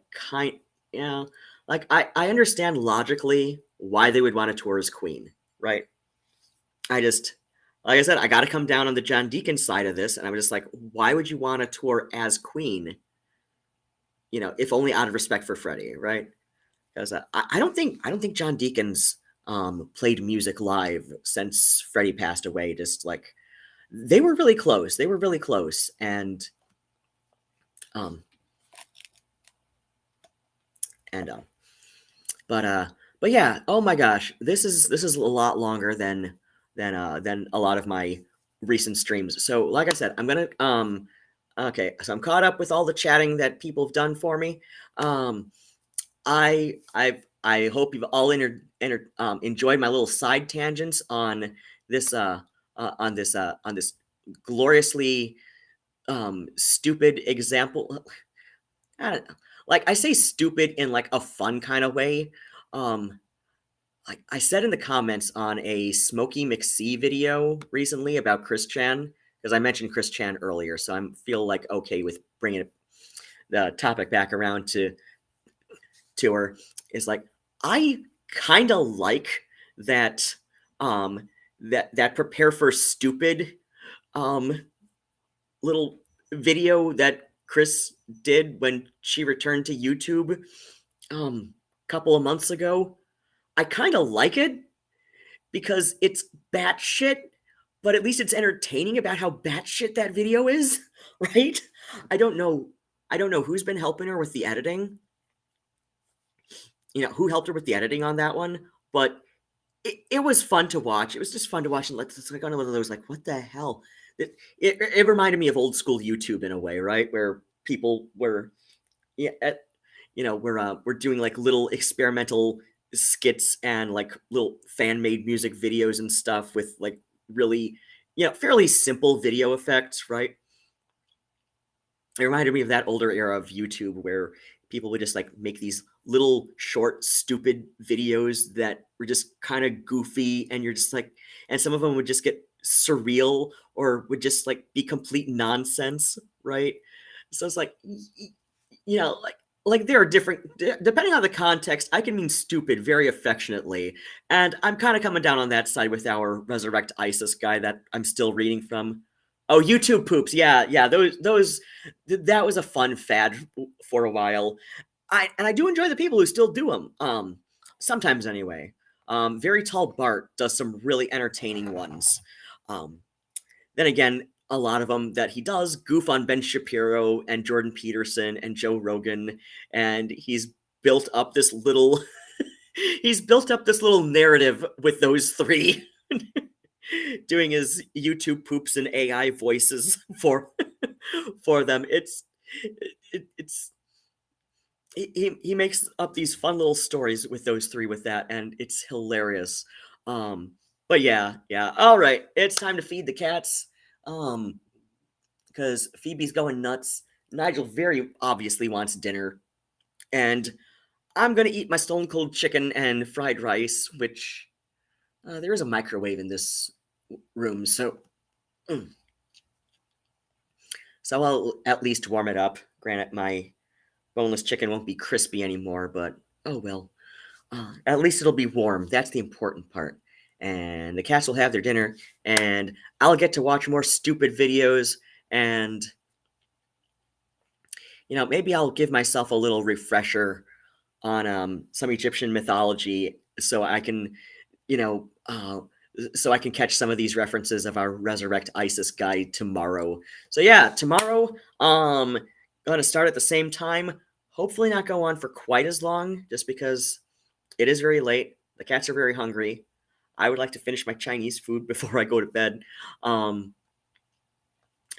like I understand logically why they would want to tour as Queen, right? I just, like I said, I got to come down on the John Deacon side of this, and I'm just like, why would you want to tour as Queen? If only out of respect for Freddie, right? Because I don't think John Deacon's played music live since Freddie passed away. Just like they were really close. And but yeah. Oh my gosh, this is a lot longer than a lot of my recent streams. So like I said, I'm gonna okay. So I'm caught up with all the chatting that people have done for me. I hope you've all enjoyed my little side tangents on this on this gloriously stupid example. I don't know. Like I say stupid in like a fun kind of way. Like I said in the comments on a Smokey McSee video recently about Chris Chan, because I mentioned Chris Chan earlier, so I feel like okay with bringing the topic back around to her. Is like I kind of like that that prepare for stupid little video that Chris did when she returned to YouTube a couple of months ago. I kind of like it because it's batshit, but at least it's entertaining about how batshit that video is, right? I don't know who's been helping her with the editing. Who helped her with the editing on that one, but it was fun to watch. It was just fun to watch, and it's like one of those like, what the hell? It reminded me of old school YouTube in a way, right? Where people were, we're doing like little experimental skits and like little fan made music videos and stuff with like really, fairly simple video effects, right? It reminded me of that older era of YouTube where people would just like make these little short stupid videos that were just kind of goofy, and you're just like, and some of them would just get surreal or would just like be complete nonsense, right? So it's like, like there are different, depending on the context, I can mean stupid very affectionately, and I'm kind of coming down on that side with our Resurrect ISIS guy that I'm still reading from. Oh, YouTube poops. Yeah, those that was a fun fad for a while. I do enjoy the people who still do them. Sometimes anyway. Very Tall Bart does some really entertaining ones. Then again, a lot of them that he does goof on Ben Shapiro and Jordan Peterson and Joe Rogan, and he's built up this little narrative with those three. Doing his YouTube poops and AI voices for for them. It's he makes up these fun little stories with those three with that, and it's hilarious. But yeah. All right, it's time to feed the cats. Because Phoebe's going nuts. Nigel very obviously wants dinner, and I'm gonna eat my stone cold chicken and fried rice, which there is a microwave in this room, so so I'll at least warm it up. Granted, my boneless chicken won't be crispy anymore, but oh well. At least it'll be warm. That's the important part. And the cats will have their dinner, and I'll get to watch more stupid videos, and maybe I'll give myself a little refresher on some Egyptian mythology, so I can, so I can catch some of these references of our Resurrect Isis guide tomorrow. So yeah, tomorrow, gonna start at the same time. Hopefully not go on for quite as long, just because it is very late. The cats are very hungry. I would like to finish my Chinese food before I go to bed.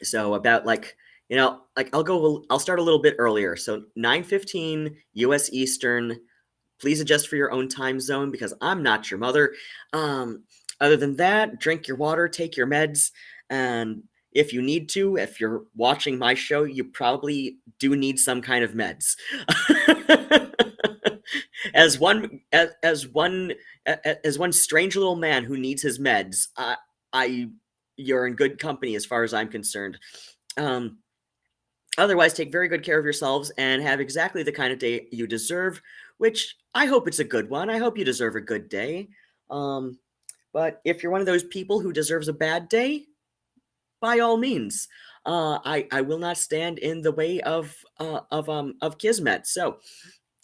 So about I'll start a little bit earlier. So 9:15 US Eastern. Please adjust for your own time zone because I'm not your mother. Other than that, drink your water, take your meds, and if you need to, if you're watching my show, you probably do need some kind of meds. as one strange little man who needs his meds, you're in good company as far as I'm concerned. Otherwise, take very good care of yourselves and have exactly the kind of day you deserve, which I hope it's a good one. I hope you deserve a good day. But if you're one of those people who deserves a bad day, by all means, I will not stand in the way of Kismet. So,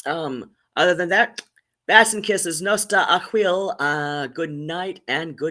other than that, bats and kisses, nosta achwil, good night and good